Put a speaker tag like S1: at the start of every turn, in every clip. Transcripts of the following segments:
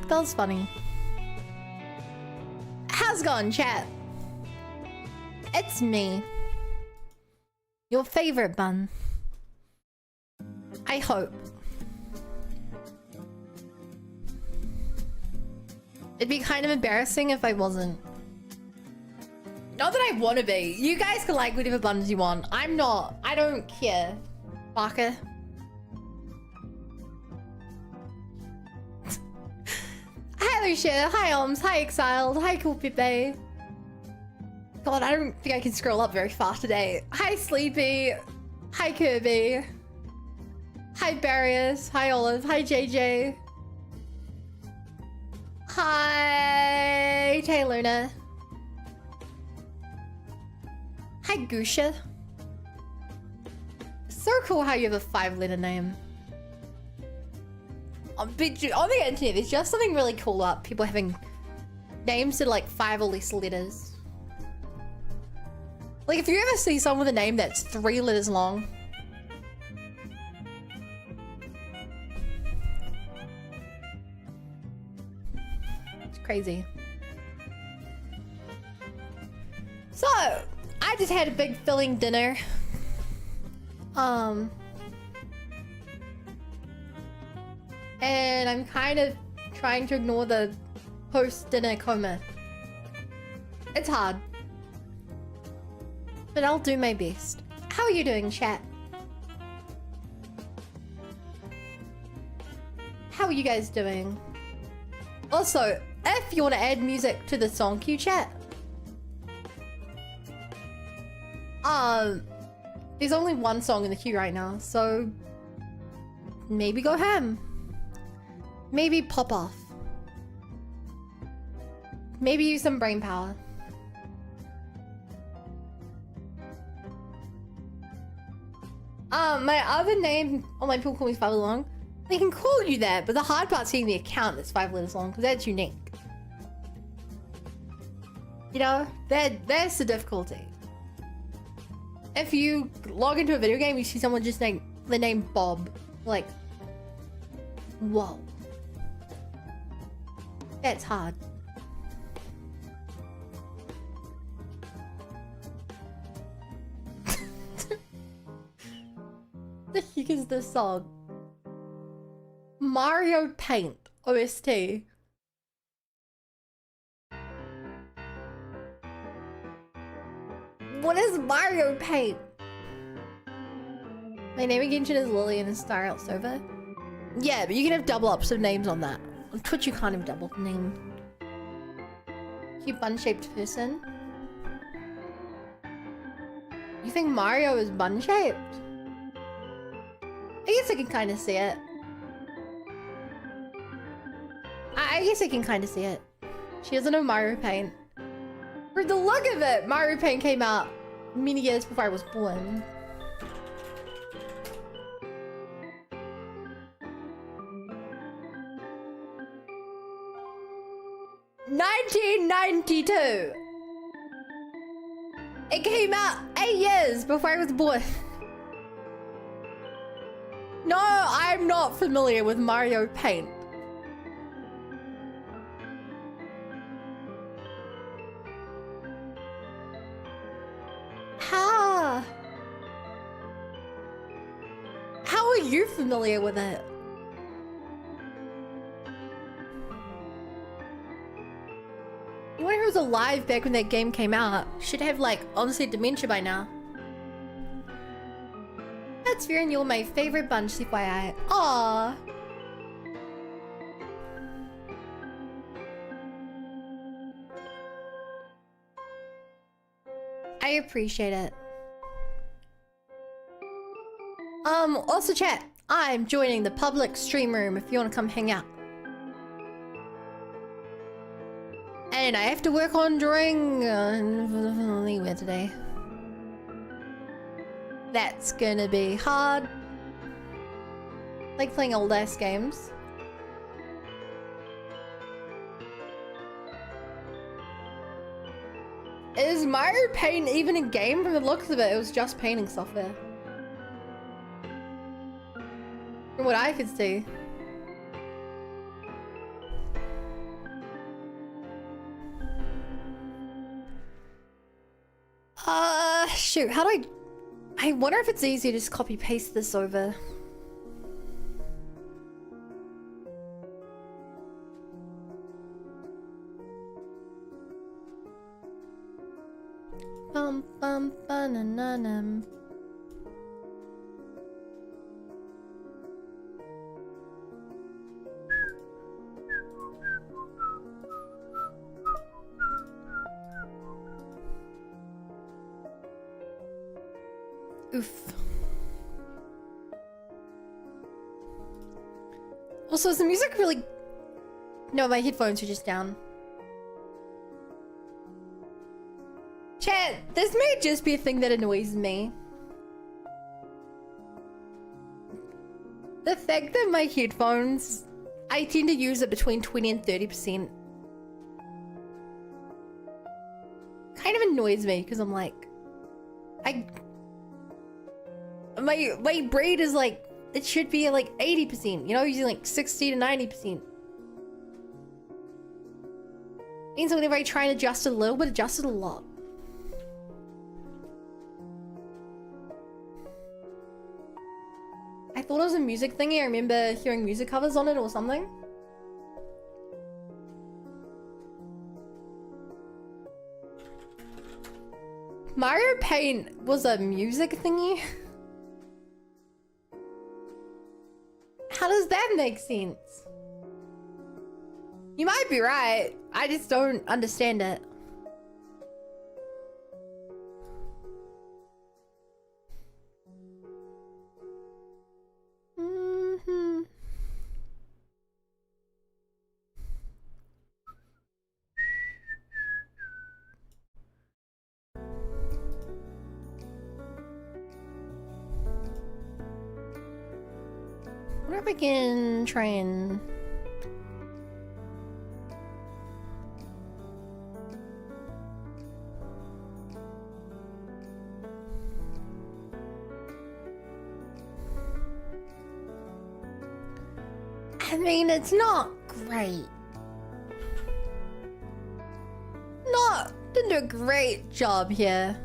S1: That was funny. How's it going, chat? It's me. Your favorite bun. I hope. It'd be kind of embarrassing if I wasn't. Not that I want to be. You guys can like whatever buns you want. I'm not. I don't care. Barker. Hi Lucia, hi Oms, hi Exiled, hi Cool Pepe. God, I don't think I can scroll up very far today. Hi Sleepy, hi Kirby, hi Barrius, hi Olive, hi JJ. Hi Tayluna. Hi Gusha. So cool how you have a 5-letter name. On the internet, there's just something really cool about people having names that are like 5 or less letters. Like if you ever see someone with a name that's 3 letters long. It's crazy. So, I just had a big filling dinner. And I'm kind of trying to ignore the post-dinner coma. It's hard. But I'll do my best. How are you doing, chat? How are you guys doing? Also, if you want to add music to the song queue, chat. There's only one song in the queue right now, so maybe go ham. Maybe pop off. Maybe use some brain power. My other name, my people call me 5 letters long. They can call you that, but the hard part's getting the account that's 5 letters long, because that's unique. You know, that's the difficulty. If you log into a video game, you see someone just name the name Bob, like, whoa. That's hard. The heck is this song? Mario Paint OST. What is Mario Paint? My name again is Lily and it's Star Out Server. Yeah, but you can have double ups of names on that. On Twitch you can't have double name. You bun-shaped person. You think Mario is bun-shaped? I guess I can kind of see it. I guess I can kind of see it. She doesn't know Mario Paint. For the look of it, Mario Paint came out many years before I was born. $1992. It came out 8 years before I was born. No, I'm not familiar with Mario Paint. How are you familiar with it? Anyone who was alive back when that game came out should have, like, honestly dementia by now. That's fair, and you're my favorite bunch, FYI. Aww. I appreciate it. Also chat, I'm joining the public stream room if you want to come hang out. And I have to work on drawing anywhere today. That's gonna be hard. Like playing old ass games. Is Mario Paint even a game? From the looks of it, it was just painting software. From what I could see. Shoot, how do I wonder if it's easier to just copy paste this over. Bum bum bananum. Oof. Also, is the music really... No, my headphones are just down. Chat, this may just be a thing that annoys me. The fact that my headphones, I tend to use it between 20 and 30%. Kind of annoys me, because I'm like... My brain is like, it should be like 80%, you know, using like 60 to 90%. Means whenever I try and adjust it a little bit, adjust it a lot. I thought it was a music thingy. I remember hearing music covers on it or something. Mario Paint was a music thingy? How does that make sense? You might be right. I just don't understand it. I wonder if I can try and... I mean, it's not great. Didn't do a great job here.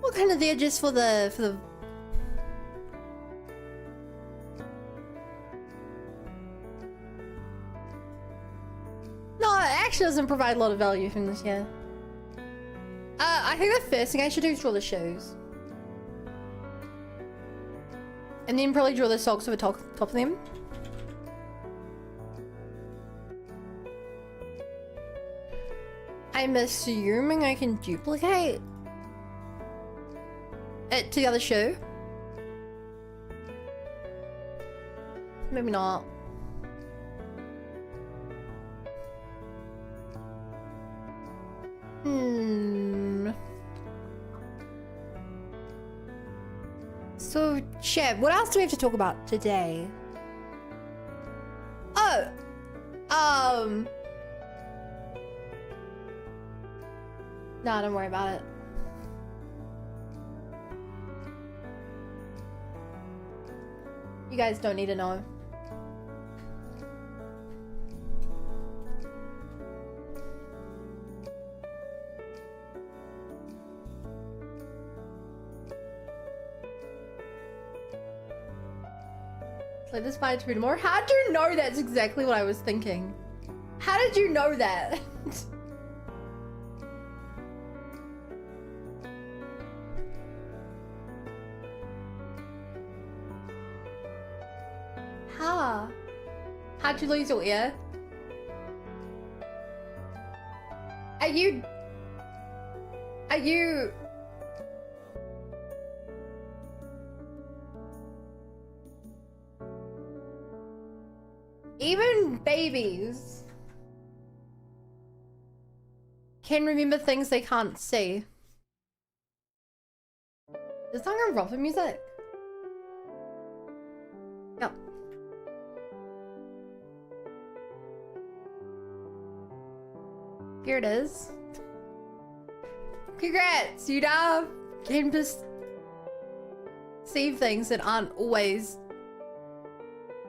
S1: What kind of there just for the No, it actually doesn't provide a lot of value from this, yeah. I think the first thing I should do is draw the shoes. And then probably draw the socks over top of them. I'm assuming I can duplicate it to the other shoe. Maybe not. So, Chef, what else do we have to talk about today? Nah, don't worry about it. You guys don't need to know. Play this fight through tomorrow. How did you know that's exactly what I was thinking? How did you know that? How'd you lose your ear? Are you... Even babies can remember things they can't see. Is that on Robin music? Yep. Here it is. Congrats! You now can just see things that aren't always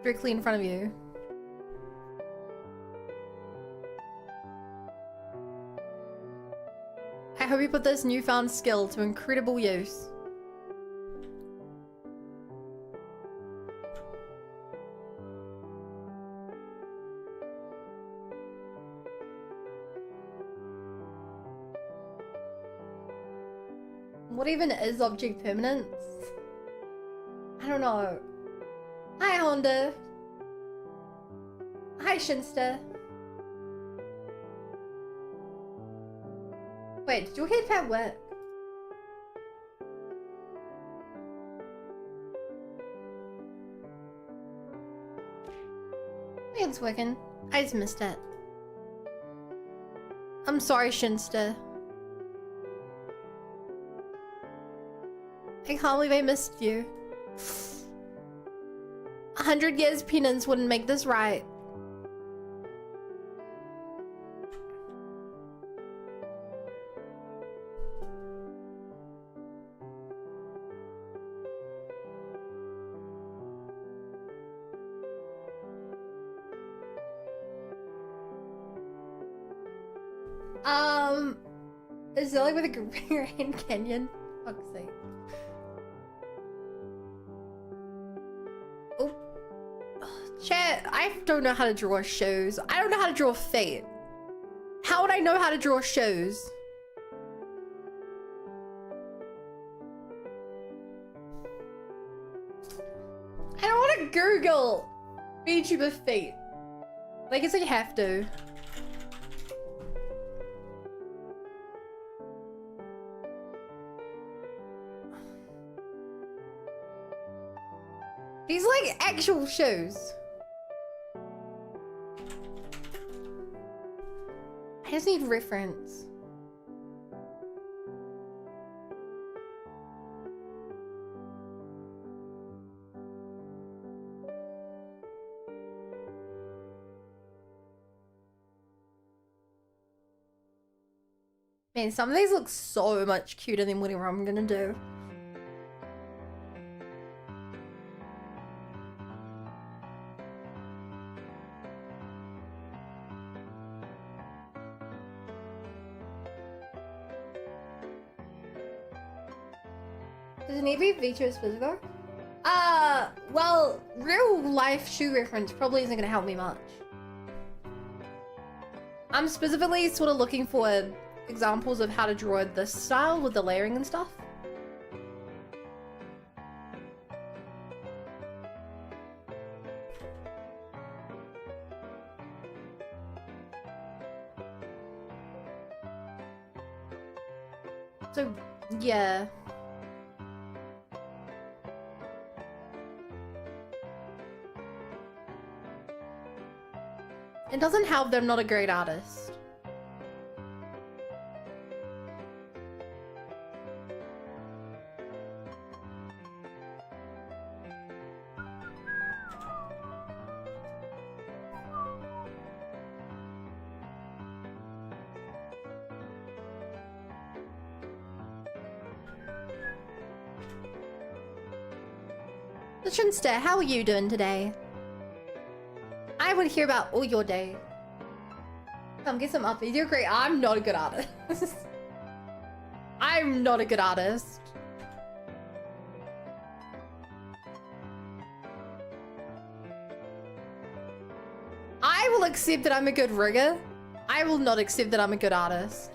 S1: directly in front of you. I hope you put this newfound skill to incredible use. What even is object permanence? I don't know. Hi Honda. Hi Shinsta. Wait, did your headpad work? It's working. I just missed it. I'm sorry, Shinsta. I can't believe I missed you. 100 years penance wouldn't make this right. Is it like with a Grand Canyon? Fuck's sake. Oh. Chat, I don't know how to draw shoes. I don't know how to draw fate. How would I know how to draw shoes? I don't want to Google VTuber fate. I guess I have to. These like actual shoes. I just need reference. Man, some of these look so much cuter than whatever I'm gonna do. Does it need to be VTuber specific? Well, real life shoe reference probably isn't gonna help me much. I'm specifically sort of looking for examples of how to draw this style with the layering and stuff. So, yeah. It doesn't help that I'm not a great artist. Shinsta, how are you doing today? I want to hear about all your day. Come get some updates. You're great. I'm not a good artist. I'm not a good artist. I will accept that I'm a good rigger. I will not accept that I'm a good artist.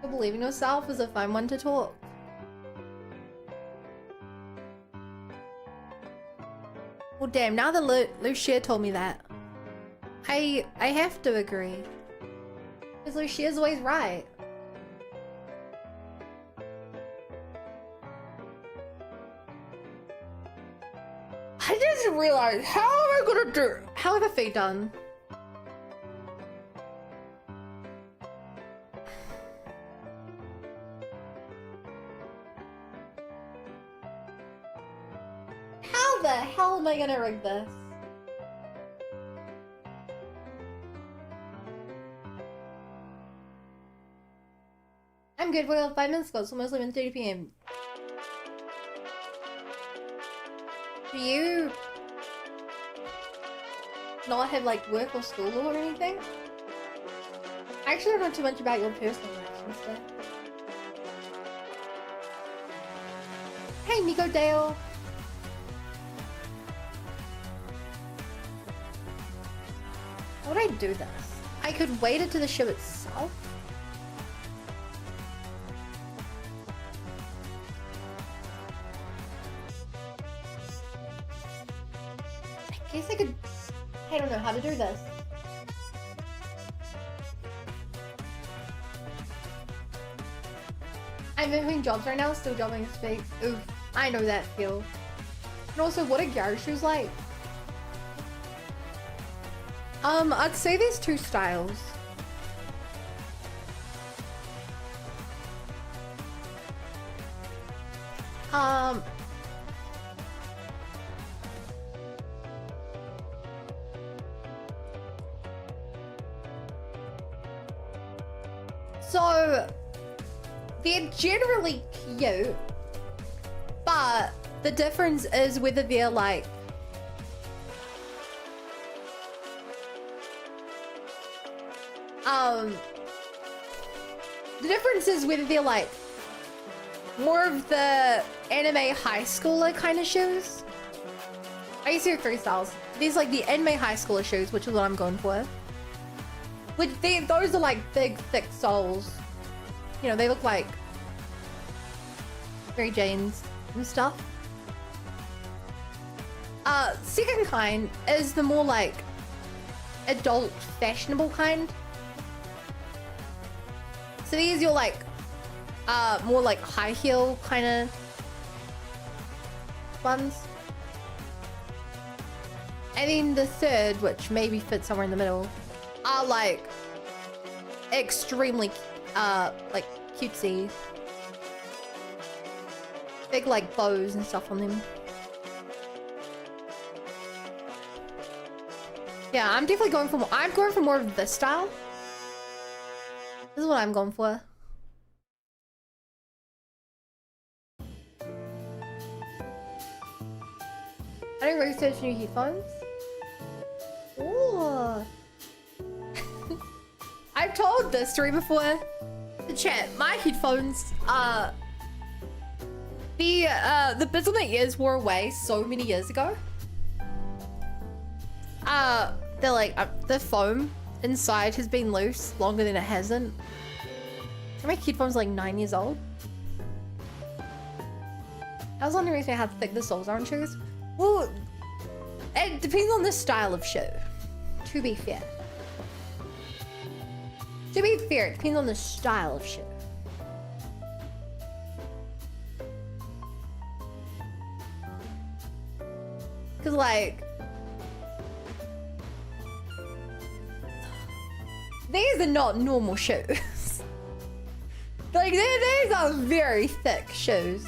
S1: Believing yourself is a fun one to talk. Well, damn, now that Lucia told me that, I have to agree. Because Lucia's always right. I just realized, how am I gonna do? How are the feet done? How the hell am I gonna rig this? I'm good. Well, 5 minutes ago, so mostly 1:30 p.m. Do you not have like work or school or anything? I actually don't know too much about your personal life and stuff. Hey, Nico Dale. How would I do this? I could wait it to the show itself. I guess I could... I don't know how to do this. I'm moving jobs right now, still jobbing space. Oof, I know that feel. And also, what are garage shoes like? I'd say there's two styles. So they're generally cute, but the difference is whether they're like the difference is whether they're like more of the anime high schooler kind of shoes. I used to have three styles. There's like the anime high schooler shoes, which is what I'm going for. Those are like big, thick soles. You know, they look like Mary Jane's and stuff. Second kind is the more like adult, fashionable kind. So these are like more like high heel kind of ones. And then the third, which maybe fits somewhere in the middle, are like extremely like cutesy, big like bows and stuff on them. Yeah, I'm definitely going for more. I'm going for more of this style. This is what I'm going for. I didn't research new headphones. Ooh. I've told this story before. The chat, my headphones, the bits on the ears wore away so many years ago. They're like, the foam inside has been loose longer than it hasn't. My headphones are like 9 years old. I was wondering how thick the soles are on shoes. Well, it depends on the style of shoe, to be fair. To be fair, it depends on the style of shoe. Cause like, these are not normal shoes. Like, these are very thick shoes.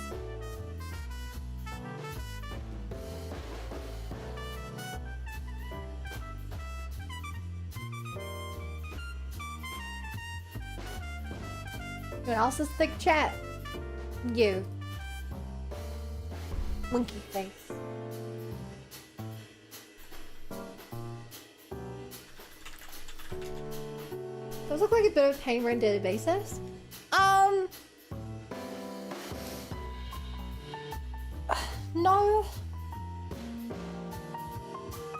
S1: What else is thick, chat? You. Winky face. Those look like a bit of pain on a daily basis. No.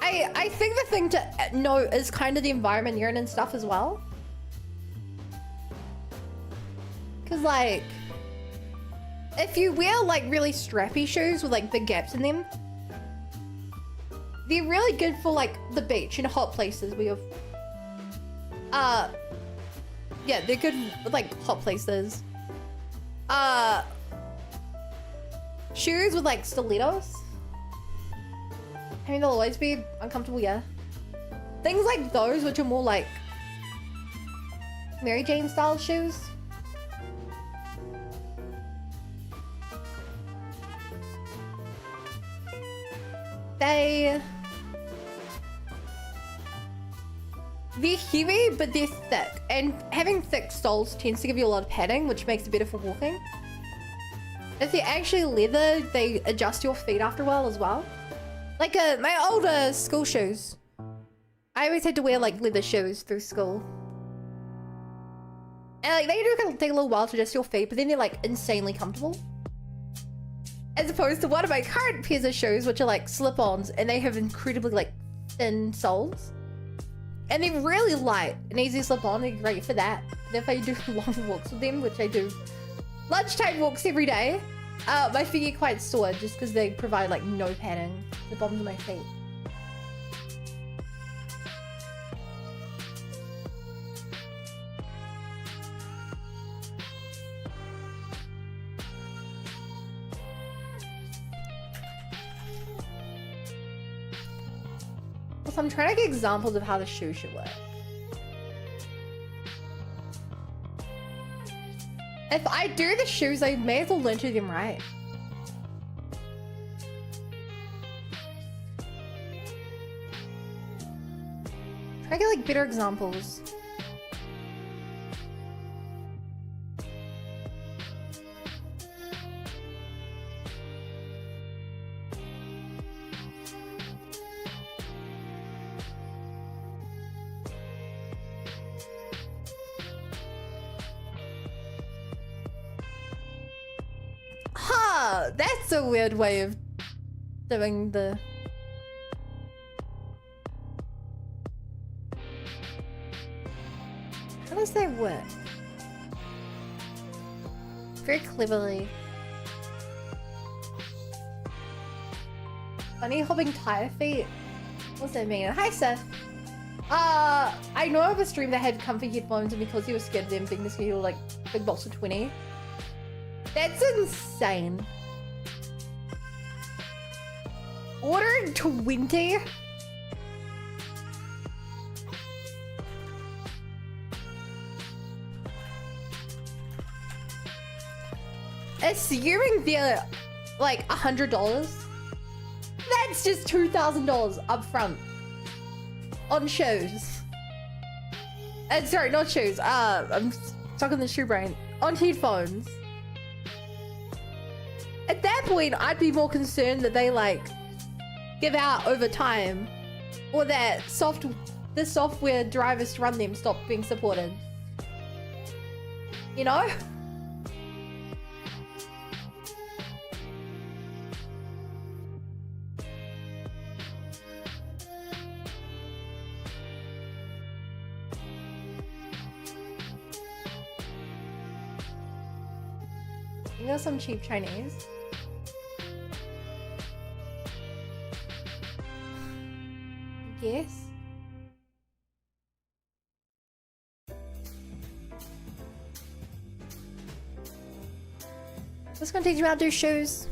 S1: I think the thing to note is kind of the environment you're in and stuff as well. Cause like, if you wear like really strappy shoes with like big gaps in them, they're really good for like the beach and hot places where you're, yeah, they're good with like hot places. Shoes with like stilettos. I mean, they'll always be uncomfortable, yeah. Things like those, which are more like Mary Jane style shoes. They're heavy, but they're thick. And having thick soles tends to give you a lot of padding, which makes it better for walking. If they're actually leather, they adjust your feet after a while as well. Like my older school shoes. I always had to wear like leather shoes through school. And like they do take a little while to adjust your feet, but then they're like insanely comfortable. As opposed to one of my current pairs of shoes, which are like slip-ons, and they have incredibly like thin soles. And they're really light and easy to slip on, they're great for that. And if I do long walks with them, which I do lunchtime walks every day, my feet get quite sore just because they provide like no padding to the bottoms of my feet. So I'm trying to get examples of how the shoe should work. If I do the shoes, I may as well learn to do them right. Try to get like better examples. That's a weird way of doing the... How does that work? Very cleverly. Bunny hopping tire feet? What's that mean? Hi, Seth. I know of a stream that had comfy headphones, and because he was scared of them being this, he was like big box of 20. That's insane. Ordering 20? Assuming they're like $100, that's just $2,000 up front on shoes. Sorry, not shoes. I'm stuck on the shoe brain. On headphones. At that point, I'd be more concerned that they like give out over time, or that the software drivers to run them stop being supported. You know? You know, some cheap Chinese. Yes. Just gonna teach you how to do shoes.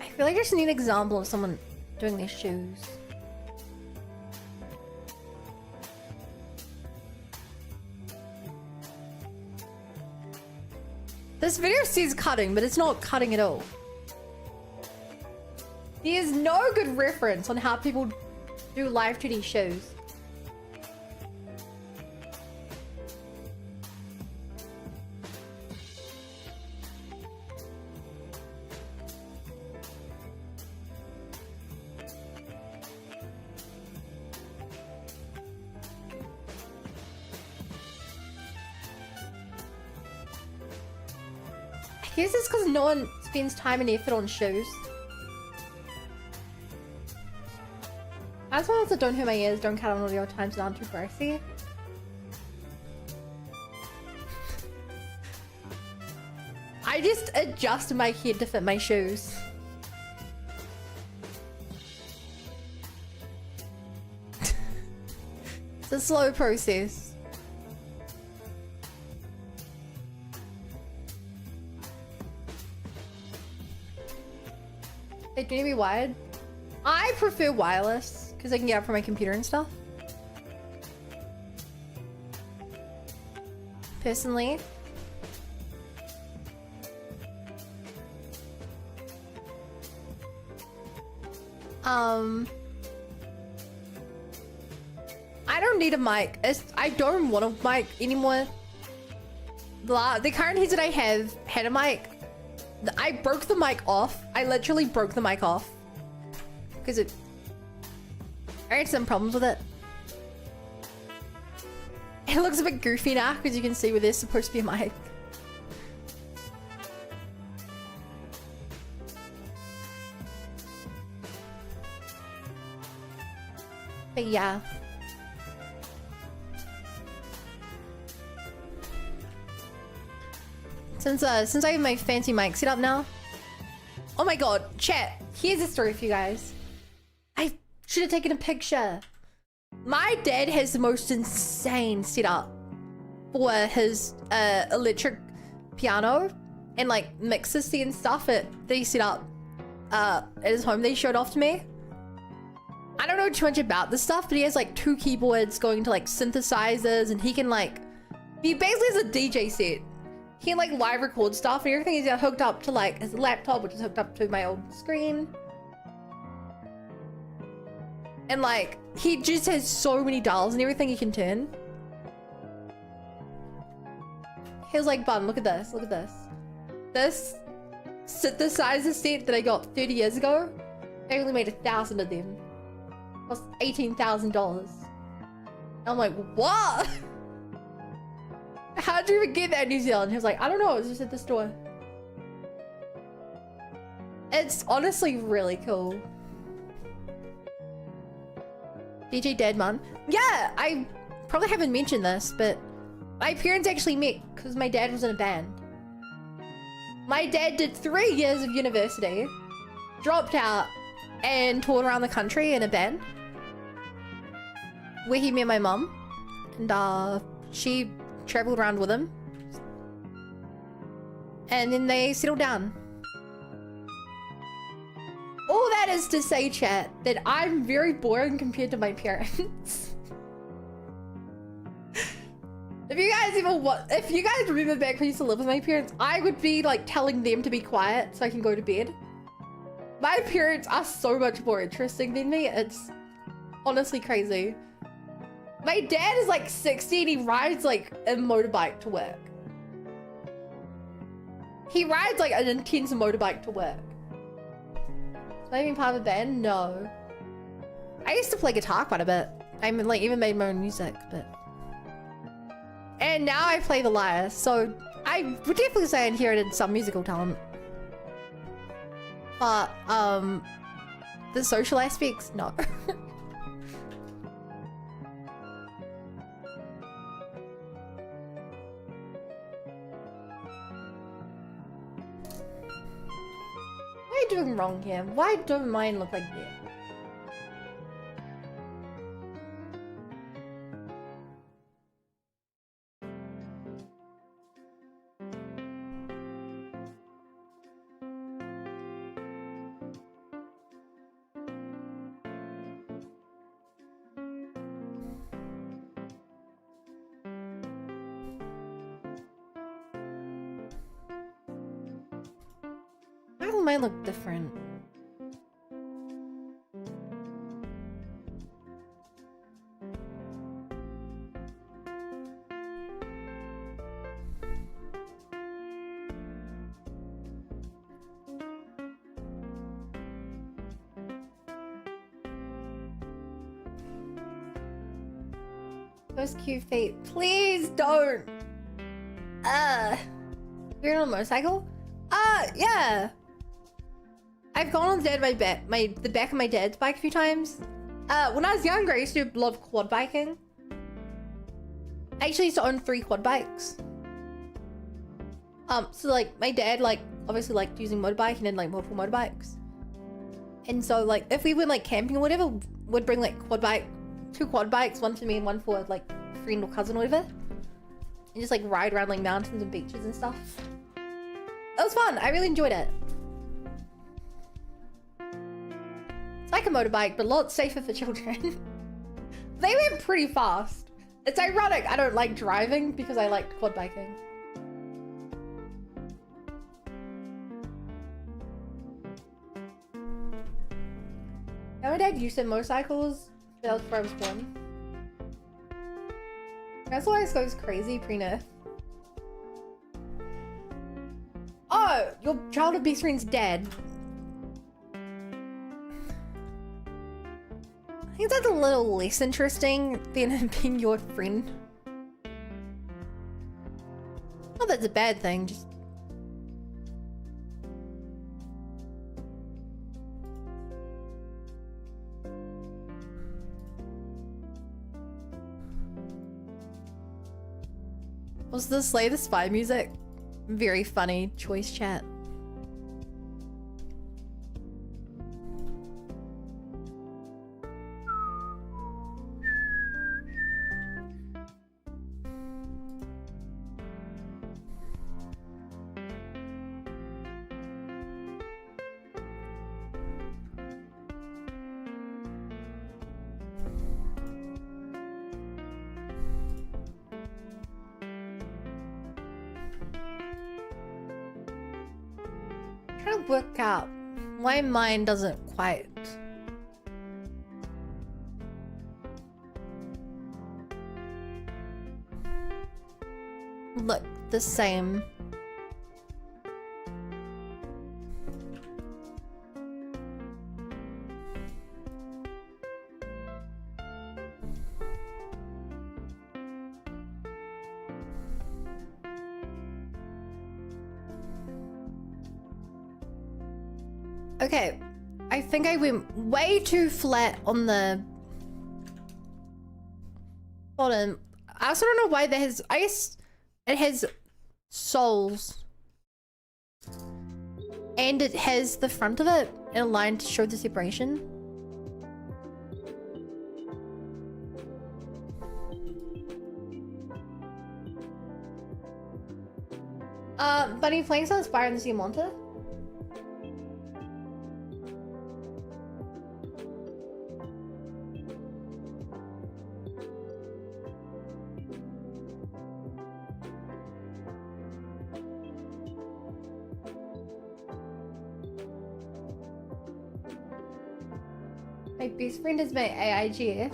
S1: I feel like I just need an example of someone doing these shoes. This video says cutting, but it's not cutting at all. There's no good reference on how people do live 2D shows. I guess it's because no one spends time and effort on shoes. As well as I don't hurt my ears, don't cut on audio times and aren't too pricey. I just adjust my head to fit my shoes. It's a slow process. do you need to be wired? I prefer wireless because I can get up from my computer and stuff. Personally. I don't need a mic. I don't want a mic anymore. The current headset I have had a mic. I broke the mic off. I literally broke the mic off. Because I had some problems with it. It looks a bit goofy now because you can see where there's supposed to be a mic. But yeah. Since I have my fancy mic set up now. Oh my god, chat. Here's a story for you guys. I should have taken a picture. My dad has the most insane setup for his electric piano and like mixes and stuff that he set up at his home that he showed off to me. I don't know too much about this stuff, but he has like 2 keyboards going to like synthesizers, and he can like, he basically has a DJ set. He can like live record stuff and everything is hooked up to like his laptop, which is hooked up to my old screen. And like, he just has so many dials and everything he can turn. He was like, Bun, look at this, look at this. This synthesizer set that I got 30 years ago, I only made 1,000 of them. It cost $18,000. I'm like, what? How'd you even get that in New Zealand? He was like, I don't know, it was just at the store. It's honestly really cool. DJ Deadman. Yeah, I probably haven't mentioned this, but my parents actually met because my dad was in a band. My dad did 3 years of university, dropped out, and toured around the country in a band. Where he met my mum, and she traveled around with him. And then they settled down. All that is to say, chat, that I'm very boring compared to my parents. If you guys remember back when I used to live with my parents, I would be like telling them to be quiet so I can go to bed. My parents are so much more interesting than me. It's honestly crazy. My dad is like 60 and he rides like a motorbike to work. He rides like an intense motorbike to work. So I even part of a band? No. I used to play guitar quite a bit. I mean, like even made my own music, but. And now I play the lyre, so I would definitely say I inherited some musical talent. But the social aspects, no. What are you doing wrong here? Why don't mine look like that? Why will mine look different? Those cute feet. Please don't. You're on a motorcycle? Yeah. I've gone on the back of my dad's bike a few times. When I was younger, I used to do a lot of quad biking. I actually used to own 3 quad bikes. So like my dad obviously liked using motorbike and then like multiple motorbikes. And so like if we went like camping or whatever, would bring like 2 quad bikes, one for me and one for like a friend or cousin or whatever. And just like ride around like mountains and beaches and stuff. It was fun. I really enjoyed it. like a motorbike, but a lot safer for children. They went pretty fast. It's ironic I don't like driving because I liked quad biking. My dad used to motorcycles. That was before I was born. That's always goes crazy pre-nerf. Oh, your childhood best friend's dead. I think that's a little less interesting than him being your friend. Not that it's a bad thing, just... Was the Slay the Spy music? Very funny choice, chat. Trying to work out why mine doesn't quite. Look the same. Okay, I think I went way too flat on the... Hold on. I also don't know why that has... I guess it has soles. And it has the front of it in a line to show the separation. Bunny playing some Spire in the Monta? My best friend is my AIGF.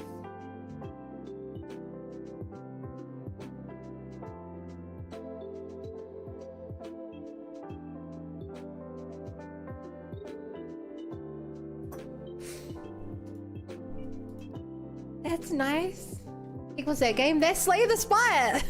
S1: That's nice. Equals that game. That's Slay the Spire.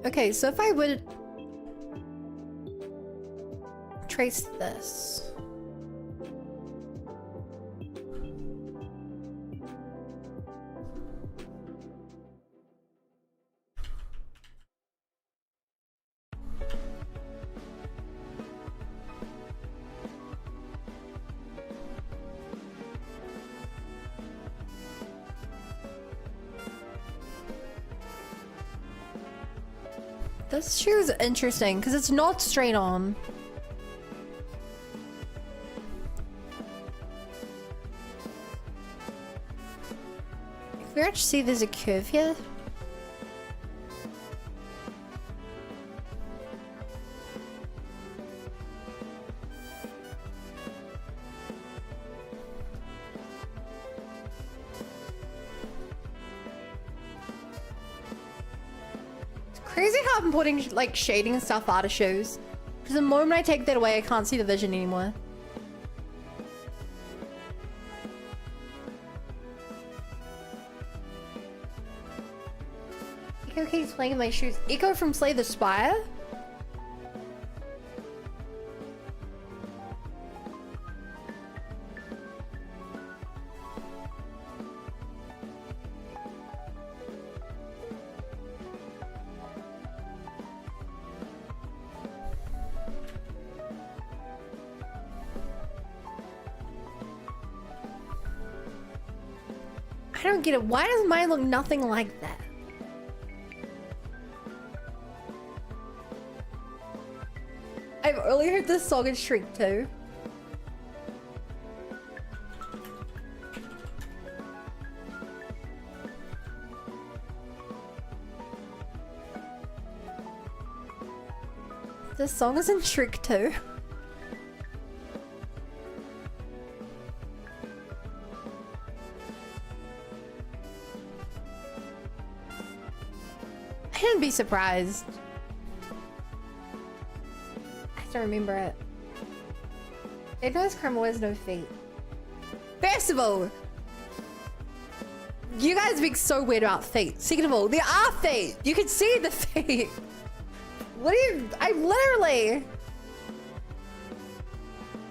S1: Okay, so if I would trace this. This shoe is interesting because it's not straight on. If we actually see there's a curve here. Crazy how I'm putting like shading and stuff out of shoes. Because the moment I take that away, I can't see the vision anymore. Echo keeps playing in my shoes. Echo from Slay the Spire? don't get it. Why does mine look nothing like that? I've only heard this song in Shrek 2. This song is in Shrek 2. I shouldn't be surprised. I don't remember it. It knows Crumble has no feet. First of all, you guys being so weird about feet. Second of all, there are feet. You can see the feet. What do you? I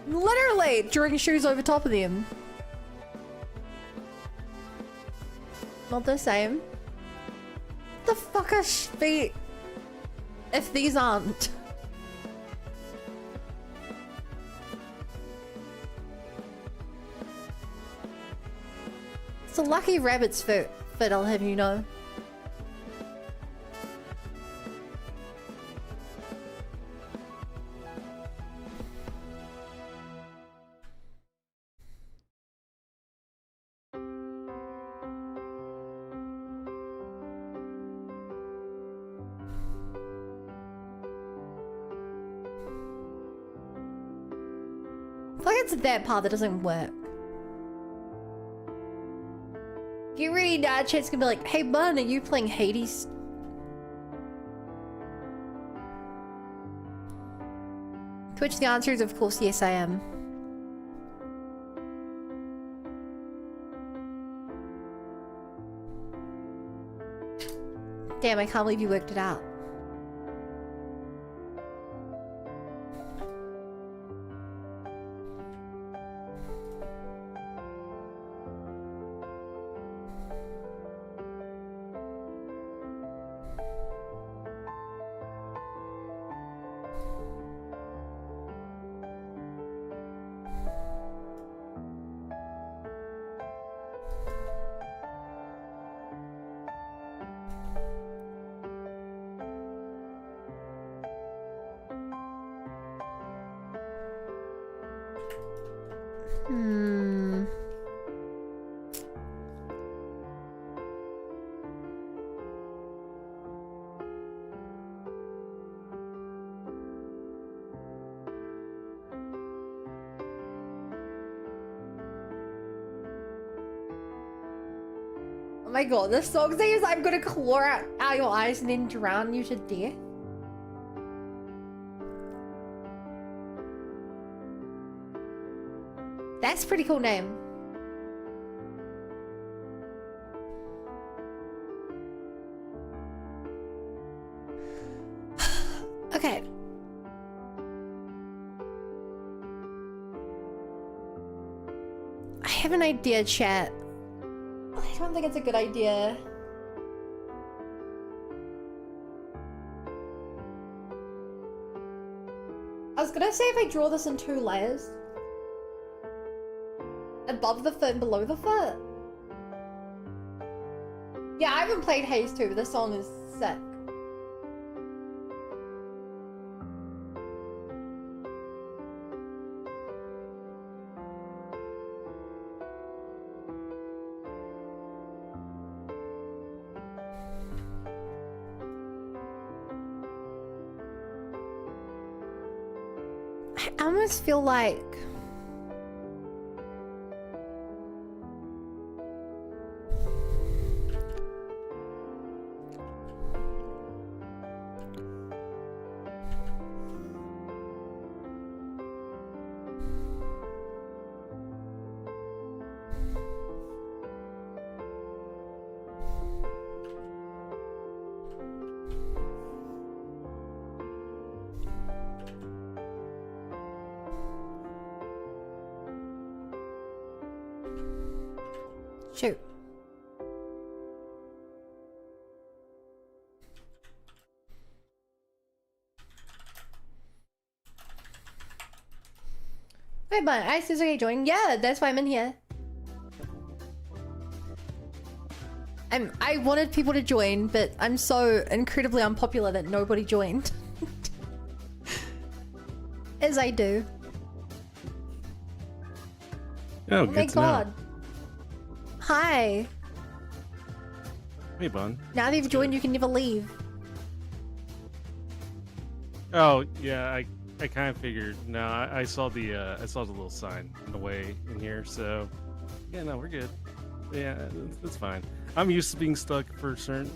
S1: literally drawing shoes over top of them. Not the same. The fuck are feet if these aren't? It's a lucky rabbit's foot, I'll have you know. I feel like it's that part that doesn't work. You really chat's gonna be like, hey Bun, are you playing Hades? To which the answer is of course yes I am. Damn, I can't believe you worked it out. Oh my god, this song says I'm gonna claw out your eyes and then drown you to death. That's a pretty cool name. Okay. I have an idea, chat. I don't think it's a good idea. I was gonna say if I draw this in 2 layers. Above the foot and below the foot. Yeah, I haven't played Haze 2, but this song is sick. I almost feel like shoot. Wait, but Ice is okay joining. Yeah, that's why I'm in here. I wanted people to join, but I'm so incredibly unpopular that nobody joined. As I do.
S2: Oh,
S1: Oh my god. Hi.
S2: Hey, Bun.
S1: Now that you've joined, you can never leave.
S2: Oh, yeah, I kind of figured. No, I saw the little sign on the way in here, so yeah, no, we're good. Yeah, that's fine. I'm used to being stuck for certain,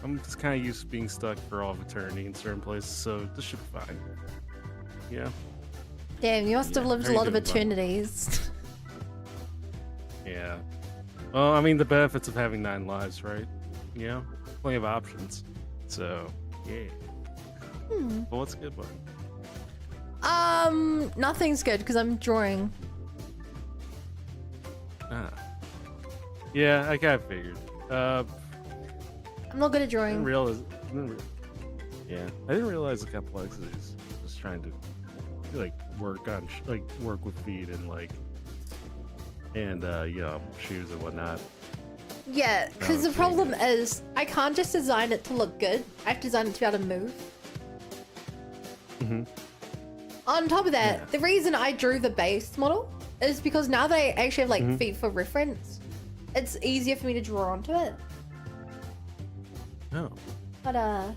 S2: I'm just kind of used to being stuck for all of eternity in certain places, so this should be fine. Yeah.
S1: Damn, you must have lived
S2: how
S1: a
S2: you
S1: lot of
S2: doing, Bun?
S1: eternities.
S2: Yeah. Well, I mean, the benefits of having 9 lives, right? Plenty of options. So, yeah. Well, what's good, Bun?
S1: Nothing's good because I'm drawing.
S2: Ah. Yeah, I kind of figured.
S1: I'm not good at
S2: I
S1: drawing.
S2: didn't realize. I didn't realize the complexities. Just trying to work with feet and shoes and whatnot.
S1: Yeah, because the
S2: Okay.
S1: problem is I can't just design it to look good. I have to design it to be able to move.
S2: Mm-hmm.
S1: On top of that,
S2: Yeah.
S1: the reason I drew the base model is because now that I actually have
S2: Mm-hmm.
S1: feet for reference, it's easier for me to draw onto it.
S2: Oh,
S1: But
S2: I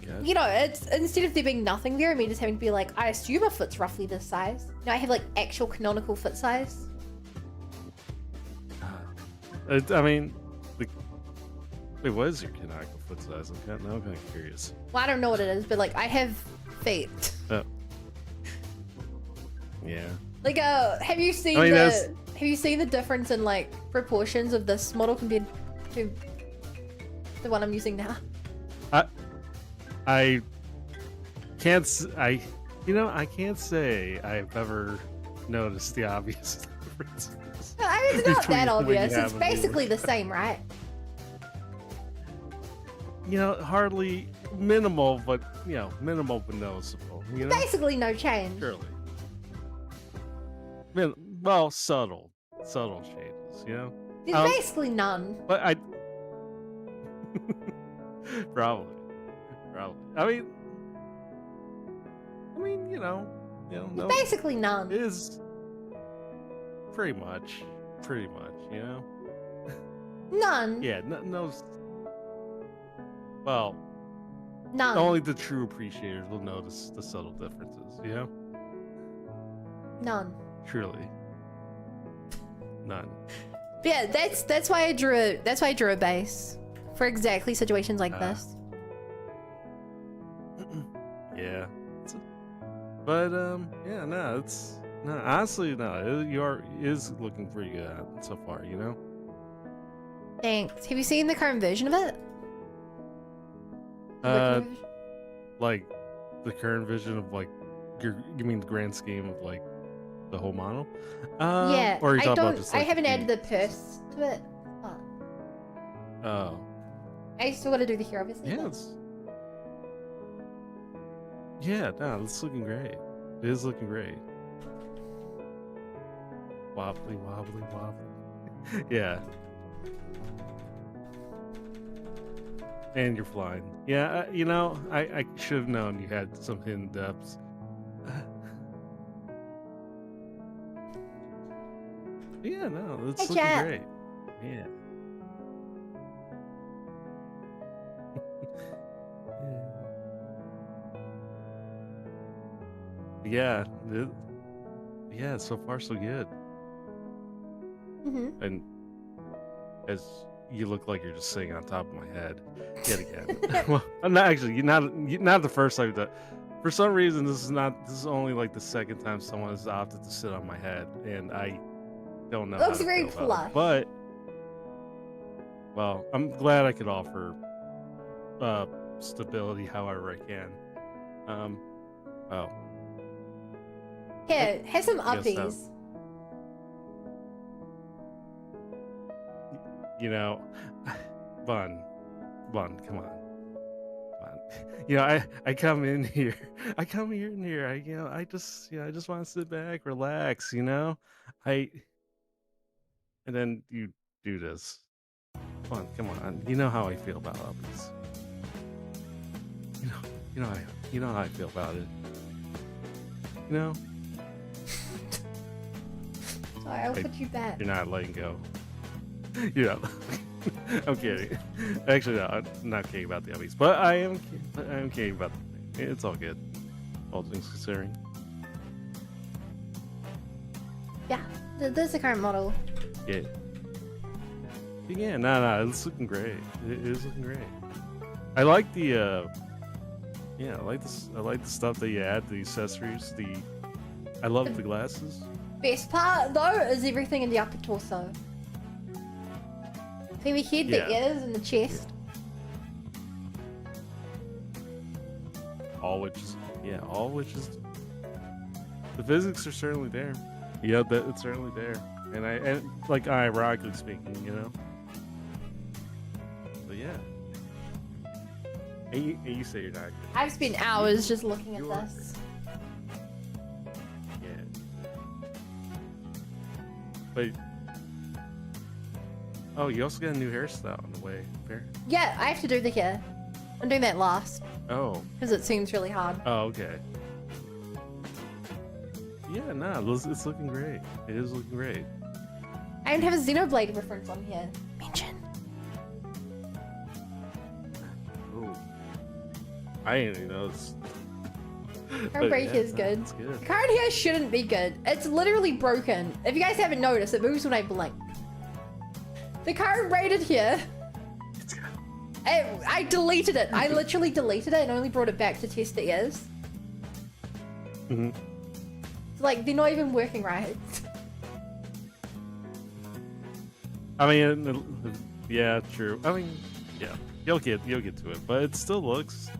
S2: guess.
S1: it's instead of there being nothing there, and me just having to be like, I assume a foot's roughly this size. Now I have actual canonical foot size.
S2: I mean, wait, what is your canonical foot size? I'm kind of curious.
S1: Well, I don't know what it is, but I have feet.
S2: Oh. Yeah.
S1: Have you seen
S2: I mean, that's-
S1: have you seen the difference in proportions of this model compared to the one I'm using now?
S2: I can't. I can't say I've ever noticed the obvious differences.
S1: I mean, it's not
S2: Between
S1: that
S2: what you
S1: obvious.
S2: have
S1: It's
S2: and what you-
S1: basically the same, right?
S2: Hardly minimal, but minimal but noticeable.
S1: Basically no change.
S2: Surely. Subtle changes.
S1: There's
S2: Um,
S1: basically none.
S2: But I probably. I mean,
S1: There's
S2: no,
S1: basically none.
S2: it is pretty much.
S1: None.
S2: Yeah, no. Well,
S1: None.
S2: only the true appreciators will notice the subtle differences.
S1: None.
S2: Truly, none.
S1: But yeah, that's why I drew a base for exactly situations like this.
S2: Yeah. But yeah, no, honestly, no, is looking pretty good so far.
S1: Thanks. Have you seen the current version of it?
S2: Like the current vision of you mean the grand scheme of the whole model?
S1: Yeah.
S2: Or are you
S1: I
S2: talking
S1: don't.
S2: about just
S1: I haven't added the
S2: feet?
S1: purse to it. Oh.
S2: Oh,
S1: I still got to do the hair, obviously.
S2: yeah,
S1: but-
S2: no, it's looking great. It is looking great. Wobbly. Yeah. And you're flying. Yeah, I should have known you had some hidden depths. Yeah, no, it's
S1: Hey,
S2: looking
S1: chat.
S2: great. Yeah. Yeah. Yeah, so far so good.
S1: Mhm.
S2: And as you look like you're just sitting on top of my head yet again. Well, I'm not actually. You're not the first time that. For some reason, this is only the second time someone has opted to sit on my head, and I don't know.
S1: Looks
S2: how to
S1: very
S2: feel about it.
S1: plush.
S2: But well, I'm glad I could offer stability however I can. Oh,
S1: Here, have some
S2: I guess so.
S1: uppies.
S2: Bun, come on. I come in here. I just want to sit back, relax. And then you do this. Come on. You know how I feel about uppies. You know how I feel about it. You know?
S1: Sorry, I'll put you back.
S2: You're not letting go. You're not. I'm kidding. Actually, no, I'm not kidding about the uppies, but I am kidding about the thing. It's all good. All things considering.
S1: Yeah, this is the current model.
S2: Yeah. Yeah, no, it's looking great. It is looking great. I like the I like this. I like the stuff that you add, the accessories. I love the glasses.
S1: Best part though is everything in the upper torso. See the head, the ears, and the chest.
S2: All which is the physics are certainly there. Yeah, it's certainly there. And like ironically speaking, you know. But yeah. And you say you're not.
S1: I've spent hours just looking at
S2: You're
S1: this.
S2: Yeah. But oh, you also got a new hairstyle on the way. Fair.
S1: Yeah, I have to do the hair. I'm doing that last
S2: Oh.
S1: because it seems really hard.
S2: Oh, okay. Yeah, it's looking great. It is looking great.
S1: I don't have a Xenoblade reference on here. Mention.
S2: Ooh. I didn't even notice.
S1: Current break is good.
S2: It's good.
S1: Current hair shouldn't be good. It's literally broken. If you guys haven't noticed, it moves when I blink. The current rated here. I deleted it. I literally deleted it and only brought it back to test the ears.
S2: Mm-hmm.
S1: Like, they're not even working right.
S2: I mean, yeah, true. I mean, yeah, you'll get to it, but it still looks.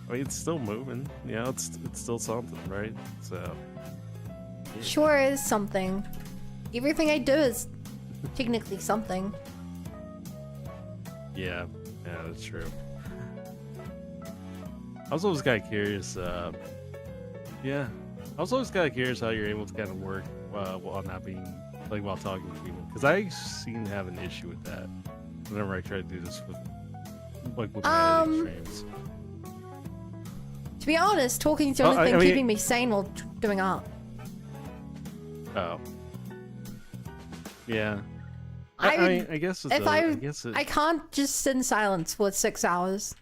S2: I mean, it's still moving. You know, it's still something, right? So. Yeah.
S1: Sure is something. Everything I do is technically something.
S2: Yeah, that's true. I was always kind of curious. Yeah, I was always kind of curious how you're able to kind of work while not being while talking to people, because I seem to have an issue with that whenever I try to do this with streams.
S1: To be honest, talking is the only thing keeping me sane while doing art.
S2: Oh. Yeah. I guess
S1: I can't just sit in silence for 6 hours.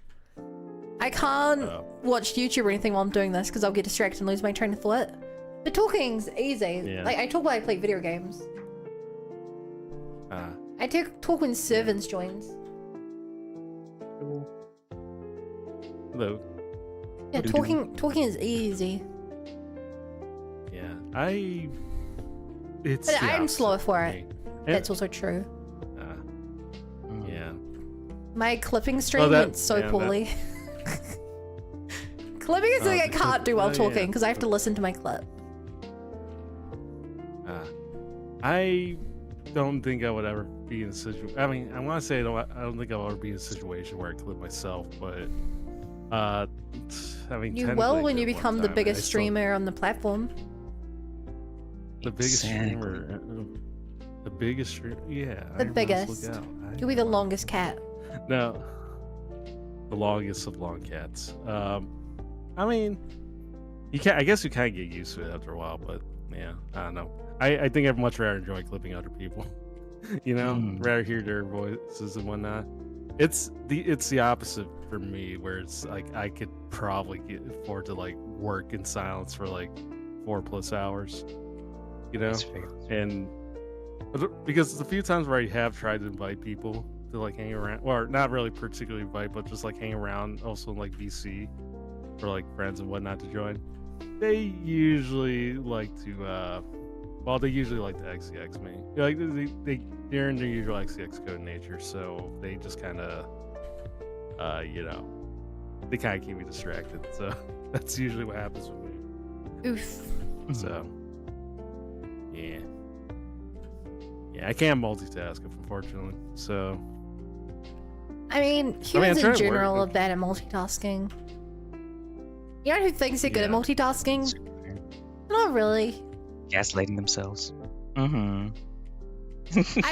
S1: I can't watch YouTube or anything while I'm doing this because I'll get distracted and lose my train of thought. But talking's easy.
S2: Yeah.
S1: Like, I talk while I play video games. I talk when servants joins.
S2: Hello.
S1: Yeah, talking is easy.
S2: Yeah,
S1: But I'm slower for it. That's also true.
S2: Yeah.
S1: My clipping stream went so poorly. Clipping is something I can't do while talking because I have to listen to my clip.
S2: I don't think I would ever be in a situation. I mean, I want to say I don't think I'll ever be in a situation where I clip myself, but I mean,
S1: you will when you become the biggest streamer on the platform.
S2: The biggest streamer. The biggest streamer. Yeah.
S1: The biggest. You'll be the longest cat.
S2: No. The longest of long cats. I mean, I guess you kind of get used to it after a while, but yeah, I don't know. I think I'd much rather enjoy clipping other people. You know, rather hear their voices and whatnot. It's the opposite for me, where it's like I could probably afford to work in silence for 4+ hours. You know, and because the few times where I have tried to invite people to hang around, or not really particularly invite, but just hang around, also in VC for friends and whatnot to join, they usually like to they usually like to XCX me. They're in their usual XCX code nature, so they just kind of they kind of keep me distracted. So that's usually what happens with me.
S1: Oof.
S2: So yeah, I can't multitask, unfortunately. So
S1: I mean, humans in general are bad at multitasking. You know who thinks they're good at multitasking? Not really.
S3: Gaslighting themselves.
S1: I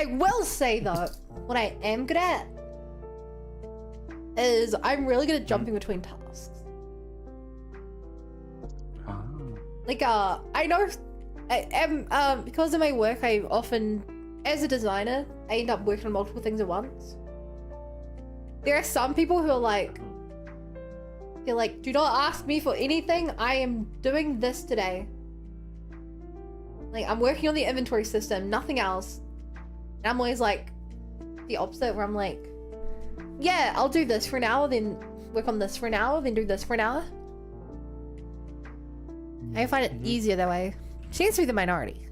S1: will say though, what I am good at is I'm really good at jumping between tasks. Like, I know, I am, because of my work, I often, as a designer, I end up working on multiple things at once. There are some people who are like, they're like, do not ask me for anything, I am doing this today. Like, I'm working on the inventory system, nothing else. And I'm always like, the opposite, where I'm like, yeah, I'll do this for an hour, then work on this for an hour, then do this for an hour. I find it easier that way. Seems to be the minority.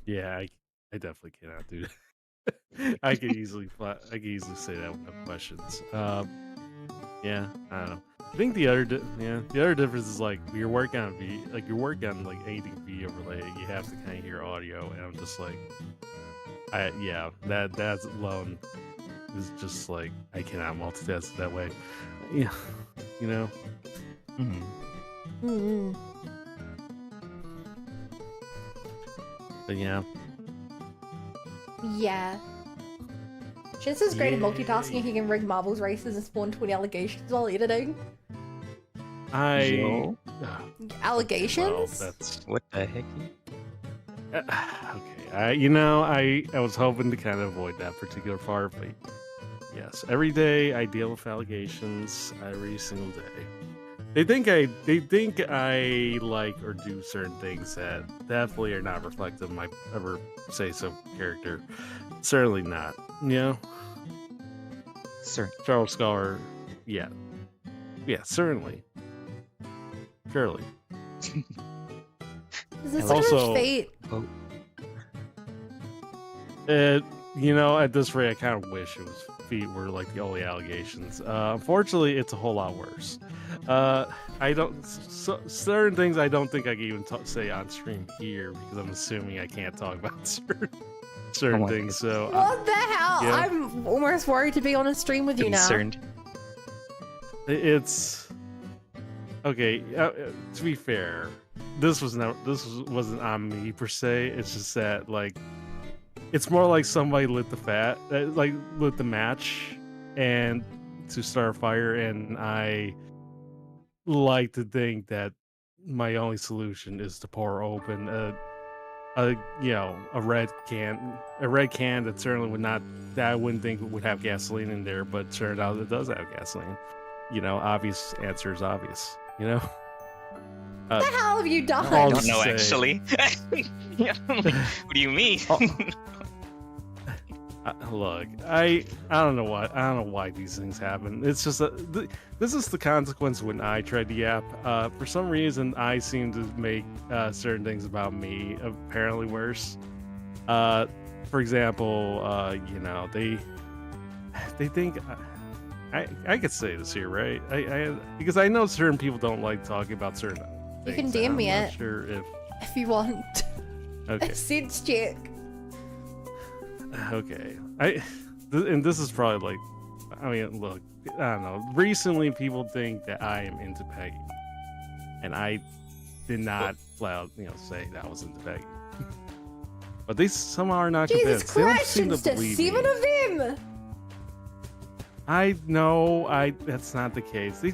S2: Yeah, I definitely cannot do that. I could easily say that without questions. Yeah, I don't know. I think the other difference is like you're working on like anything video related, you have to kind of hear audio, and I'm just like, that's alone is just like I cannot multitask that way. Yeah, you know. But yeah.
S1: Yeah. Chance is great at multitasking. He can rig marbles races and spawn 20 allegations while editing. Allegations?
S2: Well, that's
S3: What the heck?
S2: okay. I was hoping to kind of avoid that particular part, but yes, every day I deal with allegations every single day. They think I like or do certain things that definitely are not reflective of my ever say so character. Certainly not. You know?
S3: Sir.
S2: Charles Scholar, yeah. Yeah, certainly. Surely.
S1: Is this
S2: Also-
S1: fate?
S3: Oh,
S2: At this rate, I kind of wish feet were like the only allegations. Unfortunately, it's a whole lot worse. I don't certain things I don't think I can even say on stream here because I'm assuming I can't talk about certain
S3: my
S2: things. So
S1: What the hell?
S2: yeah.
S1: I'm almost worried to be on a stream with you now.
S3: concerned.
S2: it's okay. To be fair, this wasn't on me per se. It's just that like it's more like somebody lit the match and to start a fire, and I like to think that my only solution is to pour open a red can that certainly that I wouldn't think would have gasoline in there, but turned out it does have gasoline. Obvious answer is obvious.
S1: What the hell have you done?
S2: I'll
S3: I don't know,
S2: say-
S3: actually. Yeah, what do you mean?
S2: Look, I don't know why these things happen. It's just this is the consequence when I tried to yap. For some reason, I seem to make certain things about me apparently worse. For example, they think I could say this here, right? Because I know certain people don't like talking about certain
S1: You
S2: things.
S1: can DM
S2: and
S1: me
S2: I'm not
S1: it.
S2: sure if
S1: If you want.
S2: okay.
S1: A sense check.
S2: Okay. And this is probably like, look, I don't know. Recently, people think that I am into pegging, and I did not flat out, say that I was into pegging. But they somehow are not
S1: Jesus
S2: convinced. They don't
S1: Christ,
S2: seem to
S1: it's just
S2: believe
S1: 7
S2: me.
S1: of them!
S2: I know, that's not the case. I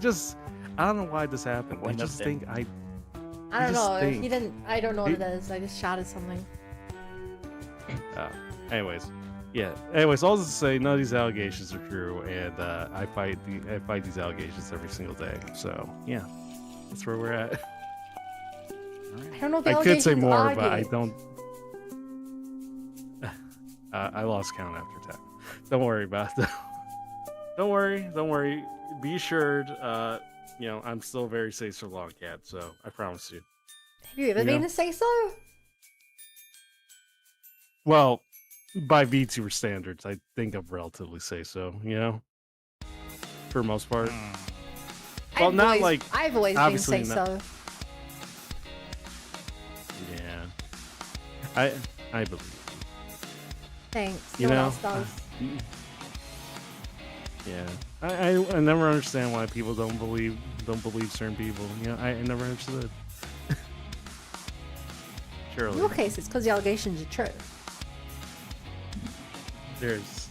S2: don't know why this happened.
S3: One
S2: They
S3: of
S2: just
S3: them.
S2: think
S1: I don't
S2: just
S1: know.
S2: think.
S1: He didn't. I don't know what it is. I just shouted something.
S2: Anyways, yeah. Anyways, all this to say, none of these allegations are true, and I fight these allegations every single day. So yeah, that's where we're at.
S1: I don't know if the
S2: I could say
S1: allegations
S2: more,
S1: are
S2: but I
S1: yet.
S2: don't. I lost count after 10. Don't worry about it. Don't worry. Be assured. I'm still very safe for long cat, so I promise you.
S1: Have you ever
S2: you
S1: been
S2: know.
S1: to say so?
S2: Well, by VTuber standards, I think I'm relatively safe. So for the most part. Well, not like
S1: I've always been
S2: obviously
S1: say
S2: not-
S1: so.
S2: Yeah. I believe.
S1: Thanks.
S2: You
S1: no
S2: know,
S1: one else does.
S2: Yeah, I never understand why people don't believe certain people. I never understood.
S1: In
S2: Surely
S1: your case, it's because the allegations are true.
S2: there's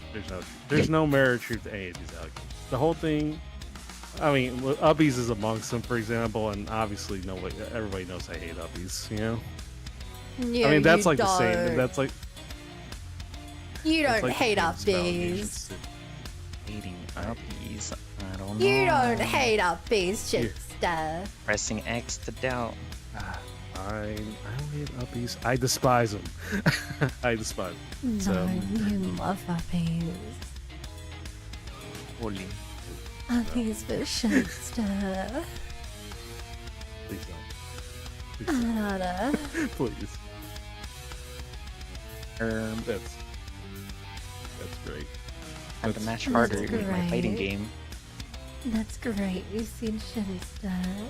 S2: there's no merit truth to any of these allegations. The whole thing. I mean, Uppies is amongst them, for example, and obviously everybody knows I hate Uppies. You know.
S1: Yeah,
S2: I mean, that's
S1: you
S2: like the same.
S1: don't.
S2: That's like.
S1: You
S2: that's
S1: don't
S2: like
S1: hate
S2: the things about Asian
S1: upbees.
S2: city.
S3: Hating uppies. I don't know.
S1: You don't hate upbees,
S2: Here.
S1: Chipster.
S3: Pressing X to doubt.
S2: I don't hate Uppies. I despise them. I despise them.
S1: No,
S2: So-
S1: you love upbees.
S3: Holy.
S1: Upbees for Chipster.
S2: Please don't. Please, don't. Please. That's great.
S3: Time to
S2: That's-
S3: match
S1: That's
S3: harder in my fighting
S1: great.
S3: game.
S1: That's great. You seen Chipster.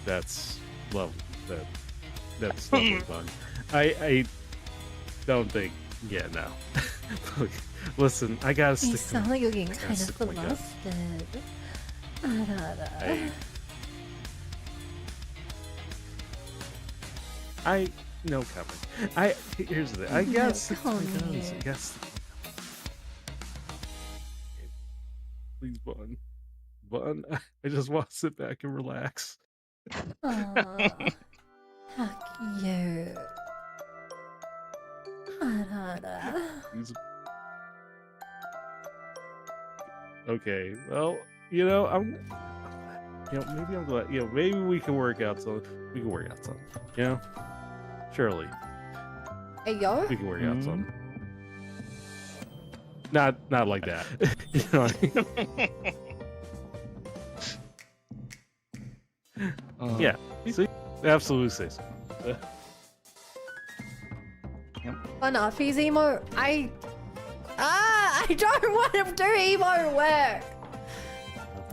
S2: That's lovely. That's lovely fun. I don't think. Yeah, no. Listen, I gotta
S1: You
S2: stick.
S1: sound like you're getting
S2: gotta
S1: kind of
S2: stick to my guns.
S1: flustered.
S2: I no comment. Here's the thing. I
S1: No
S2: gotta stick to my
S1: comment.
S2: guns. I guess. Please, Bun. Bun. I just want to sit back and relax.
S1: Aw, how cute.
S2: Please. Okay. Well, you know, maybe I'm glad. Maybe we can work out something. We can work out something. You know, surely
S1: Hey yo.
S2: we can work out something. Not like that. You know what I mean? Yeah. See? Absolutely say so.
S1: Fun uppies emo. I don't want to do emo work.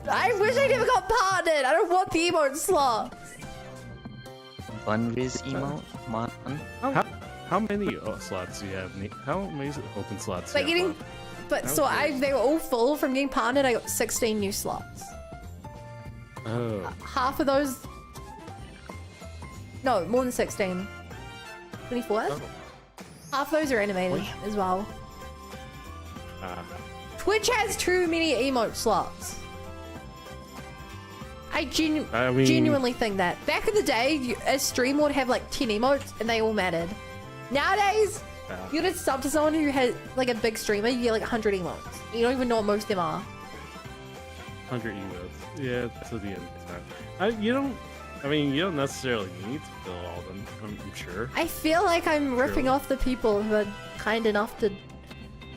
S1: I wish I never got partnered. I don't want the emote slots.
S3: Fun Viz emote? Mon?
S2: How many slots do you have? How many open slots?
S1: But
S2: do you have
S1: getting, but so they were all full from getting partnered. I got 16 new slots.
S2: left? Oh.
S1: Half of those. No, more than 16. 24?
S2: Oh.
S1: Half those are animated
S3: Wait.
S1: as well. Twitch has too many emote slots. I
S2: I mean,
S1: genuinely think that. Back in the day, a stream would have like 10 emotes and they all mattered. Nowadays, you get sub to someone who has like a big streamer, you get like 100 emotes. You don't even know what most of them are.
S2: 100 emotes. Yeah, to the end of time. You don't necessarily need to fill all of them. I'm sure.
S1: I feel like I'm ripping
S2: True.
S1: off the people who are kind enough to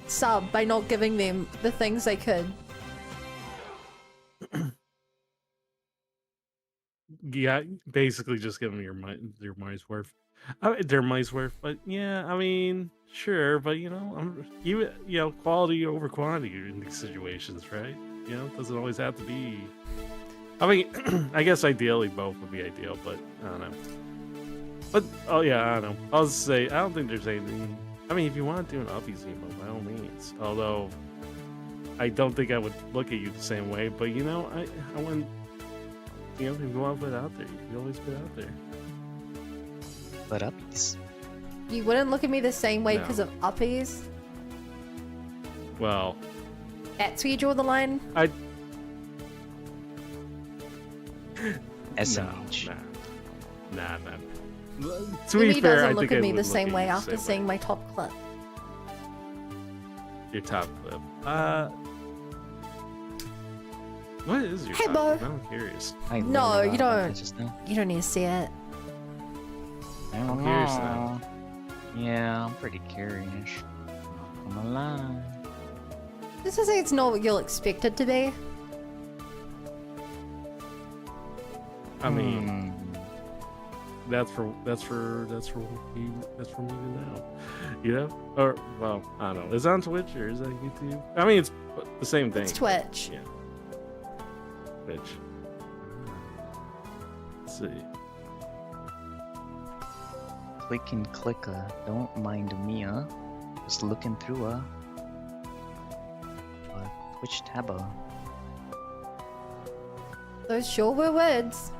S1: sub by not giving them the things they could.
S2: Yeah, basically just give them your money's worth. Their money's worth, but yeah, I mean, sure, but quality over quantity in these situations, right? You know, it doesn't always have to be. I mean, I guess ideally both would be ideal, but I don't know. But oh yeah, I don't know. I'll just say I don't think there's anything. I mean, if you want to do an uppies emo, by all means. Although I don't think I would look at you the same way. But I wouldn't. If you want to put it out there, you can always put it out there.
S3: But uppies.
S1: You wouldn't look at me the same way
S2: No.
S1: because of uppies.
S2: Well,
S1: That's where you draw the line.
S3: SMH.
S2: Nah. To
S1: Maybe
S2: be
S1: he
S2: fair,
S1: doesn't
S2: I
S1: look
S2: think
S1: at
S2: I
S1: me
S2: would
S1: the same way
S2: at you
S1: after seeing my top clip.
S2: your top clip. What is your
S1: Hey,
S2: top
S1: Bo.
S2: clip? I'm curious.
S3: I
S1: No,
S3: literally
S1: you
S3: got
S1: don't.
S3: that just now.
S1: You don't need to see it.
S3: I don't
S2: Curious
S3: know.
S2: now.
S3: Yeah, I'm pretty curious. I'm alive.
S1: This is it's not what you'll expect it to be.
S2: I mean, that's for me to know. You know? Or well, I don't know. Is it on Twitch or is that YouTube? I mean, it's the same thing.
S1: It's Twitch.
S2: Yeah. Twitch. Let's see.
S3: Click and clicker. Don't mind me, Just looking through Twitch tabber.
S1: Those sure were words.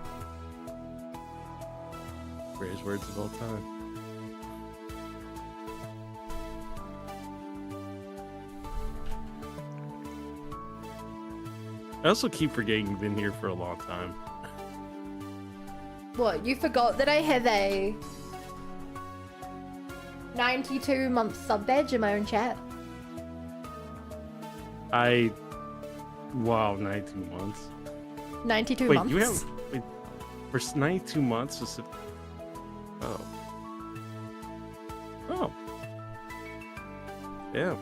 S2: Greatest words of all time. I also keep forgetting you've been here for a long time.
S1: What, you forgot that I have a 92-month sub badge in my own chat?
S2: Wow, 19 months.
S1: 92
S2: Wait,
S1: months.
S2: you have for 92 months. Oh. Oh. Yeah,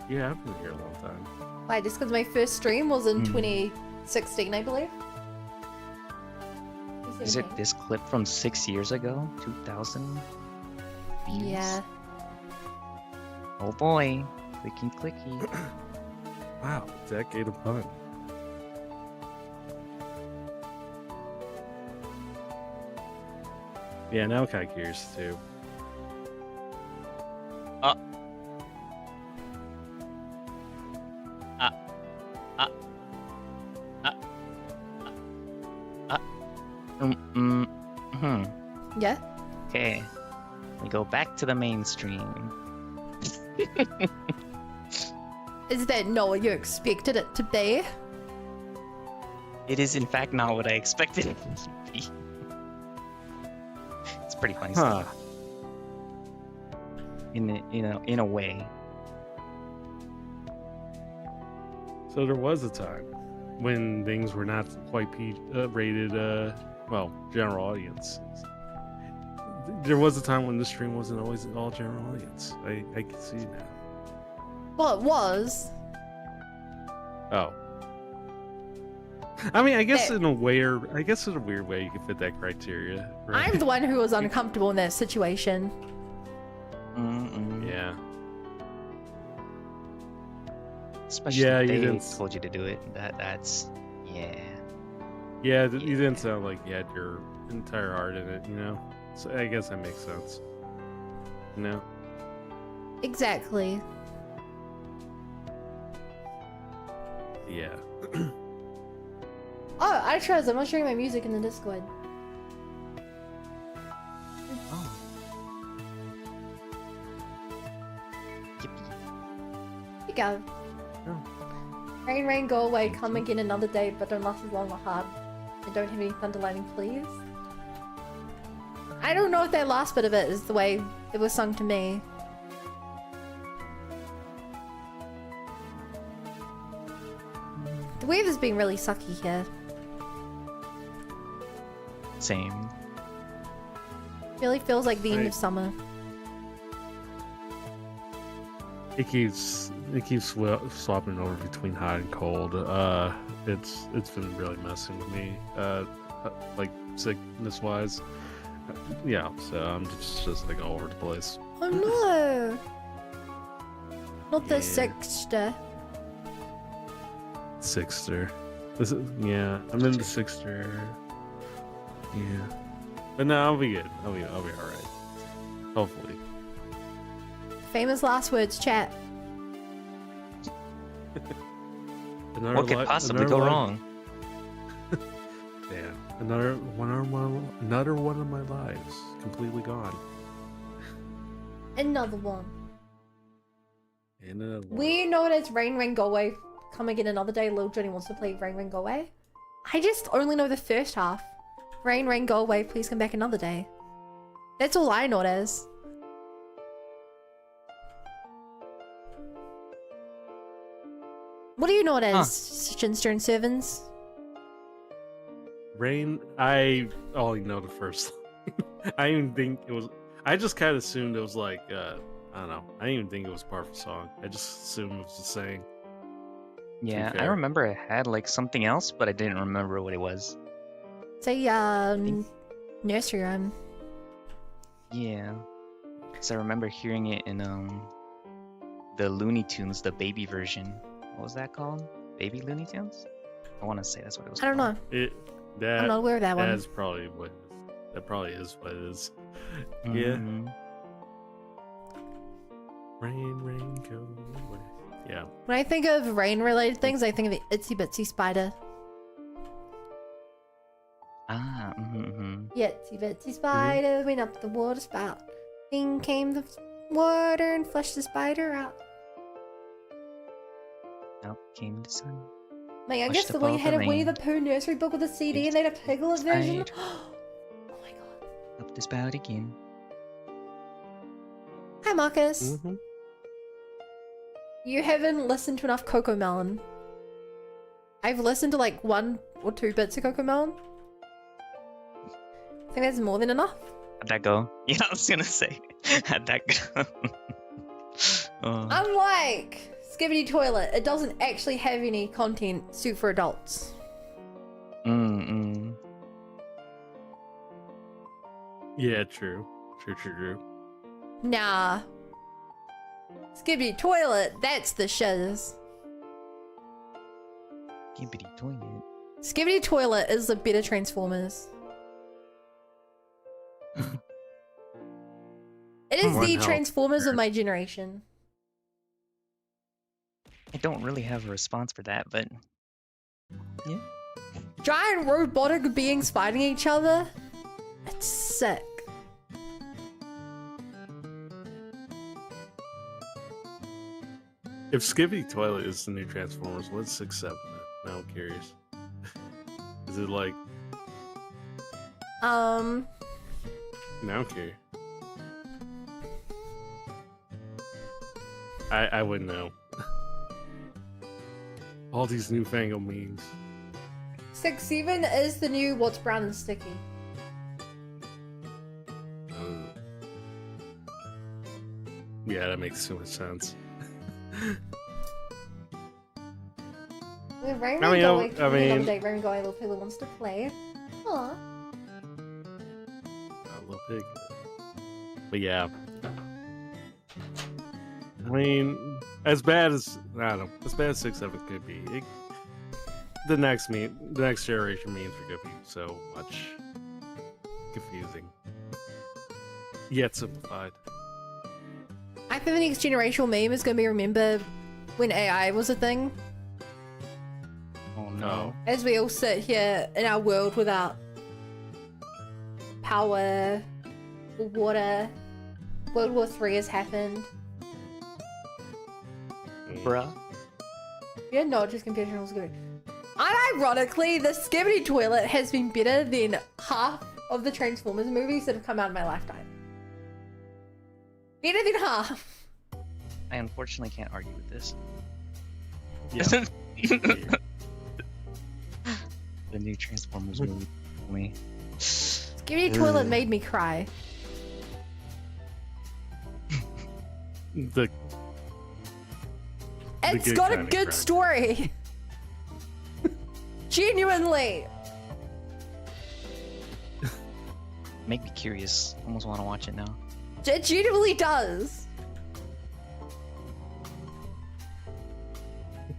S2: you have been here a long time.
S1: Why, just because my first stream was in
S3: Hmm.
S1: 2016, I believe?
S3: Is it
S1: 2017.
S3: this clip from 6 years ago? 2000 views?
S1: Yeah.
S3: Oh boy. Clicky clicky.
S2: Wow, decade of fun. Yeah, now I'm kind of curious too.
S3: Hmm.
S1: Yeah?
S3: Okay. We go back to the mainstream.
S1: Is that not what you expected it to be?
S3: It is in fact not what I expected it to be. It's pretty funny
S2: Huh.
S3: stuff. In a way.
S2: So there was a time when things were not quite rated, well, general audience. There was a time when the stream wasn't always all general audience. I can see now.
S1: Well, it was.
S2: Oh. I mean, I guess
S1: That-
S2: in a weird way you can fit that criteria. Right?
S1: I'm the one who was uncomfortable in that situation.
S3: Mm-mm.
S2: Yeah.
S3: Especially
S2: Yeah,
S3: if
S2: you
S3: they
S2: didn't
S3: told you to do it. That's yeah.
S2: Yeah, you didn't sound like you had your entire heart in it, you know? So I guess that makes sense. You know?
S1: Exactly.
S2: Yeah.
S1: Oh, I trust. I'm not sharing my music in the Discord.
S3: Oh. Yippee.
S1: Here you go.
S2: Oh.
S1: Rain, rain, go away.
S3: Thank
S1: Come
S3: you.
S1: again another day, but don't last as long or hard. And don't have any thunder lightning, please. I don't know if that last bit of it is the way it was sung to me. The weather's been really sucky here.
S3: Same.
S1: Really feels like the end
S2: Right.
S1: of summer.
S2: It keeps swapping over between hot and cold. It's been really messing with me. Like sickness wise. Yeah, so I'm just like all over the place.
S1: Oh no! Not the
S2: Yeah.
S1: sixth.
S2: Sixter. Yeah, I'm in the Sixter. Yeah. But no, I'll be good. I'll be alright. Hopefully.
S1: Famous last words, chat.
S2: Another
S3: What could
S2: li-
S3: possibly
S2: another
S3: go
S2: li-
S3: wrong?
S2: Damn. Another one of my lives completely gone.
S1: Another one.
S2: And another one.
S1: We know it as Rain Rain Go Away. Come again another day. Lil Johnny wants to play Rain Rain Go Away. I just only know the first half. Rain Rain Go Away. Please come back another day. That's all I know it as. What do you know it as, Shinster and Servants?
S2: Rain, I only know the first line. I didn't even think it was. I just kind of assumed it was like, I don't know. I didn't even think it was part of the song. I just assumed it was the saying.
S3: Yeah, I
S2: fair.
S3: remember it had like something else, but I didn't remember what it was.
S1: Say, nursery rhyme.
S3: Yeah. Because I remember hearing it in the Looney Tunes, the baby version. What was that called? Baby Looney Tunes? I want to say that's what it was
S1: I don't
S3: called.
S1: know.
S2: That
S1: I'm not aware of that one.
S2: that's probably what. That probably is what it is. Yeah.
S3: Mhm.
S2: Rain, rain, go away. Yeah.
S1: When I think of rain-related things, I think of the Itsy Bitsy Spider.
S3: Ah, mm-hmm.
S1: Yeah, Itsy Bitsy Spider went up the water spout. In came the water and flushed the spider out.
S3: Out came the sun.
S1: Mate, I
S3: Pushed
S1: guess the one you
S3: above
S1: had
S3: the
S1: a Winnie the
S3: main.
S1: Pooh nursery book with a CD and they had a Piglet version.
S3: Side.
S1: Oh my god.
S3: Up this spout again.
S1: Hi, Marcus.
S2: Mm-hmm.
S1: You haven't listened to enough Coco Melon. I've listened to like 1 or 2 bits of Coco Melon. I think that's more than enough.
S3: How'd that go? Yeah, I was gonna say. How'd that go?
S1: Unlike Skibidi Toilet, it doesn't actually have any content suit for adults.
S3: Mm-mm.
S2: Yeah, true. True.
S1: Nah. Skibidi Toilet, that's the shiz.
S3: Gibbity toilet.
S1: Skibidi Toilet is the better Transformers. It is
S2: One
S1: the
S2: health.
S1: Transformers of my generation.
S3: I don't really have a response for that, but yeah.
S1: Giant robotic beings fighting each other? It's sick.
S2: If Skippy Toilet is the new Transformers, what's 6-7? Now I'm curious. Is it like? Now I'm curious. I wouldn't know. All these newfangled memes.
S1: 6-7 is the new What's Brown and Sticky.
S2: Yeah, that makes so much sense.
S1: We're Rainbow
S2: I mean,
S1: going.
S2: I mean-
S1: Rainbow going. Little Piglet wants to play. Aw.
S2: Little pig. But yeah. I mean, as bad as I don't know, as bad as 6-7 could be, the next generation memes are gonna be so much confusing, yet simplified.
S1: I think the next generational meme is going to be remember when AI was a thing.
S3: Oh no.
S1: As we all sit here in our world without power or water, World War III has happened.
S3: Bruh.
S1: Yeah, no, just computer was good. Unironically, the Skibidi Toilet has been better than half of the Transformers movies that have come out in my lifetime. Better than half.
S3: I unfortunately can't argue with this.
S2: Yeah.
S3: The new Transformers movie. Me.
S1: Skibidi Toilet made me cry.
S2: The
S1: It's
S2: good
S1: got a
S2: kind of
S1: good
S2: cry.
S1: story. Genuinely.
S3: Make me curious. Almost want to watch it now.
S1: It genuinely does.
S2: I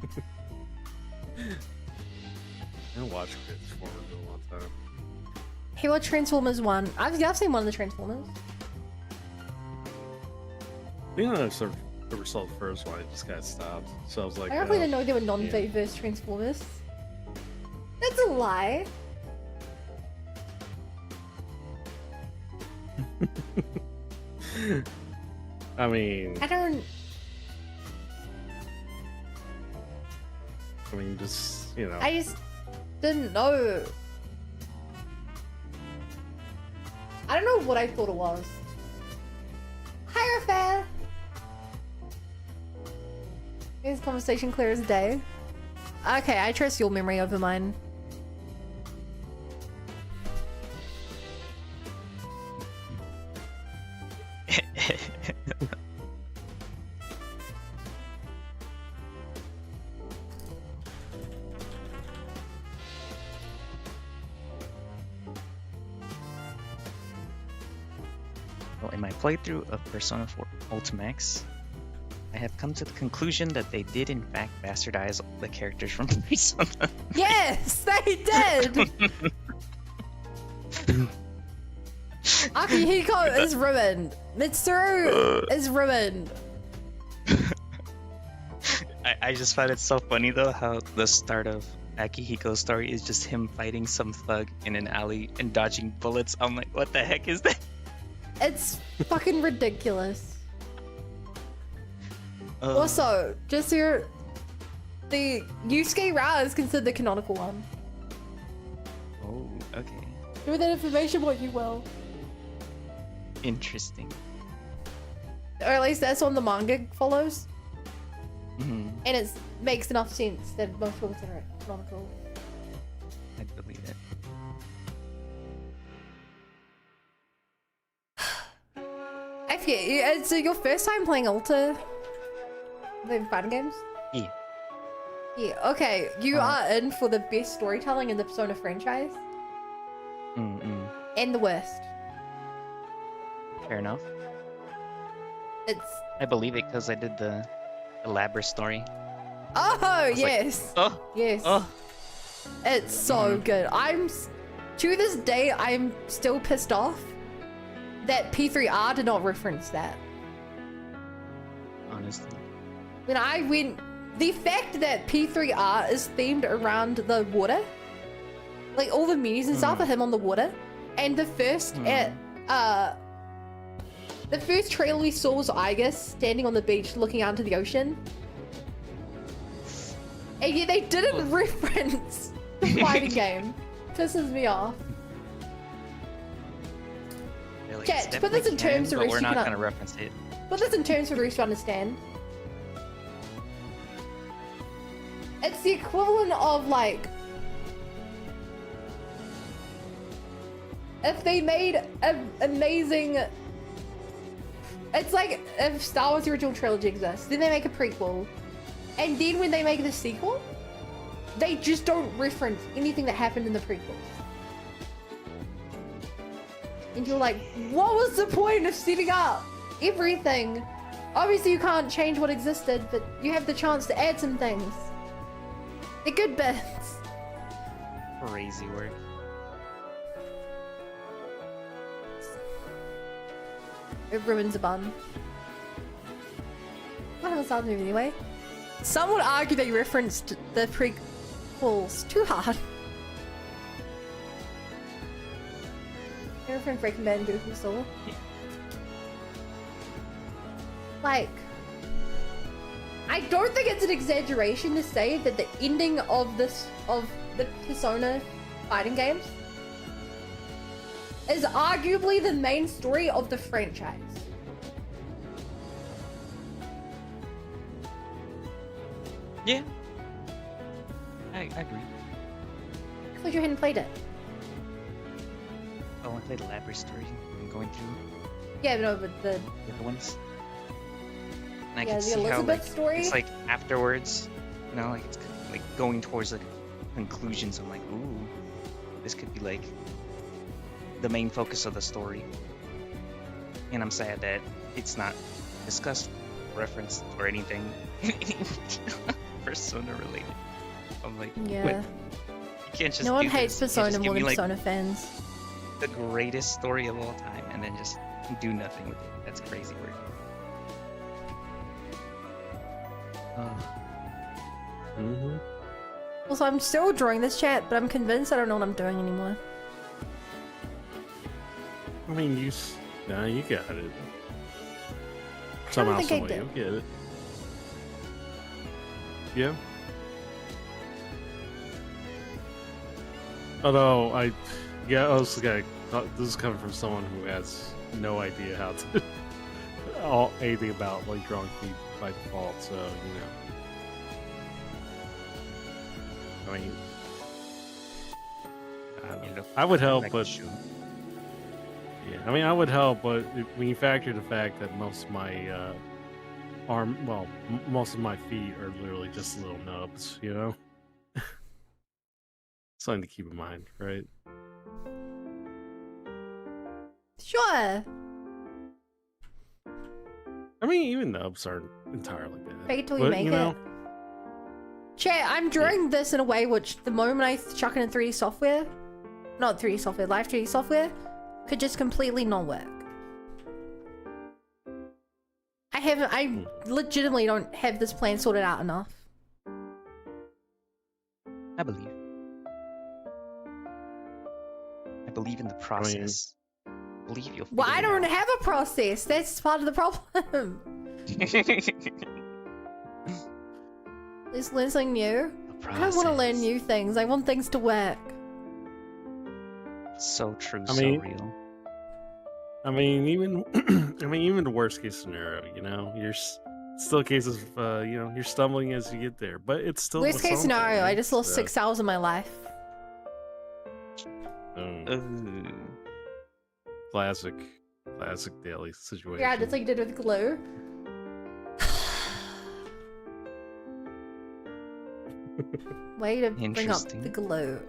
S2: haven't watched Transformers in a long time.
S1: Hey, what Transformers 1? I've seen one of the Transformers.
S2: I think I sort of ever saw the first one, I just kind of stopped. So I was like,
S1: I really didn't know they were non-diverse Transformers. That's a lie.
S2: I mean, just you know.
S1: I just didn't know. I don't know what I thought it was. Hi, Raphael. Is conversation clear as day? Okay, I trust your memory over mine.
S3: Well, in my playthrough of Persona 4 Ultimax, I have come to the conclusion that they did in fact bastardize the characters from Persona.
S1: Yes, they did! Akihiko is ruined. Mitsuru is ruined.
S3: I just find it so funny though how the start of Akihiko's story is just him fighting some thug in an alley and dodging bullets. I'm like, what the heck is that?
S1: It's fucking ridiculous. Also, just your the Yusuke Ra is considered the canonical one.
S3: Oh, okay.
S1: Do with that information what you will.
S3: Interesting.
S1: Or at least that's what the manga follows.
S3: Hmm.
S1: And it makes enough sense that most people consider it canonical.
S3: I believe it.
S1: I forget, it's your first time playing Alta? The fighting games?
S3: Yeah.
S1: Yeah, okay. You are in for the best storytelling in the Persona franchise.
S3: Mm-mm.
S1: And the worst.
S3: Fair enough.
S1: It's...
S3: I believe it because I did the elaborate story.
S1: Oh,
S3: was like,
S1: yes.
S3: Oh,
S1: Yes.
S3: oh.
S1: It's so good. To this day, I'm still pissed off that P3R did not reference that.
S3: Honestly.
S1: When I went, the fact that P3R is themed around the water, like all the menus and stuff are him on the water, and the first the first trailer we saw was Igus standing on the beach looking out into the ocean, and yet they didn't reference the fighting game. Pisses me off.
S3: They're like,
S1: Chat,
S3: "It's
S1: put this in
S3: definitely
S1: terms of
S3: canon, but we're
S1: Rishi
S3: not
S1: Kana-
S3: gonna reference it."
S1: Put this in terms for Reese to understand. It's the equivalent of like if they made an amazing. It's like if Star Wars: The Original Trilogy exists, then they make a prequel, and then when they make the sequel, they just don't reference anything that happened in the prequels. And you're like, what was the point of setting up everything? Obviously you can't change what existed, but you have the chance to add some things. They're good bits.
S3: Crazy work.
S1: It ruins a bun. I haven't started the movie anyway. Some would argue they referenced the prequels too hard. They referenced Breaking Bad and Better Call Saul. Like, I don't think it's an exaggeration to say that the ending of the Persona fighting games is arguably the main story of the franchise.
S3: Yeah. I agree.
S1: I thought you hadn't played it.
S3: Oh, I played elaborate story. I'm going through
S1: Yeah, no, but the
S3: the other ones. And I
S1: yeah,
S3: can
S1: the
S3: see how
S1: Elizabeth
S3: like
S1: story.
S3: it's like afterwards, you know, like it's like going towards like conclusions. I'm like, ooh, this could be like the main focus of the story. And I'm sad that it's not discussed, referenced, or anything Persona related. I'm like,
S1: Yeah.
S3: what? You can't just.
S1: No one
S3: do
S1: hates
S3: this. You can't
S1: Persona
S3: just give
S1: more
S3: me,
S1: than
S3: like,
S1: Persona fans.
S3: the greatest story of all time, and then just do nothing with it. That's crazy work.
S2: Mm-hmm.
S1: Also, I'm still drawing this chat, but I'm convinced I don't know what I'm doing anymore.
S2: I mean, you got it. Somehow,
S1: think I
S2: some way,
S1: do.
S2: you'll get it. Yeah. Although I also got this is coming from someone who has no idea how to anything about like drawing feet by default. So I mean, I would help, but yeah, I mean, I would help, but when you factor the fact that most of my most of my feet are literally just little nubs, you know, something to keep in mind, right?
S1: Sure.
S2: I mean, even nubs aren't entirely bad.
S1: Fake it till you
S2: but,
S1: make
S2: know,
S1: it. Chat, I'm drawing this in a way which the moment I chuck it in 3D software, not 3D software, live 3D software, could just completely not work. I legitimately don't have this plan sorted out enough.
S3: I believe. I believe in the process. I believe you'll.
S1: Well, I
S3: figure it
S1: don't
S3: out.
S1: have a process. That's part of the problem. Let's learn something new.
S3: The
S1: I don't want to learn
S3: process.
S1: new things. I want things to work.
S3: So true,
S2: I
S3: so
S2: mean-
S3: real.
S2: I mean, even even the worst case scenario, you're still a case of you're stumbling as you get there, but it's still
S1: Worst case
S2: something,
S1: scenario, I
S2: right?
S1: just lost
S2: So,
S1: 6 hours of my life.
S2: um, classic daily situation.
S1: Yeah, just like you did with glue. Way to bring up
S3: Interesting.
S1: the glue.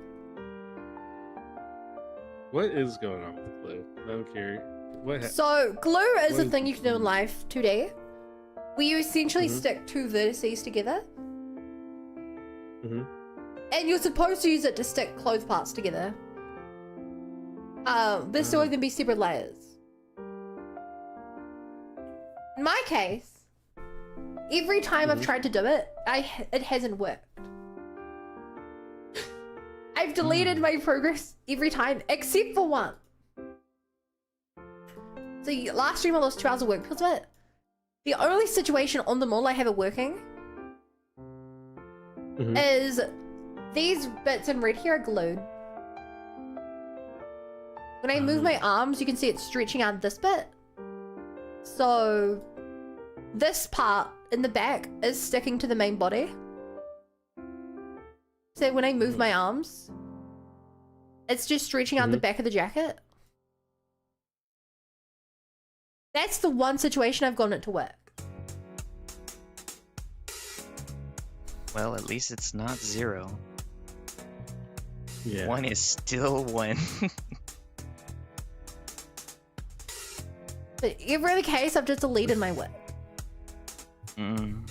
S2: What is going on with Blue? I don't care. What?
S1: So, glue is
S2: What
S1: a
S2: is-
S1: thing you can do in life today. Where you essentially
S2: Mhm.
S1: stick two vertices together.
S2: hmm
S1: And you're supposed to use it to stick clothes parts together. But still
S2: Oh.
S1: can be separate layers. In my case, every time I've
S2: Mhm.
S1: tried to do it, it hasn't worked. I've deleted my progress every time, except for one. So last stream I lost 2 hours of work because of it. The only situation on the mall I have it working
S2: Mhm.
S1: is these bits in red here are glued. When I move my arms, you can see it stretching out this bit. So this part in the back is sticking to the main body. So when I move my arms, it's just stretching out the back of the jacket. That's the one situation I've gotten it to work.
S3: Well, at least it's not 0.
S2: Yeah.
S3: 1 is still 1.
S1: But every other case, I've just deleted my whip.
S3: Hang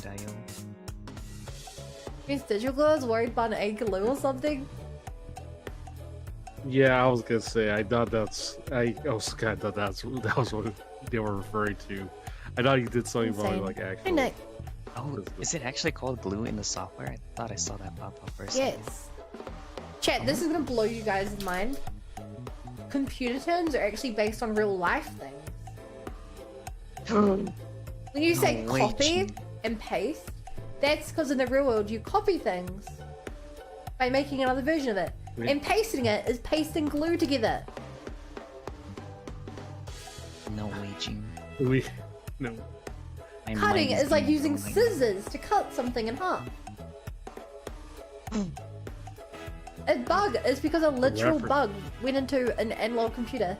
S3: dial.
S1: Is digital glue? I was worried about an egg glue or something.
S2: Yeah, I was gonna say. I thought I also kind of thought that was what they were referring to. I thought you did something
S1: Insane.
S2: about like
S1: Hey,
S2: actual.
S1: Nick.
S3: Oh, is it actually called glue in the software? I thought I saw that pop up for a second.
S1: Yes. Chat, this is gonna blow you guys' mind. Computer terms are actually based on real life things. When you say
S3: No way,
S1: copy
S3: Jim.
S1: and paste, that's because in the real world you copy things by making another version of it.
S2: Wait.
S1: And pasting it is pasting glue together.
S3: No way, Jim.
S2: No.
S3: My
S1: Cutting
S3: mind
S1: is like
S3: being
S1: using
S3: blown right now.
S1: scissors to cut something in half. A bug is because a literal
S2: reference.
S1: bug went into an analog computer.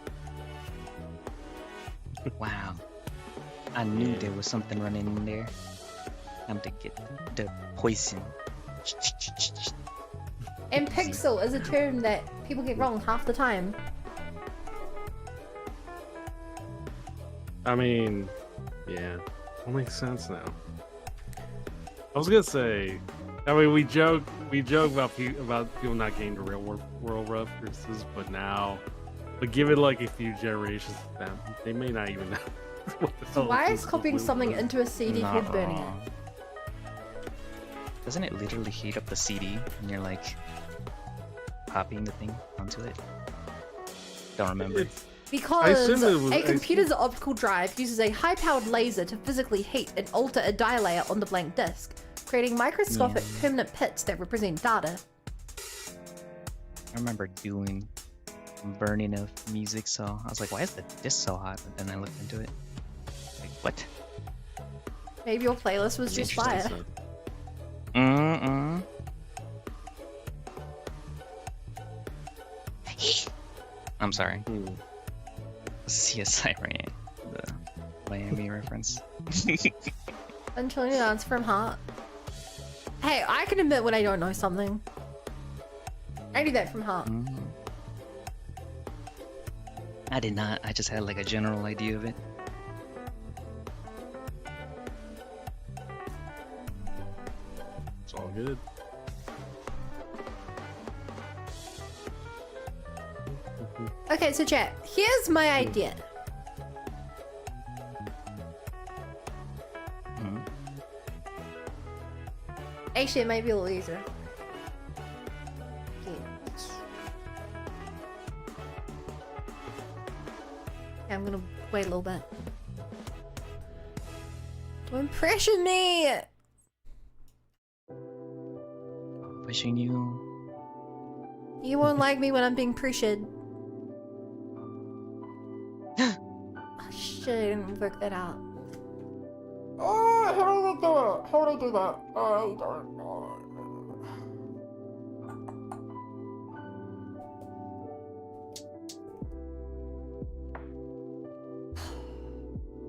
S3: Wow. I knew there was something running in there. Time to get the poison.
S1: And pixel is a term that people get wrong half the time.
S2: I mean, yeah, it makes sense now. I was gonna say, I mean, we joke about people not getting the real world references, but give it like a few generations of them, they may not even know. What the
S1: So
S2: hell
S1: why
S2: this
S1: is copying
S2: blue
S1: something
S2: was.
S1: into a CD head burning it?
S3: Nuh-uh. Doesn't it literally heat up the CD and you're like copying the thing onto it? Don't remember.
S2: It's-
S1: Because
S2: assume it was-
S1: a
S2: I
S1: computer's optical drive uses a high-powered laser to physically heat and alter a dye layer on the blank disk, creating microscopic
S3: Yeah.
S1: permanent pits that represent data.
S3: I remember doing burning of music, so I was like, why is the disc so hot? But then I looked into it. Like, what?
S1: Maybe your playlist was just fire.
S2: Interesting stuff.
S3: I'm sorry.
S2: Hmm.
S3: CSI Miami, the Miami reference.
S1: Antonio dance from heart. Hey, I can admit when I don't know something. I do that from heart.
S3: I did not. I just had like a general idea of it.
S2: It's all good.
S1: Okay, so chat, here's my idea.
S3: Mhm.
S1: Actually, it might be a little easier. Okay. Okay, I'm gonna wait a little bit. Don't impression me!
S3: pushing you.
S1: You won't like me when I'm being pressured. Oh, shit, I didn't work that out. Oh, how do I do it? How do I do that? I don't know.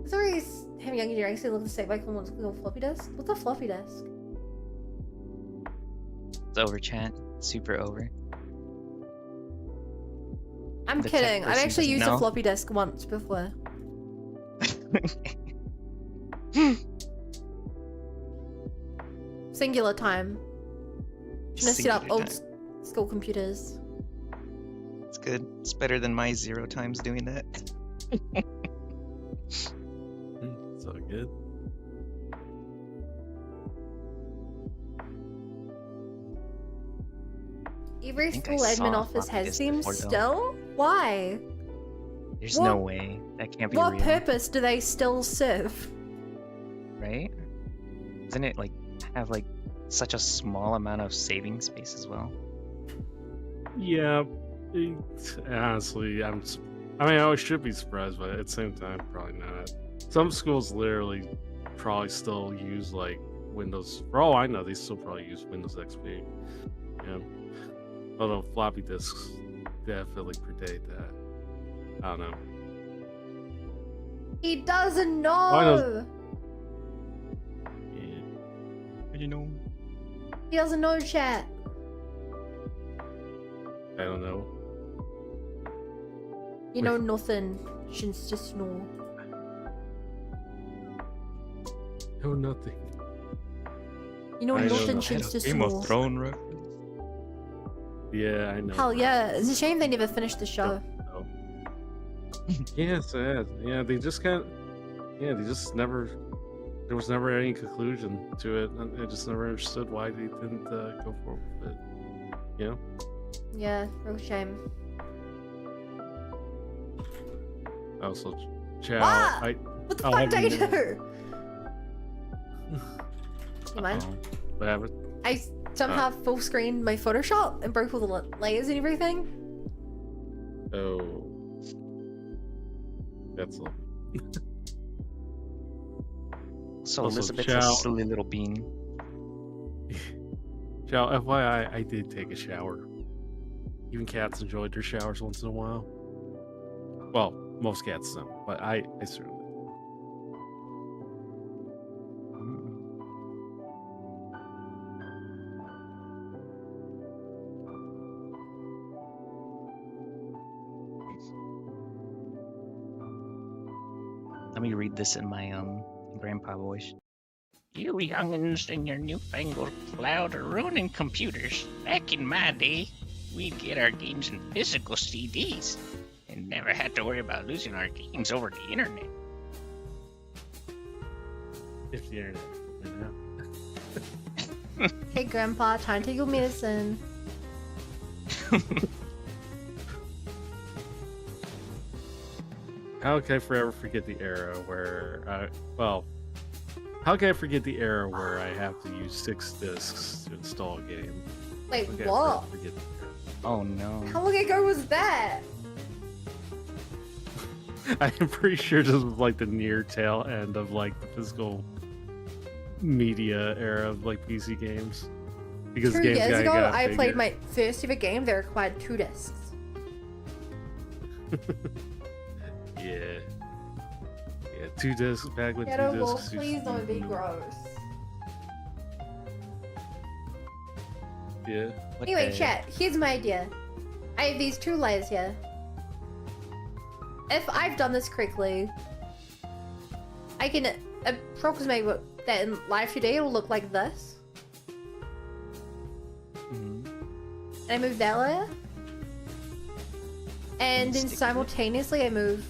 S1: Sorry, having young engineering still looking to save like on floppy disk. What's a floppy disk?
S3: It's over, chat. Super over.
S1: I'm
S3: The tech
S1: kidding. I've
S3: person
S1: actually
S3: doesn't
S1: used
S3: know.
S1: a floppy disk once before. Singular time. Trying to set up
S3: Singular
S1: old
S3: time.
S1: school computers.
S3: It's good. It's better than my 0 times doing that.
S2: So good.
S1: Every
S3: think I
S1: school admin
S3: saw a
S1: office
S3: floppy
S1: has
S3: disk
S1: them
S3: before, though.
S1: still? Why?
S3: There's no
S1: What-
S3: way. That can't be
S1: What
S3: real.
S1: purpose do they still serve?
S3: Right? Doesn't it like have like such a small amount of saving space as well?
S2: Yeah, honestly, I mean, I should be surprised, but at the same time, probably not. Some schools literally probably still use like Windows. For all I know, they still probably use Windows XP. Yeah. Although floppy disks definitely predate that. I don't know.
S1: He doesn't
S2: I know.
S1: know.
S2: Yeah,
S3: You know.
S1: He doesn't know, chat.
S2: I don't know.
S1: You know nothing. Shouldn't just know.
S2: No, nothing.
S1: You know
S2: I know
S1: nothing.
S2: nothing.
S1: Shouldn't just know.
S3: reference.
S2: Yeah, I know.
S1: Hell yeah! It's a shame they never finished the show.
S2: No. Yeah, it's sad. Yeah, they just can't. Yeah, they just never. There was never any conclusion to it. And I just never understood why they didn't go forward with it. You know?
S1: Yeah, real shame.
S2: Also, Chow.
S1: Ah!
S2: I.
S1: What the
S2: Oh,
S1: fuck did I
S2: haven't you-
S1: do? You mind?
S2: What happened?
S1: I somehow full screened my Photoshop and broke all the layers and everything.
S2: Oh. That's lovely.
S3: So
S2: Also,
S3: Elizabeth's
S2: Chow-
S3: a silly little bean.
S2: Chow, FYI, I did take a shower. Even cats enjoyed their showers once in a while. Well, most cats don't, but I certainly.
S3: Let me read this in my grandpa voice.
S4: You youngins and your newfangled cloud are ruining computers. Back in my day, we'd get our games in physical CDs and never had to worry about losing our games over the internet.
S2: If the internet. You know?
S1: Hey, Grandpa, time to take your medicine.
S2: How can I forever forget the era where how can I forget the era where I have to use 6 discs to install a game?
S1: Wait,
S2: How can I
S1: what?
S2: forever forget the era?
S3: Oh no.
S1: How long ago was that?
S2: I'm pretty sure this was like the near tail end of like the physical media era of like PC games. Because
S1: 2
S2: games
S1: years
S2: kinda
S1: ago,
S2: got
S1: I
S2: bigger.
S1: played my first ever game that required 2 discs.
S2: Yeah. Yeah, 2 discs back with 2
S1: Ghetto Wolf,
S2: discs.
S1: please don't be gross.
S2: Yeah.
S3: What
S1: Anyway,
S3: the-
S1: chat, here's my idea. I have these 2 layers here. If I've done this correctly, I can approximate what that in live today will look like this.
S3: Mhm.
S1: And I move that layer. And then
S3: Stick with it.
S1: simultaneously I move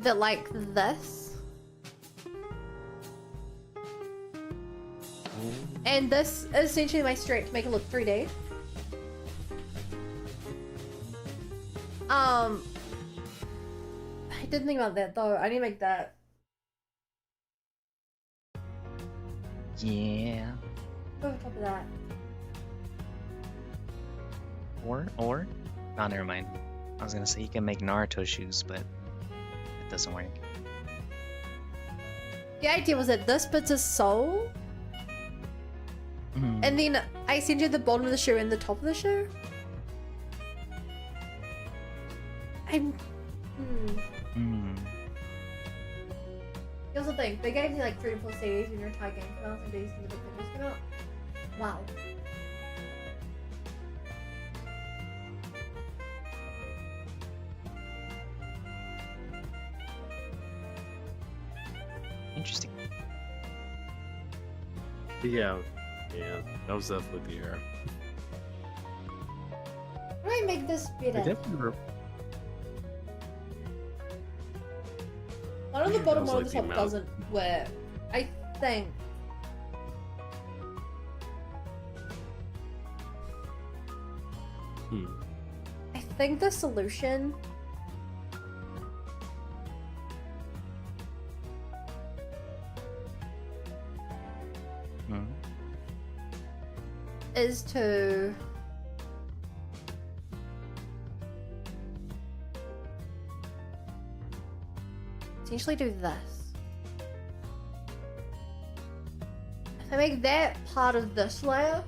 S1: that like this. And this is essentially my straight to make it look 3D. I didn't think about that though. I need to make that
S3: Yeah.
S1: Over top of that.
S3: Or, oh, never mind. I was gonna say you can make Naruto shoes, but it doesn't work.
S1: The idea was that this bit's a sole,
S3: Mm.
S1: and then I send you the bottom of the shoe and the top of the shoe.
S3: Mm.
S1: Here's the thing, they gave me like 3 to 4 CDs when your entire game came out, and these and the big videos came out. Wow.
S3: Interesting.
S2: Yeah, that was definitely the era.
S1: How do I make this
S2: I
S1: better?
S2: definitely
S1: One on the bottom,
S2: That
S1: one on
S2: was
S1: the
S2: like
S1: top
S2: the
S1: doesn't work. I think. I think the solution
S3: Mm.
S1: is to essentially do this. If I make that part of this layer,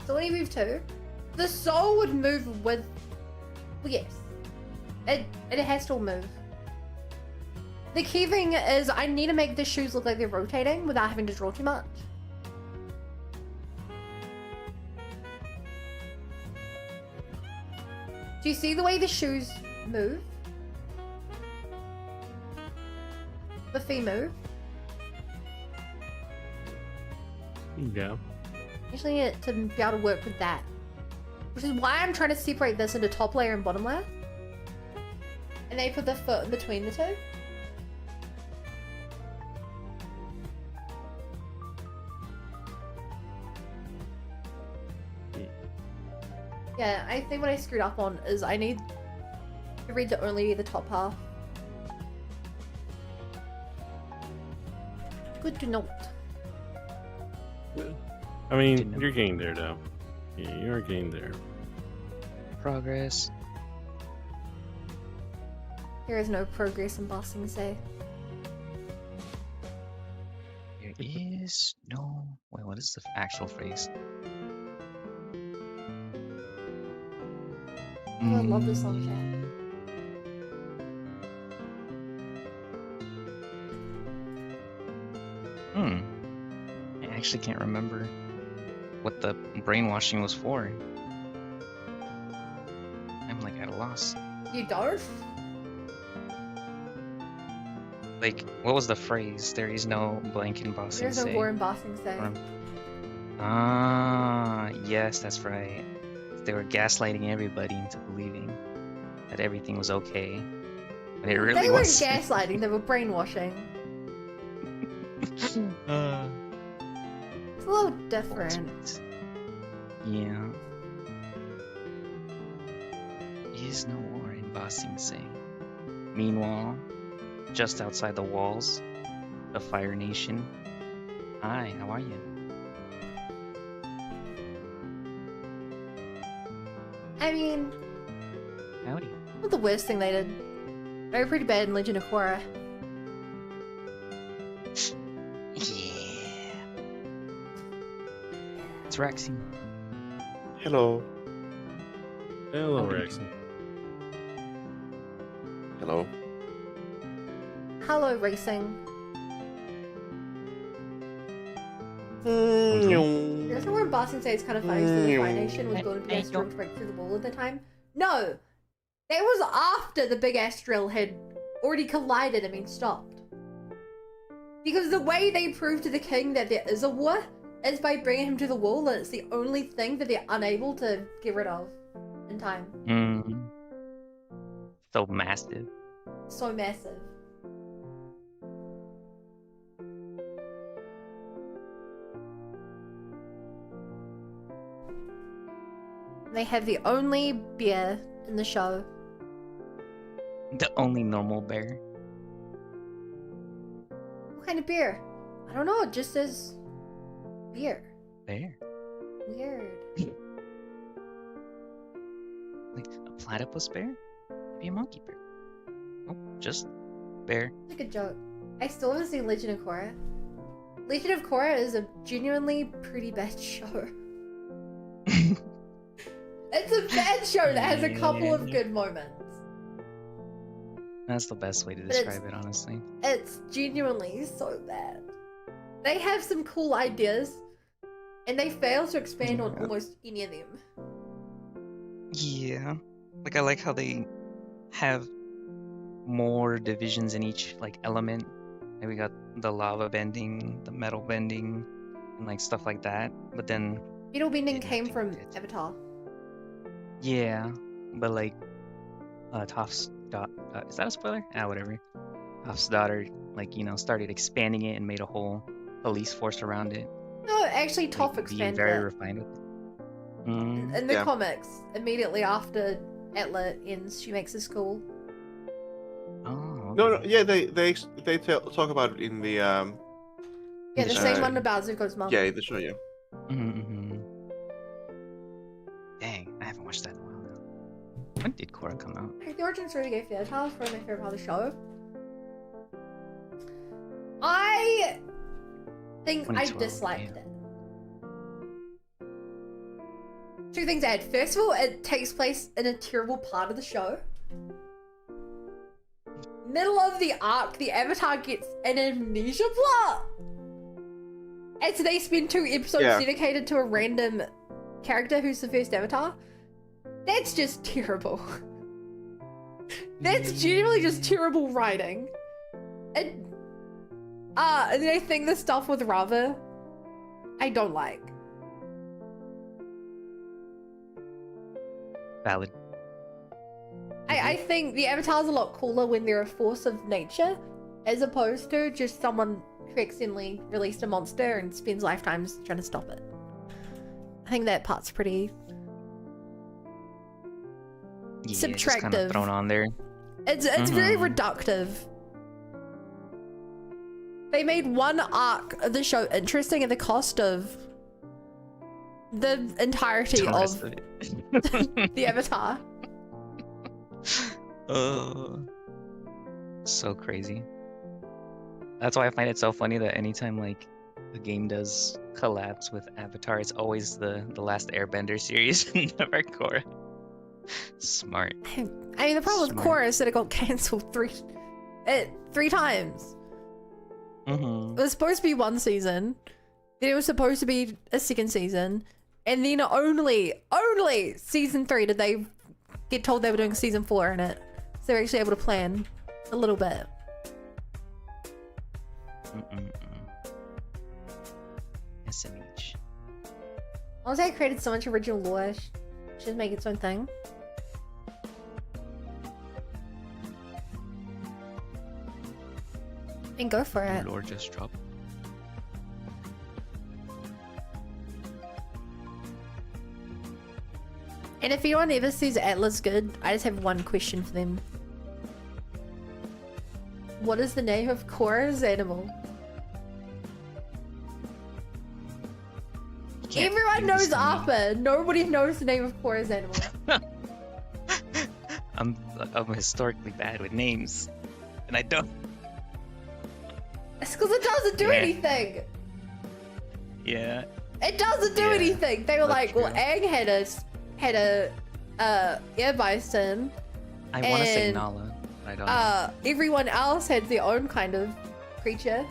S1: so when you move to, the sole would move with, well, yes, it has to move. The key thing is I need to make the shoes look like they're rotating without having to draw too much. Do you see the way the shoes move? The feet move.
S2: Yeah.
S1: Usually need it to be able to work with that. Which is why I'm trying to separate this into top layer and bottom layer. And then put the foot in between the two. Yeah, I think what I screwed up on is I need to read to only the top half. Good to note.
S2: I mean,
S3: Didn't know.
S2: you're getting there, though. Yeah, you're getting there.
S3: Progress.
S1: There is no progress in Bossing Say.
S3: There is no. Wait, what is the actual phrase?
S1: Oh, I love this song, chat.
S3: I actually can't remember what the brainwashing was for. I'm like at a loss.
S1: You don't?
S3: Like, what was the phrase? There is no blank in Bossing
S1: There's no
S3: Say.
S1: war in Bossing Say.
S3: Ah, yes, that's right. They were gaslighting everybody into believing that everything was okay. But it really
S1: They weren't
S3: was.
S1: gaslighting, they were brainwashing. It's a little different.
S3: Yeah. Is no war in Bossing Say. Meanwhile, just outside the walls of Fire Nation. Hi, how are you?
S1: I mean,
S3: Howdy.
S1: not the worst thing they did. They were pretty bad in Legend of Korra.
S3: Yeah. It's Rexy.
S5: Hello.
S2: Hello,
S3: Howdy.
S2: Rexon.
S5: Hello.
S1: Hello, Racing. There's no war in Bossing Say. It's kind of funny. So the Fire Nation was going to be drill to break through the wall at the time. No! That was after the big ass drill had already collided and been stopped. Because the way they prove to the king that there is a war is by bringing him to the wall, and it's the only thing that they're unable to get rid of in time.
S3: So massive.
S1: So massive. They have the only bear in the show.
S3: The only normal bear.
S1: What kind of beer? I don't know. It just says beer.
S3: Bear.
S1: Weird.
S3: Like a platypus bear? Maybe a monkey bear. Nope, just bear.
S1: It's like a joke. I still haven't seen Legend of Korra. Legend of Korra is a genuinely pretty bad show. It's a bad show that has a couple of good moments.
S3: That's the best way to
S1: But it's-
S3: describe it, honestly.
S1: It's genuinely so bad. They have some cool ideas, and they fail to expand on
S3: Yeah.
S1: almost any of them.
S3: Yeah. Like I like how they have more divisions in each like element. Like we got the lava bending, the metal bending, and like stuff like that. But then
S1: Beetle bending
S3: Didn't
S1: came
S3: do
S1: from
S3: it.
S1: Avatar.
S3: yeah, but like Toph's is that a spoiler? Ah, whatever. Toph's daughter like, you know, started expanding it and made a whole police force around it.
S1: No, actually,
S3: Like,
S1: Toph
S3: being
S1: expanded
S3: very
S1: it.
S3: refined with it. Mm,
S1: In the
S5: Yeah.
S1: comics, immediately after Atla ends, she makes a school.
S3: oh,
S5: No,
S3: okay.
S5: no, yeah, they talk about it in the
S1: Yeah, the
S3: The
S1: same
S3: show.
S1: one about Zuko's mom.
S5: yeah, the show, yeah.
S3: Mm-hmm. Dang, I haven't watched that in a while now. When did Korra come out?
S1: The origin story gave the Avatar was probably my favorite part of the show. I think I
S3: 2012,
S1: disliked
S3: yeah.
S1: it. Two things I had. First of all, it takes place in a terrible part of the show. Middle of the arc, the Avatar gets an amnesia plot. And so they spend 2 episodes
S5: Yeah.
S1: dedicated to a random character who's the first Avatar. That's just terrible. That's genuinely just terrible writing. And then I think the stuff with Rava, I don't like.
S3: Valid.
S1: I think the Avatar's a lot cooler when they're a force of nature, as opposed to just someone who accidentally released a monster and spends lifetimes trying to stop it. I think that part's pretty.
S3: Yeah, just kind
S1: Subtractive.
S3: of thrown on there.
S1: It's very
S3: Mhm.
S1: reductive. They made one arc of the show interesting at the cost of the entirety
S3: The rest
S1: of
S3: of it.
S1: the Avatar.
S3: So crazy. That's why I find it so funny that anytime like a game does collabs with Avatar, it's always the Last Airbender series, never Korra. Smart.
S1: I mean, the problem with
S3: Smart.
S1: Korra is that it got cancelled three times.
S3: Mm-hmm.
S1: It was supposed to be 1 season, then it was supposed to be a 2nd season, and then only season 3 did they get told they were doing season 4 in it. So they're actually able to plan a little bit.
S3: SMH.
S1: Honestly, I created so much original lore. Should make its own thing. And go for it.
S3: Lord just dropped.
S1: And if anyone ever sees Atlas good, I just have one question for them. What is the name of Korra's animal?
S3: Can't
S1: Everyone
S3: do
S1: knows
S3: this to me.
S1: Appa. Nobody knows the name of Korra's animal.
S3: I'm historically bad with names, and I don't.
S1: It's because it doesn't do
S3: Yeah.
S1: anything.
S3: Yeah.
S1: It doesn't do
S3: Yeah,
S1: anything. They were
S3: that's
S1: like, well,
S3: true.
S1: Aang had a air bison.
S3: I want to say
S1: And,
S3: Nala, but I don't know.
S1: Everyone else had their own kind of creature.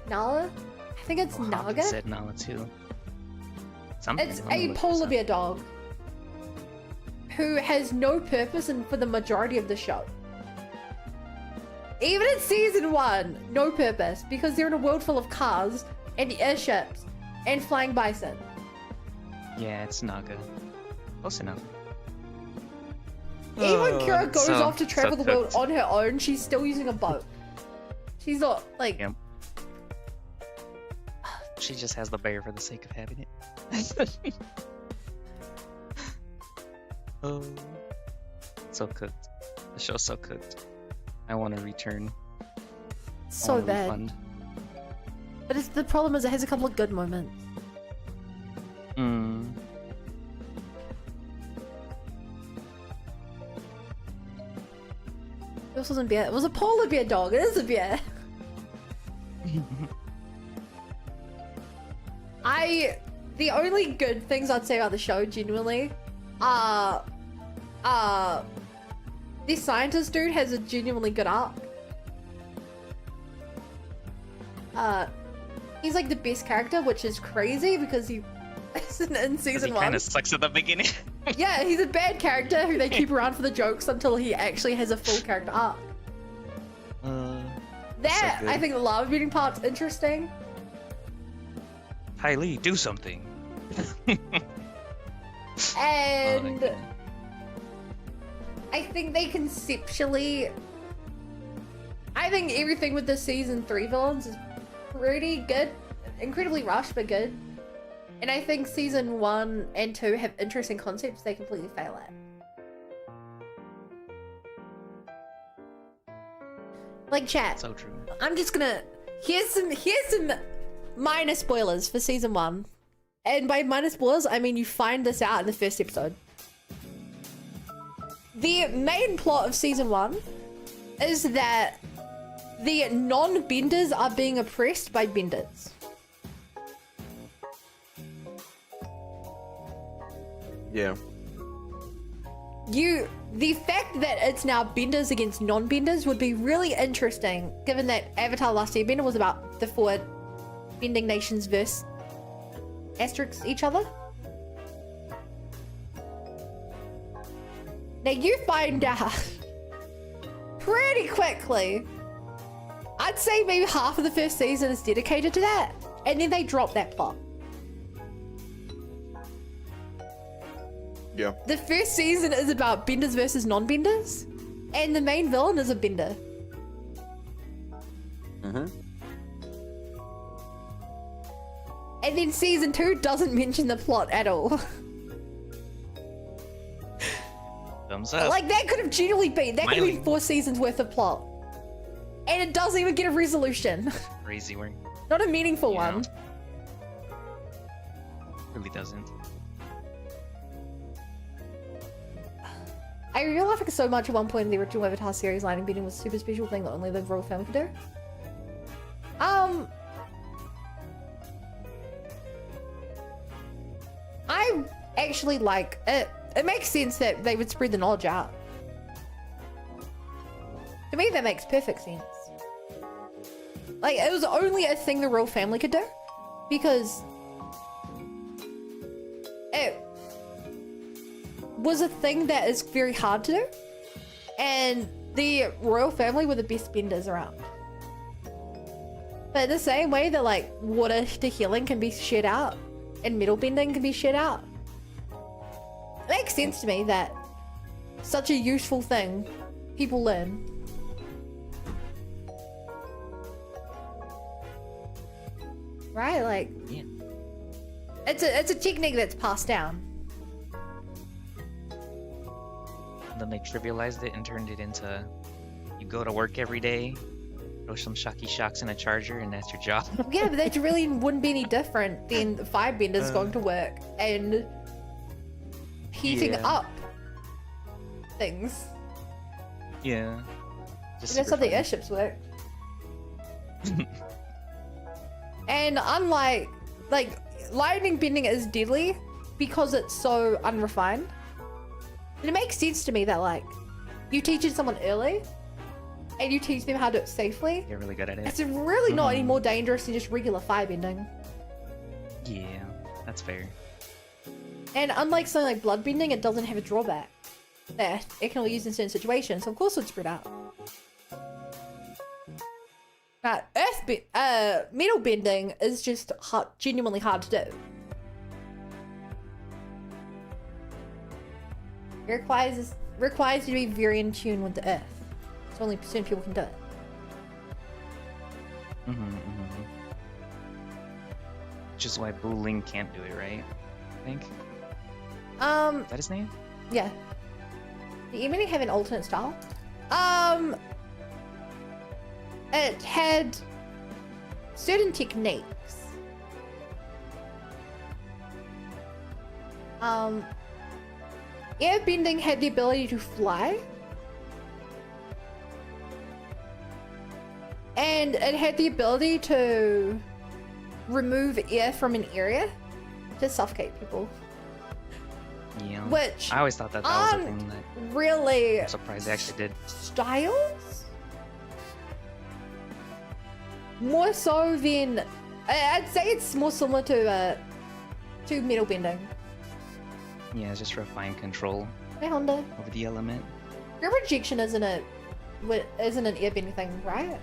S1: Nala? I think it's
S3: Well, Hawkins
S1: Naga.
S3: said Nala too. Something.
S1: It's
S3: let me
S1: a
S3: look this
S1: polar
S3: up.
S1: bear dog who has no purpose for the majority of the show. Even in season 1, no purpose because they're in a world full of cars and airships and flying bison.
S3: Yeah, it's Naga. Close enough.
S1: Even when Kira goes
S3: so-
S1: off to travel
S3: so
S1: the world
S3: cooked.
S1: on her own, she's still using a boat. She's not like
S3: Yep. She just has the bear for the sake of having it. Oh, so cooked. The show's so cooked. I want to return.
S1: So
S3: want a
S1: bad.
S3: refund.
S1: But the problem is it has a couple of good moments.
S3: Hmm.
S1: This wasn't bear. It was a polar bear dog. It is a bear. The only good things I'd say about the show, genuinely, are, this scientist dude has a genuinely good arc. He's like the best character, which is crazy because he isn't in season
S3: He
S1: one.
S3: kind of sucks at the beginning.
S1: Yeah, he's a bad character who they keep around for the jokes until he actually has a full character arc. That,
S3: good.
S1: I think the lava beating part's interesting.
S3: Ty Lee, do something.
S1: And
S3: Oh,
S1: I think they conceptually... I think everything with the season 3 villains is pretty good. Incredibly rushed, but good. And I think season 1 and 2 have interesting concepts they completely fail at. Like chat,
S3: So true.
S1: I'm just gonna... Here's some minor spoilers for season 1. And by minor spoilers, I mean you find this out in the first episode. The main plot of season 1 is that the non-benders are being oppressed by benders.
S5: Yeah.
S1: The fact that it's now benders against non-benders would be really interesting, given that Avatar Last Airbender was about the 4 bending nations versus asterisks each other. Now you find out pretty quickly. I'd say maybe half of the first season is dedicated to that, and then they drop that plot.
S5: Yeah.
S1: The first season is about benders versus non-benders, and the main villain is a bender.
S5: Mm-hmm.
S1: And then season 2 doesn't mention the plot at all.
S3: Thumbs up.
S1: Like, that could have genuinely been, that could have been
S3: Smiling.
S1: 4 seasons worth of plot. And it doesn't even get a resolution.
S3: Crazy work.
S1: Not a meaningful
S3: Yeah.
S1: one.
S3: Really doesn't.
S1: I really like it so much at one point in the original Avatar series, lightning bending was a super special thing that only the royal family could do. I actually like it. It makes sense that they would spread the knowledge out. To me, that makes perfect sense. Like, it was only a thing the royal family could do, because it was a thing that is very hard to do, and the royal family were the best benders around. But in the same way that, like, water to healing can be shared out and metal bending can be shared out, it makes sense to me that such a useful thing people learn. Right? Like,
S3: Yeah.
S1: it's a technique that's passed down.
S3: And then they trivialized it and turned it into you go to work every day, throw some shocky shocks in a charger, and that's your job.
S1: Yeah, but that really wouldn't be any different than the firebenders going to work and heating
S3: Yeah.
S1: up things.
S3: Yeah. Just
S1: That's how
S3: super
S1: the
S3: fun.
S1: airships work. And unlike, like, lightning bending is deadly because it's so unrefined. And it makes sense to me that, like, you teach it someone early and you teach them how to do it safely.
S3: You're really good at it.
S1: It's really not any
S3: Mhm.
S1: more dangerous than just regular firebending.
S3: Yeah, that's fair.
S1: And unlike something like bloodbending, it doesn't have a drawback that it can only be used in certain situations, so of course it's spread out. Metal bending is just genuinely hard to do. It requires you to be very in tune with the earth. So only certain people can do it.
S3: Which is why Boo Ling can't do it, right? I think. Is that his name?
S1: Yeah. Do you mean have an alternate style? it had certain techniques. Airbending had the ability to fly. And it had the ability to remove air from an area to suffocate people.
S3: Yeah.
S1: Which
S3: I always thought that was a
S1: aren't
S3: thing that
S1: really
S3: I'm surprised they actually did.
S1: styles. More so than I'd say it's more similar to metal bending.
S3: Yeah, it's just refined control
S1: Hey Honda,
S3: over the element.
S1: your projection isn't an airbending thing, right?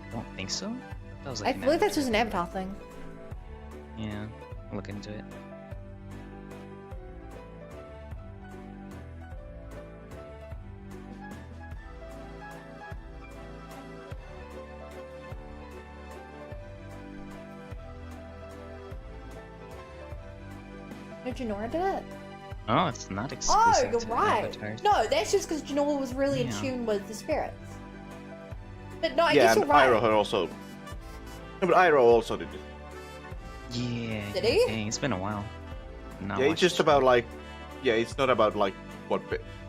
S3: I don't think so. That was
S1: I
S3: like an
S1: believe that's
S3: avatar.
S1: just an avatar thing.
S3: Yeah, I'll look into it.
S1: No, Janora did it.
S3: Oh, it's not
S1: Oh,
S3: exclusive
S1: you're
S3: to
S1: right.
S3: avatars.
S1: No, that's just because Janora was really in
S3: Yeah.
S1: tune with the spirits. But no, I
S5: yeah,
S1: guess
S5: and
S1: you're right.
S5: Iroh had also. No, but Iroh also did it.
S3: Yeah.
S1: Did he?
S3: Dang, it's been a while. Not
S5: Yeah, it's
S3: watched
S5: just
S3: the
S5: about
S3: show.
S5: like. Yeah, it's not about like what.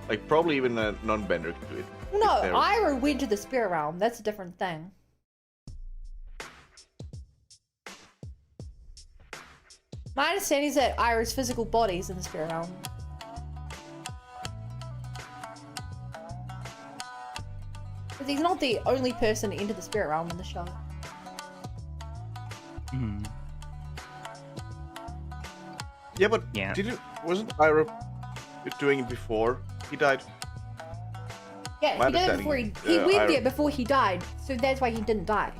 S5: Like probably even a non-bender could do it.
S1: No,
S5: if they're-
S1: Iroh went to the spirit realm. That's a different thing. My understanding is that Iroh's physical body's in the spirit realm. But he's not the only person to enter the spirit realm in the show.
S3: Hmm.
S5: Yeah, but
S3: Yeah.
S5: wasn't Iroh doing it before he died?
S1: Yeah,
S5: My
S1: he did it
S5: understanding
S1: before he
S5: is,
S1: went
S5: Iroh-
S1: there before he died, so that's why he didn't die.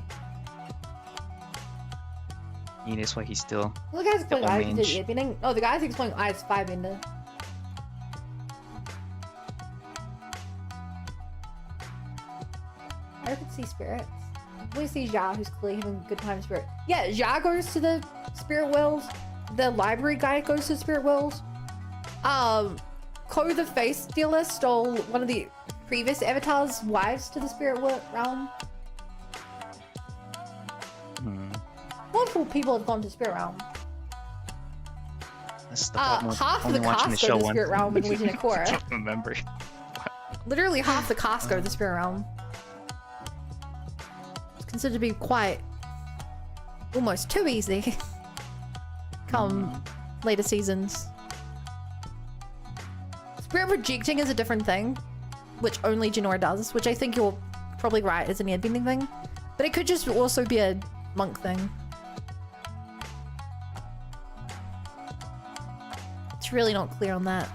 S3: Yeah, that's why he's still.
S1: Well, the guy's explaining
S3: Double
S1: Ice did
S3: mange.
S1: airbending. Oh, the guy's explaining Ice firebender. I could see spirits. We see Ja, who's clearly having a good time in spirit. Yeah, Ja goes to the spirit world. The library guy goes to the spirit world. Ko the face dealer stole one of the previous avatars' wives to the spirit realm.
S3: Hmm.
S1: Multiple people have gone to spirit realm.
S3: That's the problem with
S1: Half of
S3: only
S1: the
S3: watching
S1: cast
S3: the
S1: go
S3: show
S1: to the
S3: once.
S1: spirit realm in Legion of
S3: I
S1: Korra.
S3: don't remember.
S1: Literally half the cast go to the spirit realm. It's considered to be quite almost too easy. Come later seasons. Spirit projecting is a different thing, which only Janora does, which I think you're probably right is an airbending thing. But it could just also be a monk thing. It's really not clear on that.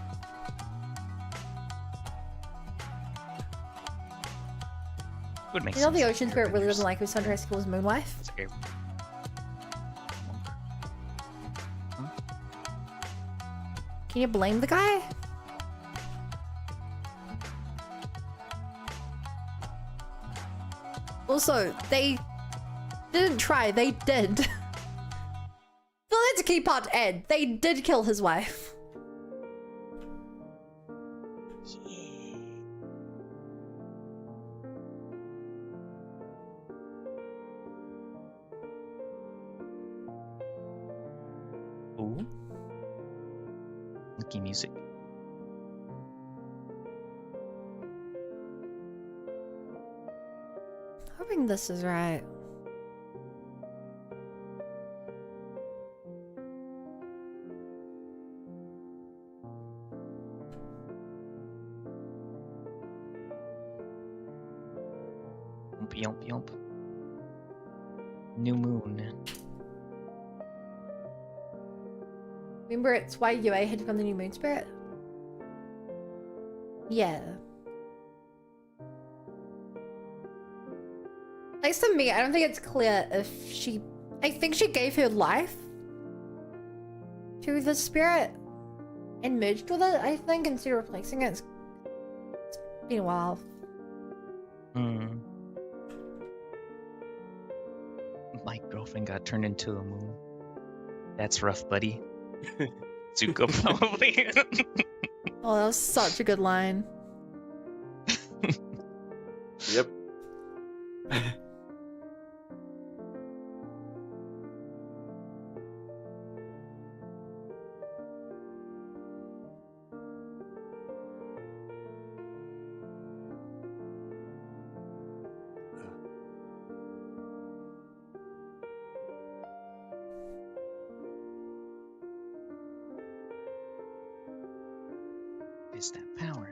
S3: Would make
S1: You know
S3: sense.
S1: the ocean spirit really
S3: Airbenders.
S1: doesn't like who Sundress calls Moonwife?
S3: It's air-
S1: Can you blame the guy? Also, they didn't try, they did. Well, that's a key part to add. They did kill his wife.
S3: Ooh. Lucky music.
S1: Hoping this is right.
S3: Yump, yump, yump. New moon.
S1: Remember, it's why UA had become the new moon spirit? Yeah. At least to me, I don't think it's clear if she... I think she gave her life to the spirit and merged with it, I think, instead of replacing it. It's been a while.
S3: Hmm. My girlfriend got turned into a moon. That's rough, buddy. Zuko probably.
S1: Oh, that was such a good line.
S5: Yep.
S3: Is that power?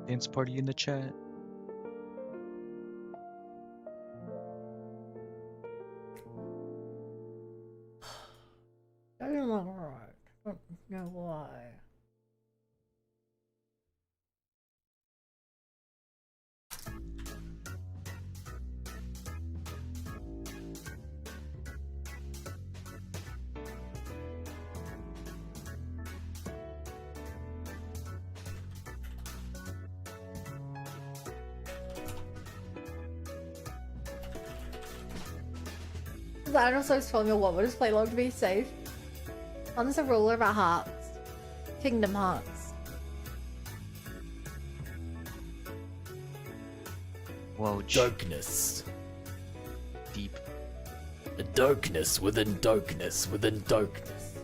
S3: Dance party in the chat.
S1: I don't know right. I don't know why. I don't know, told me what would just play log to be safe. One's a ruler of our hearts. Kingdom Hearts.
S3: Whoa,
S6: Darkness.
S3: deep.
S6: A darkness within darkness within darkness.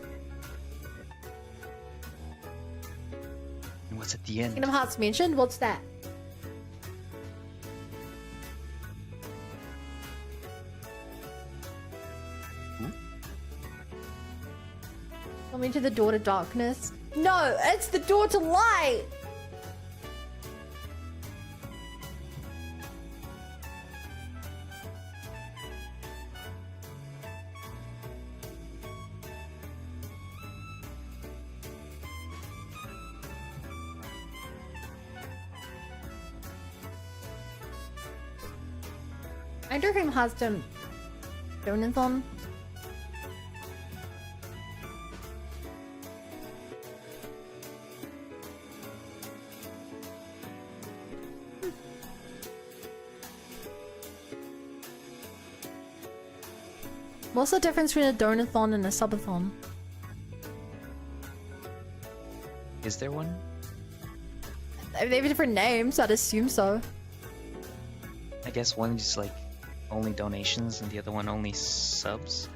S3: And what's at the end?
S1: Kingdom Hearts mentioned? What's that? Coming to the door to darkness. No, it's the door to light! I wonder who has done Donathon. What's the difference between a donathon and a subathon?
S3: Is there one?
S1: They have different names, I'd assume so.
S3: I guess one is like only donations and the other one only subs.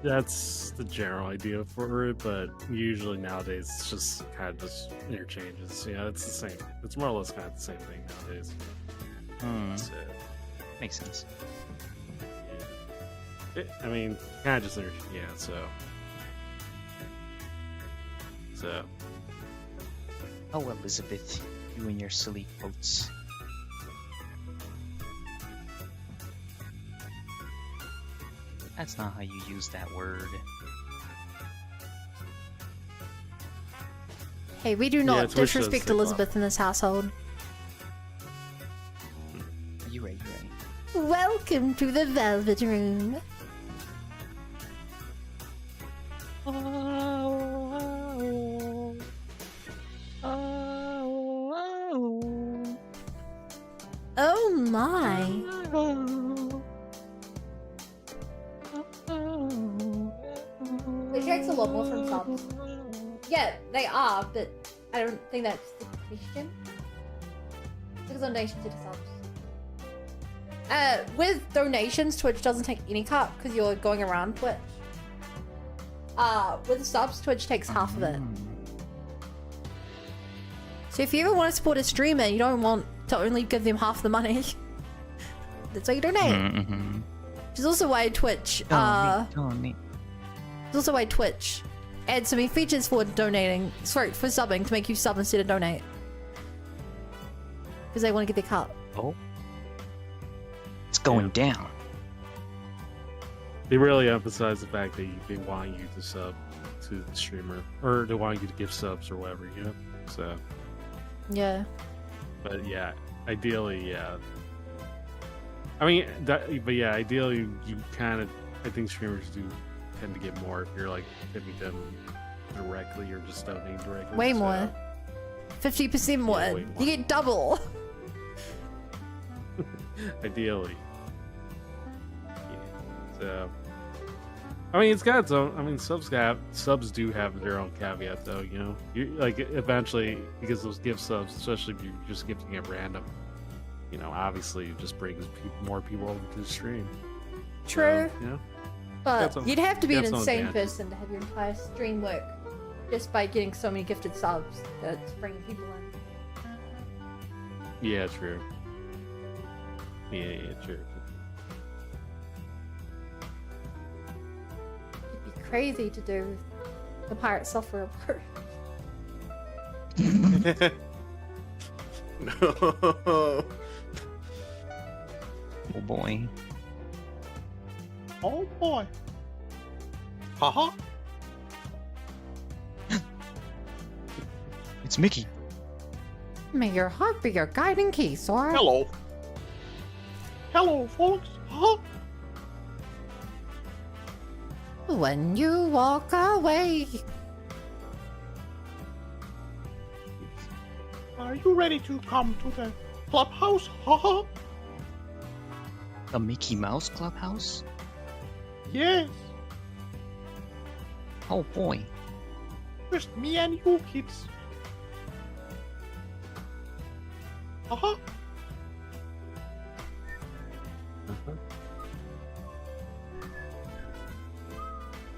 S2: That's the general idea for it, but usually nowadays it's just kind of just interchanges. Yeah, it's the same. It's more or less kind of the same thing nowadays. So,
S3: Makes sense.
S2: yeah. I mean, kind of just yeah. So.
S3: Oh, Elizabeth, you and your silly quotes. That's not how you use that word.
S1: Hey, we do
S2: Yeah,
S1: not
S2: Twitch does
S1: disrespect
S2: say
S1: Elizabeth in this household.
S3: You right, you right.
S1: Welcome to the Velvet Room. Oh my. It takes a lot more from subs. Yeah, they are, but I don't think that's the question. Because donations to the subs. With donations, Twitch doesn't take any cut because you're going around Twitch. With subs, Twitch takes half of it. So if you ever want to support a streamer, you don't want to only give them half the money. That's why you donate. Which is also why Twitch,
S3: Donate.
S1: it's also why Twitch adds so many features for donating, sorry, for subbing to make you sub instead of donate. Because they want to get their cut.
S3: Oh. It's going down.
S2: They really emphasize the fact that they want you to sub to the streamer, or they want you to give subs or whatever, you know? So,
S1: Yeah.
S2: but yeah, ideally, yeah. I mean, but yeah, ideally, you kind of, I think streamers do tend to get more if you're like tipping them directly or just donating directly.
S1: Way
S2: so,
S1: more. 50% more.
S2: Yeah, way
S1: You
S2: more.
S1: get double.
S2: Ideally. So, I mean, it's got its own. I mean, subs do have their own caveat, though. You know, you like eventually because those gift subs, especially if you're just gifting at random, you know, obviously it just brings more people over to the stream.
S1: True.
S2: So, yeah.
S1: But
S2: some-
S1: you'd have to be an
S2: got some
S1: insane
S2: advantages.
S1: person to have your entire stream work just by getting so many gifted subs that's bringing people in.
S2: Yeah, true. Yeah, true.
S1: It'd be crazy to do the pirate software report.
S5: No.
S3: Oh boy.
S5: Oh boy. Haha.
S3: It's Mickey.
S1: May your heart be your guiding key, Sora.
S5: Hello. Hello, folks. Huh?
S1: When you walk away.
S5: Are you ready to come to the clubhouse? Haha.
S3: The Mickey Mouse Clubhouse?
S5: Yes.
S3: Oh boy.
S5: Just me and you, kids. Haha.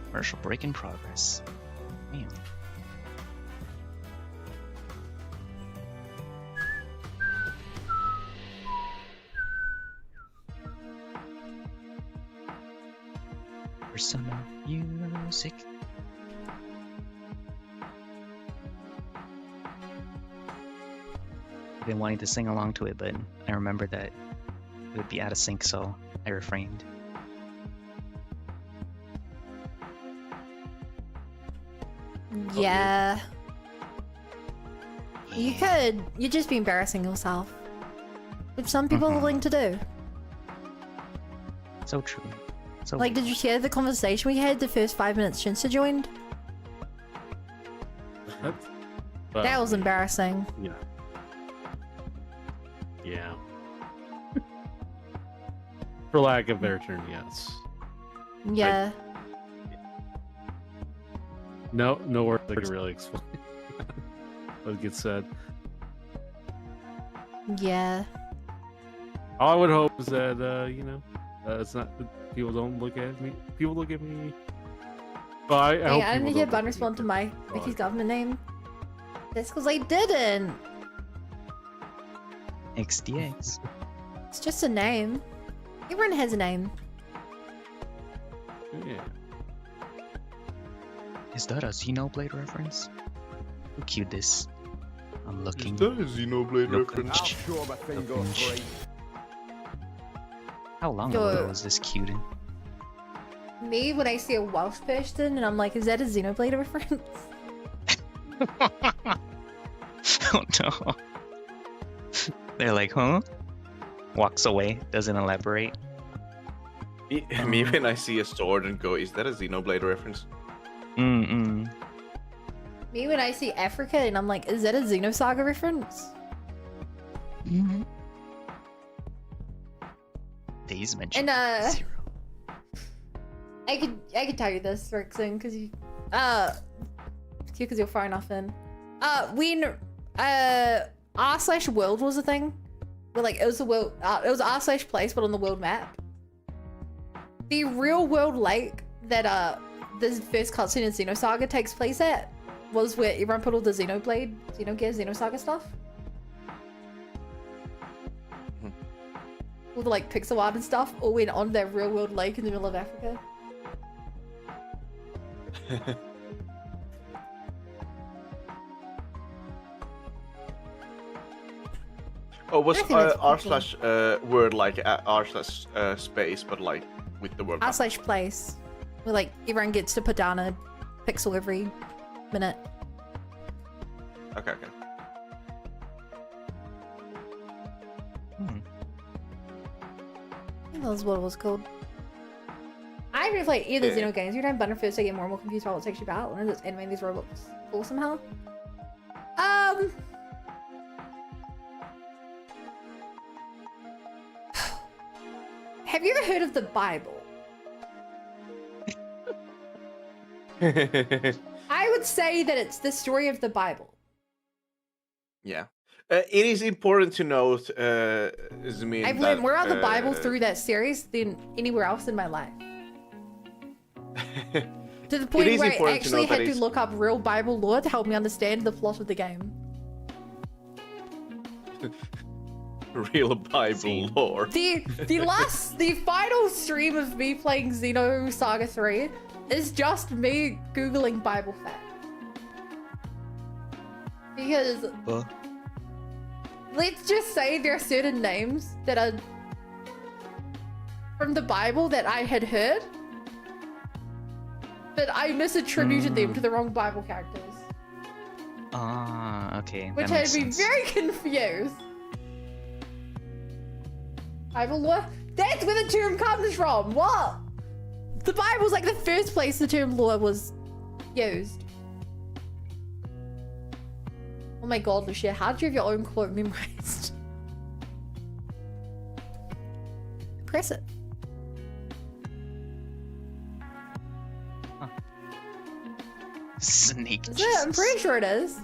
S3: Commercial break in progress. Man. Persona music. I've been wanting to sing along to it, but I remembered that it would be out of sync, so I refrained.
S1: Yeah. You could. You'd just be embarrassing yourself. Which some people are willing to do.
S3: So true. So
S1: Like, did you hear the conversation we had the first 5 minutes Shinsa joined?
S2: But,
S1: That was embarrassing.
S2: Yeah. Yeah. For lack of better term, yes.
S1: Yeah.
S2: No word I can really explain what gets said.
S1: Yeah.
S2: All I would hope is that you know, it's not people don't look at me. People look at me. Well, I
S1: Hey,
S2: hope
S1: I didn't
S2: people
S1: hear
S2: don't
S1: Bun
S2: look at
S1: respond to
S2: me.
S1: my Mickey's government name. That's because I didn't.
S3: XDX.
S1: It's just a name. Everyone has a name.
S2: Yeah.
S3: Is that a Xenoblade reference? Who cued this? I'm looking.
S5: Is that a Xenoblade
S3: Looking.
S5: reference?
S7: sure my thing
S3: Looking.
S7: goes free.
S3: How long
S1: Yo.
S3: ago was this cued in?
S1: Me, when I see a Welsh person and I'm like, is that a Xenoblade reference?
S3: Oh no. They're like, huh? Walks away, doesn't elaborate.
S5: Me when I see a sword and go, is that a Xenoblade reference?
S3: Mm-mm.
S1: Me, when I see Africa and I'm like, is that a Xenosaga reference?
S3: Mm-hmm. Days mentioned.
S1: And,
S3: 0.
S1: I could tell you this, Rixon, because you, because you're far enough in. When, r/world was a thing, where like it was a world, it was r/place, but on the world map. The real world lake that this first cutscene in Xenosaga takes place at was where everyone put all the Xenoblade, Xenogear, Xenosaga stuff. All the like pixel art and stuff all went on that real world lake in the middle of Africa.
S5: Oh, was
S1: I think that's
S5: r
S1: cool.
S5: slash word like r slash space, but like with the word.
S1: r/place, where like everyone gets to put down a pixel every minute.
S5: Okay, okay.
S3: Hmm.
S1: I think that was what it was called. I haven't played either
S5: Yeah.
S1: Xeno games. Every time Bunner first I get more and more confused about what it's actually about, and it's animating these robots cool somehow. Have you ever heard of the Bible? I would say that it's the story of the Bible.
S5: Yeah. It is important to note, Zmin,
S1: I've learned more about the Bible
S5: uh,
S1: through that series than anywhere else in my life. To the point
S5: is
S1: where I
S5: important to
S1: actually
S5: note that
S1: had to
S5: it's-
S1: look up real Bible lore to help me understand the plot of the game.
S5: real Bible
S3: Same.
S5: lore.
S1: The final stream of me playing Xenosaga 3 is just me googling Bible fact. Because let's just say there are certain names that are from the Bible that I had heard, but I misattributed them to the wrong Bible characters,
S3: Ah, okay.
S1: which
S3: that
S1: had
S3: makes
S1: me
S3: sense.
S1: very confused. Bible lore? That's where the term comes from. What? The Bible's like the first place the term lore was used. Oh my god, Lucia, how do you have your own quote memorized? Impressive.
S3: Snake
S1: Is it? I'm
S3: Jesus.
S1: pretty sure it is.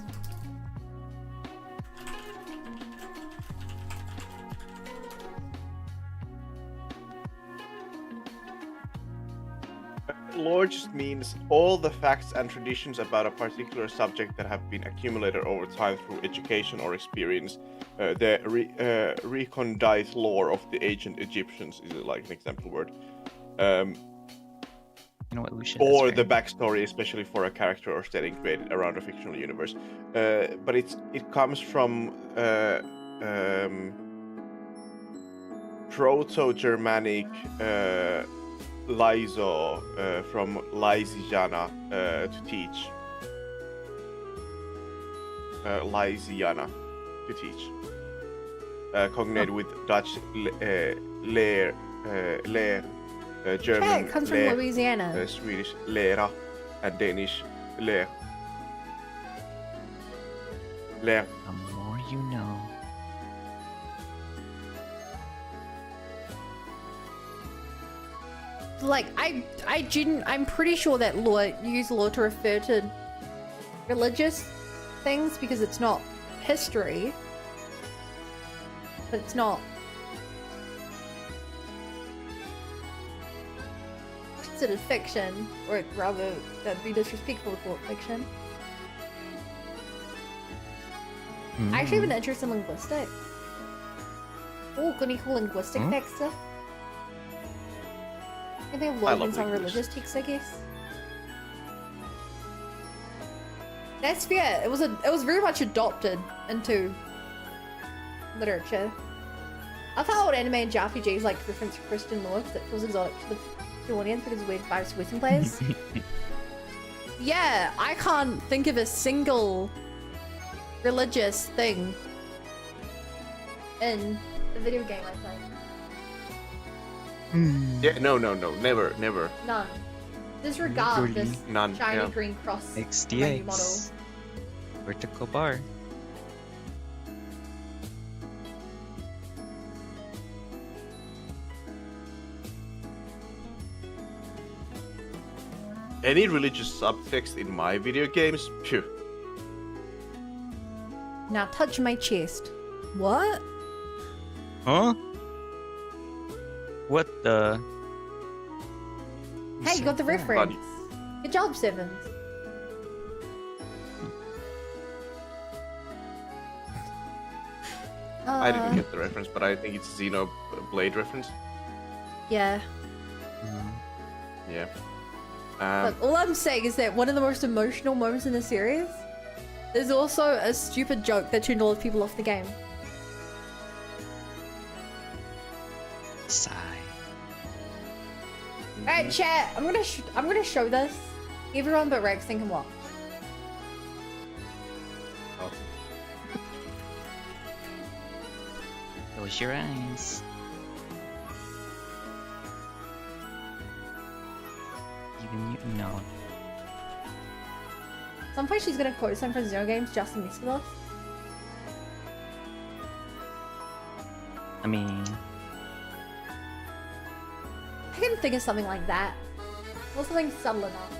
S5: Lore just means all the facts and traditions about a particular subject that have been accumulated over time through education or experience. The recondite lore of the ancient Egyptians is like an example word.
S3: You know what, Lucia? that's
S5: Or
S3: fair.
S5: the backstory, especially for a character or setting created around a fictional universe. But it comes from Proto-Germanic Lyso from Lysiana to teach. Lysiana to teach. Cognated with Dutch leer, German
S1: Yeah, it comes from
S5: leer,
S1: Louisiana.
S5: Swedish lera, and Danish leer. Leer.
S3: The more you know.
S1: Like, I'm pretty sure that lore, you use lore to refer to religious things because it's not history, but it's not considered fiction, or rather, that'd be disrespectful to call it fiction. I actually have an interest in linguistics. Oh, gonna cool linguistic
S3: Hmm?
S1: facts stuff. I think
S5: I love
S1: logins on
S5: linguistics.
S1: religious texts, I guess. That's fair. It was very much adopted into literature. I thought old anime and JRPGs like reference Christian lore because it feels exotic to the audience because of weird vibes to Western players. Yeah, I can't think of a single religious thing in the video game I play.
S5: Yeah, no, never.
S1: None. Disregard
S3: Literally
S1: this
S5: none,
S1: shiny
S5: yeah.
S1: green cross menu model.
S3: XDX. Vertical bar.
S5: Any religious subtext in my video games, phew.
S1: Now touch my chest. What?
S3: Huh? What the?
S1: Hey, you got the reference. Good job, Sevens.
S5: I didn't get the reference, but I think it's Xenoblade reference.
S1: Yeah.
S5: Yeah.
S1: Look, all I'm saying is that one of the most emotional moments in the series is also a stupid joke that turned a lot of people off the game.
S3: Sigh.
S1: Alright, chat. I'm gonna show this. Everyone but Rex can watch.
S3: Close your eyes. Even you know.
S1: At some point she's gonna quote some from Zero Games just to mess with us.
S3: I mean,
S1: I can think of something like that. Or something subtle enough.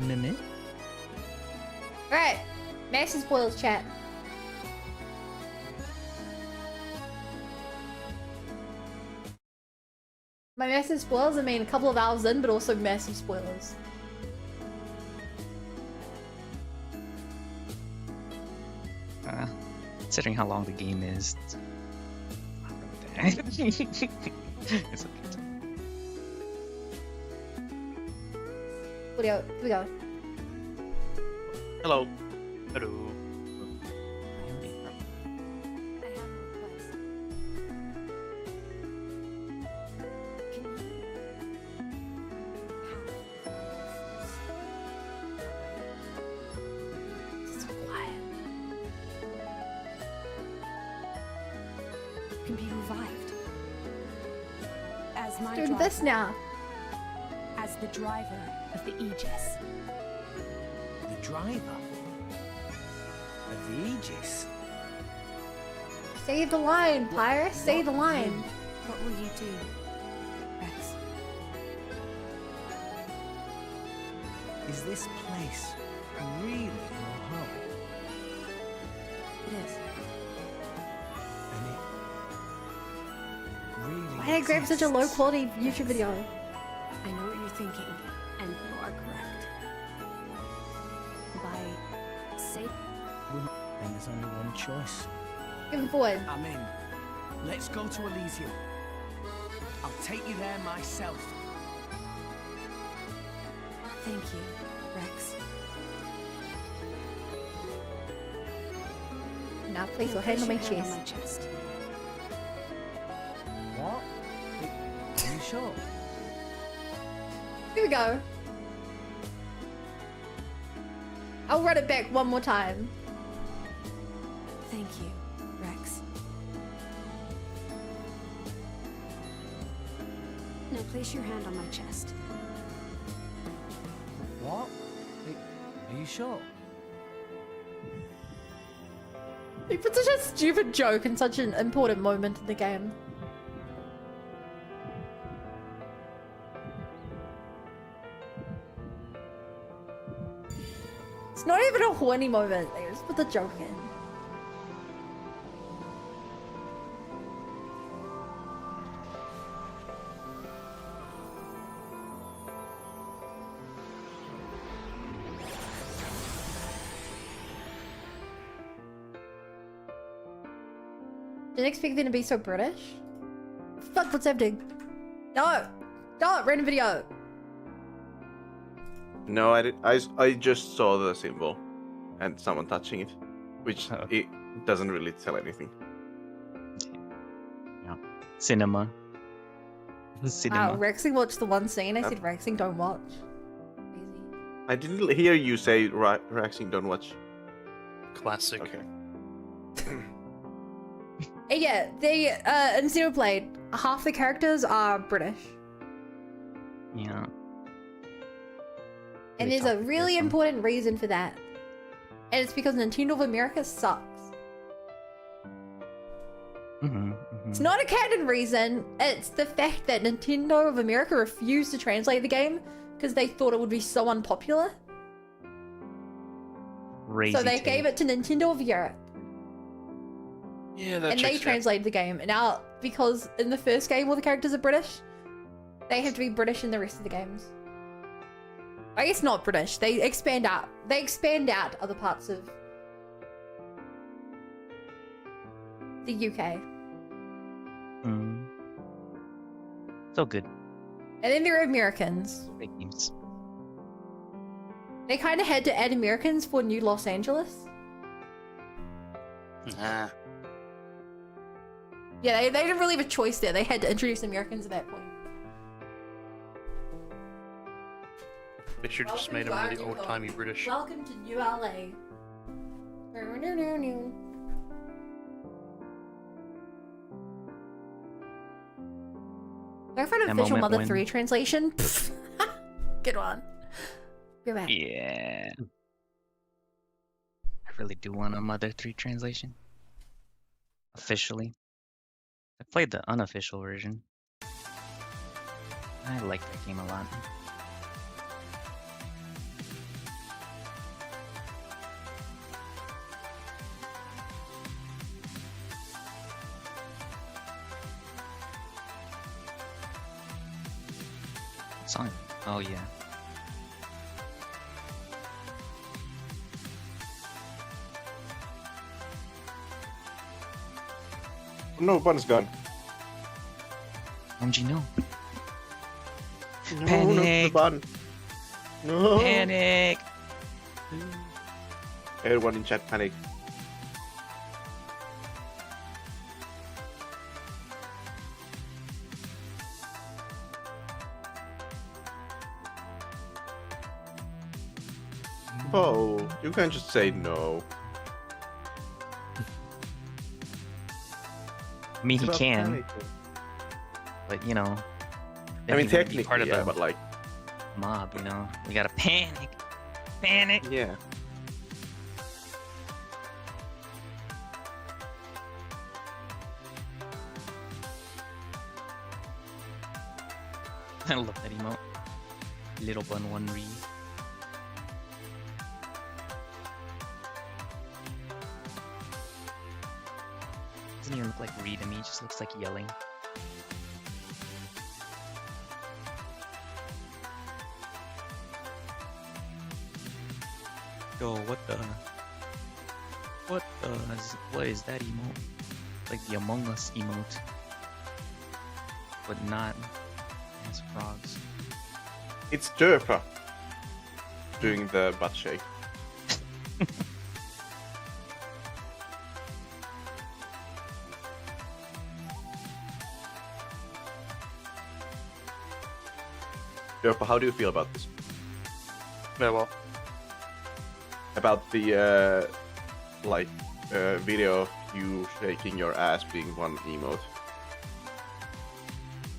S7: Mimi?
S1: Alright, massive spoilers chat. My massive spoilers, I mean a couple of hours in, but also massive spoilers.
S3: Considering how long the game is, it's not really that. It's okay.
S1: Here we go.
S8: Hello. Hello.
S9: Can be revived. As my
S1: Doing
S9: driver,
S1: this now.
S9: as the driver of the Aegis.
S7: The driver? Of the Aegis?
S1: Say the line, Pyre. Say the line.
S9: What will you do, Rex?
S7: Is this place really your home?
S9: It is.
S7: And it really
S1: Why did I grab such a low
S7: exists?
S1: quality YouTube video?
S9: I know what you're thinking, and you are correct. By safe.
S7: Then there's only one choice.
S1: Moving forward.
S7: I'm in. Let's go to Elysium. I'll take you there myself.
S9: Thank you, Rex.
S1: Now place your
S9: Place
S1: hand on my
S9: your hand
S1: chest.
S9: on my chest.
S7: What? Are you sure?
S1: Here we go. I'll run it back one more time.
S9: Thank you, Rex. Now place your hand on my chest.
S7: What? Are you sure?
S1: He put such a stupid joke in such an important moment in the game. It's not even a horny moment. They just put the joke in. Didn't expect them to be so British. Fuck, what's happening? No! No! Random video!
S5: No, I did. I just saw the symbol and someone touching it, which
S3: Oh.
S5: it doesn't really tell anything.
S3: Cinema.
S1: Wow,
S3: Cinema.
S1: Rexing watched the one scene. I said Rexing don't watch. Crazy.
S5: I didn't hear you say Raxing don't watch.
S8: Classic.
S5: Okay.
S1: Yeah, they in Xenoblade, half the characters are British.
S3: Yeah.
S1: And
S3: Really
S1: there's a
S3: tough to
S1: really
S3: get from.
S1: important reason for that. And it's because Nintendo of America sucks. It's not a canon reason, it's the fact that Nintendo of America refused to translate the game because they thought it would be so unpopular.
S3: Crazy
S1: So they
S3: take.
S1: gave it to Nintendo of Europe.
S8: Yeah, that
S1: And they
S8: checks out.
S1: translated the game. And now, because in the first game all the characters are British, they have to be British in the rest of the games. I guess not British. They expand out. They expand out other parts of the UK.
S3: So good.
S1: And then there are Americans.
S3: Great games.
S1: They kind of had to add Americans for New Los Angeles.
S8: Ah,
S1: Yeah, they didn't really have a choice there. They had to introduce Americans at that point.
S8: they should just made them really old-timey British.
S1: Welcome to New LA. Do I find
S3: That
S1: official
S3: moment
S1: Mother
S3: when-
S1: 3 translation? Good one. Go back.
S3: Yeah. I really do want a Mother 3 translation. Officially. I played the unofficial version. I like that game a lot. Sun. Oh yeah.
S5: No, Bun's gone.
S3: Omji, no.
S5: No,
S3: Panic.
S5: not the Bun. No.
S3: Panic!
S5: Everyone in chat panic. Oh, you can just say no.
S3: I mean, he
S5: Stop
S3: can,
S5: panicking.
S3: but you know.
S5: I
S3: then
S5: mean,
S3: he wouldn't be
S5: technically,
S3: part of
S5: yeah,
S3: the
S5: but like,
S3: mob, you know. We gotta panic. Panic!
S5: yeah.
S3: I love that emote. Little bun one re. Doesn't even look like Ree to me, it just looks like yelling. Yo, what is that emote? Like the Among Us emote. But not as frogs.
S5: It's Derpa doing the butt shake. Derpa, how do you feel about this?
S8: Yeah, well,
S5: About the video of you shaking your ass being one emote.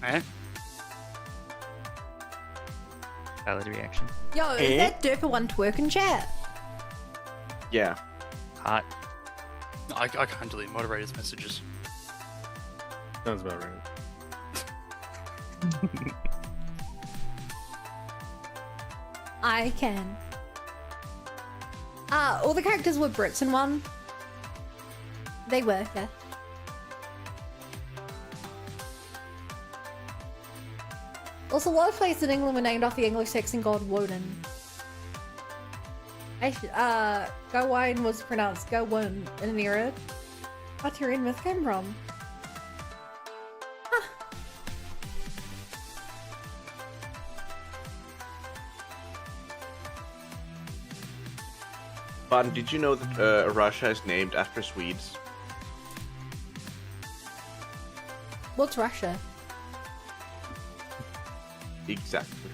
S8: eh?
S3: Valid reaction.
S1: Yo, is that Derpa one twerking chat?
S5: Yeah.
S3: Hot.
S8: I can't delete moderators' messages.
S2: Sounds about right.
S1: I can. All the characters were Brits in one. They were, yeah. Also, a lot of places in England were named after the Anglo-Saxon god Woden. Gawain was pronounced Gawain in an era Arthurian myth came from. Huh.
S5: But did you know that Russia is named after Swedes?
S1: What's Russia?
S5: Exactly.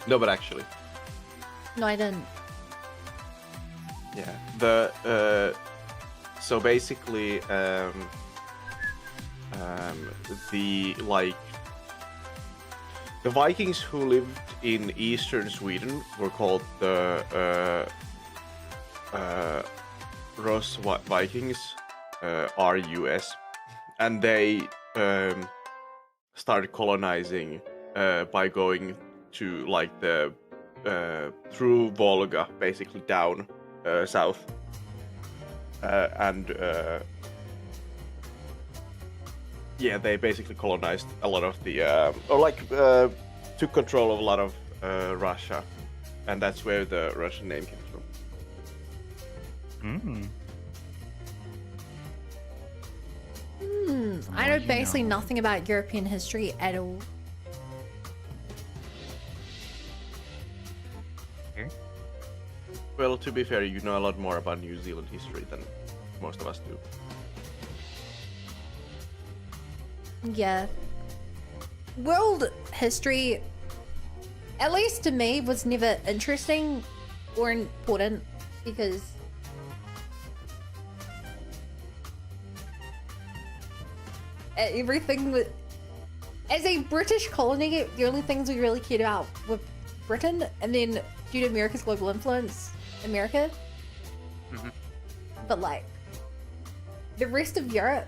S5: No, but actually,
S1: No, I didn't.
S5: yeah. The so basically, the like the Vikings who lived in eastern Sweden were called the Rus Vikings, RUS, and they started colonizing by going to like the through Volga, basically down south, and yeah, they basically colonized a lot of the or like took control of a lot of Russia, and that's where the Russian name came from.
S1: I know
S3: you
S1: basically
S3: know.
S1: nothing about European history at all.
S3: Here?
S5: Well, to be fair, you know a lot more about New Zealand history than most of us do.
S1: Yeah. World history, at least to me, was never interesting or important because everything was. As a British colony, the only things we really cared about were Britain, and then due to America's global influence, America.
S8: Mhm.
S1: But like, the rest of Europe,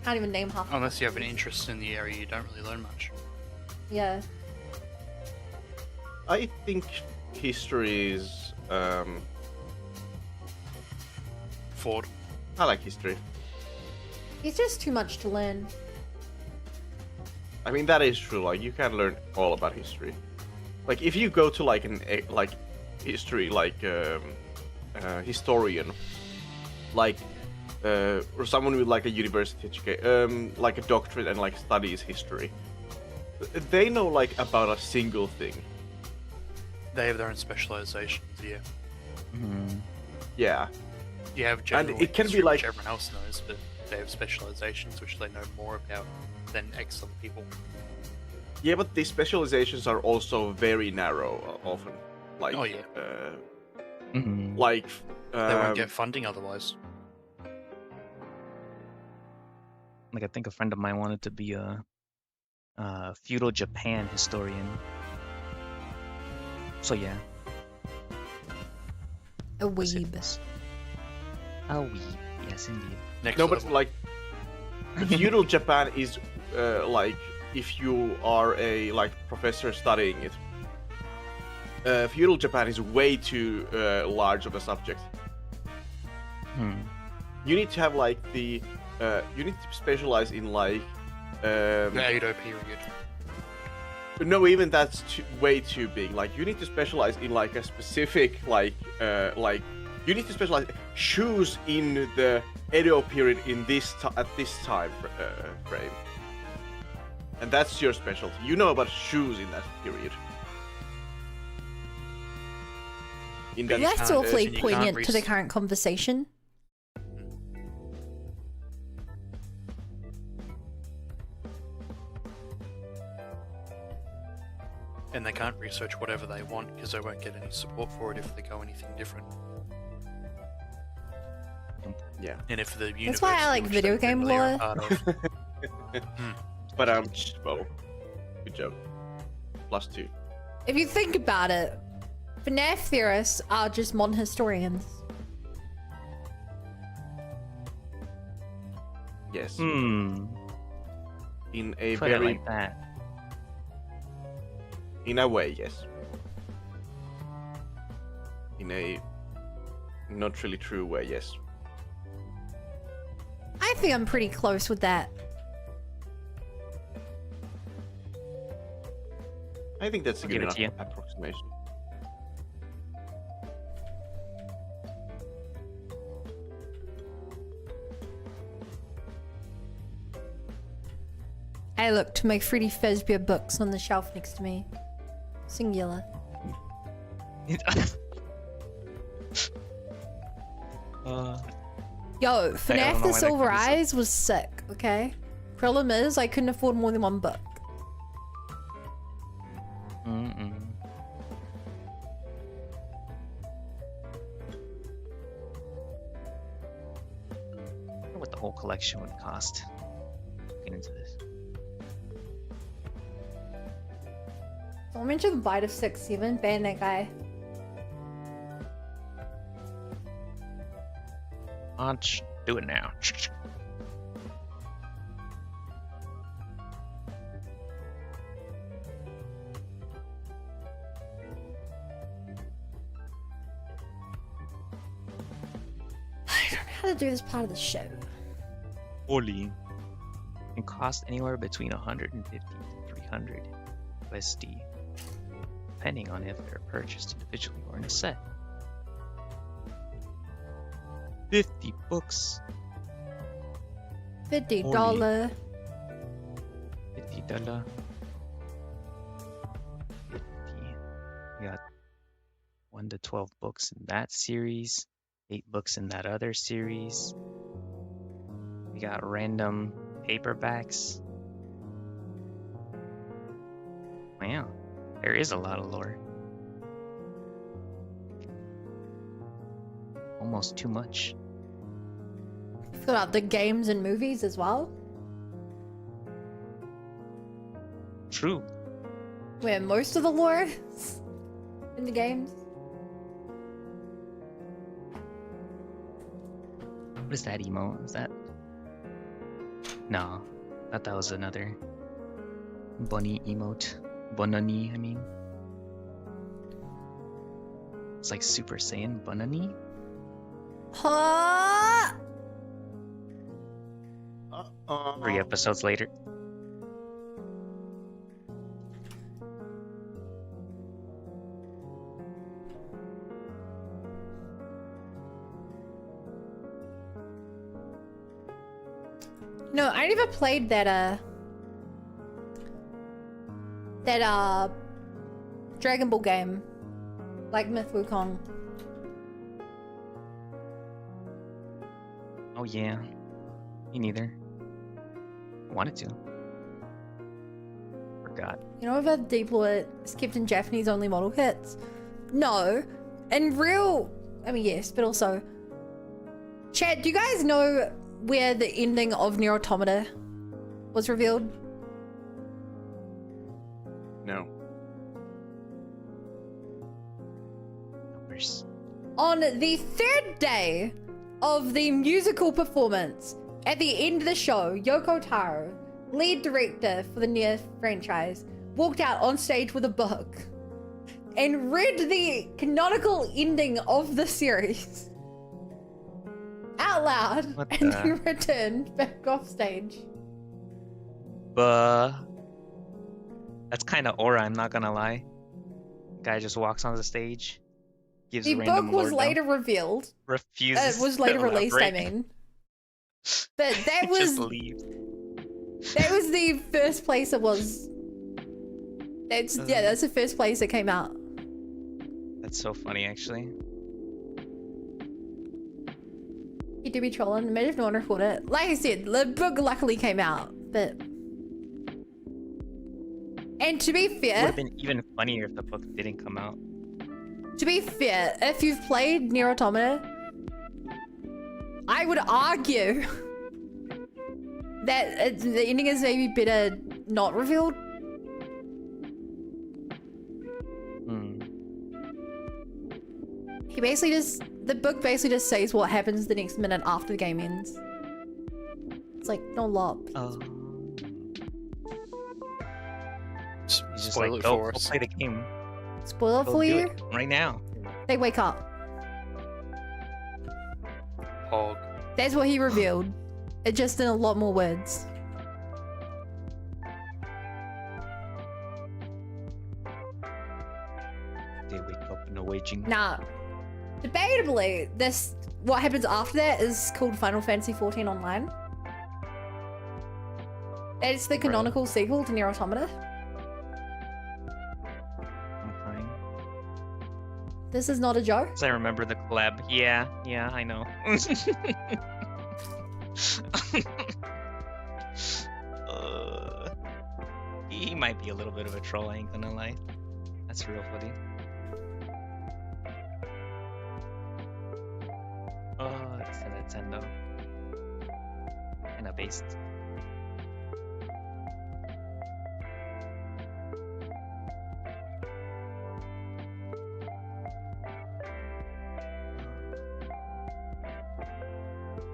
S1: can't even name half.
S8: Unless you have an interest in the area, you don't really learn much.
S1: Yeah.
S5: I think history is
S8: Ford.
S5: I like history.
S1: It's just too much to learn.
S5: I mean, that is true. Like, you can learn all about history. Like, if you go to like history, historian, like, or someone with like a university education, like a doctorate and like studies history, they know like about a single thing.
S8: They have their own specializations, yeah.
S5: Yeah.
S8: You have general
S5: it can be
S8: history,
S5: like-
S8: which everyone else knows, but they have specializations which they know more about than excellent people.
S5: Yeah, but these specializations are also very narrow often. Like,
S8: Oh, yeah.
S5: like
S8: They won't get funding otherwise.
S3: Like, I think a friend of mine wanted to be a feudal Japan historian. So yeah.
S1: A weeb.
S3: A weeb, yes indeed.
S8: Next
S5: no, but
S8: level.
S5: like feudal Japan is like if you are a like professor studying it. Feudal Japan is way too large of a subject. You need to have like the you need to specialize in like
S8: The Edo period.
S5: no, even that's way too big. Like you need to specialize in like a specific like you need to specialize shoes in the Edo period in this at this time frame, and that's your specialty. You know about shoes in that period. In that
S1: That's
S8: can't-
S1: awfully
S8: you can't
S1: poignant to the
S8: res-
S1: current conversation.
S8: And they can't research whatever they want because they won't get any support for it if they go anything different.
S5: Yeah,
S8: And if the
S1: That's why I
S8: university
S1: like
S8: which
S1: video
S8: they
S1: game
S8: generally are
S1: lore.
S8: part of-
S5: but well, good job. +2.
S1: If you think about it, FNAF theorists are just modern historians.
S5: Yes,
S3: Hmm.
S5: in a
S3: Put it
S5: very
S3: like that.
S5: in a way, yes. In a not really true way, yes.
S1: I think I'm pretty close with that.
S5: I think that's a
S3: I'll
S5: good
S3: give it
S5: enough
S3: to you.
S5: approximation.
S1: Hey, look, to my Fruity Fezbear books on the shelf next to me. Singular. Yo,
S3: don't
S1: FNAF
S3: know
S1: The
S3: why that
S1: Silver
S3: could be so-
S1: Eyes was sick, okay? Problem is, I couldn't afford more than one book.
S3: Mm-mm. I wonder what the whole collection would cost. Looking into this.
S1: Don't mention Bite of 6-7, ban that guy.
S4: Let's do it now.
S1: I don't know how to do this part of the show.
S3: Holy. Can cost anywhere between 150 to 300 USD, depending on if they're purchased individually or in a set. 50 books,
S1: $50.
S3: $50. 50. We got 1 to 12 books in that series, 8 books in that other series. We got random paperbacks. Wow, there is a lot of lore. Almost too much.
S1: Fill out the games and movies as well,
S3: True.
S1: where most of the lore is in the games.
S3: What is that emo? Is that? No, I thought that was another bunny emote. Bunani, I mean. It's like Super Saiyan Bunani.
S1: Huh?
S3: 3 episodes later.
S1: No, I never played that Dragon Ball game. Like Myth Wukong.
S3: Oh yeah. Me neither. Wanted to. Forgot.
S1: You know about Deep Lore skipped in Japanese only model kits? No. In real, I mean yes, but also, chat, do you guys know where the ending of Nier Automata was revealed?
S5: No.
S3: Numbers.
S1: On the third day of the musical performance, at the end of the show, Yoko Taro, lead director for the Nier franchise, walked out on stage with a book and read the canonical ending of the series out loud,
S3: What
S1: and
S3: the-
S1: then returned back off stage.
S3: That's kind of aura, I'm not gonna lie. Guy just walks on the stage, gives
S1: The
S3: random
S1: book was
S3: lore dump,
S1: later revealed.
S3: refuses.
S1: It was later
S3: to
S1: released, I
S3: elaborate,
S1: mean. But that was
S3: just leaves.
S1: that was the first place it was. That's yeah, that's the first place it came out.
S3: That's so funny, actually.
S1: You do be trolling. Imagine if no one recorded it. Like I said, the book luckily came out, but and to be
S3: It would
S1: fair,
S3: have been even funnier if the book didn't come out.
S1: if you've played Nier Automata, I would argue that the ending is maybe better not revealed.
S3: Hmm.
S1: He basically the book basically just says what happens the next minute after the game ends. It's like no lot.
S8: S-
S3: He's just
S8: Spoil
S3: like,
S8: it
S3: go,
S8: for
S3: go
S8: us.
S3: play the game.
S1: Spoiler
S3: Go
S1: for
S3: do
S1: you?
S3: it right now.
S1: They wake up.
S8: Pog.
S1: That's what he revealed. It just in a lot more words.
S3: They wake up in a waging.
S1: Nah. Debatably, what happens after that is called Final Fantasy XIV Online. It's the canonical sequel to Nier Automata.
S3: I'm fine.
S1: This is not a joke.
S3: 'Cause I remember the collab. Yeah, I know. He might be a little bit of a troll, I ain't gonna lie. That's real funny. Oh, it's a Nintendo. Kinda based.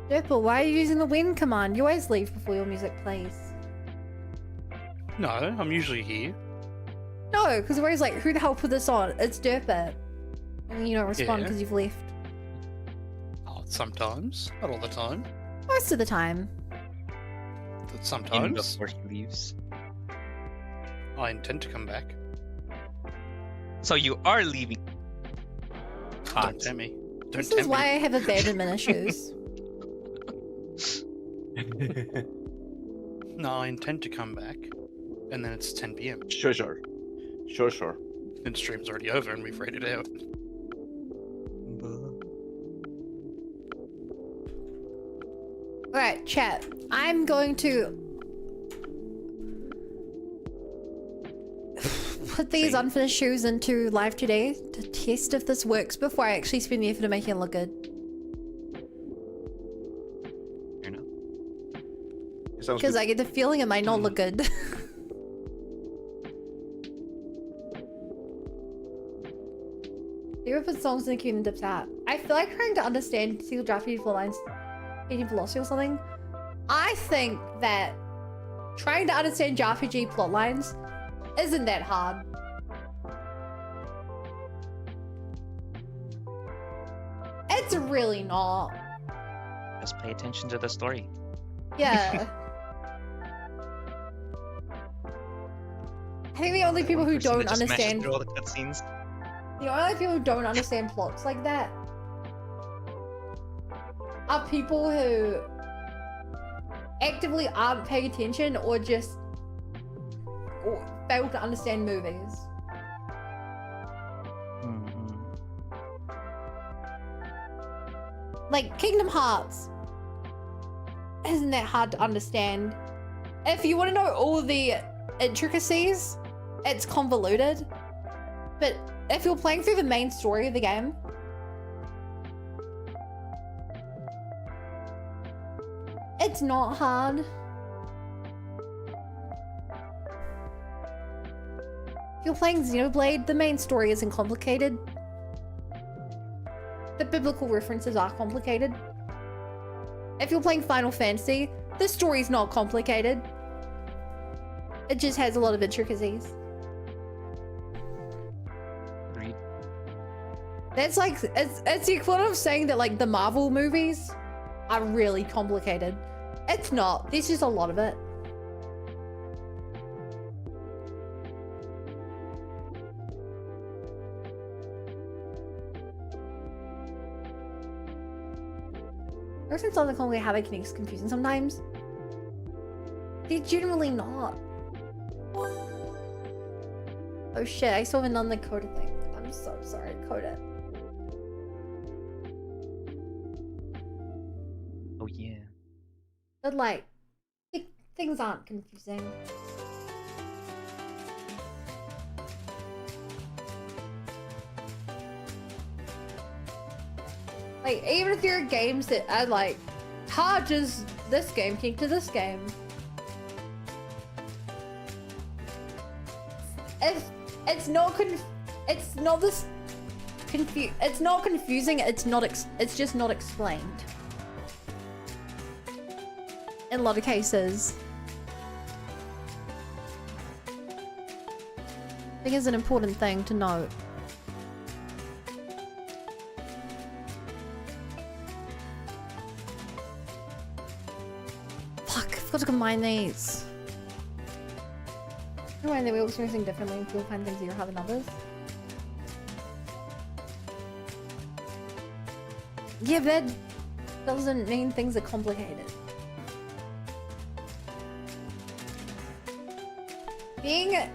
S1: Derpal, why are you using the win command? You always leave before your music plays.
S8: No, I'm usually here.
S1: No, because we're always like, who the hell put this on? It's Derpal. And you don't respond
S8: Yeah.
S1: because you've left.
S8: Oh, sometimes. Not all the time.
S1: Most of the time.
S8: But
S3: Even
S8: sometimes.
S3: before he leaves.
S8: I intend to come back.
S3: So you are leaving. Hot.
S8: Don't tempt me. Don't
S1: This
S8: tempt
S1: is why
S8: me.
S1: I have abandonment issues.
S8: No, I intend to come back. And then it's 10 p.m.
S5: Sure.
S8: And stream's already over and we've rated out.
S1: Alright, chat. I'm going to put these unfinished shoes into live today to test if this works before I actually spend the effort of making it look good.
S3: Fair enough.
S5: It sounds
S1: Because
S5: good.
S1: I get the feeling it might not look good. You ever put songs in the queue and dips out? I feel like trying to understand single draft beautiful lines, Agent Velocity or something. I think that trying to understand JRPG plot lines isn't that hard. It's really not.
S3: Just pay attention to the story.
S1: Yeah. I think the only people who
S3: Person that
S1: don't
S3: just mashes
S1: understand
S3: through all the cutscenes.
S1: the only people who don't understand plots like that are people who actively aren't paying attention or just fail to understand movies.
S3: Mm-hmm.
S1: Like Kingdom Hearts isn't that hard to understand. If you want to know all the intricacies, it's convoluted. But if you're playing through the main story of the game, it's not hard. If you're playing Xenoblade, the main story isn't complicated. The biblical references are complicated. If you're playing Final Fantasy, the story's not complicated. It just has a lot of intricacies.
S3: Agreed.
S1: That's like, it's the equivalent of saying that like the Marvel movies are really complicated. It's not. There's just a lot of it. Ever since I was like how they can get confusing sometimes. They're generally not. Oh shit, I still haven't done the Coda thing. I'm so sorry, Coda.
S3: Oh yeah.
S1: But like, things aren't confusing. Like, even if there are games that are like, hard as this game came to this game. It's not confusing, it's just not explained. In a lot of cases. I think it's an important thing to note. Fuck, I've got to combine these. Anyway, they will do something differently and people find things easier harder than others. Yeah, that doesn't mean things are complicated. Being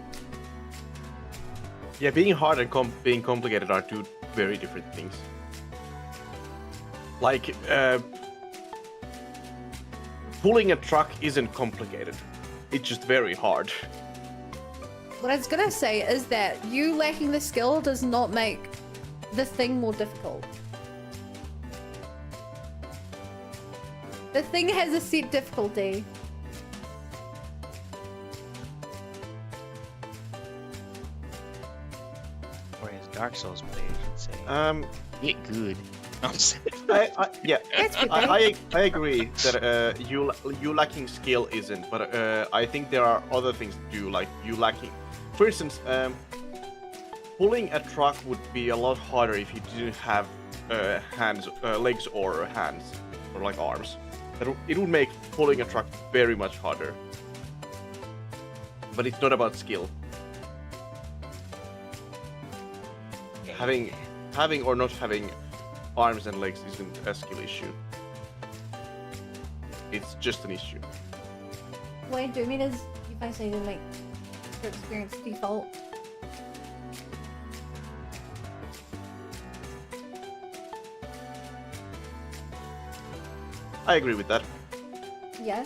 S5: hard and being complicated are two very different things. Like, pulling a truck isn't complicated. It's just very hard.
S1: What I was gonna say is that you lacking the skill does not make the thing more difficult. The thing has a set difficulty.
S3: Or as Dark Souls players would say, get good.
S5: Yeah,
S1: That's good,
S5: I agree that you lacking skill isn't, but I think there are other things to do, like you lacking. For instance, pulling a truck would be a lot harder if you didn't have legs or hands, or like arms. It would make pulling a truck very much harder. But it's not about skill. Having or not having arms and legs isn't a skill issue. It's just an issue.
S1: What I do mean is you guys need to make your experience default.
S5: I agree with that.
S1: Yeah.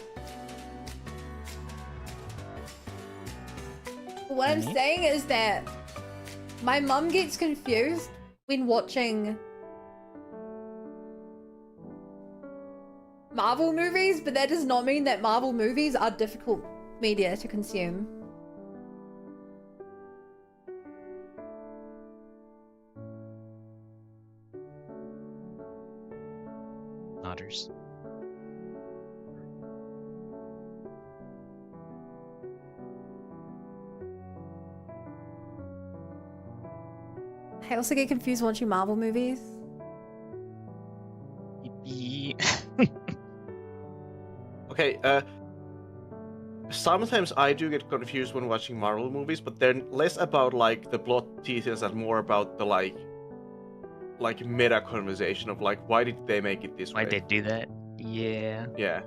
S1: But what I'm saying is that my mum gets confused when watching Marvel movies, but that does not mean that Marvel movies are difficult media to consume.
S3: Otters.
S1: I also get confused watching Marvel movies.
S3: Yippee.
S5: Okay, sometimes I do get confused when watching Marvel movies, but they're less about like the plot details and more about the like meta conversation of like why did they make it this
S3: Why
S5: way?
S3: they do that? Yeah.
S5: Yeah.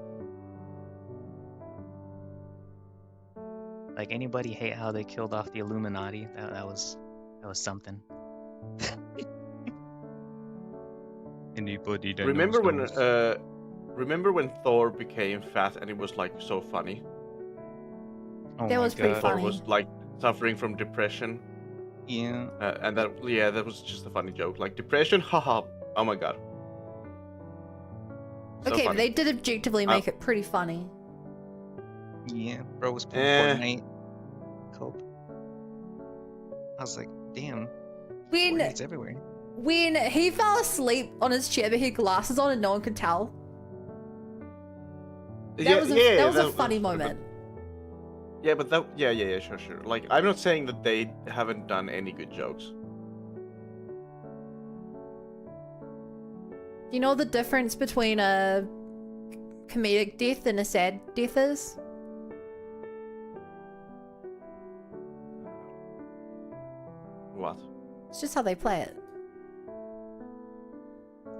S3: Like anybody hate how they killed off the Illuminati? That was something. Anybody that
S5: Remember
S3: knows knows.
S5: when Thor became fat and it was like so funny?
S3: Oh
S1: That
S3: my
S1: was pretty
S3: God.
S5: Thor
S1: funny.
S5: was like suffering from depression,
S3: Yeah.
S5: and that was just a funny joke. Like depression, haha. Oh my god. So
S1: Okay, but
S5: funny.
S1: they did objectively make it pretty funny.
S3: Yeah. Bro was playing Fortnite. Cope. I was like, damn.
S1: When
S3: Fortnite's everywhere.
S1: when he fell asleep on his chair but he had glasses on and no one could tell. That was a funny moment.
S5: Yeah, but sure. Like, I'm not saying that they haven't done any good jokes.
S1: Do you know the difference between a comedic death and a sad death is?
S5: What?
S1: It's just how they play it.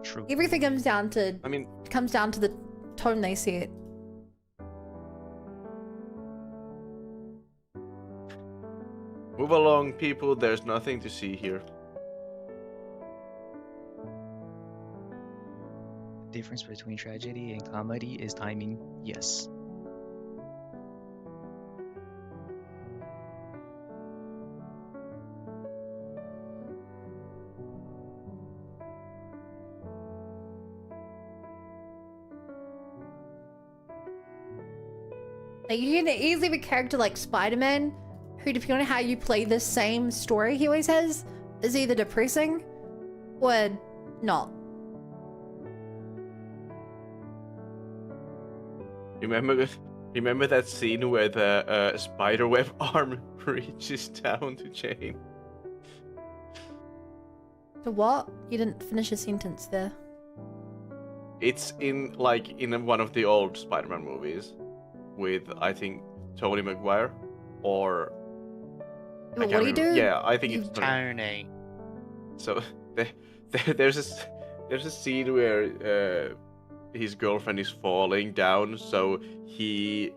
S3: True.
S1: Everything comes down to
S5: I mean,
S1: the tone they set.
S5: move along, people. There's nothing to see here.
S3: The difference between tragedy and comedy is timing. Yes.
S1: Like, you can easily have a character like Spider-Man, who, depending on how you play the same story he always has, is either depressing or not.
S5: Remember that scene where the spiderweb arm reaches down to Jane?
S1: So what? You didn't finish a sentence there.
S5: It's in one of the old Spider-Man movies with, I think, Tobey Maguire, or I
S1: What
S5: can't
S1: do you
S5: remember.
S1: do?
S5: Yeah, I think it's
S8: Tony.
S5: So there's a scene where his girlfriend is falling down, so he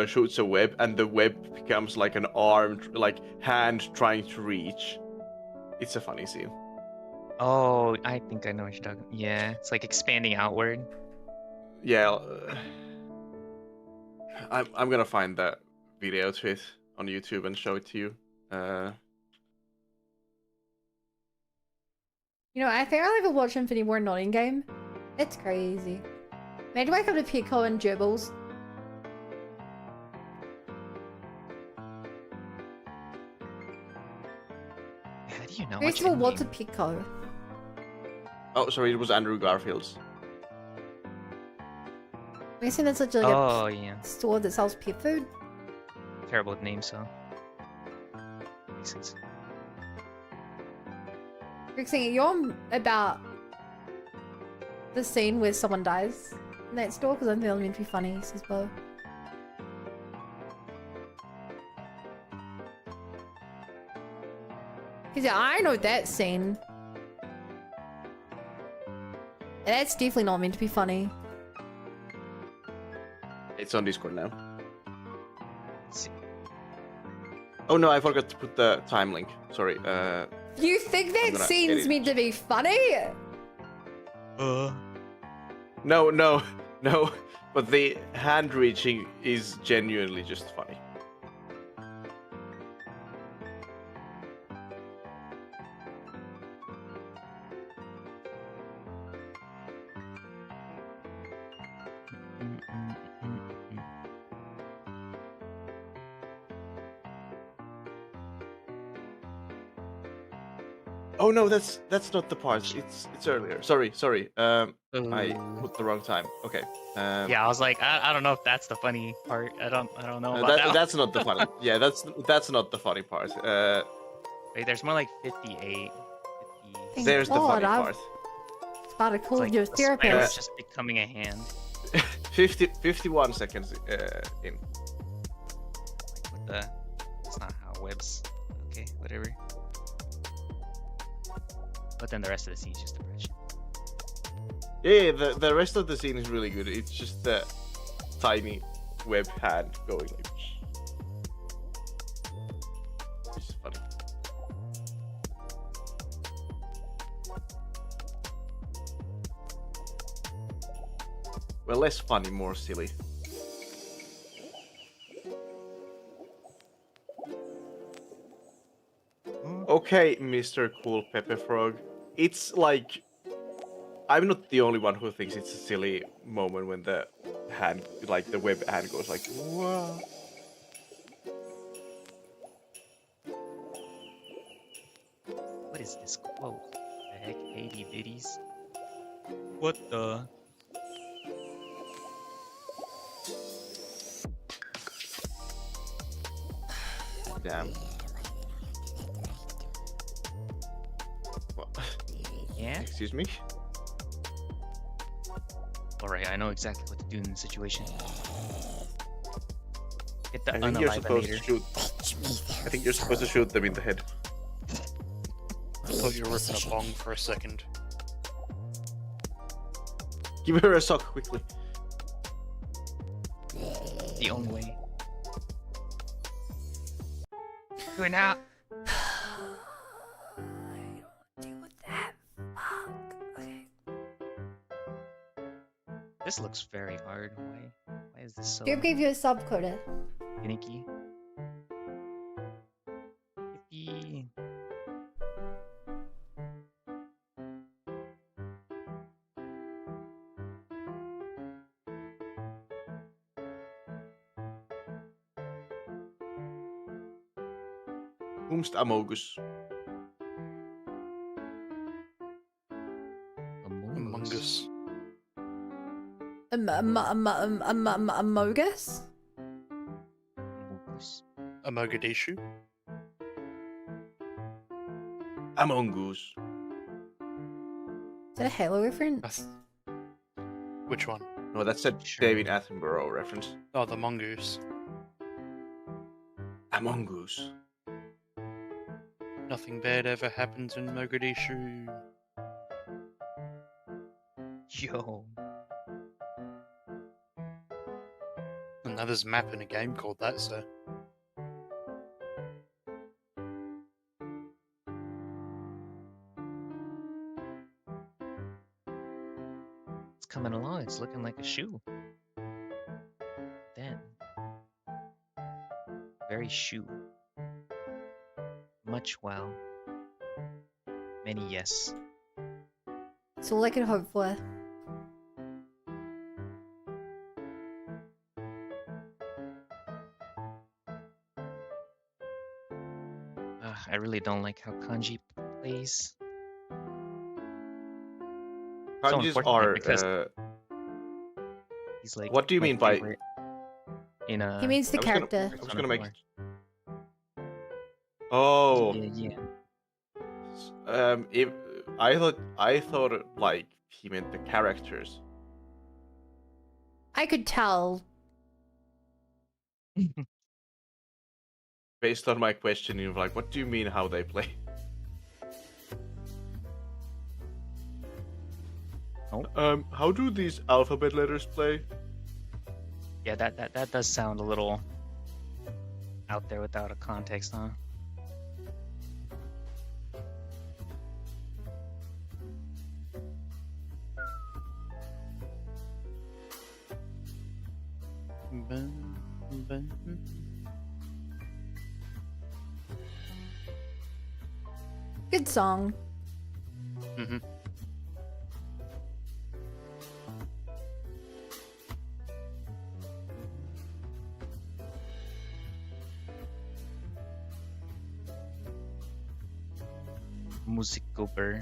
S5: shoots a web, and the web becomes like an arm, like hand trying to reach. It's a funny scene.
S3: Oh, I think I know what you're talking. Yeah, it's like expanding outward.
S5: Yeah, I'm gonna find that video to it on YouTube and show it to you.
S1: You know, I think I'll ever watch Infinity War not in game. It's crazy. Maybe wake up to Pico and Gerbils.
S3: How do you know?
S1: First of all, what's a Pico?
S5: Oh, sorry, it was Andrew Garfield's.
S1: I'm guessing that's such like
S3: Oh yeah,
S1: a store that sells pet food.
S3: terrible name. So makes sense.
S1: Rixing, you're on about the scene where someone dies in that store, because I think that was meant to be funny, says Bo. Because yeah, I know that scene. And that's definitely not meant to be funny.
S5: It's on Discord now.
S3: See.
S5: Oh no, I forgot to put the time link. Sorry.
S1: You think that
S5: gonna
S1: scene's
S5: edit.
S1: meant to be funny?
S5: No. But the hand reaching is genuinely just funny. Oh no, that's not the part. It's earlier. Sorry. I put the wrong time. Okay.
S3: Yeah, I was like, I don't know if that's the funny part. I don't know about that.
S5: That's not the funny. Yeah, that's not the funny part.
S3: Wait, there's more like 58. 50.
S1: Thank
S5: There's the
S1: God,
S5: funny
S1: I've-
S5: part.
S1: It's about to
S3: It's
S1: call
S3: like
S1: your
S3: the spider
S1: therapist.
S3: is just becoming a hand.
S5: 51 seconds in.
S3: That's not how webs. Okay, whatever. But then the rest of the scene is just depression.
S5: Yeah, the rest of the scene is really good. It's just the tiny web hand going like. It's funny. Well, less funny, more silly. Okay, Mr. Cool Pepper Frog. It's like I'm not the only one who thinks it's a silly moment when the hand, like the web hand, goes like, wow.
S3: What is this quote? The heck, 80 bitties? What the?
S5: Damn. What?
S3: Yeah?
S5: Excuse me?
S3: Alright, I know exactly what to do in this situation. Get the
S5: I think you're supposed to
S3: unalivenator.
S5: shoot. I think you're supposed to shoot them in the head.
S8: I thought you were ripping a bong for a second.
S5: Give her a sock quickly.
S3: The only way. Do it now.
S1: Deal with that. Fuck. Okay.
S3: This looks very hard. Why is this so
S1: Gabe gave you a sub quota.
S3: finicky? Yippee.
S5: Whomst Amogus.
S8: Among Us.
S1: Amogus?
S3: Amogus.
S8: A Mogadishu.
S5: Among Us.
S1: Is that a Halo reference?
S8: That's- Which one?
S5: No, that's a
S3: Sure.
S5: David Attenborough reference.
S8: Oh, the Mongoose.
S5: Among Us.
S8: Nothing bad ever happens in Mogadishu.
S3: Yo.
S8: And now there's a map in a game called that, so.
S3: It's coming along. It's looking like a shoe. Then. Very shoe. Much wow. Many yes.
S1: It's all I can hope for.
S3: I really don't like how Kanji plays. So
S5: Kanjis
S3: unfortunate
S5: are.
S3: because He's like.
S5: What do you
S3: my
S5: mean by-
S3: favorite In a.
S1: He means the
S5: I was gonna-
S1: character.
S5: I was gonna make.
S3: Persona
S5: Oh.
S3: Yeah.
S5: If I thought like he meant the characters.
S1: I could tell.
S5: Based on my questioning of like, what do you mean how they play?
S3: Oh.
S5: How do these alphabet letters play?
S3: Yeah, that does sound a little out there without a context, huh?
S1: Good song.
S8: Mm-hmm.
S3: Musikoper.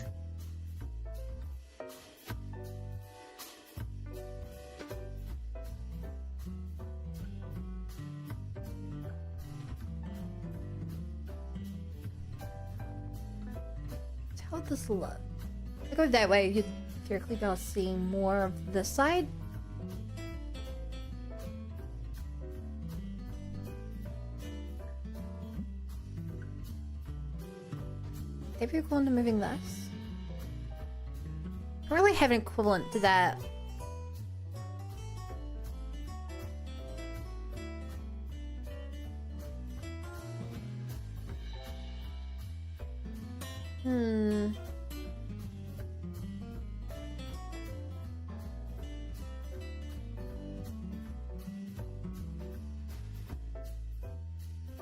S1: How would this look? If I go that way, you'd theoretically be able to see more of this side. Maybe equivalent to moving this. I don't really have an equivalent to that. Hmm.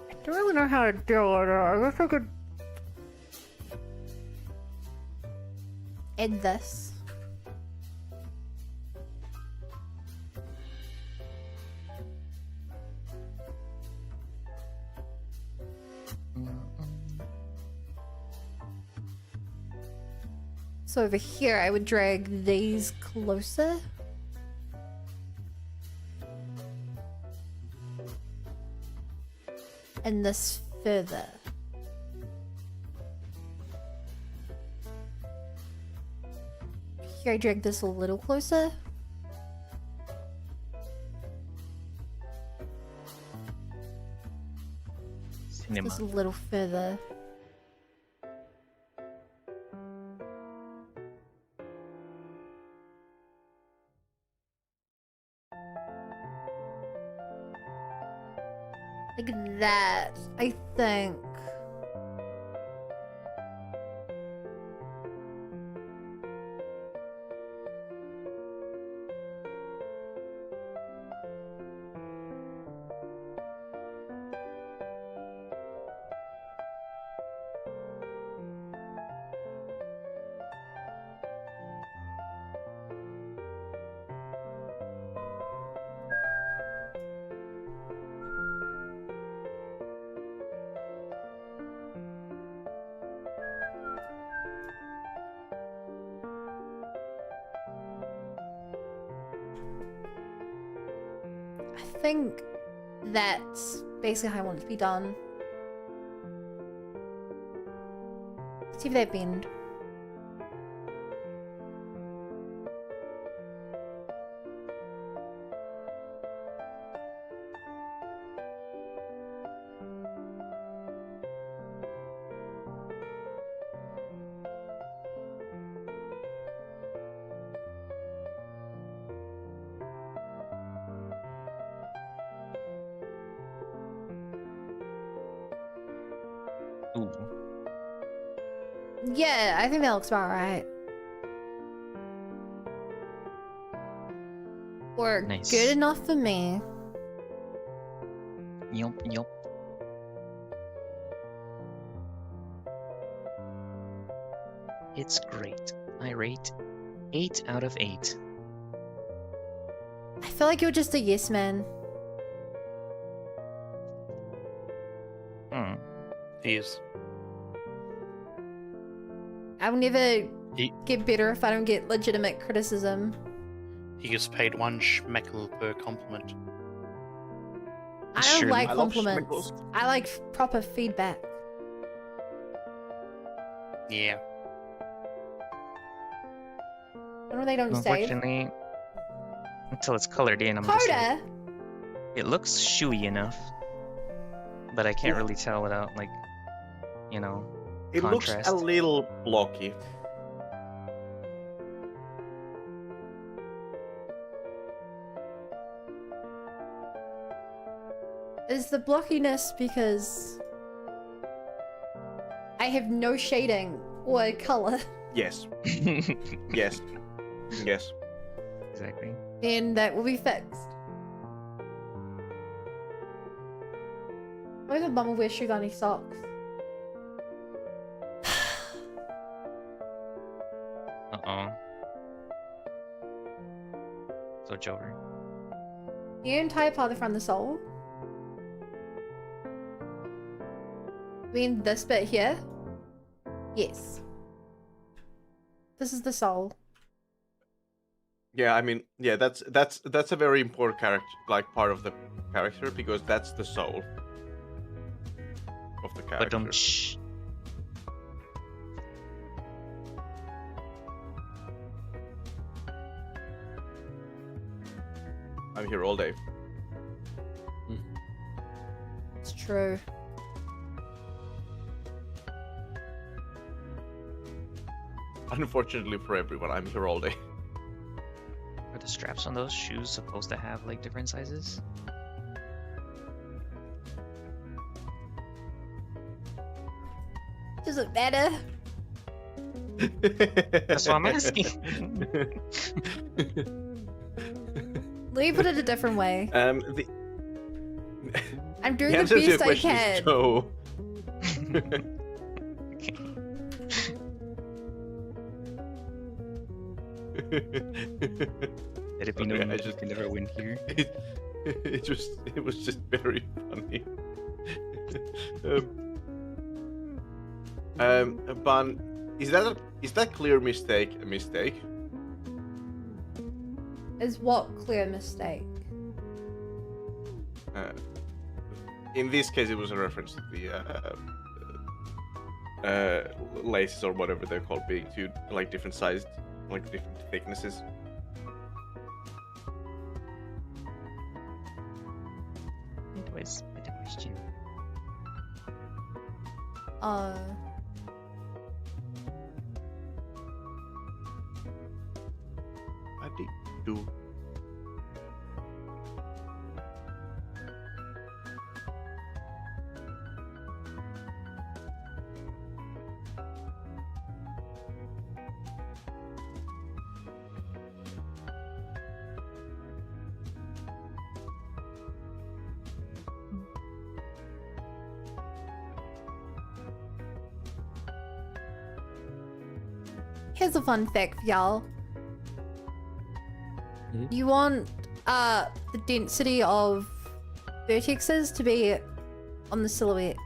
S1: I don't really know how to deal with it. I guess I could add this. So over here, I would drag these closer. And this further. Here, I drag this a little closer.
S3: Cinema.
S1: This a little further. Like that, I think. I think that's basically how I want it to be done. See if they bend.
S3: Ooh.
S1: Yeah, I think that looks about right. Or
S3: Nice.
S1: good enough for me.
S3: Yup, yup. It's great. I rate 8 out of 8.
S1: I feel like you're just a yes man.
S3: Hmm.
S8: He is.
S1: I will never
S8: He-
S1: get better if I don't get legitimate criticism.
S8: He gets paid 1 schmeckel per compliment.
S1: I
S3: Sure.
S1: don't like
S5: I love
S1: compliments. I like proper feedback.
S8: Yeah.
S1: When they don't save.
S3: Unfortunately, until it's colored in, I'm just like,
S1: Coda!
S3: it looks shoey enough, but I can't really tell without, like, you know,
S5: It looks
S3: contrast.
S5: a little blocky.
S1: Is the blockiness because I have no shading or color?
S5: Yes, yes, yes.
S3: Exactly.
S1: And that will be fixed. What if a bummer wears shoes on his socks?
S3: Uh-oh. Switch over.
S1: The entire part from the soul. I mean this bit here? Yes. This is the soul.
S5: Yeah, I mean, yeah, that's a very important character, like part of the character, because that's the soul of the character.
S3: But shh.
S5: I'm here all day.
S1: It's true.
S5: unfortunately for everyone, I'm here all day.
S3: Are the straps on those shoes supposed to have like different sizes?
S1: Does it matter?
S3: That's what I'm asking.
S1: Let me put it a different way.
S5: The
S1: I'm doing
S5: the
S1: the
S5: answer to your
S1: best I
S5: question
S1: can.
S5: is no.
S3: Let it be
S5: Sorry,
S3: known
S5: I
S3: that you
S5: just-
S3: can never win here.
S5: It was just very funny. Ban, is that clear mistake a mistake?
S1: Is what clear mistake?
S5: In this case, it was a reference to the laces or whatever they're called being two like different sized, like different thicknesses.
S3: It was a question.
S5: I did do.
S1: Here's a fun fact for y'all.
S2: Mhm.
S1: You want the density of vertexes to be on the silhouette.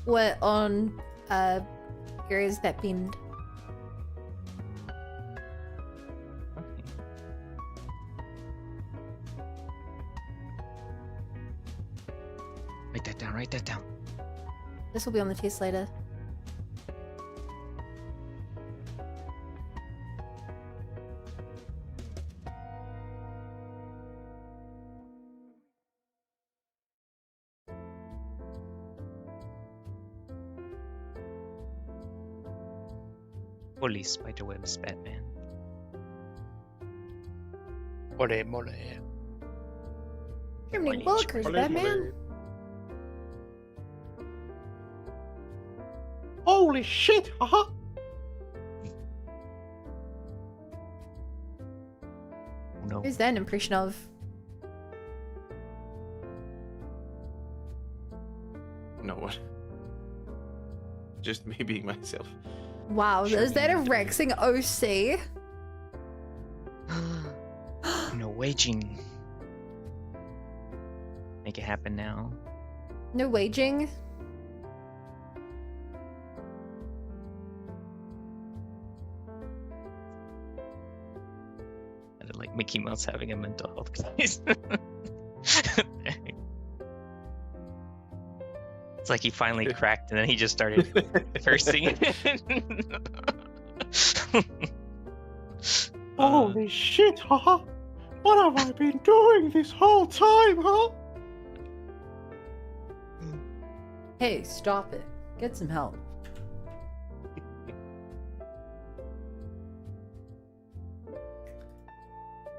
S1: Or on areas that bend.
S3: Okay. Write that down, write that down.
S1: This will be on the test later.
S3: Holy spiderwebs, Batman.
S8: Mole, mole.
S1: How many
S3: Mole,
S1: workers, Batman?
S5: Holy shit! Haha!
S3: Oh no.
S1: Who's that an impression of?
S5: No one. Just me being myself.
S1: Wow,
S3: Sure.
S1: is that a Rexing OC?
S3: No waging. Make it happen now.
S1: No waging?
S3: I did like Mickey Mouse having a mental health crisis. It's like he finally cracked and then he just started cursing.
S5: Holy shit, haha! What have I been doing this whole time, huh?
S1: Hey, stop it. Get some help.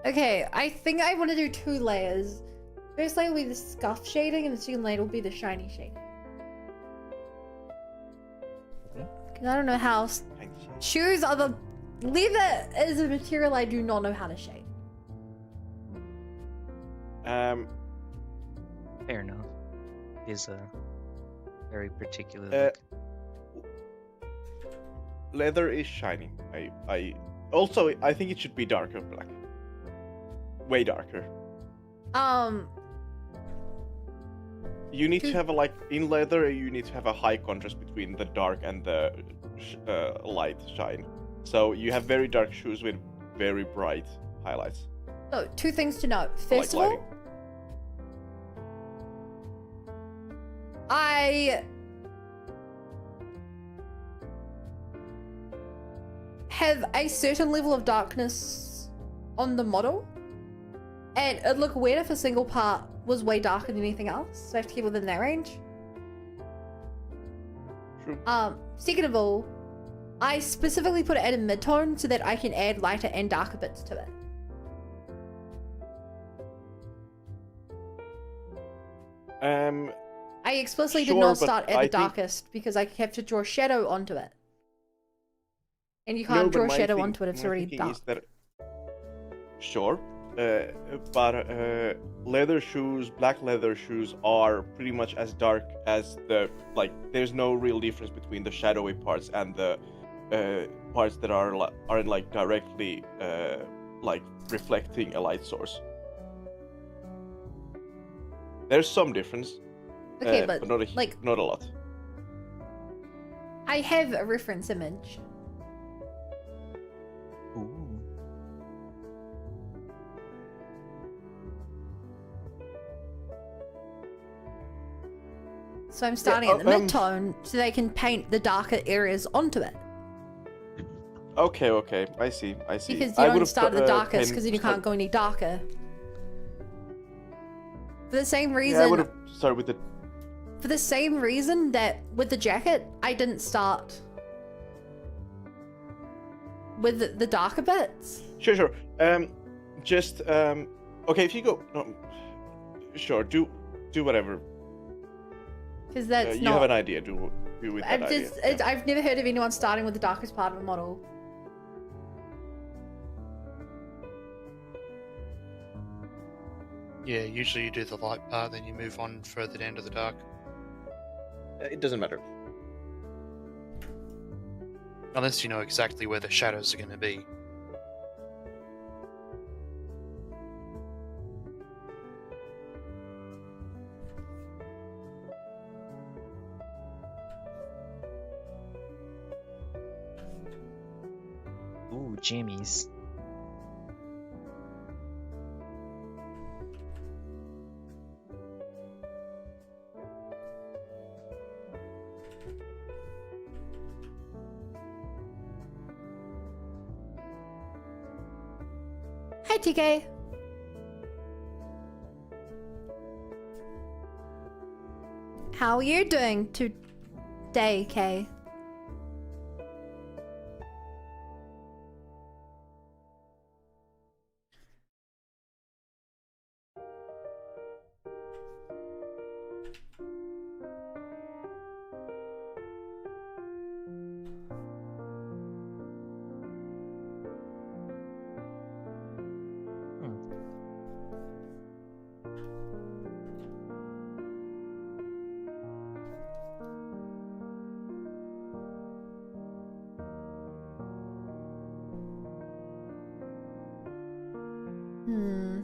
S1: Okay, I think I want to do 2 layers. First layer will be the scuff shading, and the second layer will be the shiny shading. Because I don't know how... Shoes are the... Leather is a material I do not know how to shade.
S3: Fair enough. It is a very particular
S5: Uh,
S3: look.
S5: Leather is shiny. I think it should be darker black. Way darker. You need to have a in leather. You need to have a high contrast between the dark and the light shine. So you have very dark shoes with very bright highlights.
S1: So, 2 things to note. First of
S5: lighting.
S1: all, I have a certain level of darkness on the model, and it'd look weird if a single part was way darker than anything else, so I have to keep within that range.
S5: True.
S1: Second of all, I specifically put it at a mid-tone so that I can add lighter and darker bits to it. I explicitly did
S5: Sure,
S1: not
S5: but
S1: start at
S5: I
S1: the
S5: think-
S1: darkest because I have to draw shadow onto it. And you
S5: No,
S1: can't
S5: but
S1: draw
S5: my
S1: shadow
S5: thing-
S1: onto it if it's
S5: my
S1: already
S5: thinking
S1: dark.
S5: is that- Sure, but leather shoes, black leather shoes are pretty much as dark as the like. There's no real difference between the shadowy parts and the parts that aren't like directly like reflecting a light source. There's some difference,
S1: Okay, but
S5: not a
S1: like
S5: not a lot.
S1: I have a reference image.
S3: Ooh.
S1: So I'm starting at the
S5: oh,
S1: mid-tone so they can paint the darker areas onto it.
S5: Okay, I see.
S1: Because you
S5: I
S1: don't
S5: would've
S1: start at the darkest
S5: painted-
S1: because then you can't go any darker. For the same
S5: Yeah, I
S1: reason,
S5: would have started with the.
S1: for the same reason that with the jacket, I didn't start with the darker bits.
S5: Sure. Just okay. If you go, no, sure. Do whatever.
S1: Because that's
S5: You
S1: not.
S5: have an idea. Do with that
S1: I've just,
S5: idea. Yeah.
S1: I've never heard of anyone starting with the darkest part of a model.
S8: Yeah, usually you do the light part, then you move on further down to the dark.
S5: It doesn't matter.
S8: Unless you know exactly where the shadows are going to be.
S3: Ooh, jammies.
S1: Hi, TK. How are you doing today, Kay? Hmm.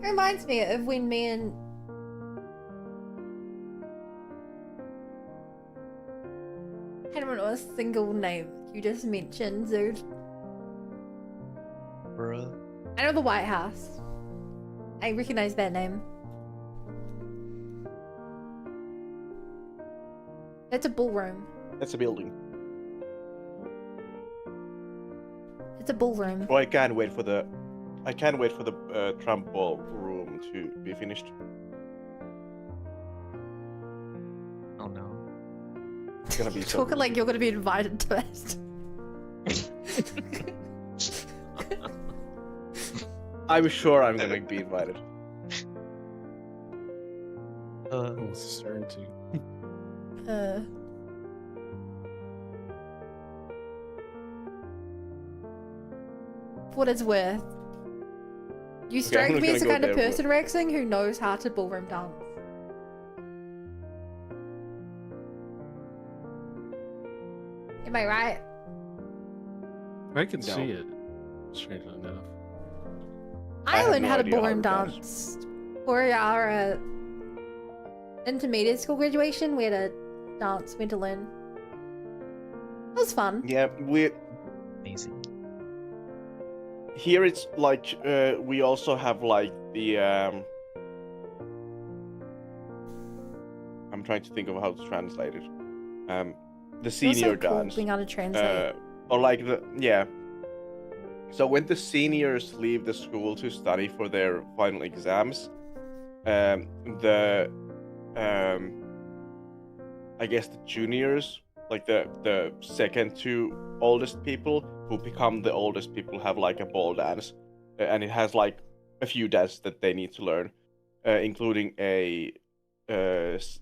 S1: It reminds me of when me and I don't know a single name you just mentioned, dude.
S3: Bruh.
S1: I know the White House. I recognize that name. It's a ballroom.
S5: That's a building.
S1: It's a ballroom.
S5: Oh, I can't wait for the Trump ballroom to be finished.
S3: Oh no.
S5: It's gonna be so.
S1: Talking like you're gonna be invited to it.
S5: I'm sure I'm gonna be invited.
S2: Almost certain to.
S1: For what it's worth. You
S5: I'm
S1: strike
S5: not
S1: me as the
S5: gonna go
S1: kind of
S5: there,
S1: person, Rexing, who knows how to ballroom dance. Am I right?
S2: I can
S5: No.
S2: see it. Strangely enough.
S1: I
S5: have
S1: learned
S5: no
S1: how to
S5: idea how
S1: ballroom
S5: to
S1: dance For our intermediate school graduation, we had a dance we had to learn. It was fun.
S5: Yeah, we
S3: Amazing.
S5: here it's like we also have like the I'm trying to think of how to translate it. The
S1: It was so
S5: senior
S1: cool
S5: dance.
S1: being able to translate.
S5: Or like the yeah. So when the seniors leave the school to study for their final exams, the I guess the juniors, like the second to oldest people who become the oldest people, have like a ball dance, and it has like a few dances that they need to learn, including a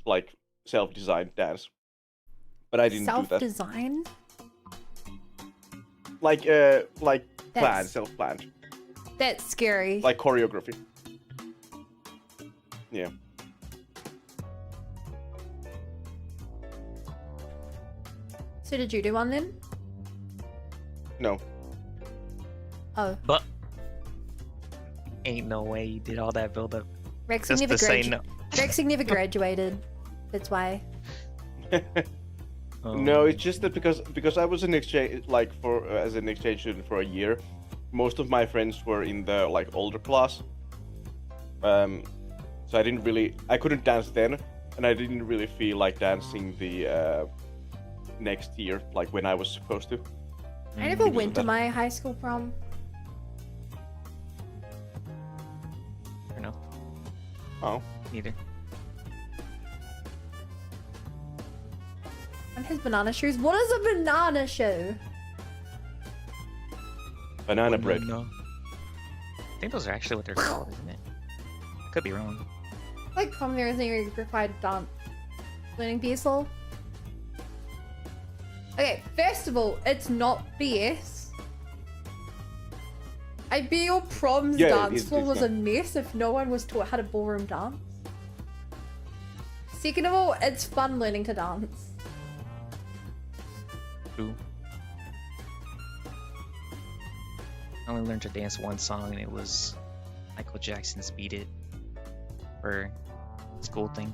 S5: like self-designed dance. But I didn't do that.
S1: Self-designed?
S5: Like planned,
S1: That's-
S5: self-planned,
S1: That's scary.
S5: like choreography. Yeah.
S1: So did you do one then?
S5: No.
S1: Oh,
S3: But ain't no way you did all that build up
S1: Rexy
S3: just
S1: never
S3: to say
S1: graduated.
S3: no.
S1: Rexy never graduated. That's why.
S5: No, it's just that because I was an exchange like for as an exchange student for a year, most of my friends were in the like older class. So I couldn't dance then, and I didn't really feel like dancing the next year, like when I was supposed to.
S1: I never
S5: because of
S1: went to
S5: that.
S1: my high school prom.
S3: I don't know.
S5: Oh,
S3: Neither.
S1: And his banana shoes. What is a banana shoe?
S5: banana bread.
S3: No. I think those are actually what they're called, isn't it? I could be wrong.
S1: Like prom, there isn't even required dance learning BSL. Okay, first of all, it's not BS. I bet your prom's
S5: Yeah,
S1: dance
S5: it's
S1: floor was
S5: not.
S1: a mess if no one was taught how to ballroom dance. Second of all, it's fun learning to dance.
S3: True. I only learned to dance one song, and it was Michael Jackson's "Beat It" for school thing.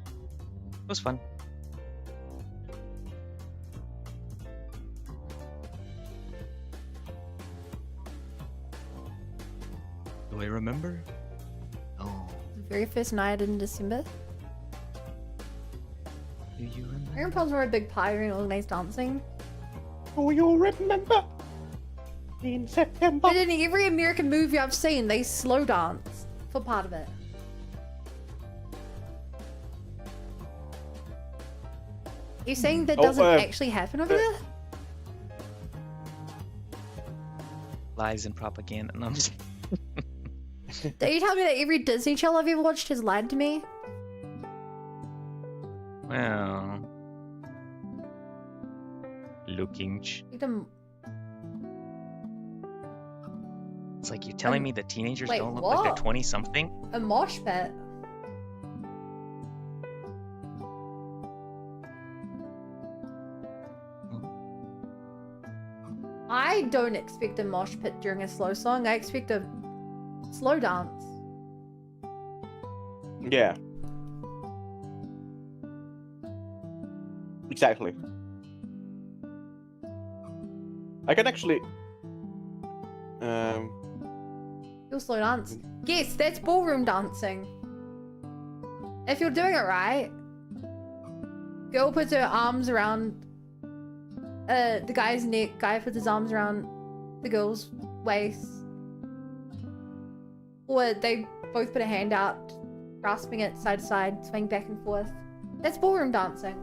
S3: It was fun. Do I remember? Oh,
S1: The very first night in December.
S3: do you remember?
S1: My grandpa's were a big party and organized dancing.
S5: Oh, you remember in September?
S1: But in every American movie I've seen, they slow dance for part of it. You saying that
S5: Oh,
S1: doesn't actually happen over there?
S3: Lies and propaganda. No, I'm just...
S1: Are you telling me that every Disney channel I've ever watched has lied to me?
S3: Well, looking.
S1: Like the-
S3: It's like you're telling me that teenagers
S1: wait,
S3: don't look like they're
S1: what?
S3: 20 something.
S1: A mosh pit. I don't expect a mosh pit during a slow song. I expect a slow dance.
S5: Yeah. Exactly. I can actually.
S1: You'll slow dance. Yes, that's ballroom dancing. If you're doing it right, girl puts her arms around the guy's neck, guy puts his arms around the girl's waist. Or they both put a hand out, grasping it side to side, swaying back and forth. That's ballroom dancing.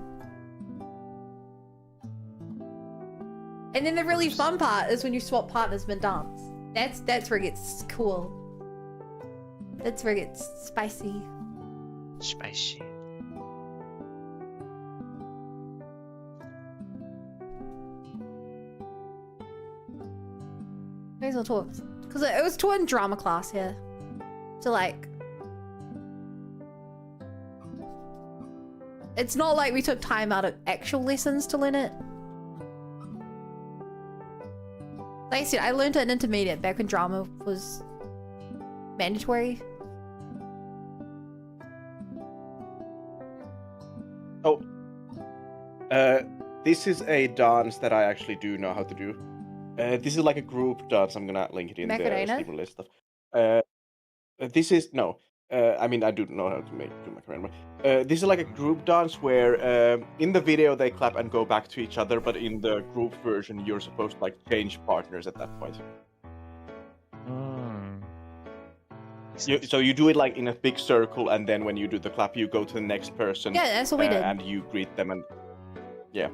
S1: And then the really fun part is when you swap partners mid-dance. That's where it gets cool. That's where it gets spicy.
S3: Spicy.
S1: May as well talk. Because it was taught in drama class here. So, like... It's not like we took time out of actual lessons to learn it. Like I said, I learned it in intermediate back when drama was mandatory.
S5: this is a dance that I actually do know how to do. This is like a group dance. I'm gonna link it in
S1: Macarena?
S5: the streamer list stuff. This is no. I mean, I do know how to do Macarena. This is like a group dance where in the video they clap and go back to each other, but in the group version you're supposed to like change partners at that point. So you do it like in a big circle, and then when you do the clap, you go to the next person.
S1: Yeah, that's what we did.
S5: And you greet them, and yeah.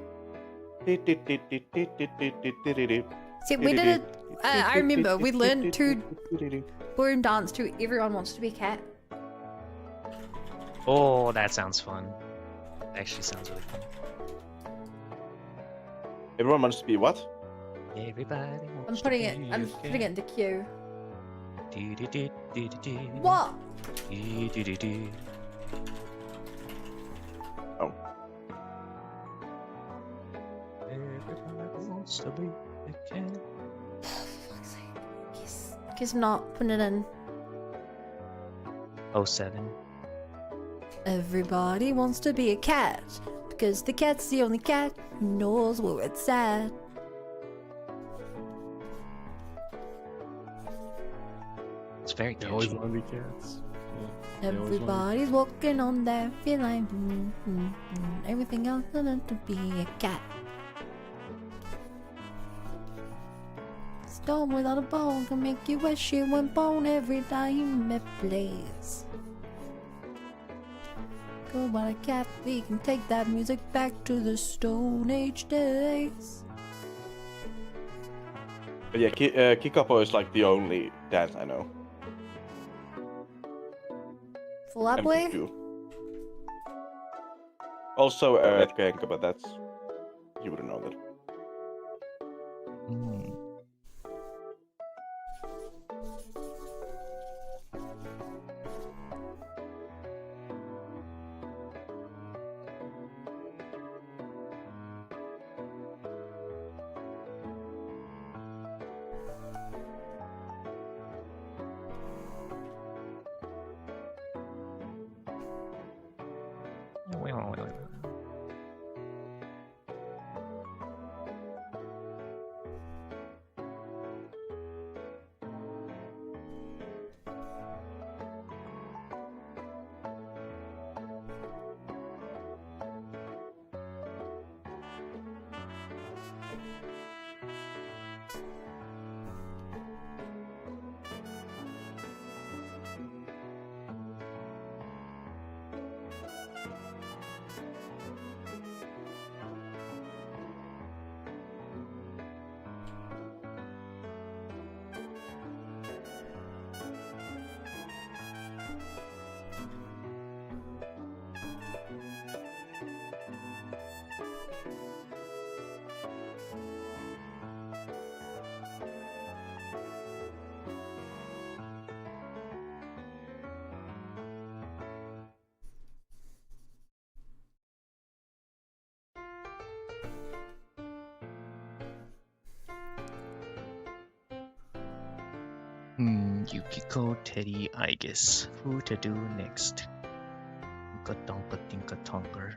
S1: See, we did it. I remember we learned to balloon dance to Everyone Wants to Be a Cat.
S3: Oh, that sounds fun. Actually sounds really fun.
S5: Everyone wants to be what?
S3: Everybody
S1: I'm
S3: wants
S1: putting
S3: to
S1: it.
S3: be
S1: I'm
S3: a
S1: putting it into queue.
S3: cat.
S1: What?
S5: Oh.
S3: Everybody wants to be a cat.
S1: Guess I'm not putting it in.
S3: 07.
S1: Everybody wants to be a cat because the cat's the only cat who knows where it's at.
S3: It's very
S2: They always
S3: catchy.
S2: want to be cats. Yeah, they always wanna be-
S1: Everybody's walking on their feline. Everything else than to be a cat. Stone without a bone can make you wish you were born every time it plays. Go by a cat, we can take that music back to the Stone Age days.
S5: But yeah, Kikapo is like the only dance I know.
S1: Full up way?
S5: MQ2. Also, Etkä, but that's you wouldn't know that.
S3: Mm. Wait. Yukiko, Teddy, I guess. Who to do next? Tinka Tonka Tinka Tonker.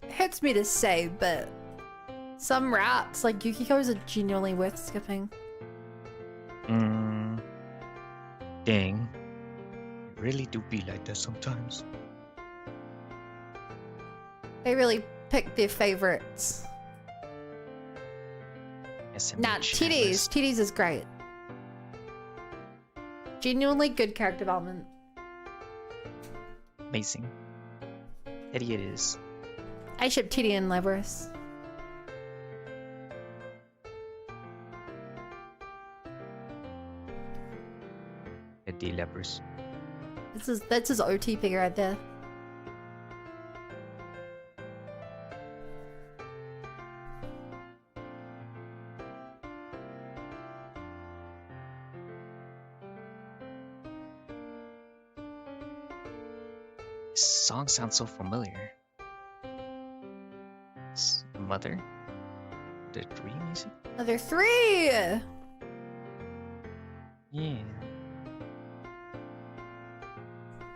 S1: It hurts me to say, but some routes, like Yukiko's, are genuinely worth skipping.
S3: Dang. It really do be like that sometimes.
S1: They really pick their favorites.
S3: SMH
S1: Nah,
S3: Atlas.
S1: Titties is great. Genuinely good character development.
S3: Amazing. Teddy it is.
S1: I ship Titty and Leverus.
S3: Teddy Lepers.
S1: That's his OT figure right there.
S3: This song sounds so familiar. Mother? The 3 music?
S1: Another 3!
S3: Yeah.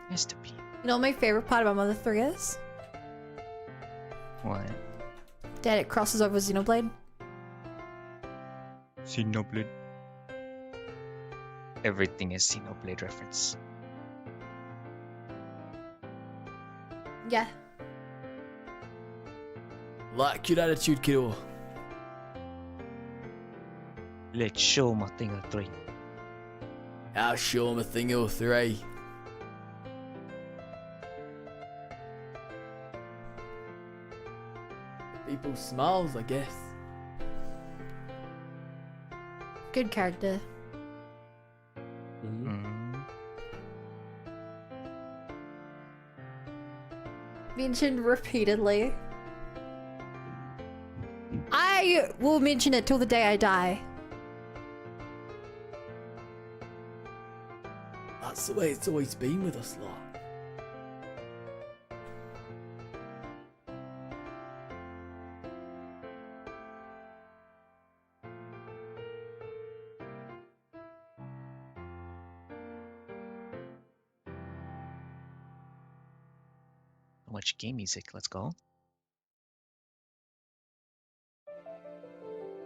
S3: Has to be.
S1: You know what my favorite part about Mother 3 is?
S3: What?
S1: That it crosses over Xenoblade.
S3: Xenoblade. Everything is Xenoblade reference.
S1: Yeah.
S6: Like your attitude, kiddo.
S3: Let's show my thing of 3.
S6: I'll show him a thing or 3. People's smiles, I guess.
S1: Good character.
S3: Mm.
S1: Mentioned repeatedly. I will mention it till the day I die.
S6: That's the way it's always been with us lot.
S3: Much game music. Let's go.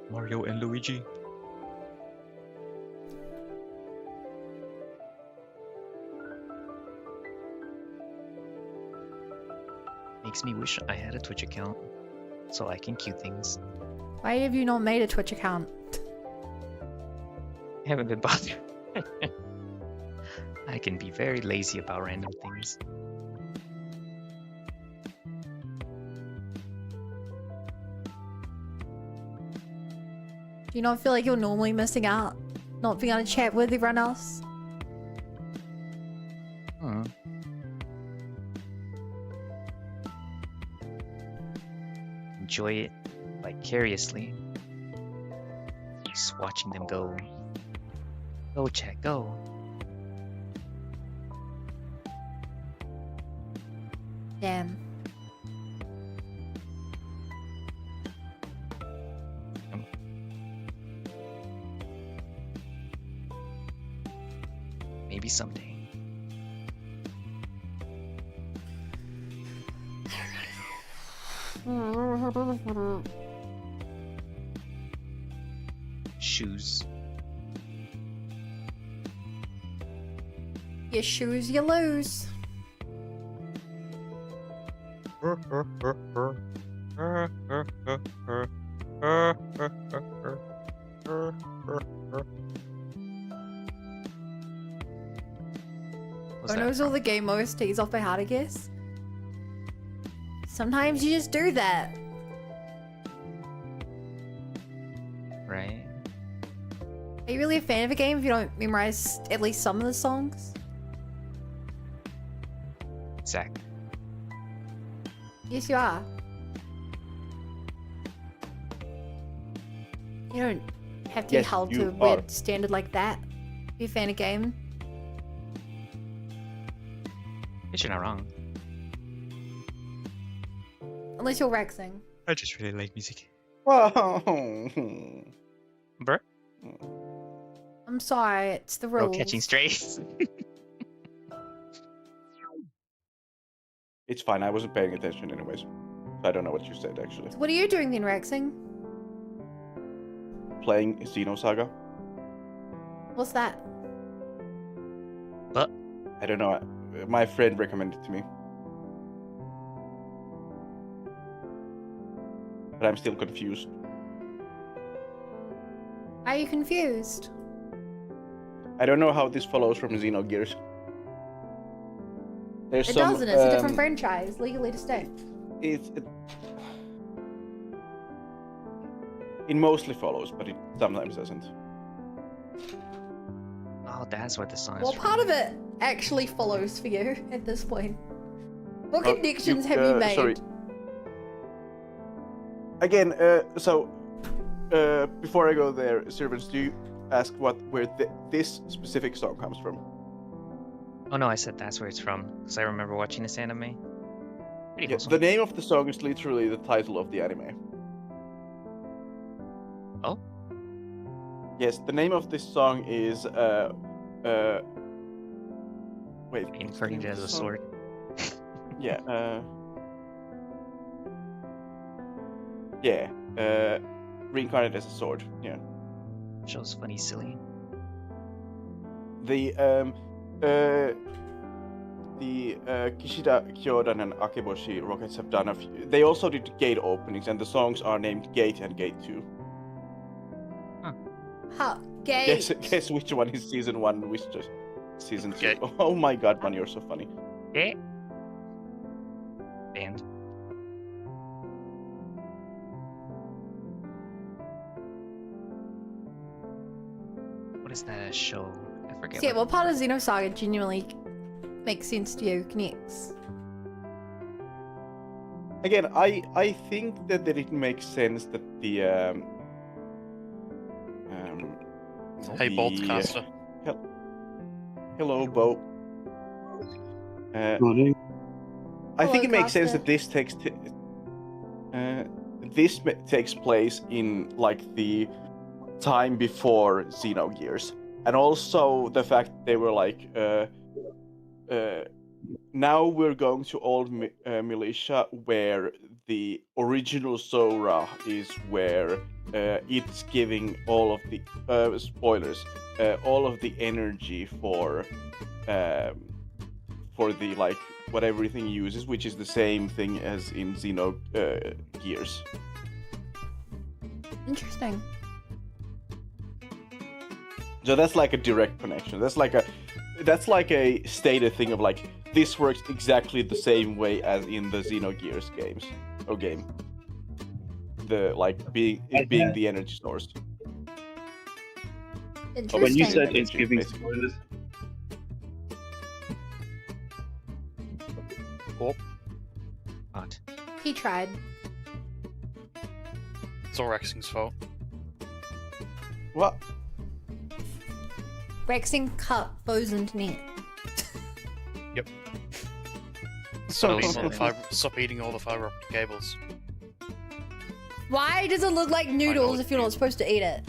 S3: Mario and Luigi. Makes me wish I had a Twitch account so I can queue things.
S1: Why have you not made a Twitch account?
S3: Haven't been bothered. I can be very lazy about random things.
S1: Do you not feel like you're normally missing out? Not being able to chat with everyone else?
S3: Hmm. Enjoy it vicariously. Just watching them go. Go, chat, go.
S1: Damn.
S3: Maybe someday. Shoes.
S1: Your shoes, you lose.
S3: What's
S1: Who
S3: that
S1: knows all
S3: from?
S1: the game OSTs off by heart, I guess? Sometimes you just do that.
S3: Right?
S1: Are you really a fan of a game if you don't memorize at least some of the songs?
S3: Zach.
S1: Yes, you are. You don't have to be
S5: Yes,
S1: held to
S5: you
S1: a weird
S5: are.
S1: standard like that. Be a fan of game.
S3: Guess you're not wrong.
S1: Unless you're Rexing.
S3: I just really like music.
S5: Whoa.
S3: Bruh?
S1: I'm sorry, it's the
S3: Bro
S1: rules.
S3: catching strays.
S5: It's fine. I wasn't paying attention anyways. So I don't know what you said actually.
S1: So what are you doing then, Rexing?
S5: Playing Xenosaga.
S1: What's that?
S3: But
S5: I don't know. My friend recommended it to me. But I'm still confused.
S1: Are you confused?
S5: I don't know how this follows from Xenogears. There's
S1: It
S5: some,
S1: doesn't, it's a different franchise, legally distinct.
S5: It mostly follows, but it sometimes doesn't.
S3: oh, that's what the song is
S1: Well,
S3: from.
S1: part of it actually follows for you at this point. What
S5: Oh,
S1: connections have you made?
S5: Sorry. Again, before I go there, servants, do you ask where this specific song comes from?
S3: Oh no, I said that's where it's from because I remember watching this anime. Pretty
S5: Yeah,
S3: cool
S5: the
S3: song.
S5: name of the song is literally the title of the anime.
S3: Oh?
S5: Yes, the name of this song is wait. what's the
S3: Incarnated
S5: name of
S3: as
S5: the
S3: a
S5: song?
S3: sword.
S5: Yeah. Yeah. Reincarnated as a sword. Yeah.
S3: Show's funny, silly.
S5: The Kishida, Kyodan, and Akeboshi Rockets have done a few. They also did gate openings, and the songs are named Gate and Gate 2.
S1: Huh, gay.
S5: Guess which one is season 1 and which is season 2.
S8: Gate.
S5: Oh my god, man, you're so funny.
S3: Yeah. Band. What is that show? I forget.
S1: So yeah, what part of Xenosaga genuinely makes sense to you, Knex?
S5: Again, I think that it makes sense that the
S8: Hey,
S5: the-
S8: Boltcaster.
S5: Hello, Bo.
S10: Morning.
S5: I think
S1: Hello,
S5: it makes sense
S1: Costa.
S5: that this takes place in like the time before Xenogears, and also the fact they were like, now we're going to old militia where the original Sora is, where it's giving all of the spoilers, all of the energy for the like what everything uses, which is the same thing as in Xenogears.
S1: Interesting.
S5: So that's like a direct connection. That's like a stated thing of like, this works exactly the same way as in the Xenogears game. The like being the energy source.
S1: Interesting.
S10: When you said
S5: Energy,
S10: it's giving
S5: basically.
S10: spoilers,
S3: What?
S1: He tried.
S8: It's all Rexing's fault.
S5: What?
S1: Rexing cut bows into net.
S8: Stop
S3: So
S8: eating, all the
S3: silly.
S8: stop eating all the fiber optic cables.
S1: Why does it look like noodles if you're not supposed to eat it?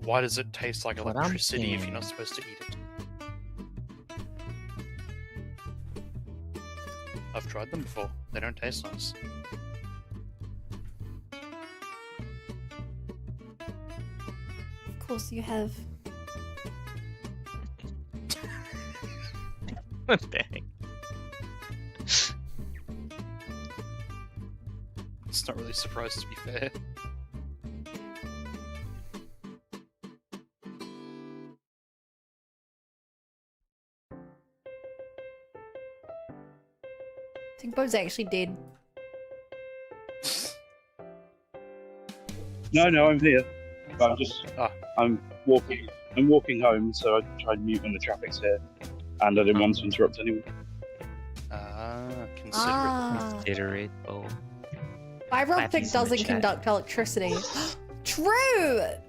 S8: Why does it taste like
S3: What I'm
S8: electricity if
S3: saying.
S8: you're not supposed to eat it? I've tried them before. They don't taste nice.
S1: Of course you have.
S3: What the heck?
S8: It's not really surprised, to be fair.
S1: I think Bo's actually dead.
S10: no, I'm here. But
S8: Ah.
S10: I'm walking home, so I tried to mute when the traffic's here, and I didn't want to interrupt anyone.
S8: Consider
S1: Ah.
S3: Iterate. Oh.
S1: Fiber optic
S3: Clappies in the
S1: doesn't
S3: chat.
S1: conduct electricity. True!
S8: it.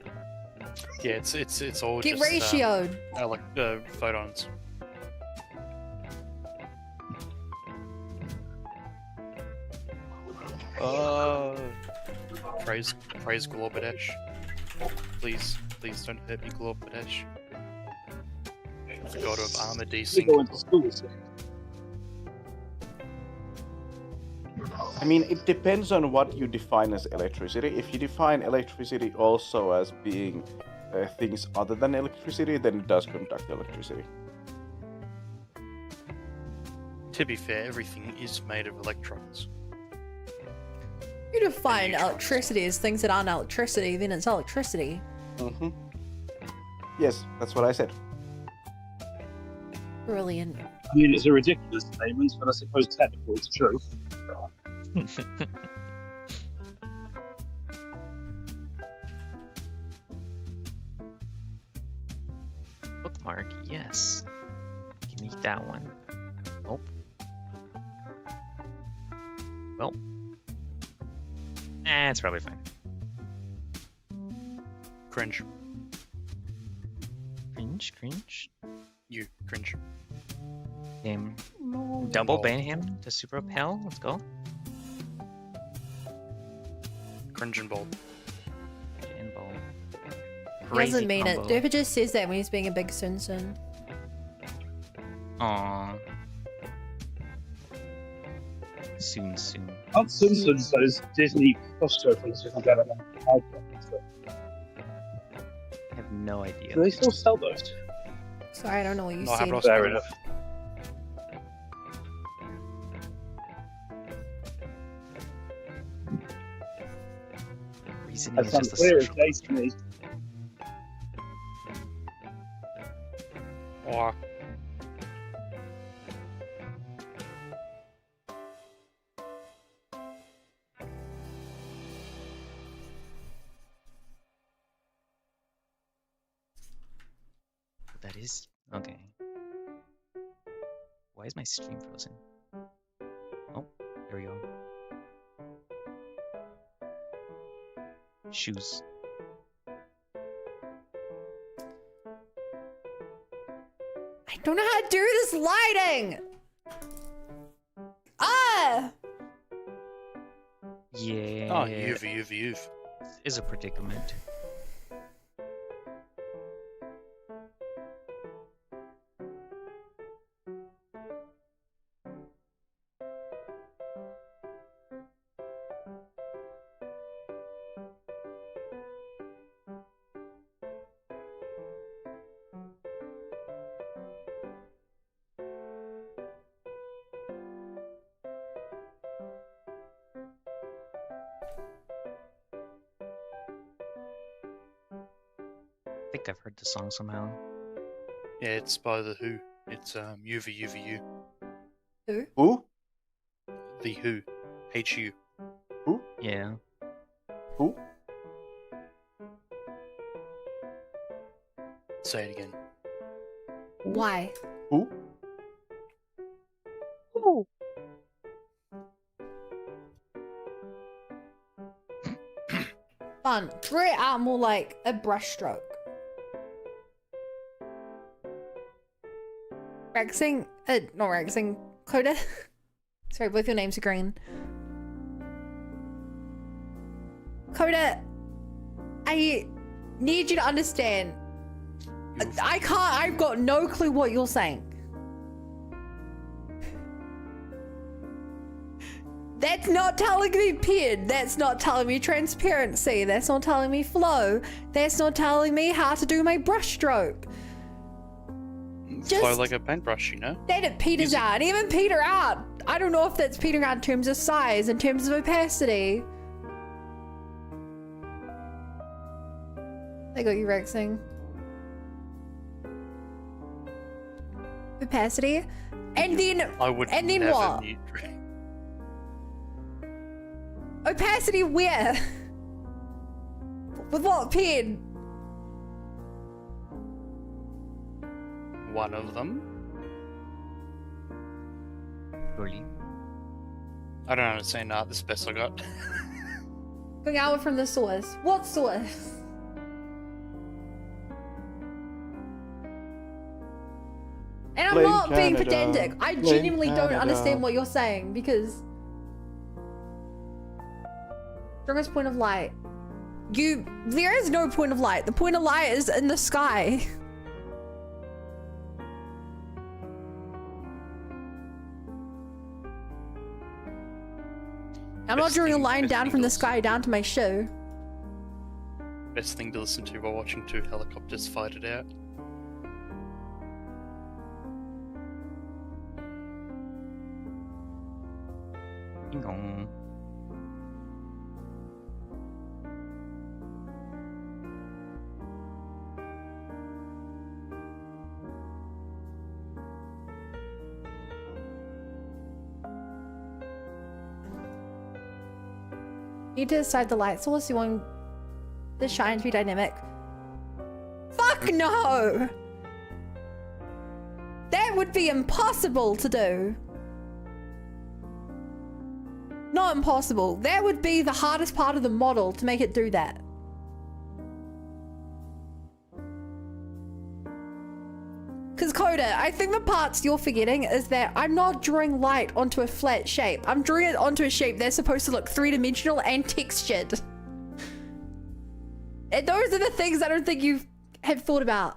S8: Yeah, it's all
S1: Get
S8: just
S1: ratioed.
S8: photons. Praise Glorbadesh. Please don't hurt me, Glorbadesh. The god of armor
S10: You
S8: desync.
S10: go into school, so
S5: I mean, it depends on what you define as electricity. If you define electricity also as being things other than electricity, then it does conduct electricity.
S8: To be fair, everything is made of electrons.
S1: You define
S8: neutrons.
S1: electricity as things that aren't electricity, then it's electricity.
S5: Mm-hmm. Yes, that's what I said.
S1: Brilliant.
S10: I mean, it's a ridiculous statement, but I suppose technically it's true.
S3: Bookmark, yes. Give me that one. Nope. Well. It's probably fine.
S8: Cringe.
S3: Cringe.
S8: You cringe.
S3: Game. Double ban him to super repel. Let's go.
S8: Cringe and bold.
S3: And ball.
S1: He doesn't mean it. Dopa just says that when he's being a big Sun.
S3: Aww. Soon.
S10: Aren't Simpsons those Disney Costco things you can get at them?
S3: I have no idea.
S10: Do they still sell those?
S1: Sorry, I don't know what you
S8: No, I
S1: said.
S8: have not.
S10: Fair enough.
S3: Reasoning
S10: That
S3: is
S10: sounds
S3: just a
S10: clear as
S3: social
S10: day to me.
S8: Or
S3: That is okay. Why is my stream frozen? Oh, there we go. Shoes.
S1: I don't know how to do this lighting! Ah!
S3: Yeah.
S8: oh, you've.
S3: Is a predicament. I think I've heard the song somehow.
S8: Yeah, it's by the Who. It's UVU.
S5: Who?
S8: The Who. HU.
S3: Yeah.
S5: Who?
S8: Say it again.
S1: Why?
S5: Who?
S1: Fun. Draw it out more like a brushstroke. Rexing, not Rexing, Coda. Sorry, both your names are green. Coda, I need you to understand. I can't, I've got no clue what you're saying. That's not telling me PID. That's not telling me transparency. That's not telling me flow. That's not telling me how to do my brushstroke.
S8: Flow like a paintbrush, you know?
S1: Then it peters out. Even peter out. I don't know if that's petering out in terms of size, in terms of opacity. I got you, Rexing. Opacity. And then
S8: I would
S1: and then
S8: never
S1: what?
S8: mute.
S1: Opacity where? With what pen?
S8: One of them.
S3: Surely.
S8: I don't understand that. This is the best I got.
S1: Going out from the source. What source? And I'm
S5: Blame
S1: not being
S5: Canada.
S1: pedantic. I
S5: Blame
S1: genuinely don't
S5: Canada.
S1: understand what you're saying because strongest point of light. There is no point of light. The point of light is in the sky. I'm not
S8: Best
S1: drawing a
S8: thing-
S1: line
S8: best
S1: down
S8: thing
S1: from the
S8: to
S1: sky down to my shoe.
S8: Best thing to listen to while watching two helicopters fight it out.
S3: Ding dong.
S1: Need to decide the light source. You want the shine to be dynamic? Fuck no! That would be impossible to do. Not impossible. That would be the hardest part of the model to make it do that. Because Coda, I think the parts you're forgetting is that I'm not drawing light onto a flat shape. I'm drawing it onto a shape that's supposed to look three-dimensional and textured. And those are the things I don't think you have thought about.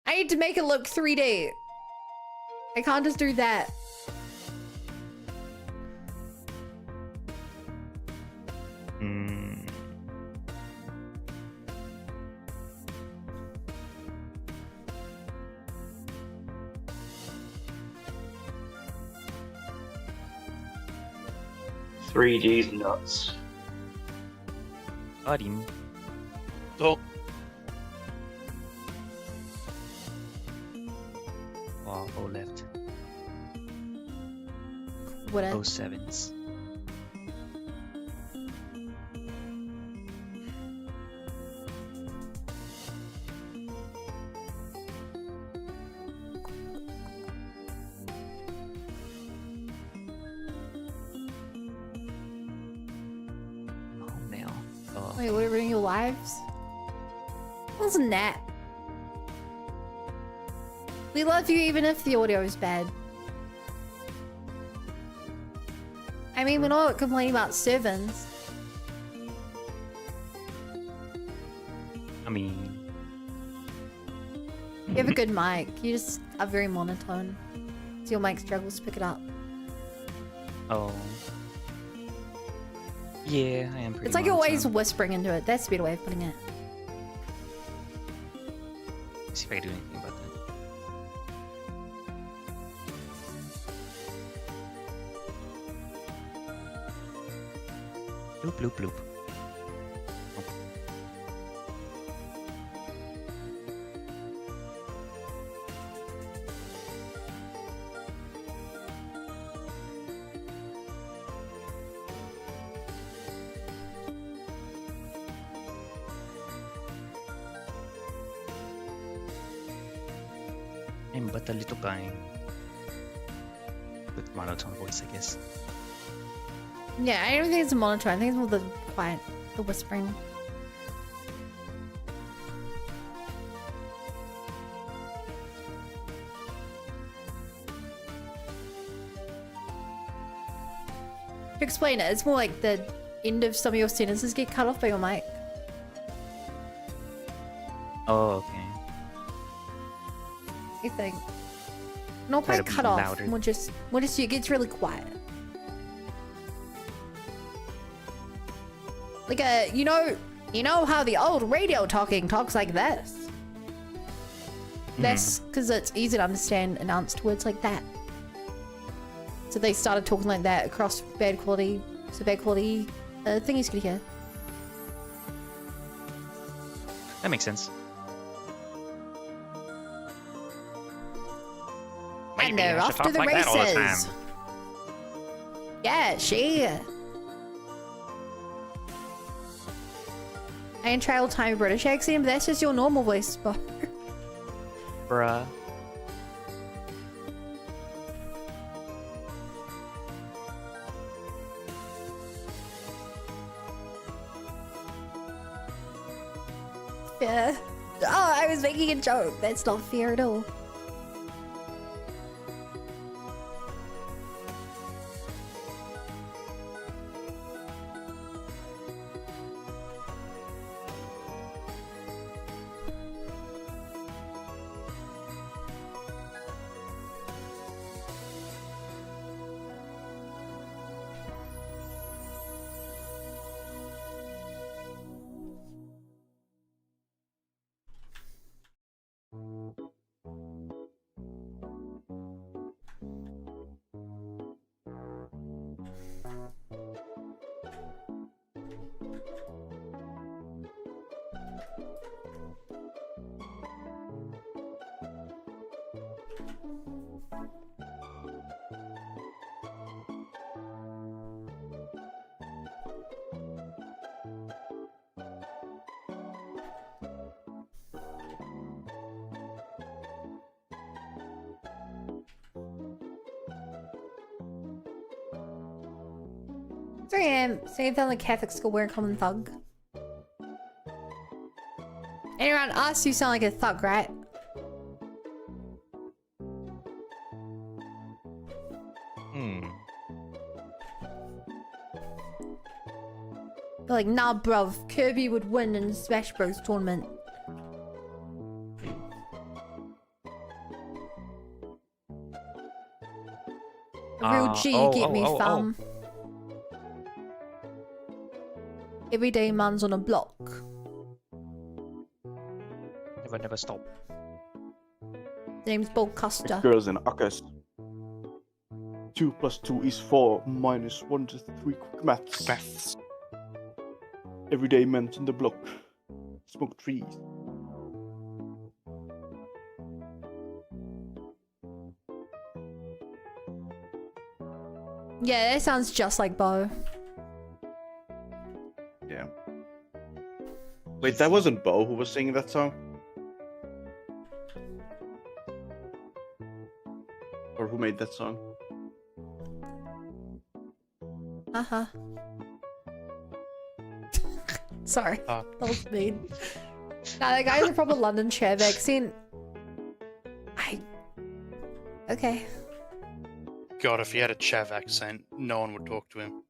S1: I need to make it look 3D. I can't just do that.
S3: Hmm.
S10: Three G's nuts.
S3: Got him.
S8: So,
S3: Oh, left.
S1: What?
S3: Oh, sevens. I'm home now. Oh.
S1: Wait, we're reading your lives? Wasn't that? We love you even if the audio is bad. I mean, we're not complaining about servants.
S3: I mean,
S1: You have a good mic. You just are very monotone. So your mic struggles to pick it up.
S3: oh. Yeah, I am pretty
S1: It's like you're always
S3: monotone.
S1: whispering into it. That's a better way of putting it.
S3: See if I can do anything about that. Bloop, bloop, bloop. I'm but a little guy with monotone voice, I guess.
S1: Yeah, I don't think it's a monotone. I think it's more the quiet, the whispering. To explain it, it's more like the end of some of your sentences get cut off by your mic.
S3: Oh, okay.
S1: I think. Not
S3: Try
S1: quite
S3: to be
S1: cut off.
S3: louder.
S1: More just it gets really quiet. Like you know how the old radio talking talks like this. That's because it's easy to understand announced words like that. So they started talking like that across bad quality, thingies could hear.
S3: That makes sense.
S1: And
S4: Maybe
S1: they're
S4: I should
S1: off to
S4: talk
S1: the
S4: like that all the
S1: races.
S4: time.
S1: Yeah, she. I ain't try all the time British accent, but that's just your normal voice, Bob.
S3: Bruh.
S1: Yeah. Oh, I was making a joke. That's not fair at all. So yeah, same thing like Catholic school wearing common thug. And around us, you sound like a thug, right? They're like, nah, bruv, Kirby would win in the Smash Bros tournament. Real G, get me fam. Everyday man's on a block.
S3: Never stop.
S1: Name's Bolcaster.
S5: Girls in Akkas. 2 + 2 is 4, -1 to 3 quick maths. Everyday men on the block. Smoke trees.
S1: Yeah, that sounds just like Bo.
S5: Yeah. Wait, that wasn't Bo who was singing that song? Or who made that song?
S1: Uh-huh. Sorry.
S8: Fuck.
S1: That was mean. Nah, that guy's a proper London chair vaccine. Okay.
S8: God, if he had a Chav accent, no one would talk to him.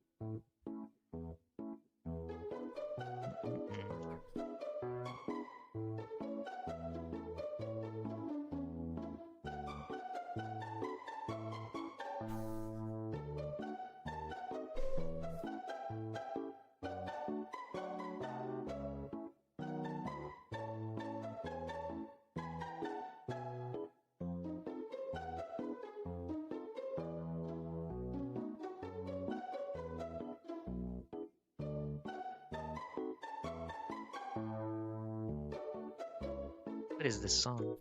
S3: What is this song?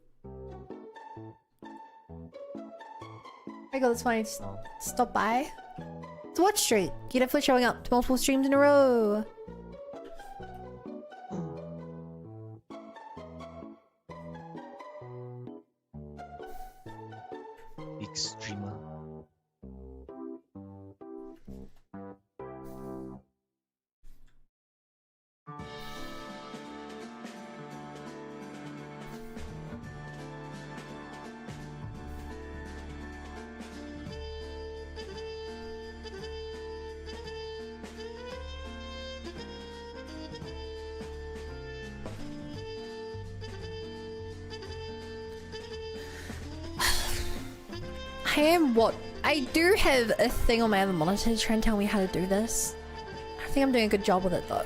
S1: I got this funny. Stop by. It's Watch Street. Get it for showing up to multiple streams in a row.
S3: Big streamer.
S1: I do have a thing on my other monitor to try and tell me how to do this. I think I'm doing a good job with it though.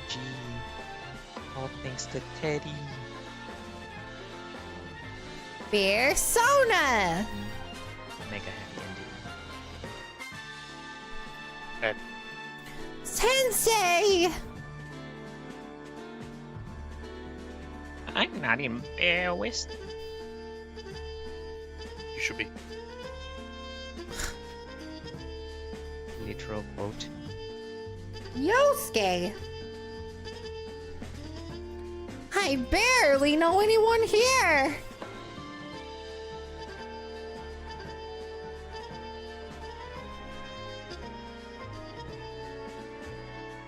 S3: Gee, all thanks to Teddy.
S1: Persona!
S3: Mega happy ending.
S1: Sensei!
S4: I'm not embarrassed.
S8: You should be.
S3: Literal quote.
S1: Yosuke! I barely know anyone here!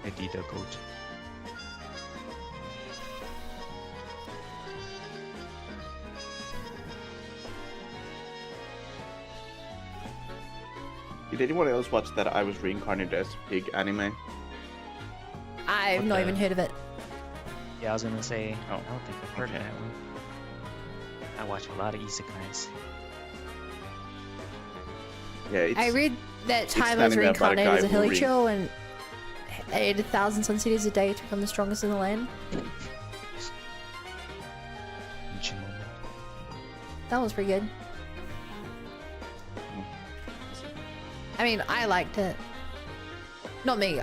S3: Adida quote.
S5: Did anyone else watch that I Was Reincarnated as Pig anime?
S1: I've not even heard of it.
S3: Yeah, I was gonna say,
S5: Oh,
S3: I don't think I've heard
S5: okay.
S3: of that one. I watch a lot of isekais.
S5: Yeah, it's,
S1: I read that
S5: it's
S1: time
S5: an
S1: I was
S5: anime about a
S1: reincarnated as a
S5: guy who
S1: Hilicho and ate 1,000 sun cities a day to become the strongest in the land.
S3: Ichimomo.
S1: That was pretty good. I mean, I liked it. Not me,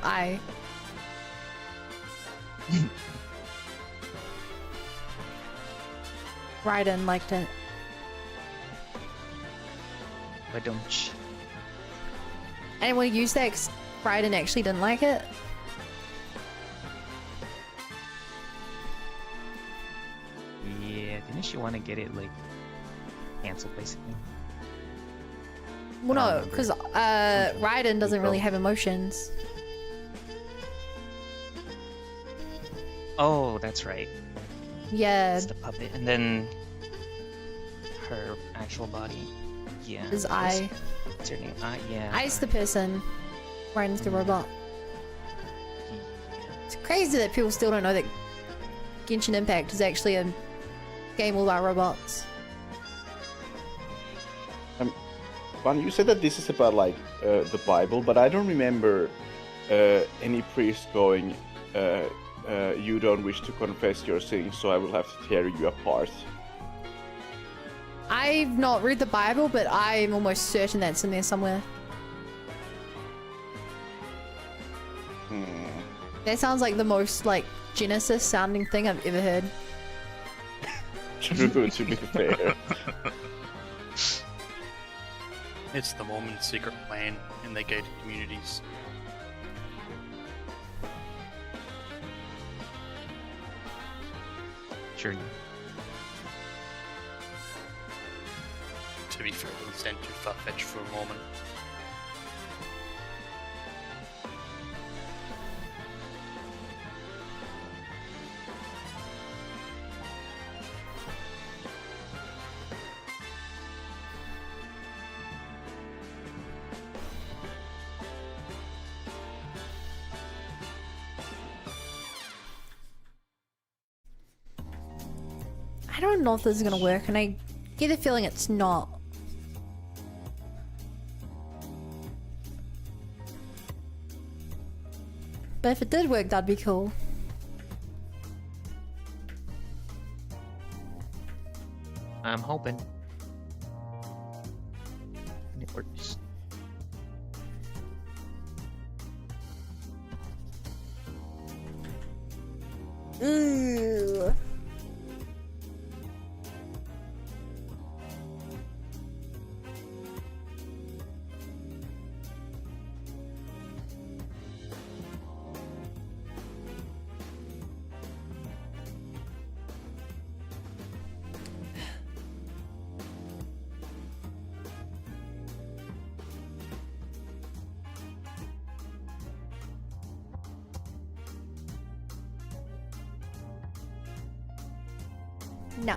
S1: Raiden liked it.
S3: But don't.
S1: Anyone use that 'cause Raiden actually didn't like it?
S3: Yeah, didn't you want to get it like canceled basically?
S1: Well,
S3: I
S1: no,
S3: don't
S1: because
S3: remember.
S1: Raiden doesn't really
S3: Go.
S1: have emotions.
S3: Oh, that's right.
S1: Yeah,
S3: It's the puppet, and then her actual body. Yeah.
S1: his eye.
S3: What's her name? Yeah.
S1: Eye's the person. Raiden's the robot. It's crazy that people still don't know that Genshin Impact is actually a game all about robots.
S5: Juan, you said that this is about like the Bible, but I don't remember any priest going, "You don't wish to confess your sins, so I will have to tear you apart."
S1: I've not read the Bible, but I'm almost certain that's in there somewhere. That sounds like the most like Genesis sounding thing I've ever heard.
S5: True, to be fair.
S8: It's the Mormon secret plan in their gated communities.
S3: Sure.
S8: To be fair, it doesn't sound too far-fetched for a Mormon.
S1: I don't know if this is gonna work, and I get the feeling it's not. But if it did work, that'd be cool.
S3: I'm hoping. It works.
S1: Ooh. No.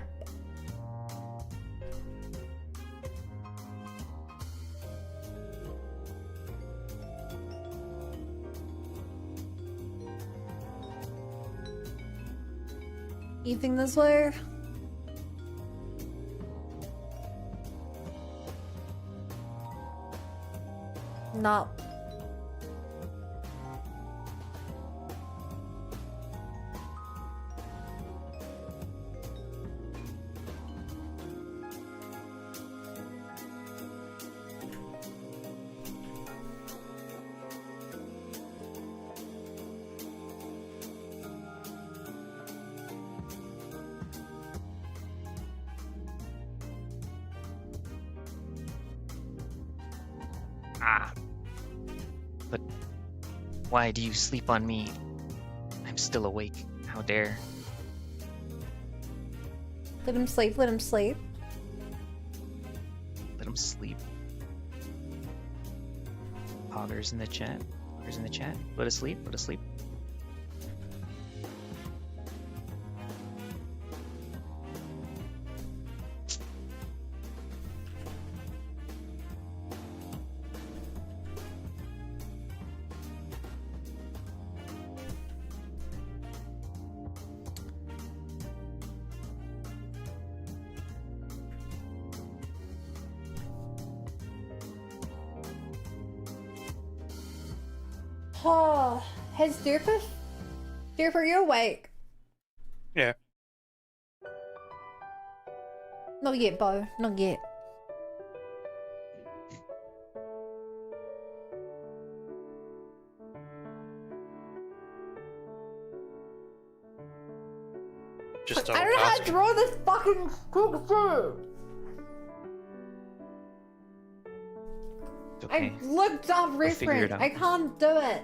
S1: You think this way? No.
S3: But why do you sleep on me? I'm still awake. How dare?
S1: Let him sleep, let him sleep.
S3: Let him sleep. Poggers in the chat. Poggers in the chat. Let us sleep. Let us sleep.
S1: Oh, has Durpa? Durpa, are you awake?
S8: Yeah.
S1: Not yet, Bo. Not yet.
S8: Just
S1: I don't know how to
S8: asking.
S1: draw this fucking picture.
S3: It's okay.
S1: I looked up
S3: figure it
S1: reference.
S3: out.
S1: I can't do it.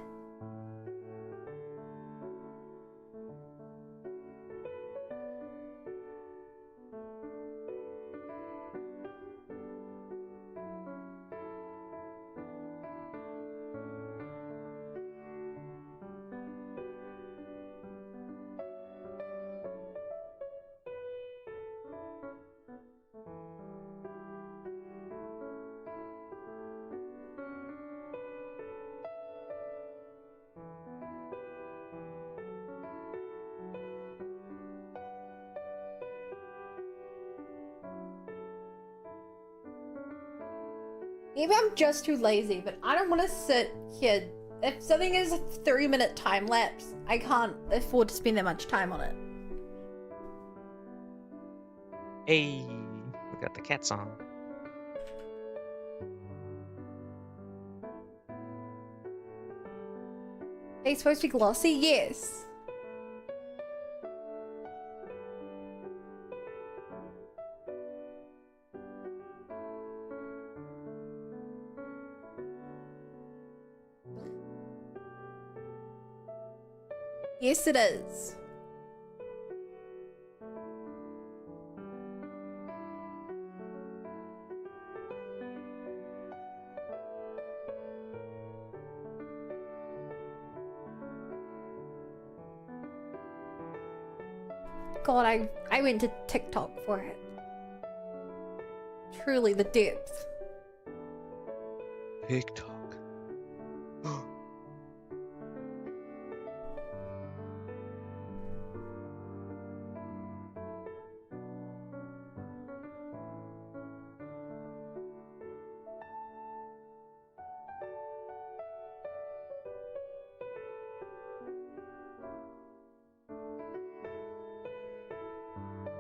S1: Maybe I'm just too lazy, but I don't want to sit here. If something is a 3-minute time lapse, I can't afford to spend that much time on it.
S3: Hey, we got the cat song.
S1: Are you supposed to be glossy? Yes. Yes, it is. God, I went to TikTok for it. Truly the depth.
S3: TikTok.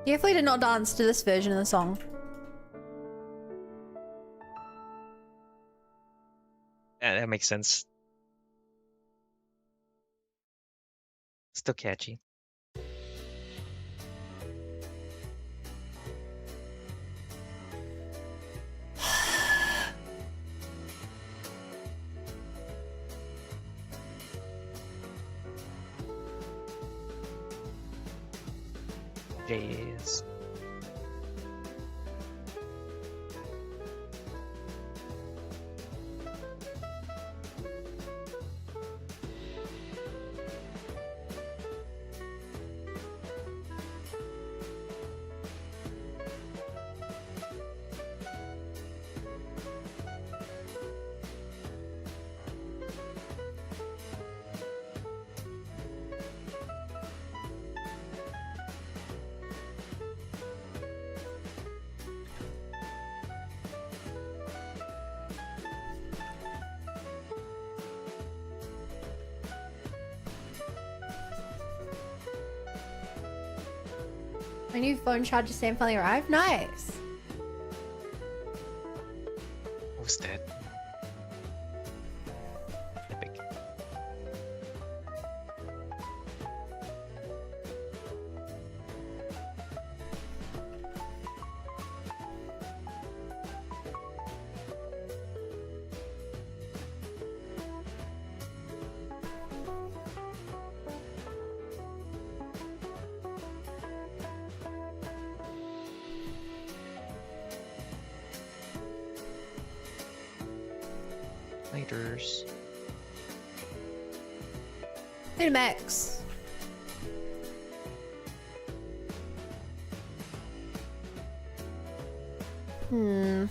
S1: Definitely did not dance to this version of the song.
S3: Yeah, that makes sense. Still catchy. Yes.
S1: My new phone charger Sam finally arrived. Nice.
S3: What's that? Epic. Laters.
S1: Hey, Max. Hmm.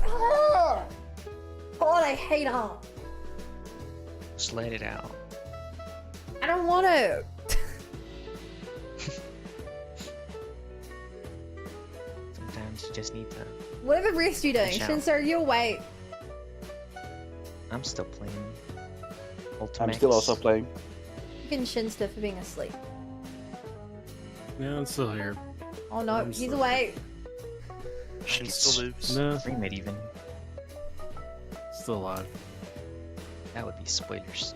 S1: Ah! God, I hate her.
S3: Just let it out.
S1: I don't want to.
S3: Sometimes you just need to.
S1: Whatever rest you doing,
S3: Shout.
S1: Shinso, you'll wait.
S3: I'm still playing. Ultimax.
S10: I'm still also playing.
S1: You can Shinsta for being asleep.
S2: Yeah, I'm still here.
S1: Oh no,
S2: I'm
S1: he's
S2: so-
S1: away.
S8: Shin still lives.
S2: No,
S3: Frame it even.
S2: still alive.
S3: That would be spoilers.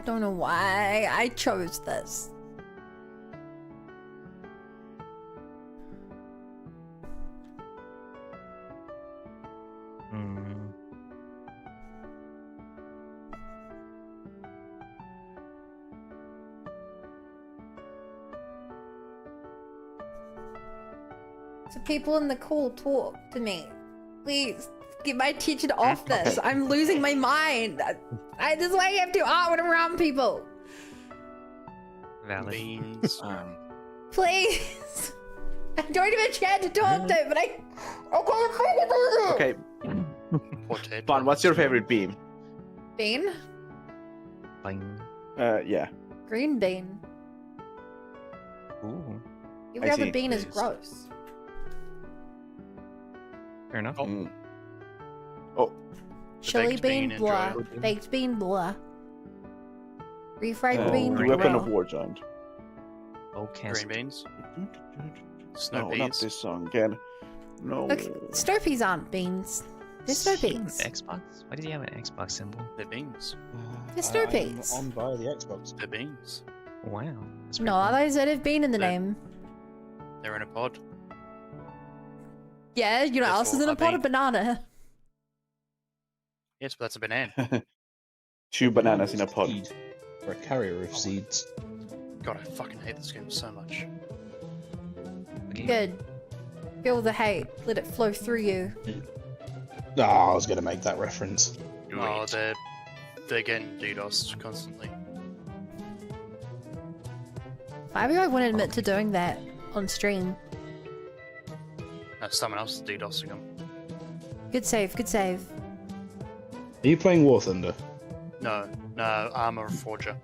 S1: Don't know why I chose this.
S3: Hmm.
S1: So people in the call talk to me. Please get my attention off this. I'm losing my mind. This is why you have to art when I'm around people.
S3: Valid.
S8: Beans.
S1: Please. I don't even have a chance to talk to, but I can't fucking do it.
S5: Okay,
S8: Poor Ted.
S5: Bon, what's your favorite bean?
S1: Bean?
S3: Fine.
S5: Yeah.
S1: Green bean.
S3: Ooh.
S1: Every
S5: I
S1: other
S5: see.
S1: bean is
S8: Yes.
S1: gross.
S3: Fair enough.
S8: Oh.
S5: Mm. Oh,
S1: Chili
S8: baked bean,
S1: bean, blah.
S8: enjoyable.
S1: Baked bean, blah. Refried bean,
S3: green
S5: Weapon
S1: blah.
S5: of War joined.
S3: Oh,
S8: Green beans. Snow
S5: No,
S8: peas.
S5: not this song again. No.
S1: Look, snow peas aren't beans. They're snow peas.
S3: Xbox? Why did he have an Xbox symbol?
S8: They're beans.
S1: They're snow peas.
S11: On via the Xbox.
S8: They're beans.
S3: Wow. That's
S1: No,
S3: pretty
S1: are those that have been in the
S8: They're-
S1: name?
S8: They're in a pod.
S1: Yeah, you know what else is in a
S8: Therefore,
S1: pot of banana?
S8: Yes, but that's a banana.
S5: 2 bananas in a pod.
S11: Seed. Or a carrier of seeds.
S8: God, I fucking hate this game so much.
S3: cool.
S1: Good. Feel the hate. Let it flow through you.
S11: Ah, I was going to make that reference.
S8: Oh, they're getting DDoSed constantly.
S1: Maybe I wouldn't admit to doing that on stream.
S8: No, someone else is DDoSing them.
S1: Good save, good save.
S11: Are you playing War Thunder?
S8: No, Armor Forger.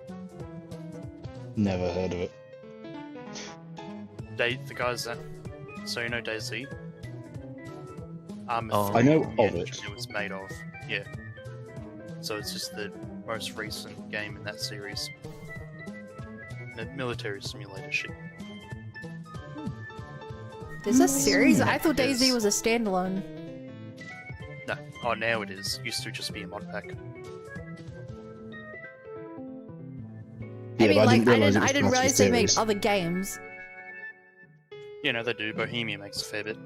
S11: Never heard of it.
S8: The guys that. So you know DayZ? Armor
S3: Oh.
S8: 3,
S11: I know
S8: the
S11: of it.
S8: engine it was made of. Yeah. So it's just the most recent game in that series. The military simulator shit.
S1: There's a series? I thought
S8: Yes.
S1: DayZ was a standalone.
S8: No. Oh, now it is. Used to just be a mod pack.
S1: I
S11: Yeah,
S1: mean,
S11: but
S1: like,
S11: didn't realise it was
S1: I didn't
S11: part of
S1: realize
S11: the
S1: they made
S11: series.
S1: other games.
S8: You know, they do. Bohemia makes a fair bit.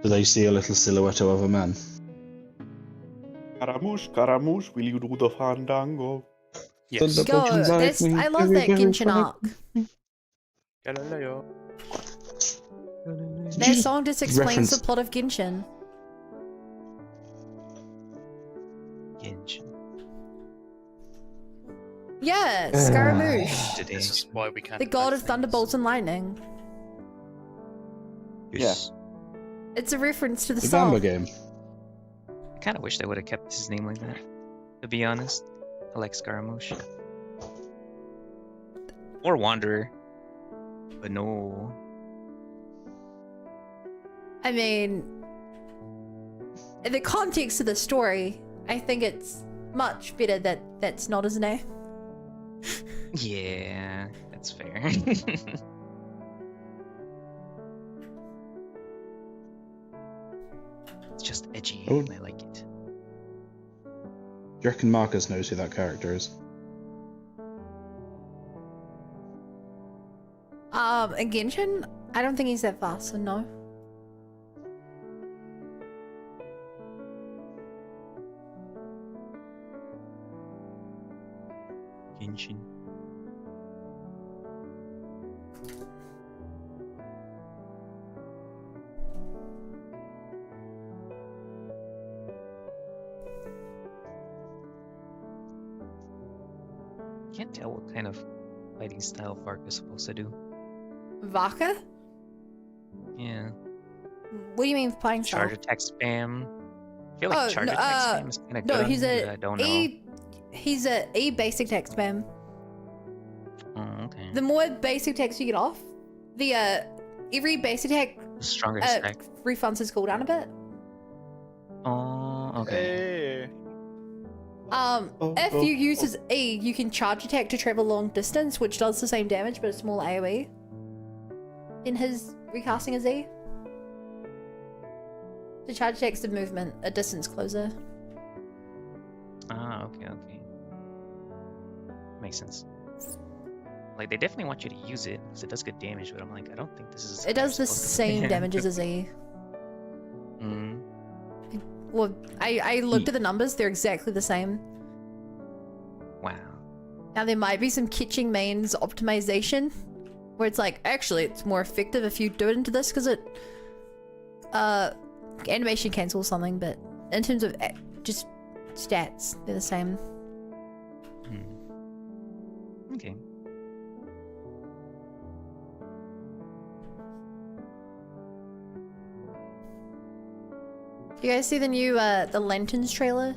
S11: Do they see a little silhouette of a man?
S5: Scaramouche, will you do the fandango?
S8: Yes.
S11: Thunder-
S1: Go,
S11: Fortune's
S1: that's,
S11: lightning,
S1: I love that
S11: very, very
S1: Genshin
S11: fine.
S1: arc.
S8: Galileo.
S1: Their song just explains
S11: reference-
S1: the plot of Genshin.
S3: Genshin.
S1: Yeah, Scaramouche.
S3: Today.
S8: This is why we can't.
S1: The
S8: play
S1: god of
S8: things.
S1: thunderbolts and lightning.
S3: Yes.
S1: It's a reference to the
S11: The
S1: song.
S11: Gamba game.
S3: I kind of wish they would have kept his name like that. To be honest, I like Scaramouche. Or Wanderer. But no.
S1: I mean, in the context of the story, I think it's much better that that's not his name.
S3: Yeah, that's fair. It's just edgy,
S11: Oh.
S3: and I like it.
S11: Do you reckon Marcus knows who that character is?
S1: In Genshin, I don't think he's that fast, so no.
S3: Genshin. Can't tell what kind of fighting style Vark is supposed to do.
S1: Vaka?
S3: Yeah.
S1: What do you mean playing style?
S3: Charge attack spam. I feel like
S1: Oh,
S3: charge
S1: no,
S3: attack spam is kind of
S1: No,
S3: good.
S1: he's
S3: but
S1: a
S3: I don't know.
S1: he's a E basic text spam.
S3: Oh, okay.
S1: The more basic text you get off, the every basic attack
S3: Stronger stack.
S1: refunds his cooldown a bit.
S3: Oh, okay.
S5: Hey.
S1: If you use his E, you can charge attack to travel long distance, which does the same damage but a small AoE. In his recasting his E. The charge attack's the movement, a distance closer.
S3: Ah, okay. Makes sense. Like, they definitely want you to use it, because it does good damage, but I'm like, I don't think this is...
S1: It does the
S3: supposed to-
S1: same damage as his E.
S3: Mm.
S1: Well, I looked at the numbers, they're exactly the same.
S3: Wow.
S1: Now there might be some kitching mains optimization, where it's like, actually it's more effective if you do it into this, because it animation cancels something, but in terms of just stats, they're the same.
S3: Okay.
S1: Do you guys see the new the Lanterns trailer?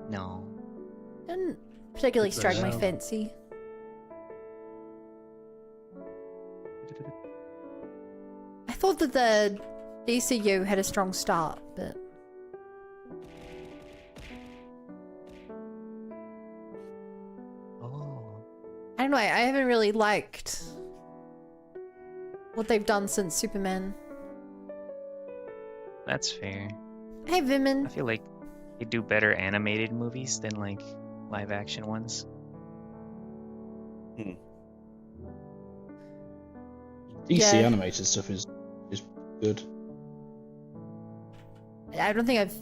S3: No.
S1: Didn't particularly
S2: It's
S1: strike my
S2: out.
S1: fancy. I thought that the DCU had a strong start, but I don't know, I haven't really liked what they've done since Superman.
S3: That's fair.
S1: Hey Vimin.
S3: I feel like they do better animated movies than, like, live action ones.
S11: DC
S1: Yeah.
S11: animated stuff is good.
S1: I don't think I've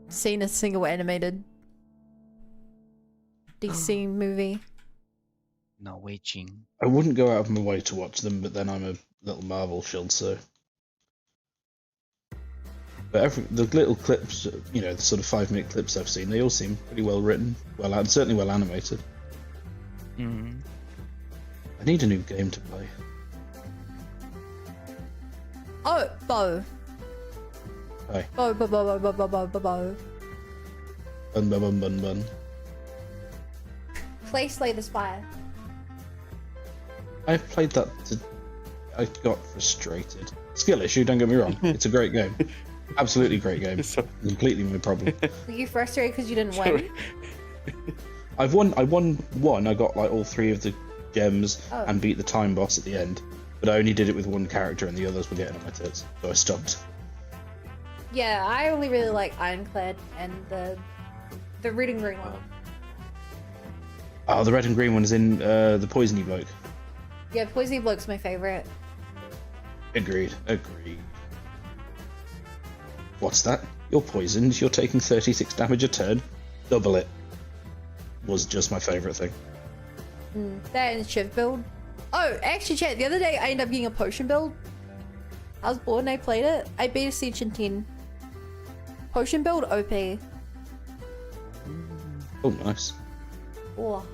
S1: seen a single animated DC movie.
S3: No waging.
S11: I wouldn't go out of my way to watch them, but then I'm a little Marvel shield, so. But the little clips, you know, the sort of 5-minute clips I've seen, they all seem pretty well written, certainly well animated.
S3: Mm-hmm.
S11: I need a new game to play.
S1: Oh, Bo.
S11: Hi.
S1: Bo.
S11: Bun bun bun bun bun.
S1: Play Slay the Spire.
S11: I played that. I got frustrated. Skill issue, don't get me wrong. It's a great game. Absolutely great game. Completely my problem.
S1: Were you frustrated because you didn't win?
S11: I won one. I got like all 3 of the gems
S1: Oh.
S11: and beat the time boss at the end. But I only did it with one character and the others were getting on my tits. So I stopped.
S1: Yeah, I only really like Ironclad and the red and green one.
S11: Oh, the red and green one is in the poisony bloke.
S1: Yeah, Poisony Bloke's my favorite.
S11: Agreed. What's that? You're poisoned. You're taking 36 damage a turn. Double it. Was just my favourite thing.
S1: That and Shiv build. Oh, actually, chat, the other day I ended up getting a potion build. I was bored and I played it. I beat Ascension 10. Potion build OP.
S11: Oh, nice.
S1: Oh.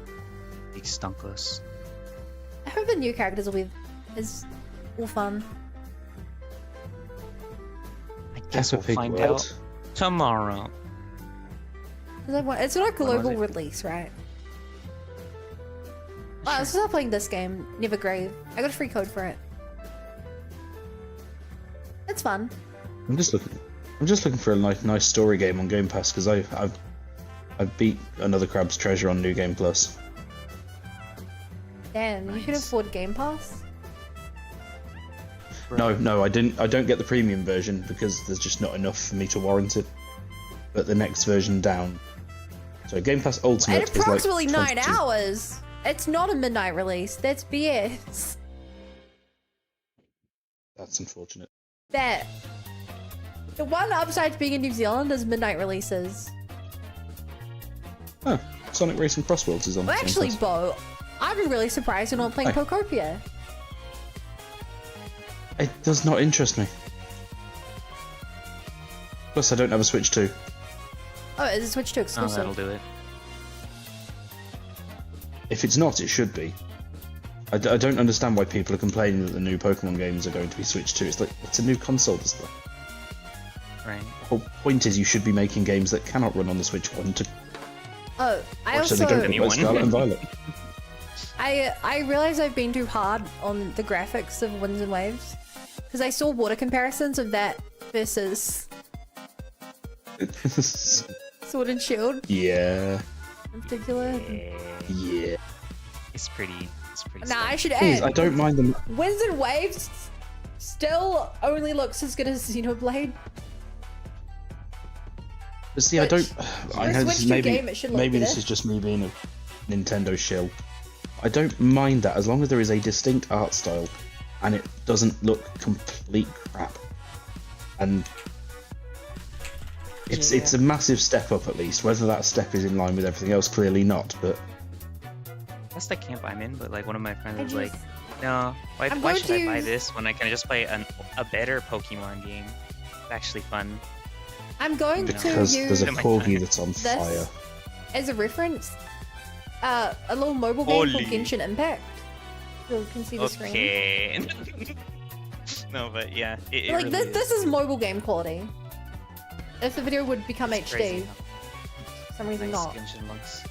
S3: Big stunkless.
S1: I hope the new characters will be all fun.
S3: I guess we'll
S11: Peppa Pig
S3: find
S11: World.
S3: out tomorrow.
S1: It's not a global
S3: it?
S1: release, right? Oh, I was start playing this game, Nevergrave. I got a free code for it. It's fun.
S11: I'm just looking for a nice story game on Game Pass because I beat Another Crab's Treasure on New Game Plus.
S1: Damn, you can afford Game Pass?
S11: No, I didn't. I don't get the premium version because there's just not enough for me to warrant it. But the next version down. So Game Pass Ultimate
S1: At
S11: is like
S1: approximately 9
S11: 22.
S1: hours. It's not a midnight release. That's BS.
S11: That's unfortunate.
S1: That. The one upside to being in New Zealand is midnight releases.
S11: Huh. Sonic Racing Cross Worlds is on
S1: Well,
S11: Game
S1: actually,
S11: Pass.
S1: Bo, I'm really surprised you're not playing
S11: Hi.
S1: Pocopia.
S11: It does not interest me. Plus, I don't have a Switch 2.
S1: Oh, is it Switch 2
S3: Oh,
S1: exclusive?
S3: that'll do it.
S11: If it's not, it should be. I don't understand why people are complaining that the new Pokemon games are going to be switched to. It's like, it's a new console.
S3: Right.
S11: The whole point is you should be making games that cannot run on the Switch 1 to
S1: Oh, I
S11: so
S1: also
S11: they don't look like Scarlet and Violet.
S1: I realize I've been too hard on the graphics of Winds and Waves because I saw water comparisons of that versus Sword and Shield
S11: Yeah.
S1: in particular.
S11: Yeah.
S3: It's pretty.
S1: Nah, I should
S11: Thing is,
S1: add.
S11: I don't mind them.
S1: Winds and Waves still only looks as good as Xenoblade.
S11: But see, I don't. I
S1: a
S11: know this
S1: Switch
S11: is
S1: 2
S11: maybe
S1: game, it should look
S11: maybe this
S1: better.
S11: is just me being a Nintendo shill. I don't mind that as long as there is a distinct art style and it doesn't look complete crap. And it's a massive step up at least. Whether that step is in line with everything else, clearly not. But
S3: That's the camp I'm in, but like one of my friends
S1: I
S3: was like,
S1: just-
S3: no, why
S1: I'm
S3: why
S1: going
S3: should I
S1: to
S3: buy
S1: use-
S3: this when I can just play a better Pokemon game? It's actually fun.
S1: I'm going to
S11: because
S1: use
S11: there's a
S3: Oh my
S11: corgi
S3: God.
S11: that's on
S1: this
S11: fire.
S1: as a reference. A little mobile game called
S3: Holy.
S1: Genshin Impact. You can see the screen.
S3: Okay. No, but yeah, it
S1: Like
S3: really
S1: this is mobile game quality. If the video would become
S3: It's
S1: HD,
S3: crazy
S1: for some reason
S3: how
S1: not.
S3: nice Genshin looks.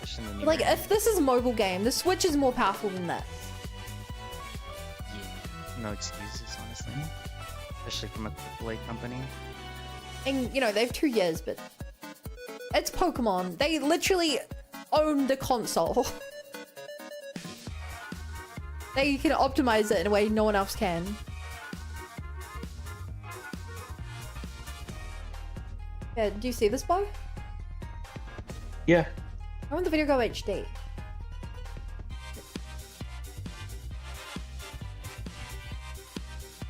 S3: Especially in the new
S1: Like
S3: version.
S1: if this is mobile game, the Switch is more powerful than that.
S3: Yeah, no excuses, honestly. Especially from a AAA company.
S1: And you know, they have 2 years, but it's Pokemon. They literally own the console. They can optimize it in a way no one else can. Yeah, do you see this, Bo?
S11: Yeah.
S1: I want the video go HD.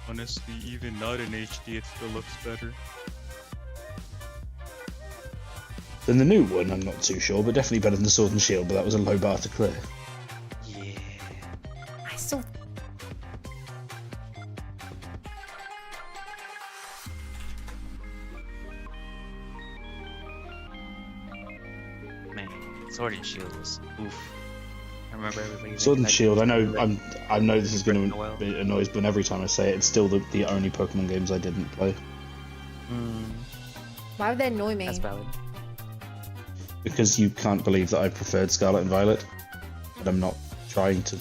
S12: Honestly, even not in HD, it still looks better.
S11: Then the new one, I'm not too sure, but definitely better than Sword and Shield. But that was a low bar to clear.
S3: Yeah.
S1: I still.
S3: Man, Sword and Shield was oof. I remember everybody.
S11: Sword and
S3: like,
S11: Shield. I know. I know this is going
S3: Breath of the Wild.
S11: to be annoys, but every time I say it, it's still the only Pokemon games I didn't play
S1: Why would that annoy me?
S3: That's valid.
S11: because you can't believe that I preferred Scarlet and Violet, but I'm not trying to.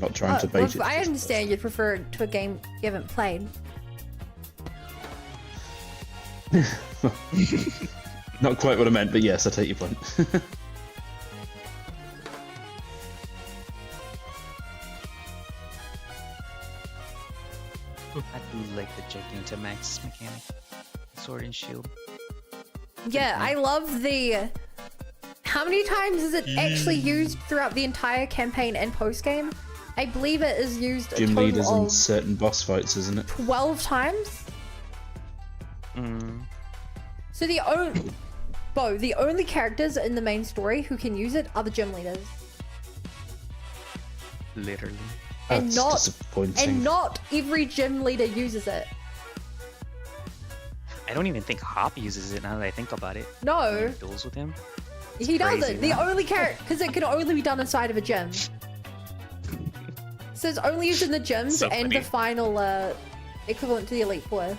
S11: Not trying to
S1: Well,
S11: bait it.
S1: I understand you'd prefer it to a game you haven't played.
S11: Not quite what I meant, but yes, I take your point.
S3: I do like the Gigantamax mechanic. Sword and Shield.
S1: Yeah, I love the. How many times is it actually used throughout the entire campaign and post game? I believe it is used a
S11: Gym
S1: total
S11: leaders and
S1: of
S11: certain boss fights, isn't it?
S1: 12 times. So the only characters in the main story who can use it are the gym leaders,
S3: Literally.
S1: and
S11: That's
S1: not
S11: disappointing.
S1: every gym leader uses it.
S3: I don't even think Hop uses it now that I think about it.
S1: No,
S3: He duels with him.
S1: he
S3: crazy,
S1: doesn't. The
S3: huh?
S1: only character, because it can only be done inside of a gym. So it's only used in the gyms
S3: So
S1: and
S3: funny.
S1: the final equivalent to the Elite Four.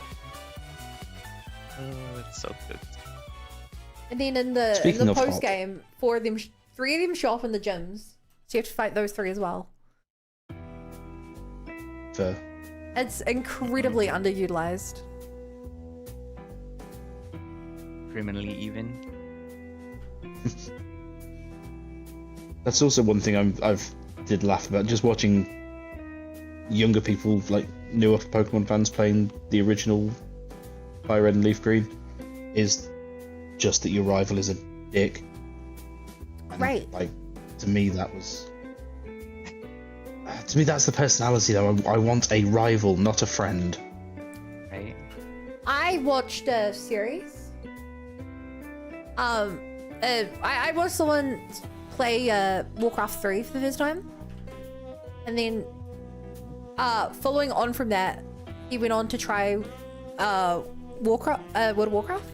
S3: Oh, it's so good.
S1: And then in the
S11: Speaking of Hop-
S1: post game, 3 of them show up in the gyms. So you have to fight those 3 as well.
S11: Fair.
S1: It's incredibly underutilized.
S3: Criminally even.
S11: That's also one thing I've did laugh about. Just watching younger people, like newer Pokemon fans, playing the original Fire Red and Leaf Green, is just that your rival is a dick. And,
S1: Right.
S11: Like, to me, that was. To me, that's the personality, though. I want a rival, not a friend.
S3: Right?
S1: I watched a series. I watched someone play Warcraft 3 for the first time, and then following on from that, he went on to try World of Warcraft,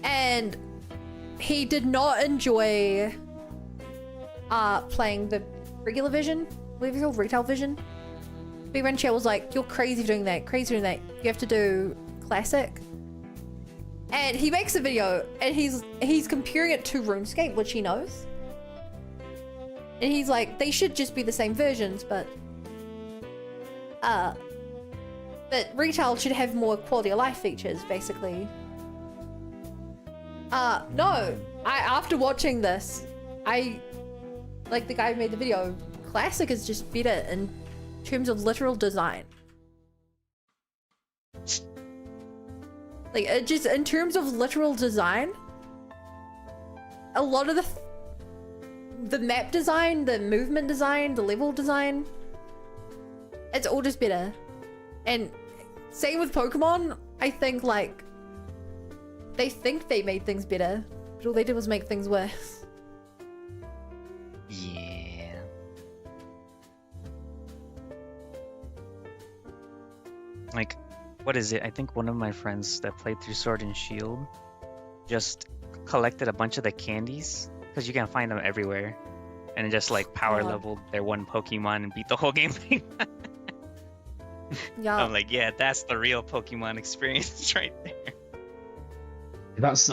S1: and he did not enjoy playing the regular version, I believe it's called Retail version. Speedrun Chat was like, you're crazy for doing that, crazy for doing that. You have to do classic. And he makes a video and he's comparing it to RuneScape, which he knows. And he's like, they should just be the same versions, but Retail should have more quality of life features, basically. No, after watching this, like the guy who made the video, classic is just better in terms of literal design. Like, just in terms of literal design, a lot of the map design, the movement design, the level design, it's all just better. And same with Pokemon, I think, like, they think they made things better, but all they did was make things worse.
S3: Yeah. Like, what is it? I think one of my friends that played through Sword and Shield just collected a bunch of the candies, because you can find them everywhere, and just like power leveled their one Pokemon and beat the whole game.
S1: Yeah.
S3: I'm like, yeah, that's the real Pokemon experience right there.
S11: That's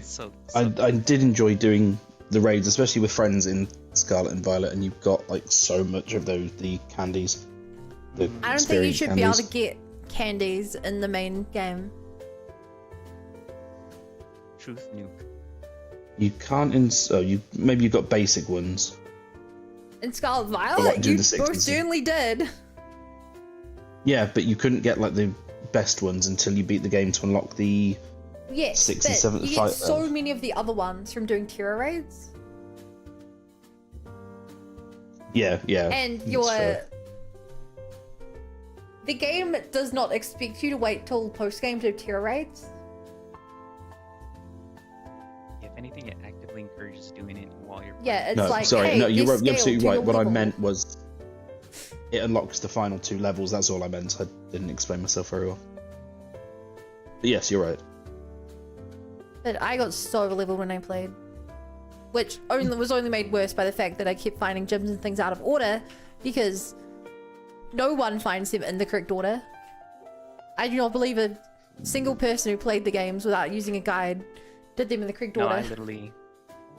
S3: So
S11: I did enjoy doing the raids, especially with friends in Scarlet and Violet, and you've got like so much of the candies.
S1: I don't think you should be able to get candies in the main game.
S3: Truth nuke.
S11: You can't maybe you've got basic ones.
S1: In Scarlet
S11: like,
S1: Violet,
S11: do
S1: you
S11: the six
S1: most
S11: and
S1: certainly did.
S11: Yeah, but you couldn't get like the best ones until you beat the game to unlock the
S1: Yes,
S11: 6th and
S1: but
S11: 7th
S1: you
S11: fight.
S1: get so many of the other ones from doing Terra raids.
S11: Yeah.
S1: And
S11: that's fair.
S1: the game does not expect you to wait till post game to do Terra raids.
S3: If anything, it actively encourages doing it while you're playing.
S1: Yeah, it's
S11: No,
S1: like,
S11: sorry,
S1: hey,
S11: no, you're
S1: this
S11: absolutely
S1: scale to
S11: right.
S1: your
S11: What I
S1: level.
S11: meant was it unlocks the final 2 levels. That's all I meant. I didn't explain myself very well. But yes, you're right.
S1: But I got so over-leveled when I played. Which was only made worse by the fact that I kept finding gyms and things out of order, because no one finds them in the correct order. I do not believe a single person who played the games without using a guide did them in the correct
S3: No,
S1: order.
S3: I literally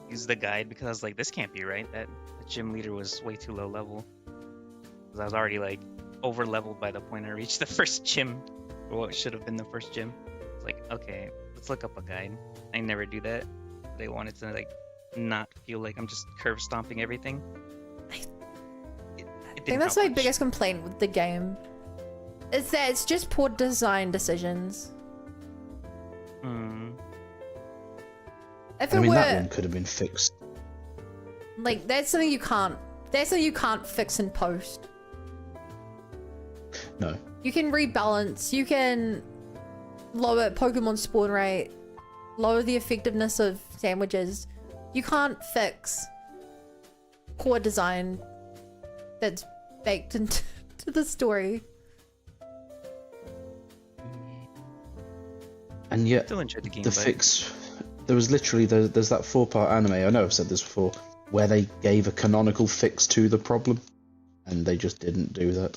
S3: used the guide because I was like, this can't be right. That the gym leader was way too low level. Because I was already like over leveled by the point I reached the first gym, or what should have been the first gym. It's like, okay, let's look up a guide. I never do that. They wanted to like not feel like I'm just curve stomping everything.
S1: I think that's my biggest complaint with the game. Is that it's just poor design decisions. If it
S11: I mean,
S1: were
S11: that one could have been fixed.
S1: like, that's something you can't fix in post.
S11: No.
S1: You can rebalance, you can lower Pokemon spawn rate, lower the effectiveness of sandwiches. You can't fix poor design that's baked into the story.
S11: And yet,
S3: Still enjoyed the game,
S11: the
S3: but-
S11: fix... There was literally... There's that 4-part anime, I know I've said this before, where they gave a canonical fix to the problem, and they just didn't do that.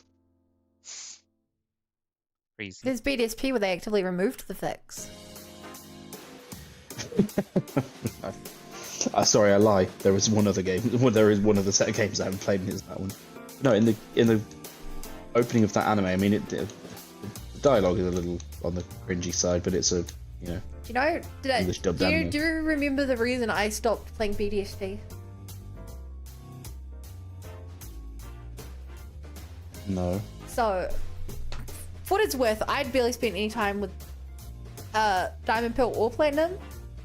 S3: Crazy.
S1: There's BDSP where they actively removed the fix.
S11: Sorry, I lie. There was one other game. Well, there is one other set of games I haven't played, and it's that one. No, in the opening of that anime, I mean, the dialogue is a little on the cringy side, but it's a, you know.
S1: Do you know?
S11: English dubbed
S1: do you
S11: anime.
S1: remember the reason I stopped playing BDSP?
S11: No.
S1: So, for what it's worth, I'd barely spent any time with Diamond, Pearl, or Platinum,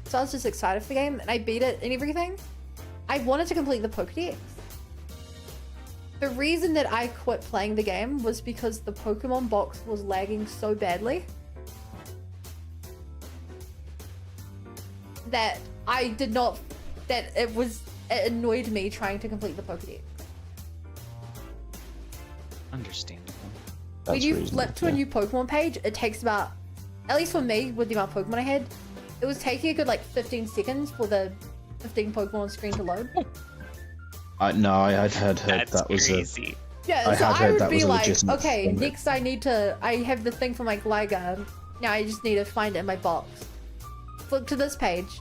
S1: so I was just excited for the game, and I beat it and everything. I wanted to complete the Pokédex. The reason that I quit playing the game was because the Pokemon box was lagging so badly that it annoyed me trying to complete the Pokédex.
S3: Understandable.
S1: When you flip to a new Pokemon page, it takes about, at least for me, with the amount of Pokemon I had, it was taking a good like 15 seconds for the 15 Pokemon on screen to load.
S11: No, I had heard
S3: That's
S11: that was
S3: crazy.
S1: Yeah,
S11: I
S1: so
S11: had
S1: I
S11: heard
S1: would
S11: that
S1: be
S11: was a
S1: like,
S11: legitimate
S1: okay,
S11: thing.
S1: next I have the thing for my Gligar. Now I just need to find it in my box. Flip to this page.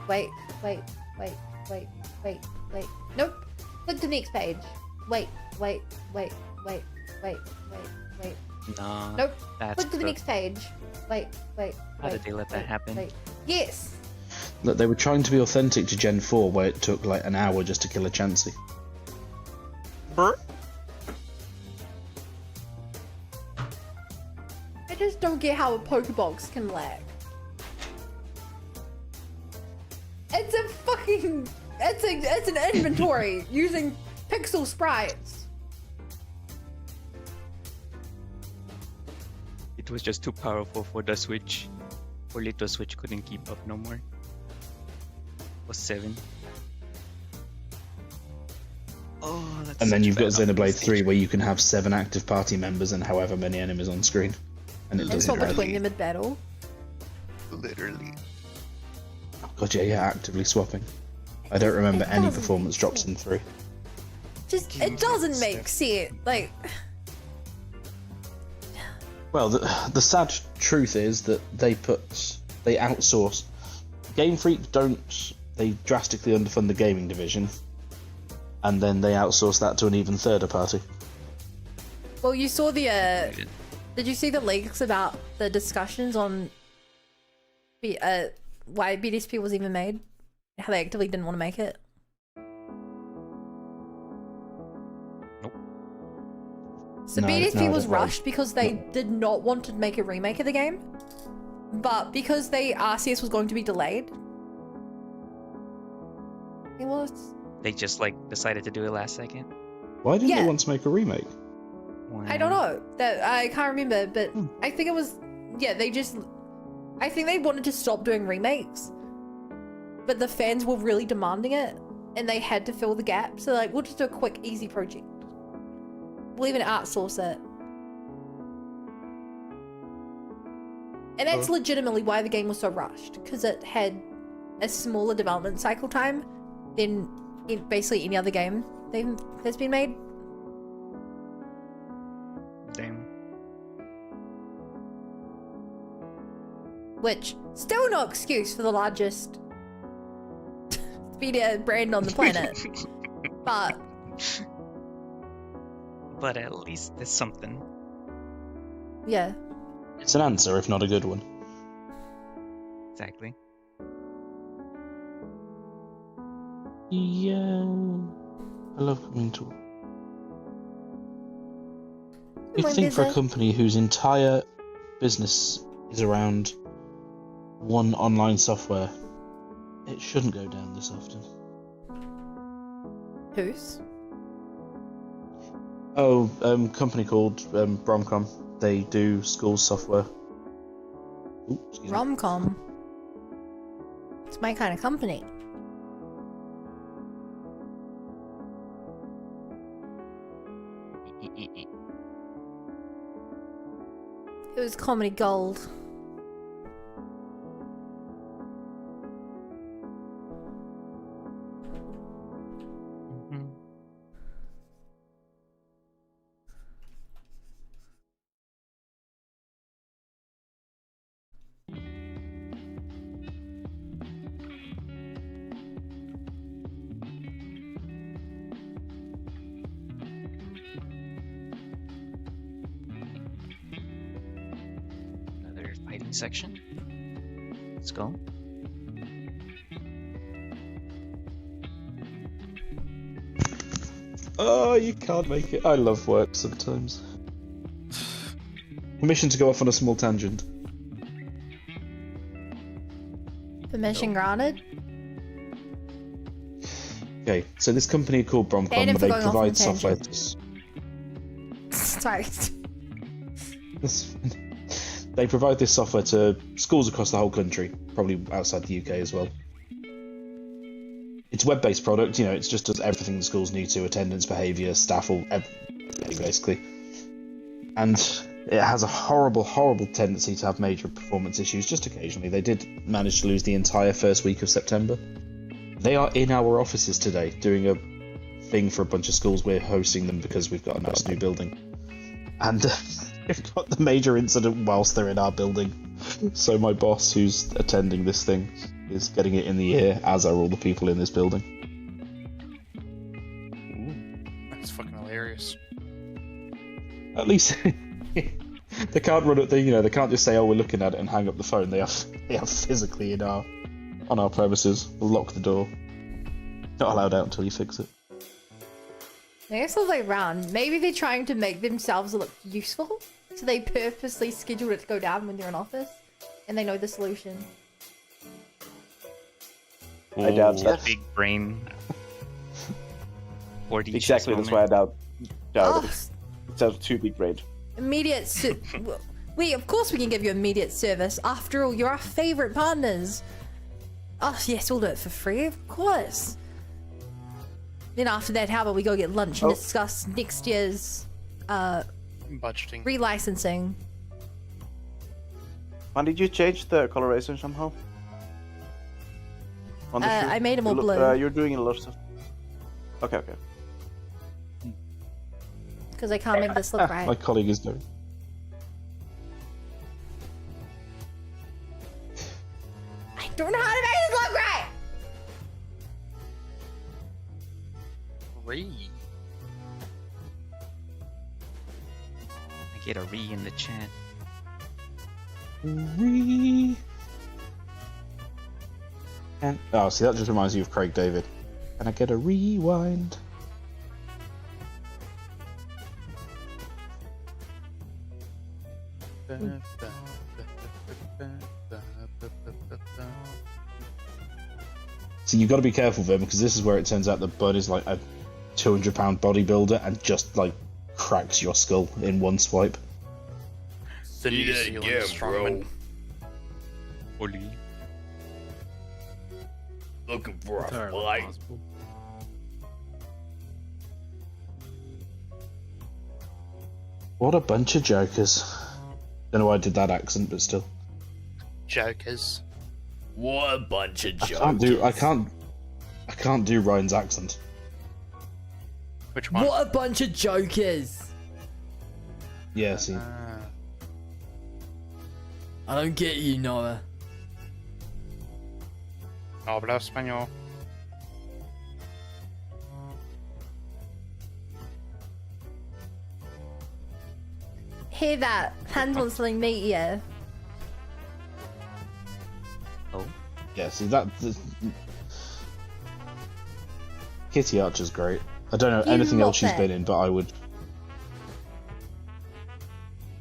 S1: Wait. Nope. Flip to the next page. Wait.
S3: No.
S1: Nope.
S3: That's
S1: Flip to the next page. Wait.
S3: How did they let that happen?
S1: Wait. Yes.
S11: Look, they were trying to be authentic to Gen 4, where it took like an hour just to kill a Chansey.
S1: I just don't get how a Pokebox can lag. It's a fucking... It's an inventory using pixel sprites.
S3: It was just too powerful for the Switch. Poor little Switch couldn't keep up no more. It was 7. Oh, that's
S11: And then
S3: such
S11: you've got
S3: bad
S11: Xenoblade
S3: optimization.
S11: 3, where you can have 7 active party members and however many enemies on screen. And it
S1: And
S11: does
S1: so
S11: it right.
S1: between them at battle.
S3: Literally.
S11: Oh god, yeah, actively swapping. I don't remember any
S1: doesn't
S11: performance drops in 3.
S1: Just, it doesn't make sense. Like,
S11: Well, the sad truth is that they outsource. Game Freak they drastically underfund the gaming division, and then they outsource that to an even third party.
S1: well, you saw the, did you see the leaks about the discussions on why BDSP was even made? How they actively didn't want to make it? So
S11: No,
S1: BDSP
S11: no, I
S1: was
S11: don't know.
S1: rushed because they did not want to make a remake of the game, but because RCS was going to be delayed, it was.
S3: They just like decided to do it last second.
S11: Why didn't
S1: Yeah.
S11: they want to make a remake?
S1: I don't know. That I can't remember, but I think it was. Yeah, I think they wanted to stop doing remakes, but the fans were really demanding it, and they had to fill the gap. So like, we'll just do a quick, easy project. We'll even outsource it. And that's legitimately why the game was so rushed, because it had a smaller development cycle time than in basically any other game that's been made.
S3: Damn.
S1: Which, still no excuse for the largest media brand on the planet. But
S3: at least there's something.
S1: yeah.
S11: It's an answer, if not a good one.
S3: Exactly.
S11: Yeah. I love coming to. You
S1: Come on,
S11: think for a
S1: Bizza.
S11: company whose entire business is around one online software, it shouldn't go down this often.
S1: Whose?
S11: Oh, company called Bromcom. They do school software. Ooh, excuse me.
S1: Romcom. It's my kind of company. It was comedy gold.
S3: Another fighting section. Let's go.
S11: Oh, you can't make it. I love work sometimes. Permission to go off on a small tangent.
S1: Permission granted.
S11: Okay, so this company called
S1: Banned
S11: Bromcom,
S1: him for
S11: they
S1: going off on
S11: provide
S1: a
S11: software.
S1: Sorry.
S11: They provide this software to schools across the whole country, probably outside the UK as well. It's a web-based product, you know, it just does everything the schools need to, attendance, behaviour, staff, everything basically. And it has a horrible, horrible tendency to have major performance issues just occasionally. They did manage to lose the entire first week of September. They are in our offices today doing a thing for a bunch of schools. We're hosting them because we've got a nice new building, and we've got the major incident whilst they're in our building. So my boss, who's attending this thing, is getting it in the ear, as are all the people in this building.
S8: That's fucking hilarious.
S11: At least they can't run it. They can't just say, "Oh, we're looking at it," and hang up the phone. They have physically on our premises. We'll lock the door. Not allowed out until you fix it.
S1: I guess the way around. Maybe they're trying to make themselves look useful, so they purposely scheduled it to go down when they're in office, and they know the solution.
S13: I doubt that.
S3: Big brain.
S13: Exactly, that's why I doubt it. It sounds too big brained.
S1: Immediate of course we can give you immediate service. After all, you're our favorite partners. Oh yes, we'll do it for free, of course. Then after that, how about we go get lunch and discuss next year's
S8: budgeting,
S1: relicensing.
S13: Man, did you change the coloration somehow? On the shoe?
S1: I made them all blue.
S13: You're doing a lot of stuff. Okay.
S1: Because I can't make this look right.
S11: My colleague is doing.
S1: I don't know how to make this look right!
S8: Re.
S3: I get a re in the chat.
S11: Re. And see, that just reminds you of Craig David. Can I get a rewind? So you've got to be careful, Vim, because this is where it turns out that Bud is like a 200-pound bodybuilder and just like cracks your skull in one swipe.
S8: The New Zealand strongman.
S12: Oli.
S6: Looking for a
S2: Entirely
S6: fight.
S2: possible.
S11: What a bunch of jokers. Don't know why I did that accent, but still.
S8: Jokers.
S6: What a bunch of jokers.
S11: I can't do Ryan's accent.
S8: Which one?
S6: What a bunch of jokers.
S11: Yeah, see.
S6: I don't get you, Noah.
S8: Habla español.
S1: Hear that? Hans wants something meatier.
S3: Oh.
S11: Yeah, see that. Kitty Archer's great. I don't know
S1: You
S11: anything else she's
S1: love
S11: been
S1: it.
S11: in, but I would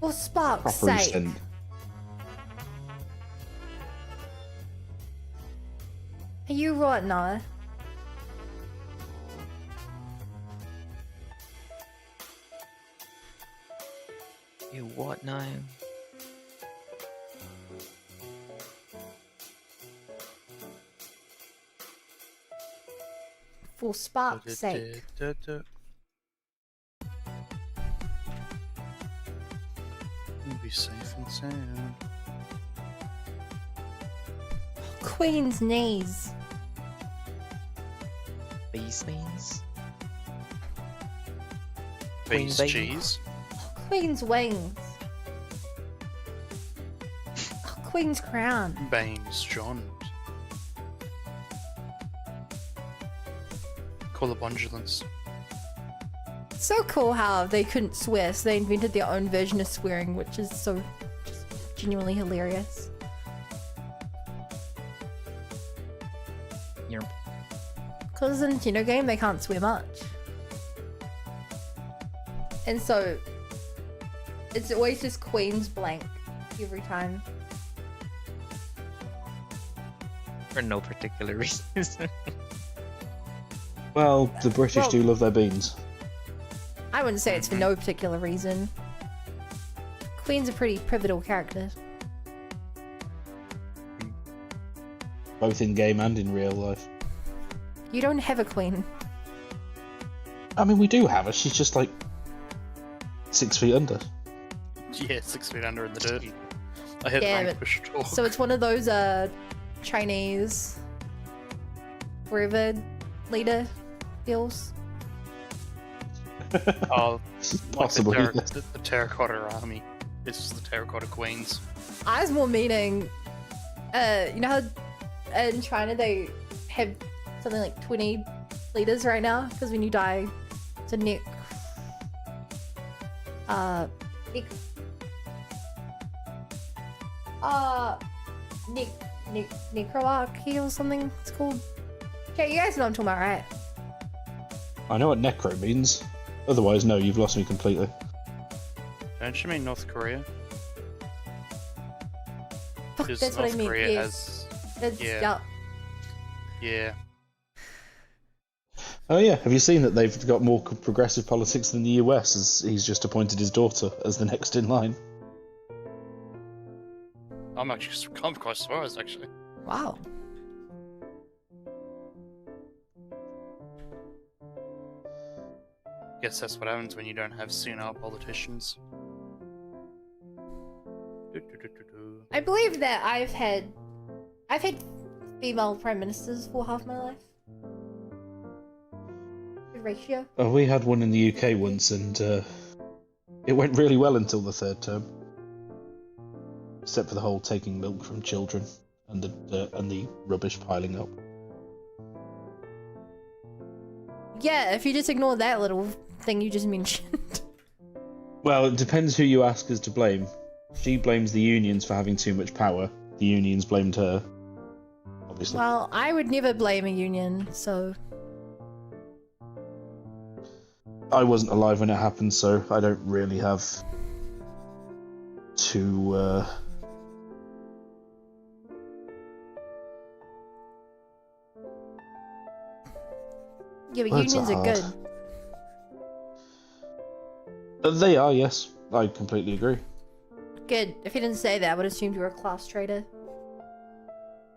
S1: For Spark's
S11: properly
S1: sake.
S11: send.
S1: Are you right, Noah?
S3: You what now?
S1: For Spark's sake.
S8: Be safe and sound.
S1: Queen's knees.
S3: Bees beans?
S8: Beans
S3: Queen
S8: cheese.
S1: Queen's wings. Queen's crown.
S8: Baines John. Collabundulance.
S1: So cool how they couldn't swear, so they invented their own version of swearing, which is so just genuinely hilarious.
S3: Yerp.
S1: Because in Nintendo game, they can't swear much. And so, it's always just Queen's blank every time.
S3: For no particular reason.
S11: Well, the British do love their beans.
S1: I wouldn't say it's for no particular reason. Queen's a pretty pivotal character.
S11: Both in game and in real life.
S1: You don't have a queen.
S11: I mean, we do have her. She's just like 6 feet under.
S8: Yeah, 6 feet under in the dirt. I hit
S1: Yeah,
S8: rank
S1: but-
S8: push talk.
S1: So it's one of those Chinese forever leader deals.
S8: Oh,
S11: Possibly.
S8: like the Terracotta Army. This is the Terracotta Queens.
S1: I was more meaning, you know how in China they have something like 20 leaders right now? Because when you die, it's a necroarchy or something it's called. Okay, you guys know what I'm talking about, right?
S11: I know what necro means. Otherwise, no, you've lost me completely.
S8: Don't you mean North Korea?
S1: Fuck,
S8: Because
S1: that's what I
S8: North
S1: mean,
S8: Korea
S1: yes.
S8: has.
S1: Yeah.
S8: Yeah.
S11: Oh yeah, have you seen that they've got more progressive politics than the US, as he's just appointed his daughter as the next in line?
S8: I'm quite surprised, actually.
S1: Wow.
S8: Guess that's what happens when you don't have senile politicians.
S1: I believe that I've had female prime ministers for half my life. Good ratio.
S11: Oh, we had one in the UK once, and it went really well until the third term. Except for the whole taking milk from children and the rubbish piling up.
S1: Yeah, if you just ignore that little thing you just mentioned.
S11: Well, it depends who you ask is to blame. She blames the unions for having too much power. The unions blamed her. Obviously.
S1: Well, I would never blame a union, so...
S11: I wasn't alive when it happened, so I don't really have to,
S1: Yeah, but
S11: Words
S1: unions
S11: are
S1: are
S11: hard.
S1: good.
S11: They are, yes. I completely agree.
S1: Good. If you didn't say that, I would assume you were a class traitor.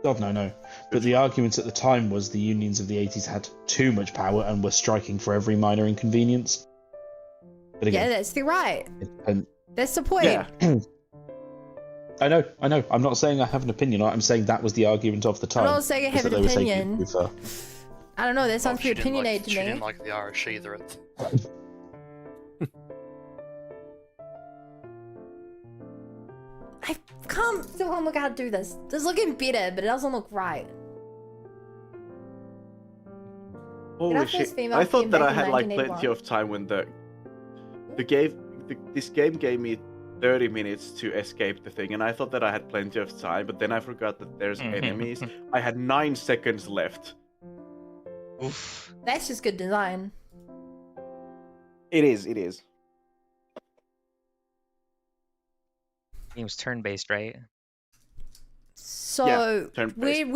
S11: God, no. But the argument at the time was the unions of the 80s had too much power and were striking for every minor inconvenience. But
S1: Yeah,
S11: again,
S1: that's the right.
S11: and
S1: That's the point.
S11: yeah. I know. I'm not saying I have an opinion on it. I'm saying that was the argument of the time.
S1: I'm not saying I
S11: was
S1: have
S11: that
S1: an
S11: they were taking
S1: opinion.
S11: it too far.
S1: I don't know, that sounds
S8: she
S1: pretty
S8: didn't
S1: opinionated
S8: she
S1: to me.
S8: didn't like the Irish either.
S1: I can't still can't look how to do this. It's looking better, but it doesn't look right.
S5: Holy
S1: Gracias,
S5: shit!
S1: female
S5: I thought
S1: came
S5: that
S1: back
S5: I
S1: in
S5: had like
S1: 1981.
S5: plenty of time when this game gave me 30 minutes to escape the thing, and I thought that I had plenty of time, but then I forgot that there's enemies. I had 9 seconds left.
S3: Oof.
S1: That's just good design.
S5: It is.
S3: Game's turn-based, right?
S1: So
S5: turn-based.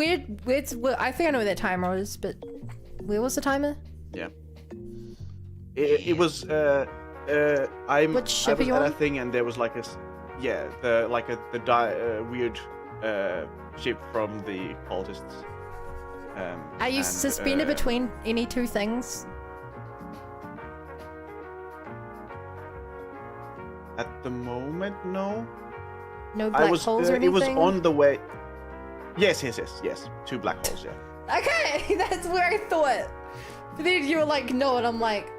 S1: where I think I know where that timer was, but where was the timer?
S5: Yeah. It was I'm
S1: What ship
S5: I was
S1: are you
S5: at
S1: on?
S5: a thing, and there was like a weird ship from the cultists.
S1: Are you
S5: and,
S1: suspended between any two things?
S5: At the moment, no.
S1: No black holes or anything?
S5: It was on the way. Yes. 2 black holes, yeah.
S1: Okay, that's where I thought. But then you were like, no, and I'm like,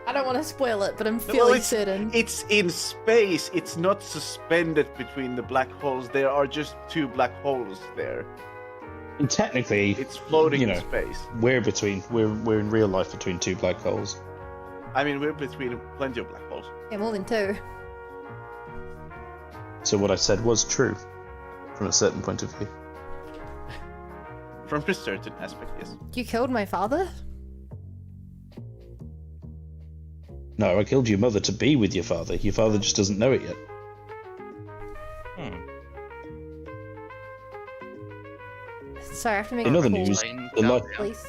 S1: I don't want to spoil it, but I'm feeling certain.
S5: It's in space. It's not suspended between the black holes. There are just 2 black holes there.
S11: And technically,
S5: It's floating
S11: you know,
S5: in space.
S11: we're in real life between 2 black holes.
S5: I mean, we're between plenty of black holes.
S1: Yeah, more than 2.
S11: So what I said was true, from a certain point of view.
S5: From a certain aspect, yes.
S1: You killed my father?
S11: No, I killed your mother to be with your father. Your father just doesn't know it yet.
S1: Sorry, I have to make
S11: In
S1: a
S11: other
S1: call.
S11: news, the life.
S1: Please.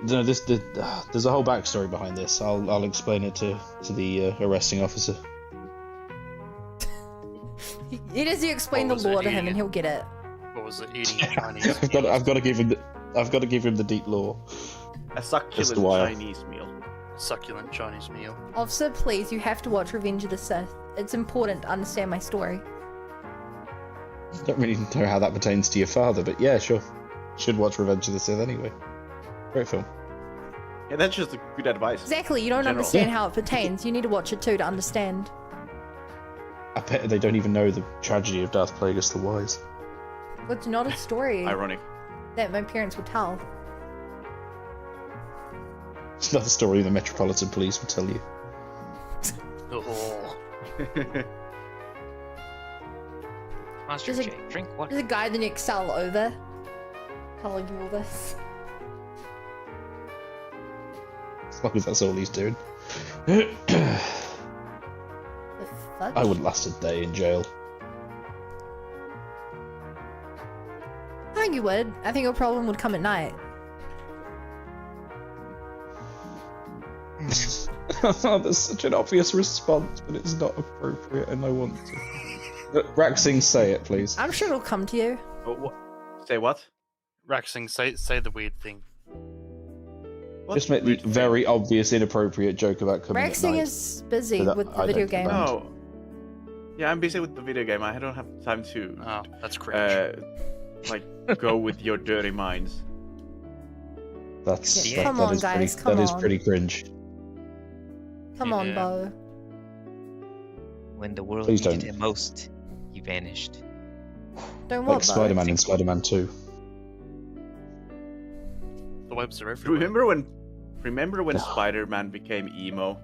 S11: No, there's a whole backstory behind this. I'll explain it to the arresting officer.
S1: You just explain the
S8: What was it,
S1: law to him
S8: idiot?
S1: and he'll get it.
S8: What was it? Eating Chinese.
S11: I've got to give him the deep lore.
S5: A
S11: As to
S5: succulent
S11: why.
S5: Chinese meal.
S8: Succulent Chinese meal.
S1: Officer, please, you have to watch Revenge of the Sith. It's important to understand my story.
S11: Don't really know how that pertains to your father, but yeah, sure. Should watch Revenge of the Sith anyway. Great film.
S5: Yeah, that's just good advice.
S1: Exactly, you don't
S5: General.
S1: understand how it pertains. You need to watch it too to understand.
S11: I bet they don't even know the tragedy of Darth Plagueis the Wise.
S1: It's not a story
S5: Ironic.
S1: that my parents would tell.
S11: It's not a story the Metropolitan Police would tell you.
S8: Oh.
S3: Monster
S1: There's a-
S3: J, drink water.
S1: There's a guy in the next cell over telling you all this.
S11: As long as that's all he's doing.
S1: The fuck?
S11: I wouldn't last a day in jail.
S1: I think you would. I think your problem would come at night.
S11: That's such an obvious response, but it's not appropriate, and I want to. Raxing, say it, please.
S1: I'm sure it'll come to you.
S5: Oh, say what?
S8: Raxing, say the weird thing.
S11: Just make the very obvious, inappropriate joke about coming at
S1: Rexing
S11: night.
S1: is busy
S11: So that
S1: with the
S11: I
S1: video
S11: don't
S1: game.
S11: demand.
S5: No. Yeah, I'm busy with the video game. I don't have time to.
S8: Oh, that's cringe.
S5: Like go with your dirty minds.
S11: That's
S1: Yeah, come on,
S11: is
S1: guys,
S11: pretty,
S1: come
S11: that is
S1: on.
S11: pretty cringe.
S1: Come on,
S8: Yeah.
S1: Bo.
S3: When the world
S11: Please
S3: needed
S11: don't.
S3: him most, he vanished.
S1: Don't
S11: Like
S1: want Bo.
S11: Spider-Man in Spider-Man 2.
S8: The webs are everywhere.
S5: Remember when Spider-Man became emo?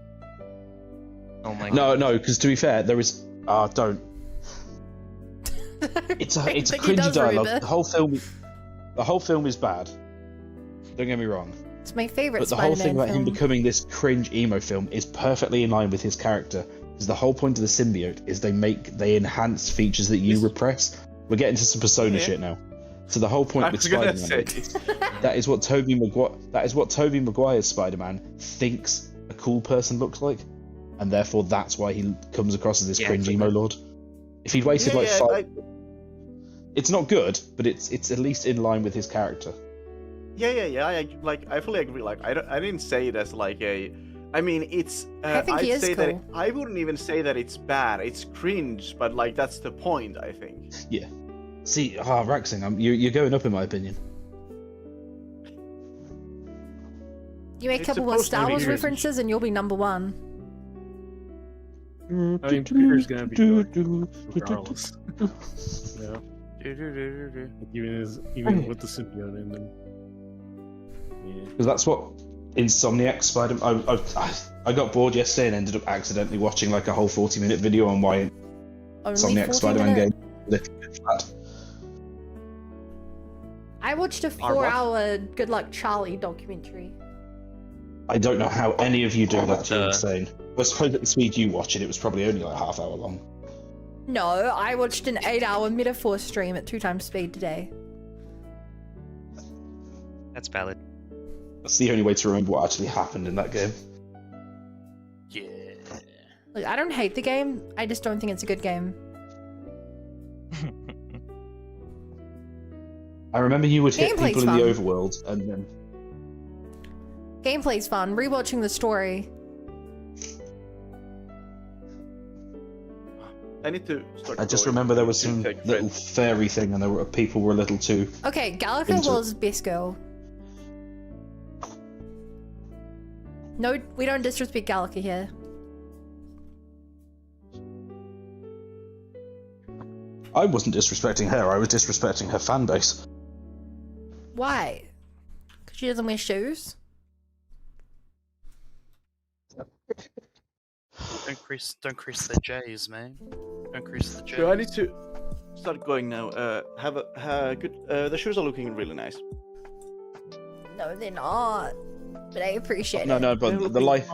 S3: Oh my
S11: No, because to be fair, there is. Don't. It's a
S1: I
S11: it's a
S1: think he
S11: cringy
S1: does
S11: dialogue.
S1: remember.
S11: The whole film is bad. Don't get me wrong.
S1: It's my favorite
S11: But the whole
S1: Spider-Man
S11: thing about
S1: film.
S11: him becoming this cringe emo film is perfectly in line with his character. Because the whole point of the symbiote is they enhance features that you repress. We're getting to some Persona
S5: Yeah.
S11: shit now. So the whole point
S5: I
S11: with
S5: was gonna
S11: Spider-Man,
S5: say.
S11: that is what Tobey Maguire's Spider-Man thinks a cool person looks like, and therefore that's why he comes across as this
S3: Yeah,
S11: cringe
S3: it's
S11: emo lord. If he'd waited like
S5: Yeah,
S11: five, it's not good, but it's at least in line with his character.
S5: I fully agree. Like, I didn't say it as like a. I mean, it's.
S1: I think he
S5: I'd
S1: is
S5: say that
S1: cool.
S5: I wouldn't even say that it's bad. It's cringe, but like that's the point. I think.
S11: Yeah. See, Raxing, you're going up in my opinion.
S1: You make a
S5: It's
S1: couple more
S5: supposed to
S1: Star
S5: be
S1: Wars
S5: yours.
S1: references and you'll be number one.
S2: I mean, Peter's gonna be good, regardless. Yeah. Even with the symbiote in them. Yeah.
S11: Because that's what Insomniac Spider-Man. I got bored yesterday and ended up accidentally watching like a whole 40-minute video on why
S1: Only
S11: Insomniac
S1: 40
S11: Spider-Man
S1: minutes.
S11: game is a little bit flat.
S1: I watched a
S5: Our what?
S1: 4-hour Good Luck Charlie documentary.
S11: I don't know how any of you do that. You're insane. I suppose at the speed you watch it, it was probably only like half hour long.
S1: No, I watched an 8-hour Metaphor stream at 2 times speed today.
S3: That's valid.
S11: That's the only way to remember what actually happened in that game.
S8: Yeah.
S1: Look, I don't hate the game, I just don't think it's a good game.
S11: I remember you would hit
S1: Gameplay's
S11: people in the
S1: fun.
S11: overworld, and then
S1: Gameplay's fun, rewatching the story.
S5: I need to start.
S11: I just
S5: going
S11: remember there
S5: to
S11: was some
S5: take
S11: little
S5: friends.
S11: fairy thing, and there were people were a little too.
S1: Okay, Gallica
S11: Into-
S1: was best girl. No, we don't disrespect Gallica here.
S11: I wasn't disrespecting her. I was disrespecting her fan base.
S1: Why? Because she doesn't wear shoes?
S8: Don't crease the J's, man. Don't crease the J's.
S5: So I need to start going now. Have a good. The shoes are looking really nice.
S1: No, they're not. But I appreciate
S11: No,
S1: it.
S11: no,
S5: They're
S11: but the
S5: looking-
S11: light,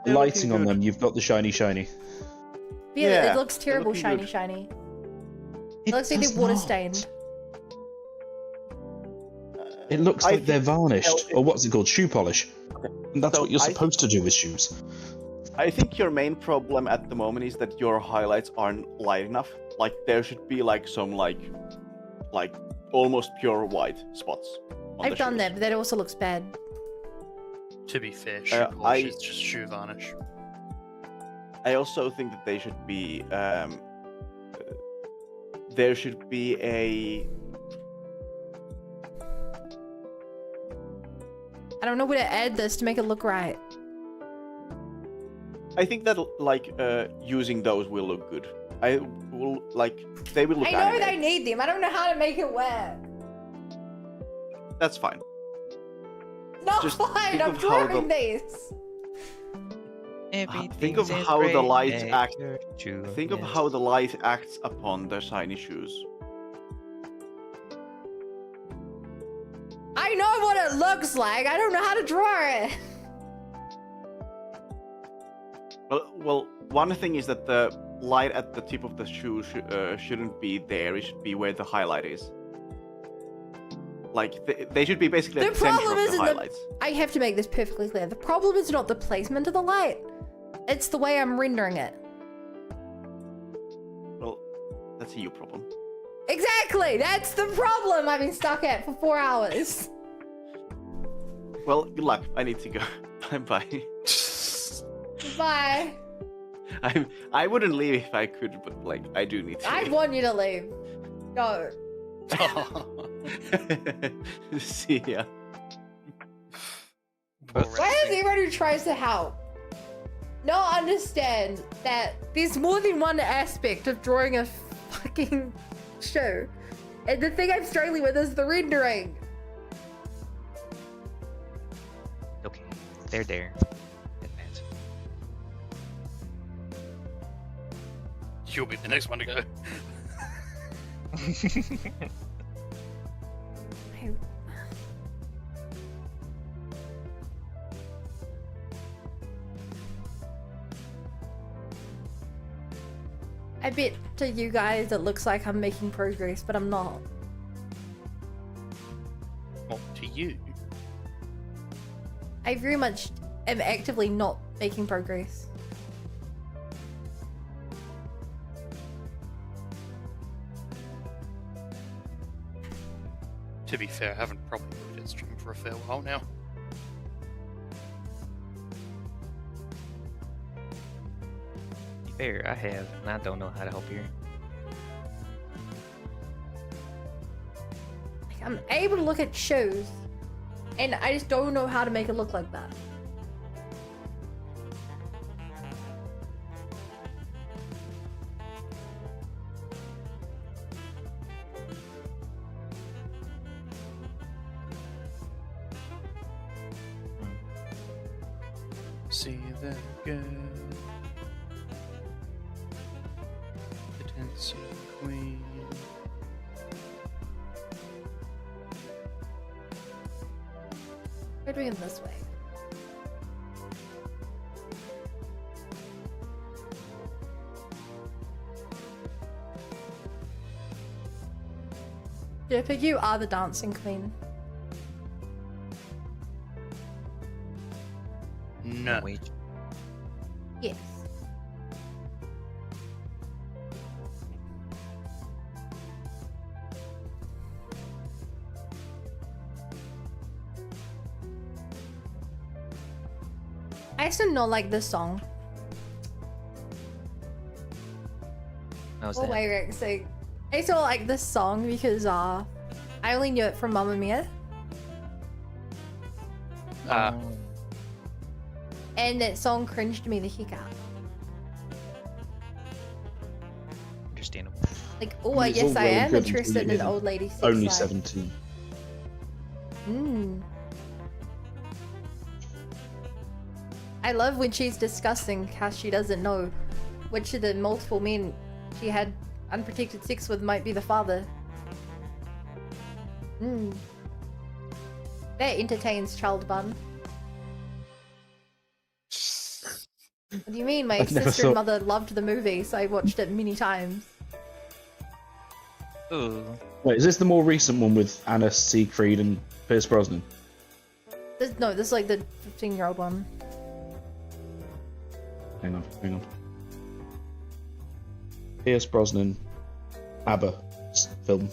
S5: they're
S11: lighting
S5: looking
S11: on
S5: good.
S11: them, you've got the shiny.
S1: Yeah,
S5: Yeah,
S1: it looks
S5: they're
S1: terrible,
S5: looking
S1: shiny,
S5: good.
S1: shiny. It looks like they're water stained.
S11: It looks
S5: I
S11: like they're
S5: think-
S11: varnished, or what's it called, shoe polish. And that's
S5: So
S11: what you're
S5: I
S11: supposed to do with shoes.
S5: I think your main problem at the moment is that your highlights aren't light enough. Like there should be like some like almost pure white spots. On
S1: I've
S5: the
S1: done
S5: shoes.
S1: that, but that also looks bad.
S8: To be fair, shoe
S5: Uh,
S8: polish
S5: I-
S8: is just shoe varnish.
S5: I also think that they should be. There should be a.
S1: I don't know where to add this to make it look right.
S5: I think that like using those will look good. I will like they will look.
S1: I know
S5: animated.
S1: they need them. I don't know how to make it work.
S5: That's fine.
S1: No,
S5: Just
S1: fine.
S5: think
S1: I'm
S5: of how
S1: drawing
S5: the-
S1: these.
S5: Think of
S3: Everything's
S5: how the
S3: great
S5: light
S3: at
S5: acts.
S3: your
S5: Think of
S3: Julius.
S5: how the light acts upon the shiny shoes.
S1: I know what it looks like. I don't know how to draw it.
S5: Well, one thing is that the light at the tip of the shoe shouldn't be there. It should be where the highlight is. Like they should be basically
S1: The
S5: at the center
S1: problem
S5: of the
S1: isn't the.
S5: highlights.
S1: I have to make this perfectly clear. The problem is not the placement of the light. It's the way I'm rendering it.
S5: Well, that's a you problem.
S1: Exactly. That's the problem I've been stuck at for 4 hours.
S5: Well, good luck. I need to go. Bye.
S1: Bye.
S5: I wouldn't leave if I could, but like I do need to.
S1: I
S5: leave.
S1: want you to leave. Go.
S5: See ya.
S8: Poor
S1: Why does
S8: Ramsey.
S1: everyone who tries to help not understand that there's more than one aspect of drawing a fucking show? And the thing I'm struggling with is the rendering.
S3: Okay, they're there. Advance.
S8: You'll be the next one to go.
S1: I bet to you guys it looks like I'm making progress, but I'm not.
S8: Well, to you.
S1: I very much am actively not making progress.
S8: To be fair, I haven't probably looked at stream for a fair while now.
S3: To be fair, I have, and I don't know how to help here.
S1: Like, I'm able to look at shows, and I just don't know how to make it look like that.
S8: See that girl, the dancing queen.
S1: We're doing it this way. Jeppa, you are the dancing queen.
S8: No.
S3: Wait.
S1: Yes. I used to not like this song.
S3: How's
S1: Oh
S3: that?
S1: wait, wait, so I used to like this song because I only knew it from Mamma Mia, and that song cringed me the heck out.
S3: Understandable.
S1: Like, oh,
S11: It's
S1: yes,
S11: all
S1: I
S11: well and
S1: am
S11: good
S1: interested
S11: until
S1: in
S11: you're
S1: an old lady. Sex
S11: Only
S1: life.
S11: 17.
S1: I love when she's discussing how she doesn't know which of the multiple men she had unprotected sex with might be the father. That entertains child bun. What do you mean? My
S11: I've never
S1: sister and
S11: thought-
S1: mother loved the movie, so I watched it many times.
S3: Ooh.
S11: Wait, is this the more recent one with Anna Siegfried and Pierce Brosnan?
S1: No, this is like the 15-year-old one.
S11: Hang on. Pierce Brosnan, ABBA film.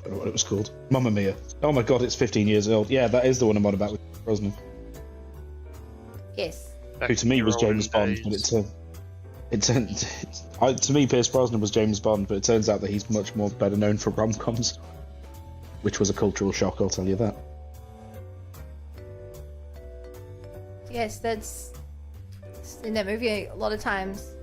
S11: I don't know what it was called. Mamma Mia. Oh my god, it's 15 years old. Yeah, that is the one I'm on about with Pierce Brosnan.
S1: Yes.
S11: Who to me was James Bond, but to me Pierce Brosnan was James Bond, but it turns out that he's much more better known for rom-coms, which was a cultural shock, I'll tell you that.
S1: Yes, that's in that movie a lot of times.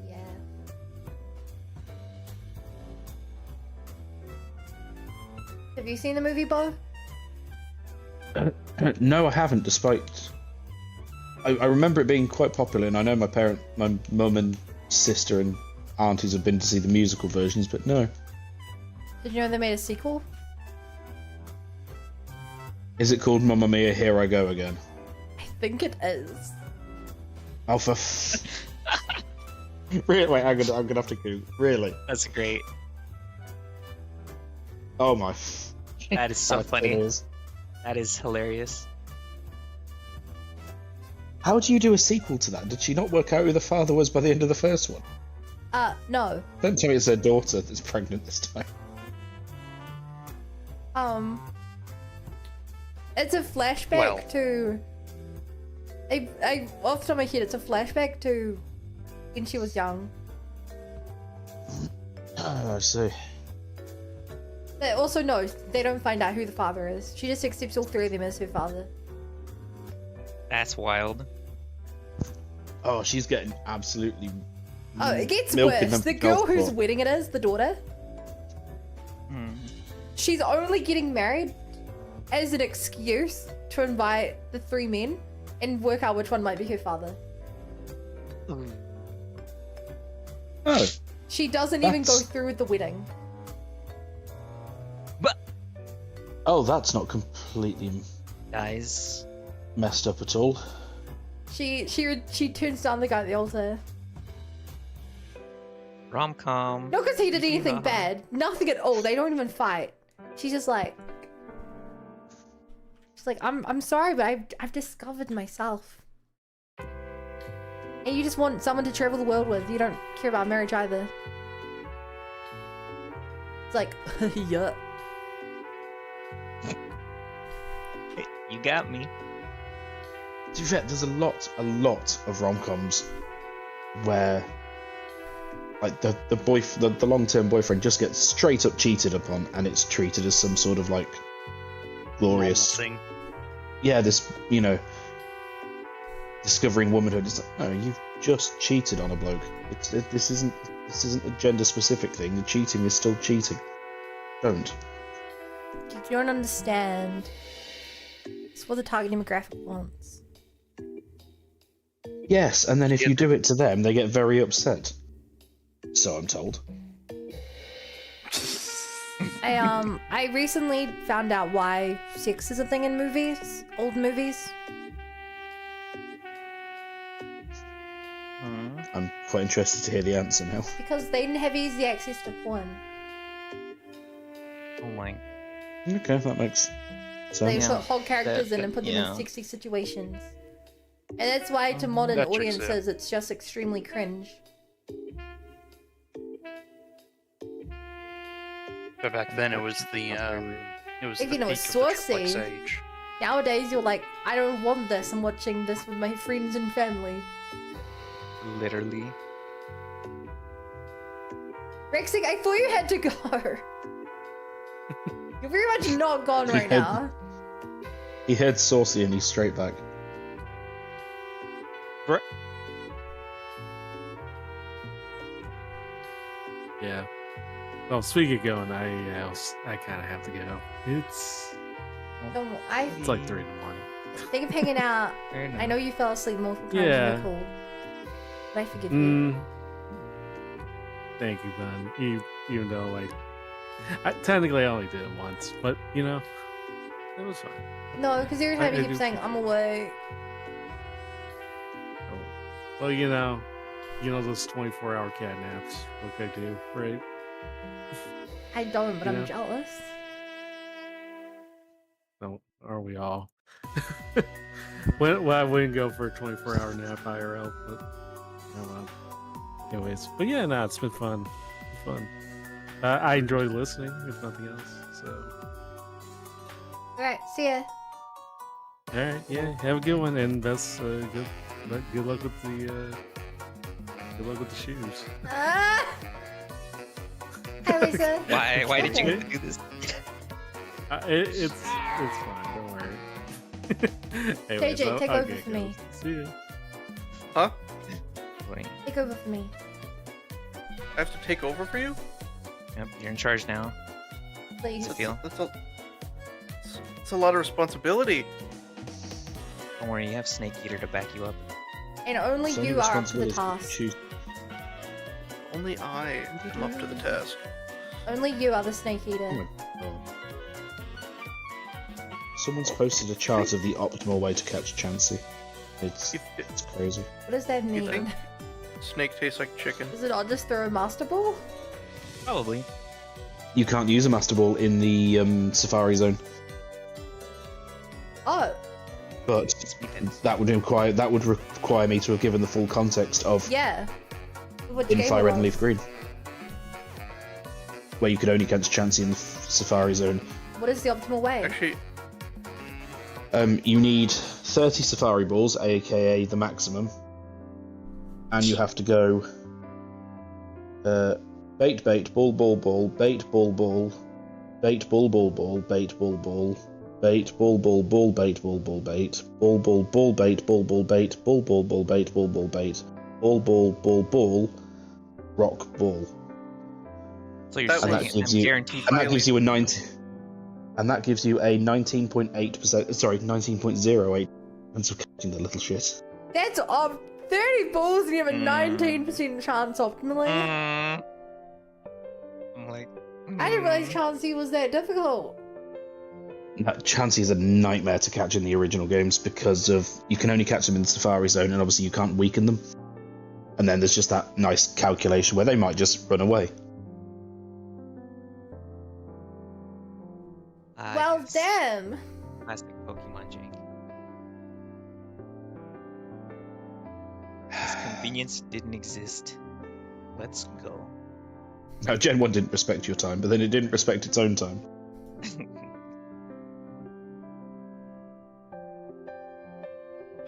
S1: Yeah. Have you seen the movie, Bo?
S11: No, I haven't. Despite, I remember it being quite popular, and I know my mum and sister and aunties have been to see the musical versions, but no.
S1: Did you know they made a sequel?
S11: Is it called Mamma Mia? Here I Go Again?
S1: I think it is.
S11: Oh, for really? Wait, I'm gonna have to Google. Really?
S3: That's great.
S11: Oh my!
S3: That is so
S11: That
S3: funny.
S11: is.
S3: That is hilarious.
S11: How do you do a sequel to that? Did she not work out who the father was by the end of the first one?
S1: No.
S11: Don't tell me it's her daughter that's pregnant this time.
S1: It's a flashback
S8: Well.
S1: to. I off the top of my head, it's a flashback to when she was young.
S11: Oh, I see.
S1: But also, no, they don't find out who the father is. She just accepts all three of them as her father.
S3: That's wild.
S11: Oh, she's getting absolutely.
S1: Oh, it gets
S11: milking
S1: worse.
S11: the
S1: The girl
S11: golf
S1: whose
S11: ball.
S1: wedding it is, the daughter, she's only getting married as an excuse to invite the three men and work out which one might be her father.
S11: Oh.
S1: She doesn't even go
S11: That's-
S1: through with the wedding.
S11: Oh, that's not completely
S3: Guys.
S11: messed up at all.
S1: She turns down the guy at the altar.
S3: Rom-com.
S1: Not because he did anything bad. Nothing at all. They don't even fight. She's just like, I'm sorry, but I've discovered myself. And you just want someone to travel the world with. You don't care about marriage either. It's like, yeah.
S3: You got me.
S11: To be fair, there's a lot of rom-coms where, like, the long-term boyfriend just gets straight up cheated upon, and it's treated as some sort of like glorious
S8: thing.
S11: Yeah, this discovering womanhood. It's like, no, you've just cheated on a bloke. This isn't a gender-specific thing. The cheating is still cheating. Don't.
S1: You don't understand. It's what the target demographic wants.
S11: Yes, and then if you do it to them, they get very upset. So I'm told.
S1: I recently found out why sex is a thing in movies, old movies.
S11: I'm quite interested to hear the answer now.
S1: Because they didn't have easy access to porn.
S3: Oh my.
S11: Okay, that makes
S1: They
S11: sense.
S1: put whole characters in
S3: That-
S1: and put them
S3: yeah.
S1: in sexy situations. And that's why to modern
S8: That checks
S1: audiences it's just extremely cringe.
S8: But back then it was the
S1: If you know,
S8: peak
S1: it's
S8: of the triplex
S1: saucy.
S8: age.
S1: Nowadays you're like, I don't want this, I'm watching this with my friends and family.
S3: Literally.
S1: Rexy, I thought you had to go. You're very much not gone
S11: He
S1: right
S11: had-
S1: now.
S11: He heard saucy and he's straight back.
S2: Yeah. Well, speaking of going, I kind of have to go. It's like 3 in the morning.
S1: Thank you for hanging out.
S3: Fair enough.
S1: I know you fell asleep multiple times
S2: Yeah.
S1: in the cold. But I forgive you.
S2: Thank you, Ben. Even though, like, technically I only did it once, but it was fine.
S1: No, because every time
S2: I
S1: you keep
S2: do-
S1: saying, I'm awake.
S2: Well, those 24-hour cat naps. What can I do, right?
S1: I don't, but I'm
S2: Yeah.
S1: jealous.
S2: No, are we all? Well, I wouldn't go for a 24-hour nap IRL, but oh well. Anyways, but yeah, no, it's been fun. I enjoyed listening, if nothing else. So,
S1: Alright, see ya.
S2: all right, yeah, have a good one, and that's good But good luck with the shoes.
S1: Hi, Lisa.
S3: Why did you do this?
S2: It's fine. Don't worry. Anyways,
S1: JJ, take
S2: I'll
S1: over
S2: get
S1: for me.
S2: going. See ya.
S5: Huh?
S3: Wait.
S1: Take over for me.
S5: I have to take over for you?
S3: Yep, you're in charge now.
S1: Please.
S3: What's the deal?
S5: It's a lot of responsibility.
S3: Don't worry, you have Snake Eater to back you up.
S1: And only
S11: It's only
S1: you are up to the
S11: responsibility
S1: task.
S11: choose-
S5: Only I am up to the task.
S1: Only you are the snake
S11: Oh
S1: eater.
S11: my God. Someone's posted a chart of the optimal way to catch Chansey. It's crazy.
S1: What does that
S5: You
S1: mean?
S5: think snake tastes like chicken?
S1: Does it not just throw a master ball?
S3: Probably.
S11: You can't use a Master Ball in the Safari Zone,
S1: Oh,
S11: but that would require me to have given the full context of
S1: yeah. Which
S11: in
S1: game
S11: Fire
S1: it
S11: Red and
S1: was?
S11: Leaf Green, where you could only catch Chansey in the Safari Zone.
S1: What is the optimal way?
S5: Actually,
S11: You need 30 Safari Balls, aka the maximum, and you have to go bait, bait, ball, ball, ball, bait, ball, ball, bait, ball, ball, ball, bait, ball, ball, bait, ball, ball, ball, bait, ball, ball, bait, ball, ball, ball, bait, ball, ball, bait, ball, ball, ball, bait, ball, ball, bait, ball, ball, ball, ball, rock, ball.
S3: So you're
S11: And that
S3: saying
S11: gives
S3: I'm
S11: you,
S3: guaranteed
S11: and that gives you a 90, and that gives you a 19.8%. Sorry, 19.08 chance of catching the little shit.
S1: That's 30 balls and you have a 19% chance optimally.
S3: I'm like,
S1: I didn't realize Chansey was that difficult.
S11: Chansey is a nightmare to catch in the original games because of you can only catch them in the Safari Zone, and obviously you can't weaken them. And then there's just that nice calculation where they might just run away.
S1: Well, damn.
S3: Classic Pokemon Jake. This convenience didn't exist. Let's go.
S11: Now, Gen 1 didn't respect your time, but then it didn't respect its own time.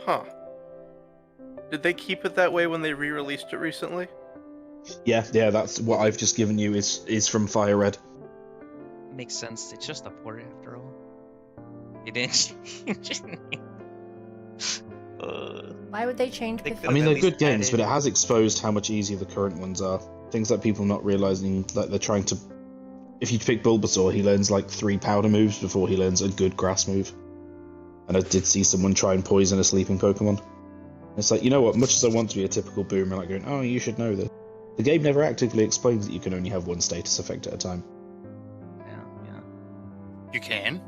S5: huh. Did they keep it that way when they re-released it recently?
S11: Yeah, that's what I've just given you is from Fire Red.
S3: Makes sense. It's just a port after all. It didn't.
S1: Why would they change the
S11: I mean, they're good games, but it has exposed how much easier the current ones are. Things that people not realizing that they're trying to. If you pick Bulbasaur, he learns like 3 powder moves before he learns a good grass move. And I did see someone try and poison a sleeping Pokemon. It's like, you know what? Much as I want to be a typical boomer, like going, oh, you should know this. The game never actively explains that you can only have one status effect at a time.
S3: Yeah.
S8: You can.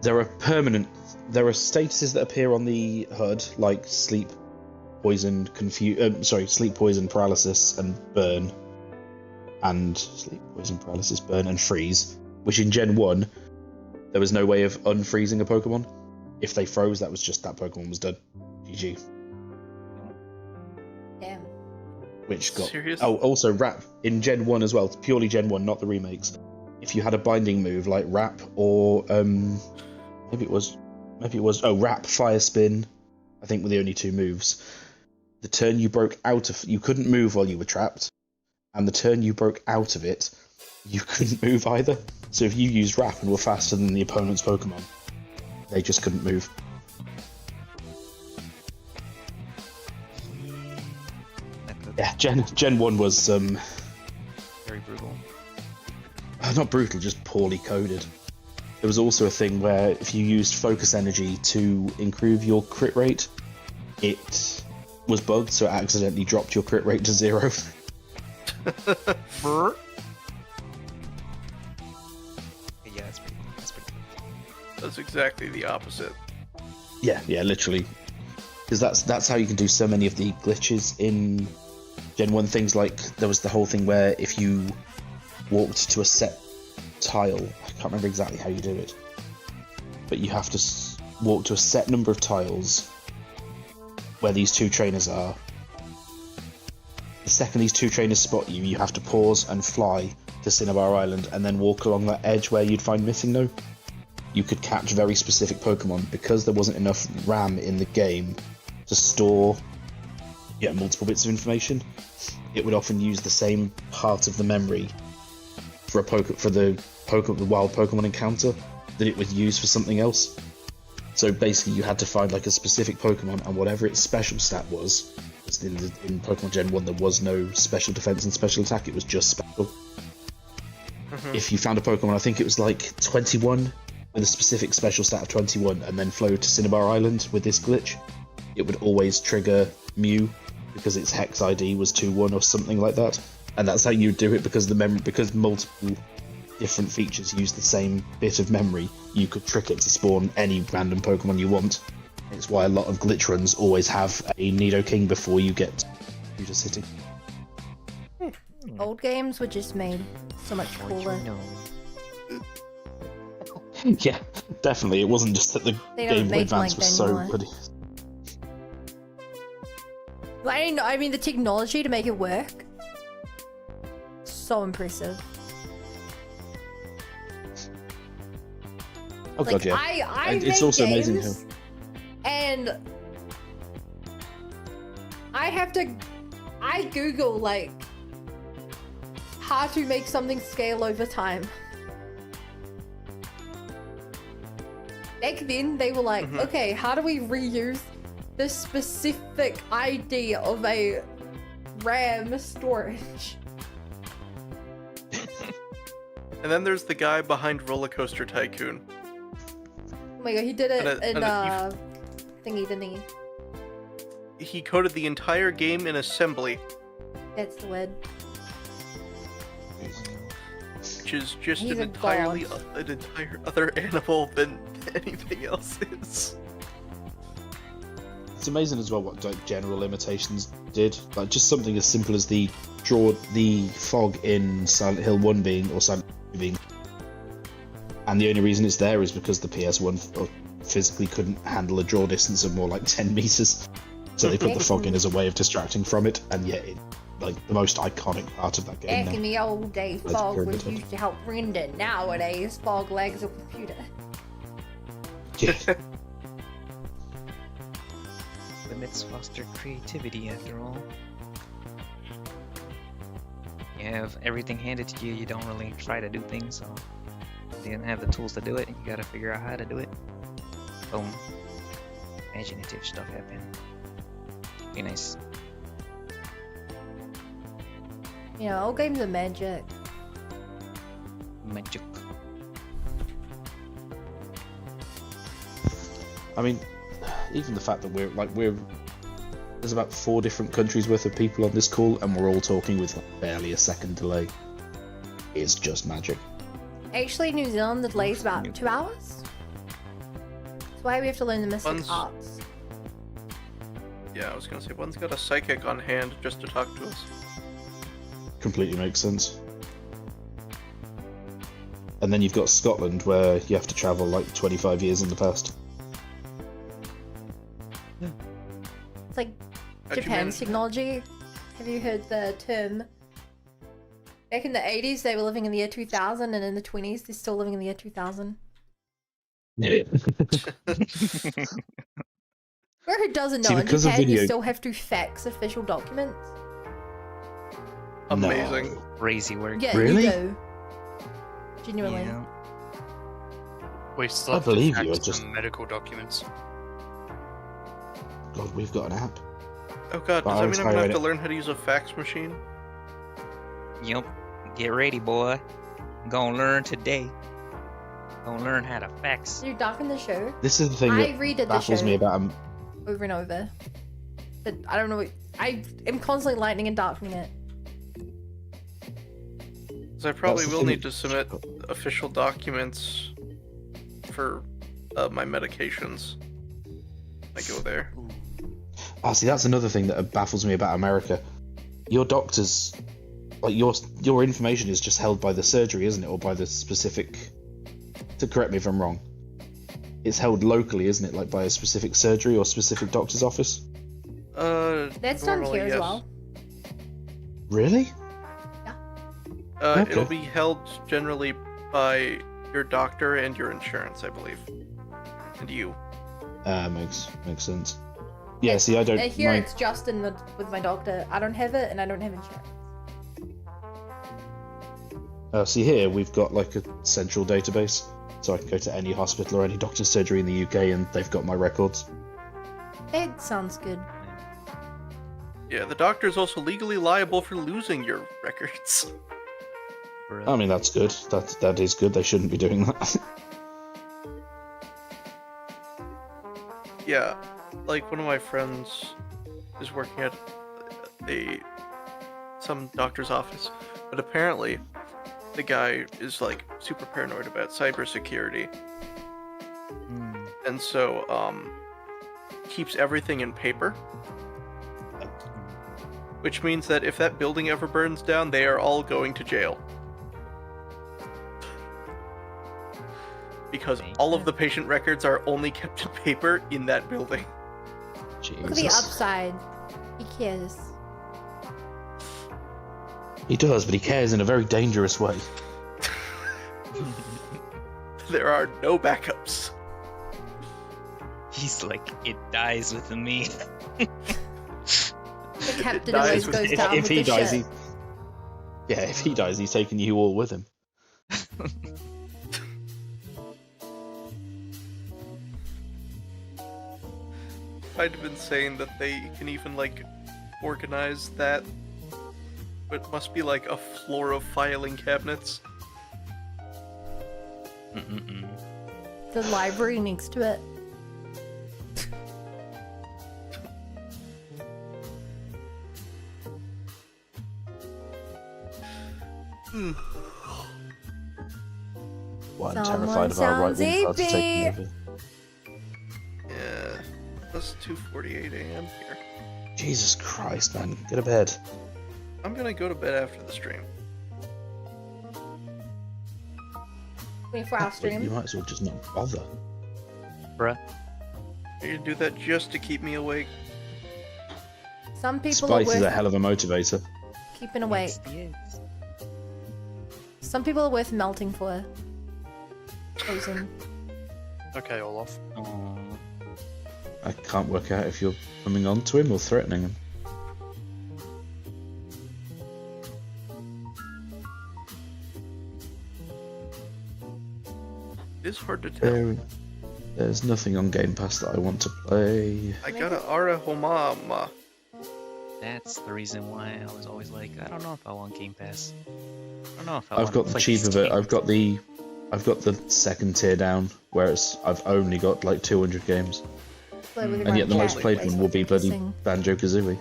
S11: There are statuses that appear on the HUD, like sleep, poison, sleep, poison, paralysis, and burn. And sleep, poison, paralysis, burn, and freeze. Which in Gen 1, there was no way of unfreezing a Pokemon. If they froze, that was just that Pokemon was done. GG.
S1: Damn.
S11: Which got...
S5: Serious?
S11: Oh, also Wrap in Gen 1 as well. It's purely Gen 1, not the remakes. If you had a binding move like Wrap or... Maybe it was... Wrap, Fire Spin, I think were the only 2 moves. The turn you broke out of... You couldn't move while you were trapped. And the turn you broke out of it, you couldn't move either. So if you used Wrap and were faster than the opponent's Pokemon, they just couldn't move. Yeah, Gen 1 was...
S3: Very brutal.
S11: Not brutal, just poorly coded. There was also a thing where if you used focus energy to improve your crit rate, it was bugged, so it accidentally dropped your crit rate to 0.
S3: Yeah, that's pretty good.
S5: That's exactly the opposite.
S11: Yeah, literally. Because that's how you can do so many of the glitches in Gen 1. Things like, there was the whole thing where if you walked to a set tile, I can't remember exactly how you do it, but you have to walk to a set number of tiles where these 2 trainers are. The second these 2 trainers spot you, you have to pause and fly to Cinnabar Island and then walk along that edge where you'd find Missing No. you could catch very specific Pokemon because there wasn't enough RAM in the game to store multiple bits of information. It would often use the same part of the memory for the wild Pokemon encounter that it would use for something else. So basically, you had to find like a specific Pokemon, and whatever its special stat was, in Pokemon Gen 1 there was no special defense and special attack, it was just special. If you found a Pokemon, I think it was like 21, with a specific special stat of 21, and then flew to Cinnabar Island with this glitch, it would always trigger Mew, because its Hex ID was 2-1 or something like that. And that's how you do it, because because multiple different features use the same bit of memory, you could trick it to spawn any random Pokemon you want. It's why a lot of glitch runs always have a Nidoking before you get Future City.
S1: Old games were just made so much cooler.
S11: Yeah, definitely. It wasn't just that the
S1: They don't
S11: Game Boy
S1: make
S11: Advance
S1: like
S11: was
S1: that
S11: so
S1: anymore.
S11: good.
S1: I mean, the technology to make it work, so impressive.
S11: Oh
S1: Like,
S11: god, yeah.
S1: I
S11: it's
S1: make
S11: also amazing how.
S1: games, and I Google like how to make something scale over time. Back then, they were like, okay, how do we reuse this specific ID of a RAM storage?
S14: And then there's the guy behind Roller Coaster Tycoon.
S1: Oh my god, he did it in thingy, didn't he?
S14: He coded the entire game in assembly,
S1: That's the word.
S14: which is just
S1: He's
S14: an
S1: a
S14: entire
S1: god.
S14: other animal than anything else is.
S11: It's amazing as well what like General Imitations did. Like just something as simple as the fog in Silent Hill 1 being, or Silent Hill 2 being. And the only reason it's there is because the PS1 physically couldn't handle a draw distance of more like 10 meters. So they put the fog in as a way of distracting from it, and yet it, like the most iconic part of that game
S1: Back in
S11: now.
S1: the old days,
S11: That's
S1: fog was
S11: primitive.
S1: used to help render. Nowadays, fog lags a computer.
S11: Yeah.
S3: Limits foster creativity, after all. You have everything handed to you, you don't really try to do things, so you don't have the tools to do it, and you gotta figure out how to do it. Boom. Imaginative stuff happen. Be nice.
S1: You know, old games are magic.
S3: Magic.
S11: I mean, even the fact that there's about 4 different countries worth of people on this call, and we're all talking with like, barely a second delay. It's just magic.
S1: Actually, New Zealand, the delay's about 2 hours. That's why we have to learn the mystic arts.
S14: Yeah, I was gonna say, one's got a psychic on hand just to talk to us.
S11: Completely makes sense. And then you've got Scotland, where you have to travel like 25 years in the past.
S1: It's like
S14: How'd you
S1: Japan's
S14: manage that?
S1: technology. Have you heard the term? Back in the 80s, they were living in the year 2000, and in the 20s, they're still living in the year 2000.
S11: Yeah.
S1: For who doesn't
S11: See,
S1: know, in
S11: because of
S1: Japan, you
S11: video-
S1: still have to fax official documents.
S14: Amazing.
S3: Crazy work.
S1: Yeah,
S11: Really?
S1: you do. Genuinely.
S3: Yeah.
S8: We still
S11: I
S8: have
S11: believe
S8: to
S11: you,
S8: fax
S11: I just-
S8: some medical documents.
S11: God, we've got an app.
S14: Oh god,
S11: But
S14: does
S11: I
S14: that
S11: was
S14: mean I'm gonna have
S11: highlighting-
S14: to learn how to use a fax machine?
S3: Yep. Get ready, boy. Gonna learn today. Gonna learn how to fax.
S1: You're dark in the show.
S11: This is the thing
S1: I
S11: that
S1: redid the
S11: baffles
S1: show
S11: me about
S1: over and over. But I don't know. I am constantly lightening and darkening it.
S14: So I probably
S11: That's the
S14: will
S11: thing
S14: need to submit official documents for my medications. I go there.
S11: see, that's another thing that baffles me about America. Your doctors, like your information is just held by the surgery, isn't it, or by the specific? To correct me if I'm wrong. It's held locally, isn't it, like by a specific surgery or specific doctor's office?
S1: That's done
S14: normally,
S1: here as
S14: yes.
S1: well.
S11: Really? Okay.
S14: It'll be held generally by your doctor and your insurance, I believe, and you.
S11: Makes sense. Yeah, see, I don't.
S1: Here it's Justin with my doctor. I don't have it, and I don't have insurance.
S11: See here, we've got like a central database, so I can go to any hospital or any doctor's surgery in the UK, and they've got my records.
S1: It sounds good.
S14: Yeah, the doctor is also legally liable for losing your records.
S11: I mean, that's good. That is good. They shouldn't be doing that.
S14: Yeah, like one of my friends is working at some doctor's office, but apparently the guy is like super paranoid about cybersecurity, and so keeps everything in paper, which means that if that building ever burns down, they are all going to jail. Because all of the patient records are only kept in paper in that building.
S11: Jesus.
S1: Look at the upside. He cares.
S11: He does, but he cares in a very dangerous way.
S14: There are no backups.
S3: He's like, it dies with me.
S1: The captain always goes down
S11: if
S1: with
S11: he
S1: the
S11: dies,
S1: ship.
S11: if he dies, he's taking you all with him.
S14: Kind of insane that they can even like organize that, but it must be like a floor of filing cabinets.
S1: The library next to it.
S11: Well, I'm
S1: Someone
S11: terrified of our right
S1: sounds
S11: wing cards
S1: AP.
S11: taking over.
S14: Yeah, it's 2:48 a.m. here.
S11: Jesus Christ, man, get to bed.
S14: I'm gonna go to bed after the stream.
S1: 24-hour
S11: You
S1: stream.
S11: might as well just not bother.
S3: Bruh.
S14: Are you gonna do that just to keep me awake?
S1: Some people
S11: Spice
S1: are
S11: is
S1: worth
S11: a hell of a motivator.
S1: keeping awake. Some people are worth melting for. Chosen.
S8: Okay, Olaf.
S11: I can't work out if you're coming on to him or threatening him.
S14: It's hard to tell.
S11: There's nothing on Game Pass that I want to play.
S14: I got a Ara Homama.
S3: That's the reason why I was always like, I don't know if I want Game Pass. I don't know if I
S11: I've
S3: want
S11: got
S3: to
S11: the
S3: play
S11: cheap
S3: this
S11: of it.
S3: game.
S11: I've got the second tier down, where I've only got like 200 games,
S1: Play with
S11: and yet the
S1: your
S11: most played
S1: cat.
S11: one will be bloody
S1: Sing.
S11: Banjo-Kazooie.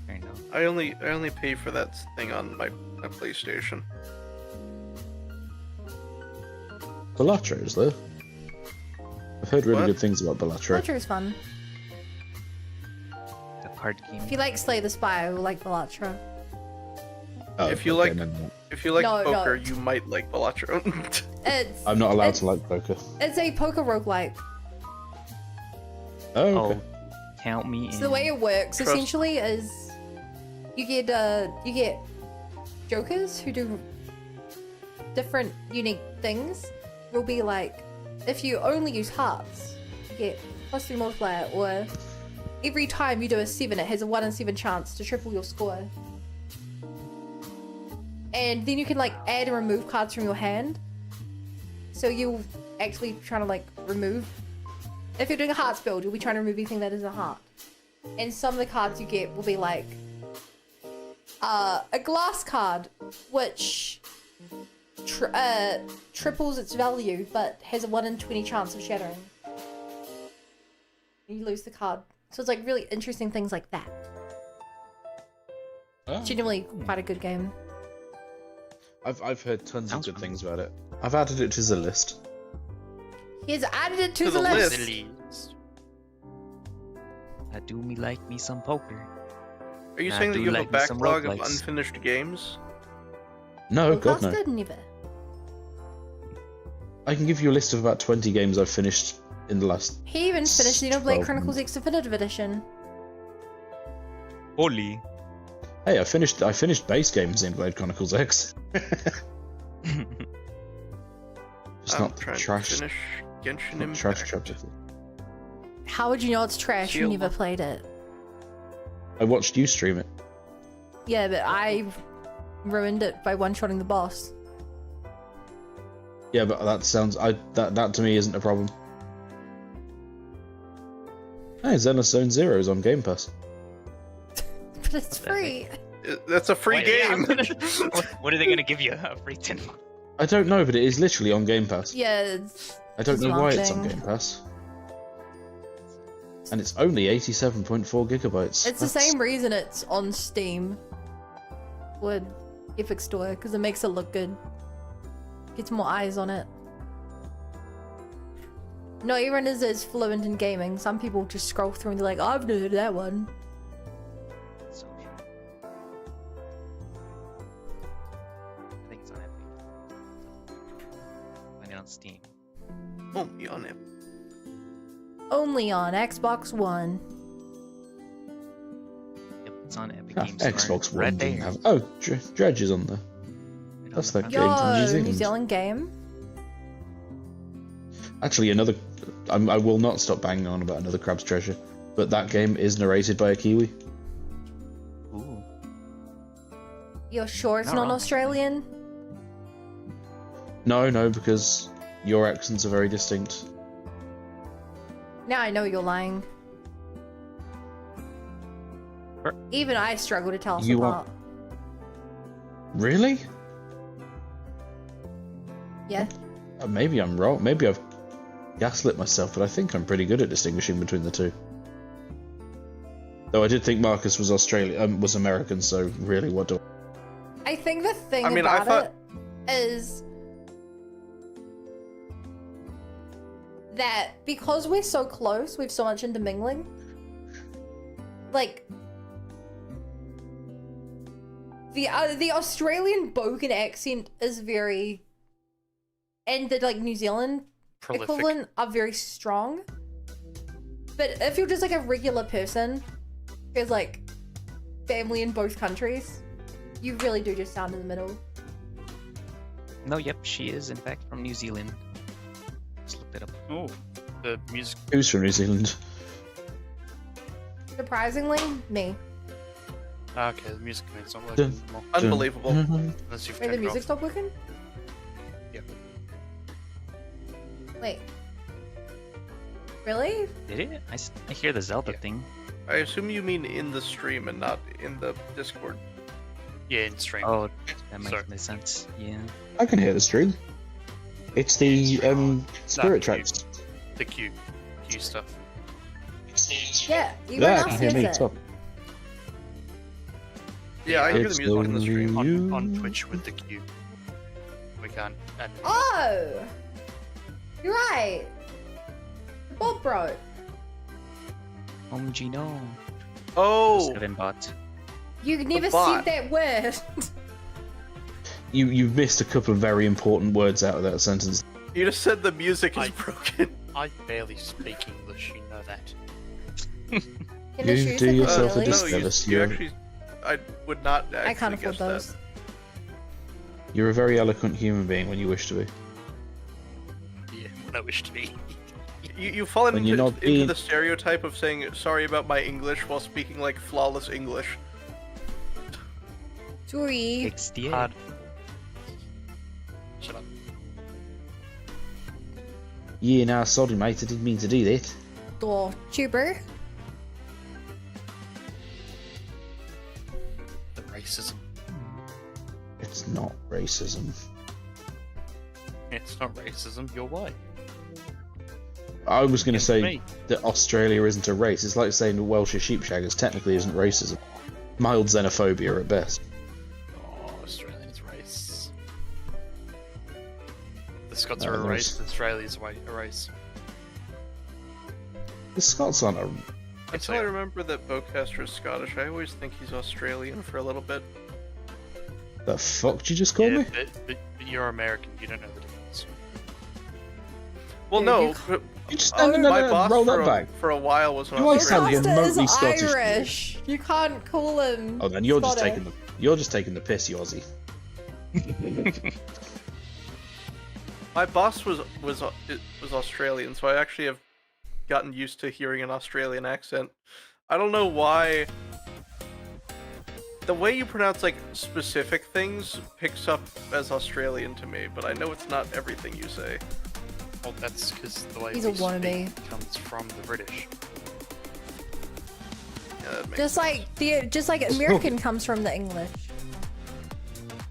S3: Fair enough.
S14: I only pay for that thing on my PlayStation.
S11: Balatro, is there? I've heard really
S14: What?
S11: good things about Balatro.
S1: Balatro is fun.
S3: The card game.
S1: If you like Slay the Spire, you'll like Balatro.
S11: Oh,
S14: If you
S11: okay,
S14: like-
S11: no.
S14: If you like
S1: No, no.
S14: poker, you might like Balatro.
S1: It's
S11: I'm not allowed to like poker.
S1: it's a poker roguelike.
S11: Oh, okay.
S3: Count me in.
S1: So the way it works
S14: Trust-
S1: essentially is you get jokers who do different unique things. Will be like if you only use hearts, you get +3 multiplier, or every time you do a 7, it has a 1 in 7 chance to triple your score. And then you can like add and remove cards from your hand. So you'll actually trying to like remove. If you're doing a hearts build, you'll be trying to remove anything that is a heart. And some of the cards you get will be like a glass card, which triples its value, but has a 1 in 20 chance of shattering. You lose the card. So it's like really interesting things like that.
S11: Oh.
S1: Genuinely quite a good game.
S11: I've heard tons of good things about it. I've added it to the list.
S1: He's added it to,
S14: To
S1: the
S14: the
S1: list.
S14: list.
S3: I do me like me some poker.
S14: Are you
S3: I
S14: saying that
S3: do
S14: you have
S3: like
S14: a
S3: me some
S14: backlog of
S3: roguelikes.
S14: unfinished games?
S11: No, God no.
S1: Good, never.
S11: I can give you a list of about 20 games I've finished in the last.
S1: He even finished Xenoblade
S11: 12
S1: Chronicles X Definitive Edition.
S3: Holy.
S11: Hey, I finished base games in Blade Chronicles X. It's
S14: I'm
S11: not
S14: trying
S11: trash.
S14: to finish Genshin
S11: Not
S14: Impact.
S11: trash chapter.
S1: How would you know it's trash? You
S14: Shield.
S1: never played it.
S11: I watched you stream it.
S1: Yeah, but I ruined it by one-shotting the boss.
S11: Yeah, but that sounds that to me isn't a problem. Hey, Xenostone Zero is on Game Pass.
S1: But it's free.
S5: That's a free
S3: Wait,
S5: game.
S3: What are they gonna give you? A free 10?
S11: I don't know, but it is literally on Game Pass.
S1: Yeah, it's...
S11: I don't
S1: it's
S11: know why it's on
S1: marketing.
S11: Game Pass. And it's only 87.4 gigabytes.
S1: It's the same reason it's on Steam. With Epic Store, because it makes it look good. Gets more eyes on it. Not everyone is as fluent in gaming. Some people just scroll through and they're like, oh, I've never heard of that one.
S3: So true. I think it's on Epic. Find it on Steam.
S14: Only on it.
S1: Only on Xbox One.
S3: Yep, it's on Epic
S11: Ah,
S3: Games Store.
S11: Xbox One
S3: Right
S11: didn't
S3: there.
S11: have. Oh, Dredge is on there.
S3: Right
S11: That's
S3: on
S11: that
S3: the
S11: game from New
S1: Yo,
S11: Zealand.
S1: New Zealand game.
S11: Actually, another. I will not stop banging on about another Crab's Treasure, but that game is narrated by a Kiwi.
S3: Ooh.
S1: You're sure it's
S3: Not
S1: not
S3: wrong.
S1: Australian?
S11: No, because your accents are very distinct.
S1: Now I know you're lying. Even I struggle to tell us
S11: You
S1: apart.
S11: Really?
S1: Yeah.
S11: Maybe I'm wrong. Maybe I've gaslit myself, but I think I'm pretty good at distinguishing between the two. Though I did think Marcus was was American, so really, what do?
S1: I think the thing
S5: I mean, I
S1: about
S5: thought-
S1: it is that because we're so close, we have so much intermingling. Like the Australian Bogan accent is very, and the like New Zealand
S8: Prolific.
S1: equivalent are very strong. But if you're just like a regular person who's like family in both countries, you really do just sound in the middle.
S3: No, yep, she is in fact from New Zealand. Just looked it up.
S8: Oh, the music.
S11: Who's from New Zealand?
S1: Surprisingly, me.
S8: Okay, the music commands not working
S11: Dun,
S8: anymore.
S14: Unbelievable.
S8: Unless you've
S1: Wait, the
S8: turned it
S1: music
S8: off.
S1: stopped working?
S8: Yep.
S1: Wait. Really?
S3: Did it? I hear the Zelda thing.
S14: I assume you mean in the stream and not in the Discord.
S8: Yeah, in stream.
S3: Oh, that makes
S8: Sorry.
S3: no sense. Yeah.
S11: I can hear the stream. It's the Spirit Tracks.
S8: The Q stuff.
S1: Yeah, even
S11: Yeah, I
S1: else
S11: can hear
S1: hears
S11: me.
S1: it.
S11: Top.
S14: Yeah, I hear the
S11: It's
S14: music in the stream.
S11: only
S8: On
S11: you.
S8: Twitch with the Q. We can't add.
S1: Oh! You're right. Bob bro.
S3: Gino.
S14: Oh!
S3: 7-bot.
S1: You never
S14: bot.
S1: said that word.
S11: You've missed a couple of very important words out of that sentence.
S14: You just said the music is broken.
S8: I barely speak English, you know that.
S1: Can the
S11: You
S1: shoes
S11: do
S1: look
S11: yourself a
S1: really?
S11: disservice.
S14: you
S11: You're,
S14: actually... I would not actually
S1: I can't afford
S14: guess
S1: those.
S14: that.
S11: you're a very eloquent human being when you wish to be.
S8: Yeah, when I wish to be.
S14: You've fallen
S11: When you're
S14: into,
S11: not being-
S14: the stereotype of saying sorry about my English while speaking like flawless English.
S1: Sorry.
S3: 68.
S8: Hard. Shut up.
S11: Yeah, nah, sorry mate, I didn't mean to do that.
S1: Door tuber.
S8: The racism.
S11: It's not racism.
S8: It's not racism, you're white.
S11: I was going to
S8: It's
S11: say
S8: me.
S11: that Australia isn't a race. It's like saying Welsh are sheepshaggers technically isn't racism. Mild xenophobia at best.
S8: Oh, Australians race. The Scots
S11: No,
S8: are a
S11: there's-
S8: race, Australia's a race.
S11: The Scots aren't a...
S14: Until I remember that Bowcaster is Scottish, I always think he's Australian for a little bit.
S11: The fuck did you just call me?
S8: But you're American, you don't know the difference.
S14: Well,
S1: Dude,
S14: no.
S1: you-
S14: but-
S11: You just
S14: my
S11: no,
S14: boss
S11: roll
S14: for
S11: that back.
S14: for a while was an
S11: You always
S14: Australian.
S11: sound
S1: Costa
S11: remotely
S1: is
S11: Scottish.
S1: Irish. You can't call him.
S11: Oh, then you're just
S1: Scottish.
S11: taking the piss, you Aussie.
S14: My boss was Australian, so I actually have gotten used to hearing an Australian accent. I don't know why. The way you pronounce like specific things picks up as Australian to me, but I know it's not everything you say.
S8: Well, that's because the way
S1: He's
S8: we
S1: a wannabe.
S8: speak comes from the British.
S14: Yeah, that makes
S1: Just like American comes from the English.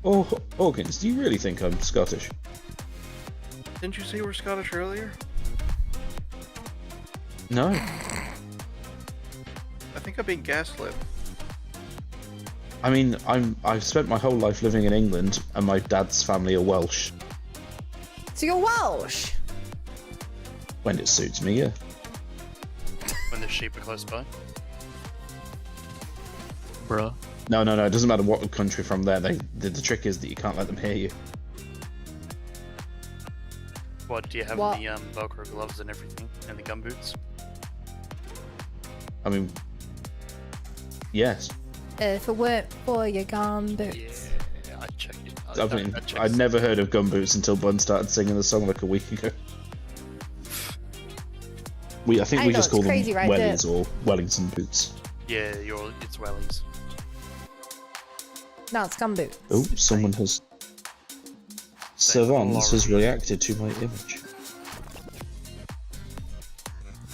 S11: Oh, Hawkins, do you really think I'm Scottish?
S14: Didn't you say you were Scottish earlier?
S11: No.
S14: I think I'm being gaslit.
S11: I mean, I've spent my whole life living in England, and my dad's family are Welsh.
S1: So you're Welsh?
S11: When it suits me, yeah.
S8: When the sheep are close by.
S3: Bruh.
S11: No, it doesn't matter what country from there. The trick is that you can't let them hear you.
S8: What, do you have
S1: What?
S8: the Velcro gloves and everything? And the gumboots?
S11: I mean, yes.
S1: If it weren't for your gum boots.
S8: Yeah, I checked it.
S11: I mean, I'd never heard of Gumboots until Bun started singing the song like a week ago. I think
S1: I
S11: we
S1: know,
S11: just
S1: it's
S11: call them
S1: crazy, right
S11: wellies or Wellington boots.
S8: Yeah, it's wellies.
S1: No, it's gum boots.
S11: Oh, someone has... Savants has reacted to my image.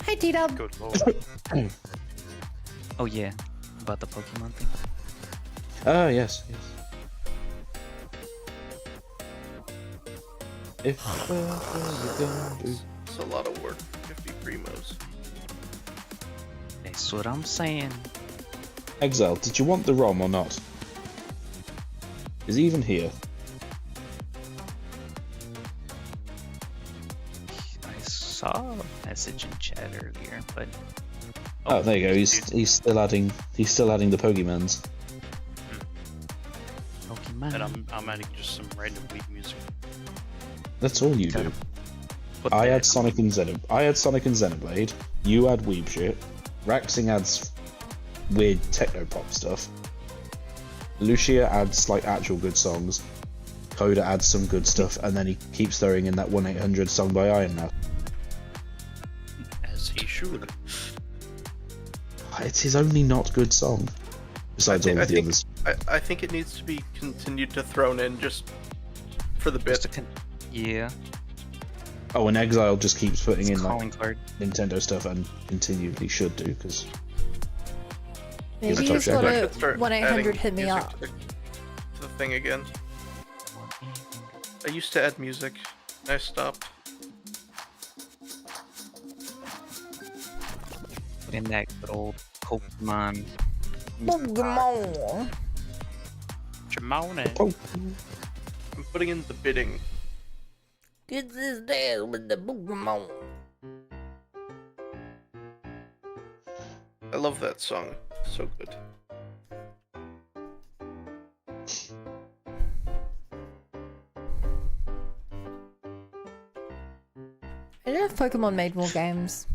S1: Hi, T-Dub.
S8: Good lord.
S3: Oh yeah, about the Pokemon thing.
S11: Ah, yes. If
S14: It's a lot of work for 50 primos.
S3: That's what I'm saying.
S11: Exile, did you want the ROM or not? Is he even here?
S3: I saw a message in chat earlier, but
S11: Oh, there you go. He's still adding the Pokemons.
S3: Pokemon.
S8: And I'm adding just some random weed music.
S11: That's all you do. I add Sonic and Xenoblade. You add Weeb shit. Raxing adds weird techno pop stuff. Lucia adds like actual good songs. Coda adds some good stuff, and then he keeps throwing in that 1-800 song by Iron Man.
S8: As he should.
S11: It's his only not good song. Besides all of the others.
S14: I think it needs to be continued to thrown in just for the bit.
S3: Yeah.
S11: Oh, and Exile just keeps putting in
S3: calling
S11: like
S3: card.
S11: Nintendo stuff, and continually should do because.
S1: Maybe you just gotta 1-800 hit me up.
S14: To the thing again. I used to add music. I stopped.
S3: In that good old Pokemon.
S1: Pokemon.
S8: Jamone.
S14: I'm putting in the bidding.
S1: Get this down with the Pokemon.
S14: I love that song. So good.
S1: I don't know if Pokemon made more games.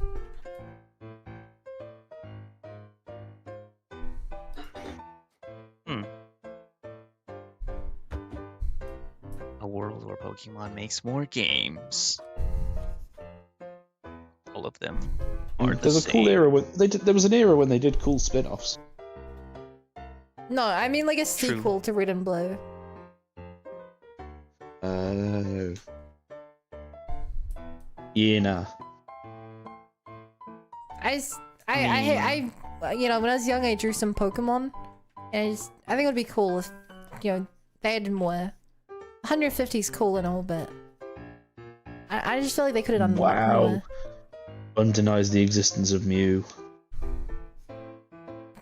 S3: A world where Pokemon makes more games. All of them are the
S11: There's a
S3: same.
S11: cool era when there was an era when they did cool spin-offs.
S1: No, I mean like a sequel to Red and Blue.
S11: Yeah, nah.
S1: I you know, when I was young, I drew some Pokemon, and I think it would be cool if, you know, they had more. 150 is cool and all, but I just feel like they could have done
S11: Wow.
S1: more.
S11: Undenies the existence of Mew.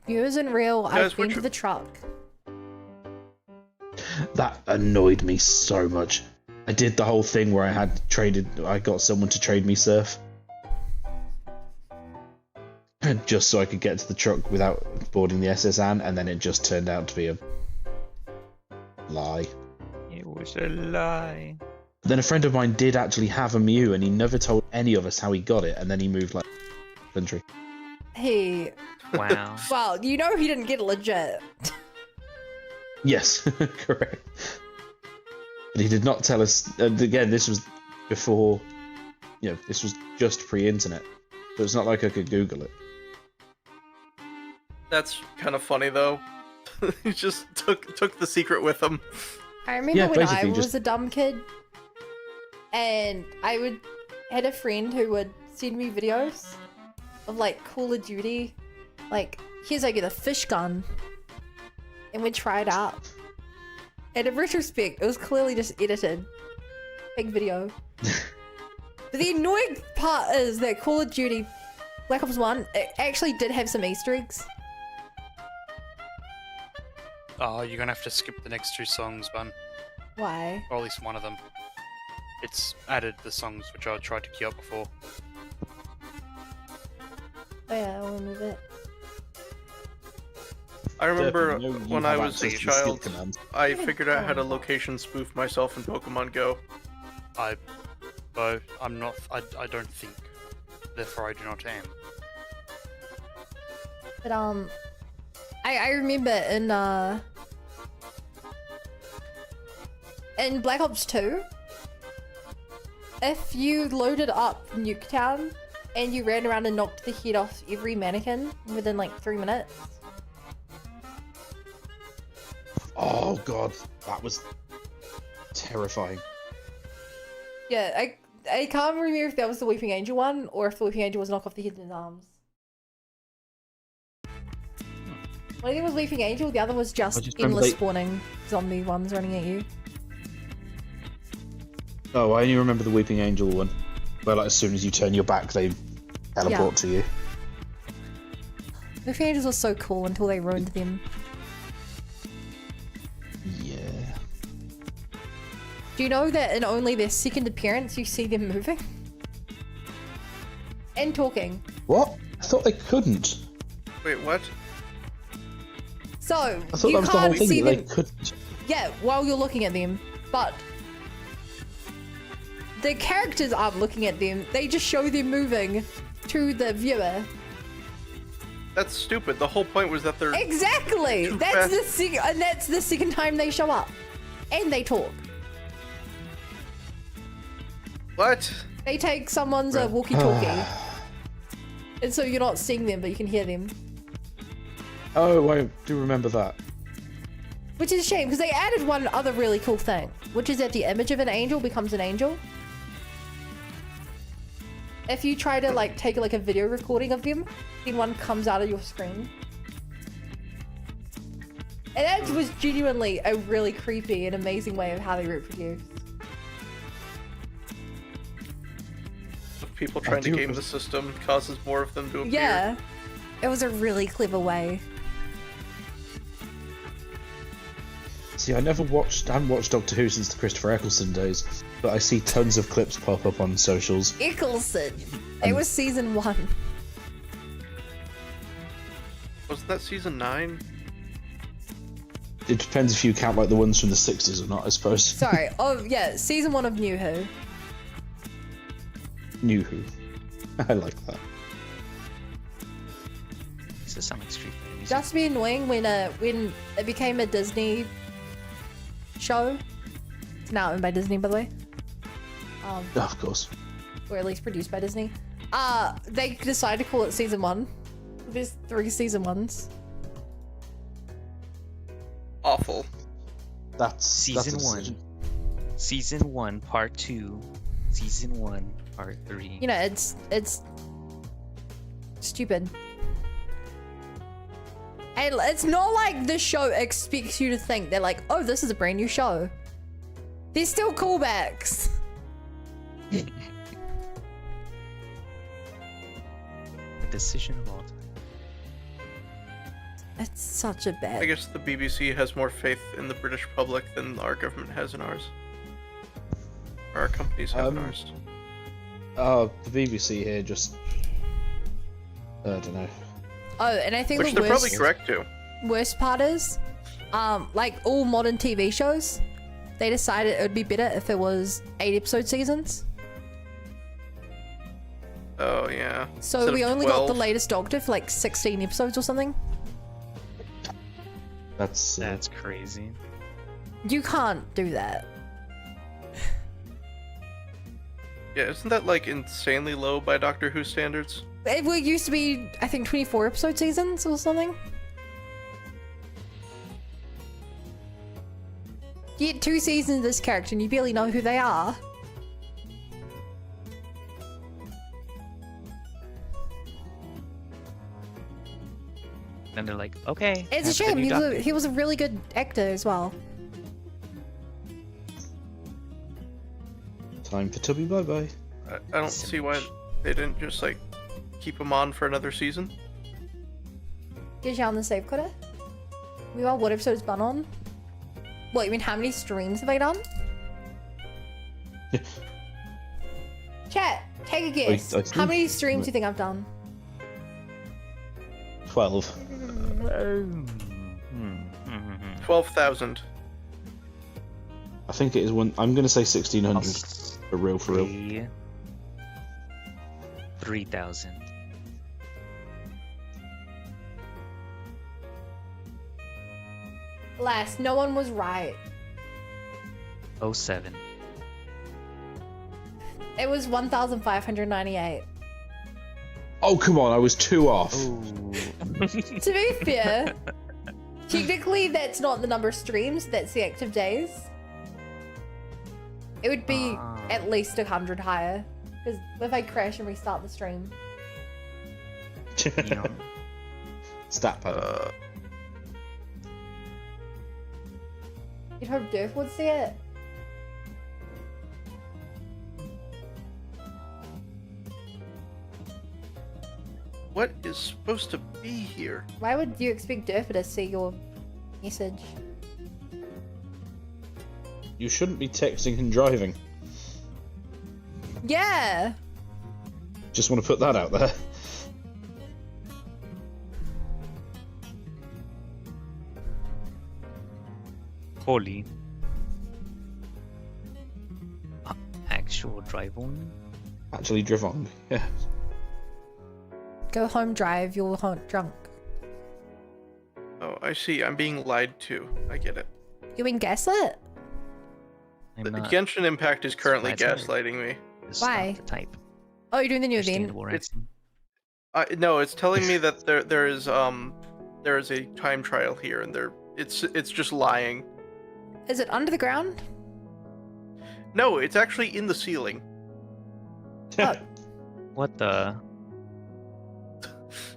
S1: Mew isn't real.
S11: Guys,
S1: I've been to the truck.
S11: That annoyed me so much. I did the whole thing where I got someone to trade me Surf. Just so I could get to the truck without boarding the SS Anne, and then it just turned out to be a lie.
S3: It was a lie.
S11: Then a friend of mine did actually have a Mew, and he never told any of us how he got it, and then he moved like country.
S1: Hey.
S3: Wow.
S1: Well, you know he didn't get it legit.
S11: Yes, correct. But he did not tell us. Again, this was before, this was just pre-internet, so it's not like I could Google it.
S14: That's kind of funny though. He just took the secret with him.
S1: I remember when I
S11: basically
S1: was
S11: just-
S1: a dumb kid, and had a friend who would send me videos of like Call of Duty, like here's how you get a fish gun, and we'd try it out. And in retrospect, it was clearly just edited, fake video. But the annoying part is that Call of Duty Black Ops 1 it actually did have some Easter eggs.
S8: Oh, you're gonna have to skip the next two songs, Bun.
S1: Why?
S8: Or at least one of them. It's added the songs which I tried to queue up before.
S1: Oh yeah, I'll remove it.
S14: I remember
S11: Definitely, you
S14: when
S11: have
S14: I was a
S11: access to the skill
S14: child,
S11: commands.
S14: I figured out how to location spoof myself in Pokemon Go.
S8: I'm not. I don't think. Therefore, I do not aim.
S1: But I remember in Black Ops 2, if you loaded up Nuketown and you ran around and knocked the head off every mannequin within like 3 minutes.
S11: Oh god, that was terrifying.
S1: Yeah, I can't remember if that was the Weeping Angel one or if the Weeping Angel was knock off the head in his arms. One of them was Weeping Angel, the other was just
S11: just remember
S1: endless
S11: they-
S1: spawning zombie ones running at you.
S11: Oh, I only remember the Weeping Angel one, where like as soon as you turn your back, they teleport to you.
S1: Weeping Angels were so cool until they ruined them.
S11: Yeah.
S1: Do you know that in only their second appearance you see them moving? And talking.
S11: What? I thought they couldn't.
S14: Wait, what?
S1: So,
S11: I thought
S1: you
S11: that was the whole
S1: can't
S11: thing,
S1: see
S11: that they
S1: them.
S11: couldn't.
S1: Yeah, while you're looking at them. But the characters aren't looking at them. They just show them moving to the viewer.
S14: That's stupid. The whole point was that they're
S1: Exactly!
S14: too
S1: That's
S14: fast.
S1: that's the second time they show up. And they talk.
S14: What?
S1: They take someone's walkie-talkie. And so you're not seeing them, but you can hear them.
S11: Oh, I do remember that.
S1: Which is a shame, because they added one other really cool thing, which is that the image of an angel becomes an angel. If you try to like take like a video recording of them, then one comes out of your screen. And that was genuinely a really creepy and amazing way of how they reproduce.
S14: People trying to
S11: do-
S14: game the system causes more of them to appear.
S1: Yeah, it was a really clever way.
S11: See, I haven't watched Doctor Who since the Christopher Eccleston days, but I see tons of clips pop up on socials.
S1: Eccleston. It was season 1.
S14: Wasn't that season 9?
S11: It depends if you count like the ones from the 60s or not, I suppose.
S1: Sorry. Oh yeah, season 1 of New Who.
S11: New Who. I like that.
S3: This is some extreme.
S1: Just be annoying when it became a Disney show. It's now owned by Disney, by the way.
S11: Of course.
S1: Or at least produced by Disney. They decided to call it season 1. There's 3 season 1s.
S14: Awful.
S11: That's
S3: Season
S11: that's a
S3: 1.
S11: decision.
S3: Season 1, Part 2. Season 1, Part 3.
S1: You know, it's stupid. And it's not like the show expects you to think they're like, oh, this is a brand new show. There's still callbacks.
S3: A decision of all time.
S1: It's such a
S14: I
S1: bad.
S14: guess the BBC has more faith in the British public than our government has in ours. Or our companies have in ours.
S11: Oh, the BBC here just... I don't know.
S1: Oh, and I think
S14: Which
S1: the
S14: they're
S1: worst,
S14: probably correct to.
S1: worst part is, like all modern TV shows, they decided it would be better if it was 8 episode seasons.
S14: Oh yeah.
S1: So
S14: Instead
S1: we
S14: of
S1: only got the
S14: 12.
S1: latest Doctor for like 16 episodes or something.
S11: That's
S3: crazy.
S1: You can't do that.
S14: Yeah, isn't that like insanely low by Doctor Who standards?
S1: It used to be, I think, 24 episode seasons or something. You get 2 seasons of this character and you barely know who they are.
S3: And they're like, okay.
S1: It's a shame. He was a really good actor as well.
S11: Time for Tubby Bye Bye.
S14: I don't see why they didn't just like keep him on for another season.
S1: Get you on the save coder? Meanwhile, what episode is Bun on? What, you mean how many streams have I done? Chat, take a guess.
S11: I
S1: How many streams do you think I've done?
S11: 12.
S14: 12,000.
S11: I think it is one. I'm going to say 1,600 for real, for real.
S3: 3,000.
S1: Alas, no one was right.
S3: 07.
S1: It was 1,598.
S11: Oh, come on, I was 2 off.
S1: To be fair, technically that's not the number of streams, that's the active days. It would be at least 100 higher. Because if I crash and restart the stream.
S11: Stat pattern.
S1: You'd hope Durf would see it.
S14: What is supposed to be here?
S1: Why would you expect Durf to see your message?
S11: You shouldn't be texting and driving.
S1: Yeah!
S11: Just want to put that out there.
S3: Holy. Actual drive only?
S11: Actually, Drivong, yeah.
S1: Go home drive, you're drunk.
S14: Oh, I see. I'm being lied to. I get it.
S1: You mean gaslit?
S14: The Genshin Impact is currently gaslighting me.
S1: Why?
S3: Type.
S1: Oh, you're doing the new event?
S14: No, it's telling me that there is a time trial here, and it's just lying.
S1: Is it under the ground?
S14: No, it's actually in the ceiling.
S3: What the?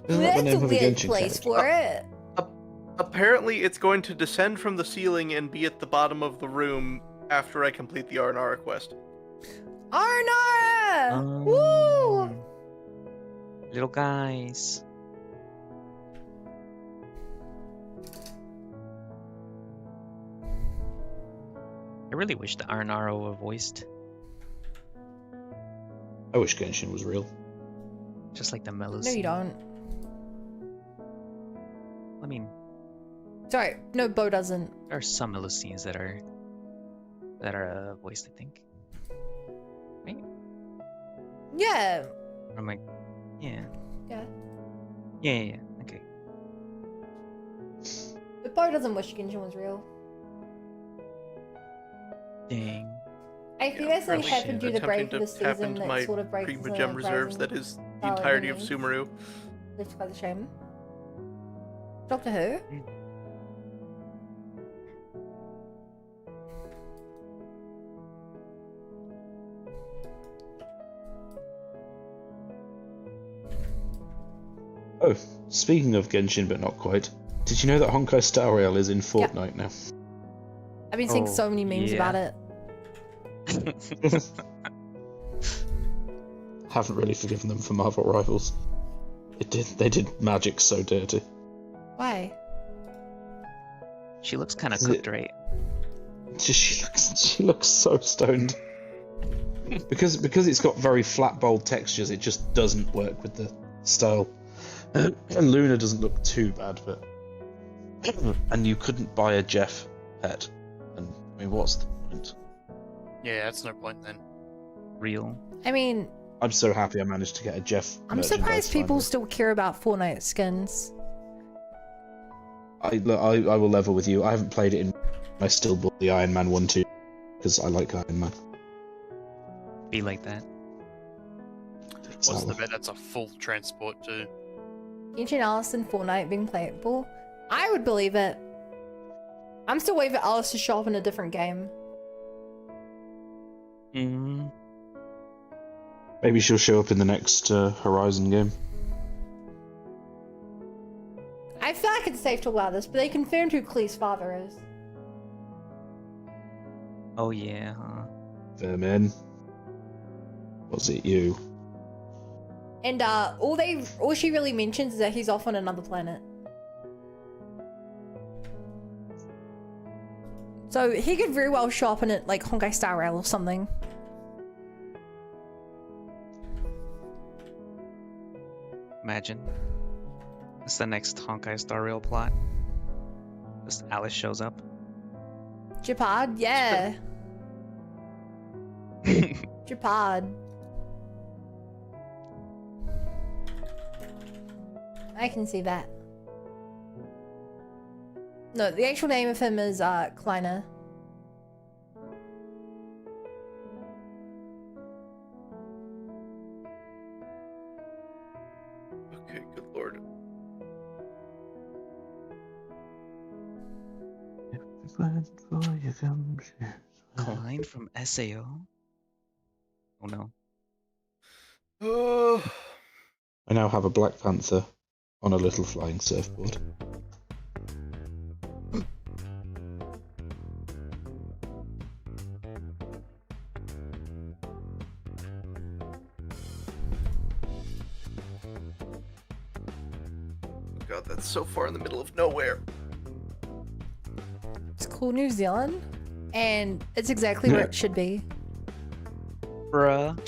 S1: That's a weird place for it.
S14: Apparently, it's going to descend from the ceiling and be at the bottom of the room after I complete the Arnara quest.
S1: Arnara! Woo!
S3: Little guys. I really wish the Arnara were voiced.
S11: I wish Genshin was real.
S3: Just like the mellow
S1: No, you don't.
S3: I mean...
S1: Sorry, no, Bo doesn't.
S3: There are some mellow scenes that are voiced, I think. Right?
S1: Yeah.
S3: I'm like, yeah.
S1: Yeah.
S3: Yeah, okay.
S1: But Bo doesn't wish Genshin was real.
S3: Dang.
S1: I think that's like happened due to the break of the
S14: tap
S1: season
S14: into
S1: that
S14: my
S1: sort of breaks
S14: Prima Gem reserves that is the
S1: Valid
S14: entirety of
S1: enemy.
S14: Sumeru.
S1: That's quite a shame. Doctor Who?
S11: Oh, speaking of Genshin, but not quite. Did you know that Honkai Star Rail is in Fortnite now?
S1: I've been seeing so many memes about it.
S11: Haven't really forgiven them for Marvel Rivals. They did magic so dirty.
S1: Why?
S3: She looks kind of cooked, right?
S11: She looks so stoned. because it's got very flat, bold textures, it just doesn't work with the style. And Luna doesn't look too bad, but and you couldn't buy a Jeff pet. And I mean, what's the point?
S8: Yeah, that's no point then.
S3: Real.
S1: I mean,
S11: I'm so happy I managed to get a Jeff.
S1: I'm surprised people still care about Fortnite skins.
S11: I will level with you. I haven't played it in. I still bought the Iron Man 1 too because I like Iron Man.
S3: Be like that.
S8: What's the bet? That's a full transport too.
S1: Ancient Alice in Fortnite being playable? I would believe it. I'm still waiting for Alice to show up in a different game.
S11: Maybe she'll show up in the next Horizon game.
S1: I feel like it's safe to allow this, but they confirmed who Klee's father is.
S3: Oh yeah, huh?
S11: Vermin. Was it you?
S1: And all she really mentions is that he's off on another planet. So he could very well show up in it like Honkai Star Rail or something.
S3: Imagine. It's the next Honkai Star Rail plot. Just Alice shows up.
S1: Japad, yeah. Japad. I can see that. No, the actual name of him is Kleiner.
S14: Okay, good lord.
S3: Klein from SAO? Oh no.
S11: I now have a Black Panther on a little flying surfboard.
S14: God, that's so far in the middle of nowhere.
S1: It's called New Zealand, and it's exactly where it should be.
S3: Bruh.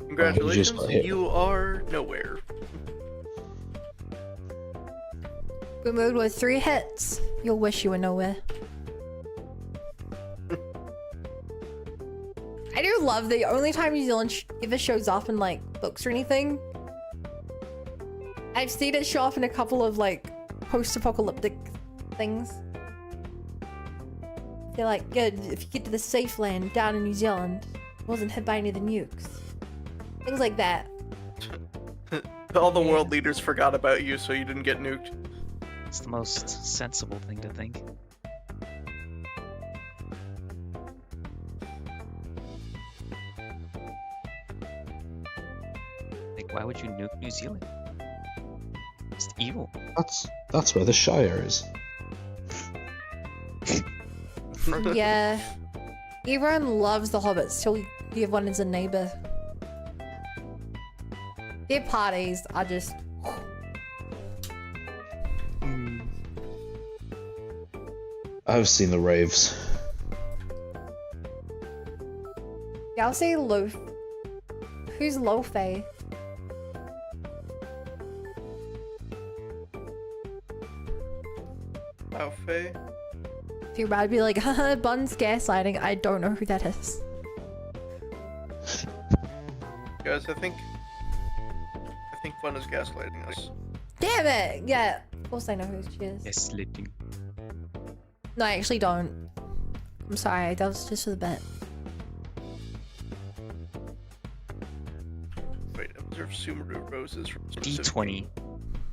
S14: Congratulations, you are nowhere.
S1: Removed with 3 hits. You'll wish you were nowhere. I do love the only time New Zealand ever shows up in like books or anything. I've seen it show up in a couple of like post-apocalyptic things. They're like, good, if you get to the safe land down in New Zealand, it wasn't hit by any of the nukes. Things like that.
S14: All the world leaders forgot about you, so you didn't get nuked.
S3: It's the most sensible thing to think. Like, why would you nuke New Zealand? It's evil.
S11: That's where the Shire is.
S1: Yeah. Everyone loves the hobbits till you have one as a neighbor. Their parties are just...
S11: I've seen the raves.
S1: Yeah, I'll say Loaf. Who's Lo-Fei?
S14: Lo-Fei?
S1: If you're about to be like, haha, Bun's gaslighting, I don't know who that is.
S14: Guys, I think Fun is gaslighting us.
S1: Damn it! Yeah, of course I know who she is.
S3: Gaslighting.
S1: No, I actually don't. I'm sorry, that was just for the bet.
S14: Wait, observe Sumeru roses from
S3: D20.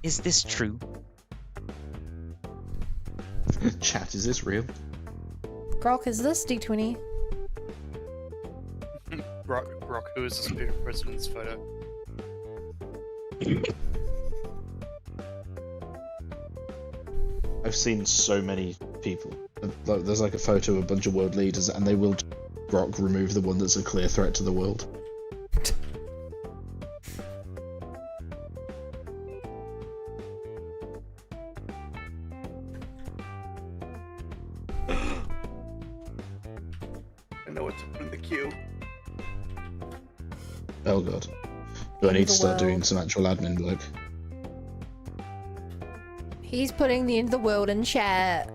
S3: Is this true?
S11: Chat, is this real?
S1: Grok, is this D20?
S8: Brock, who is the Spirit President's photo?
S11: I've seen so many people. There's like a photo of a bunch of world leaders, and they will Grok remove the one that's a clear threat to the world.
S14: I know what to put in the queue.
S11: Oh god. Do I need to start doing some actual admin work?
S1: He's putting the end of the world in chat.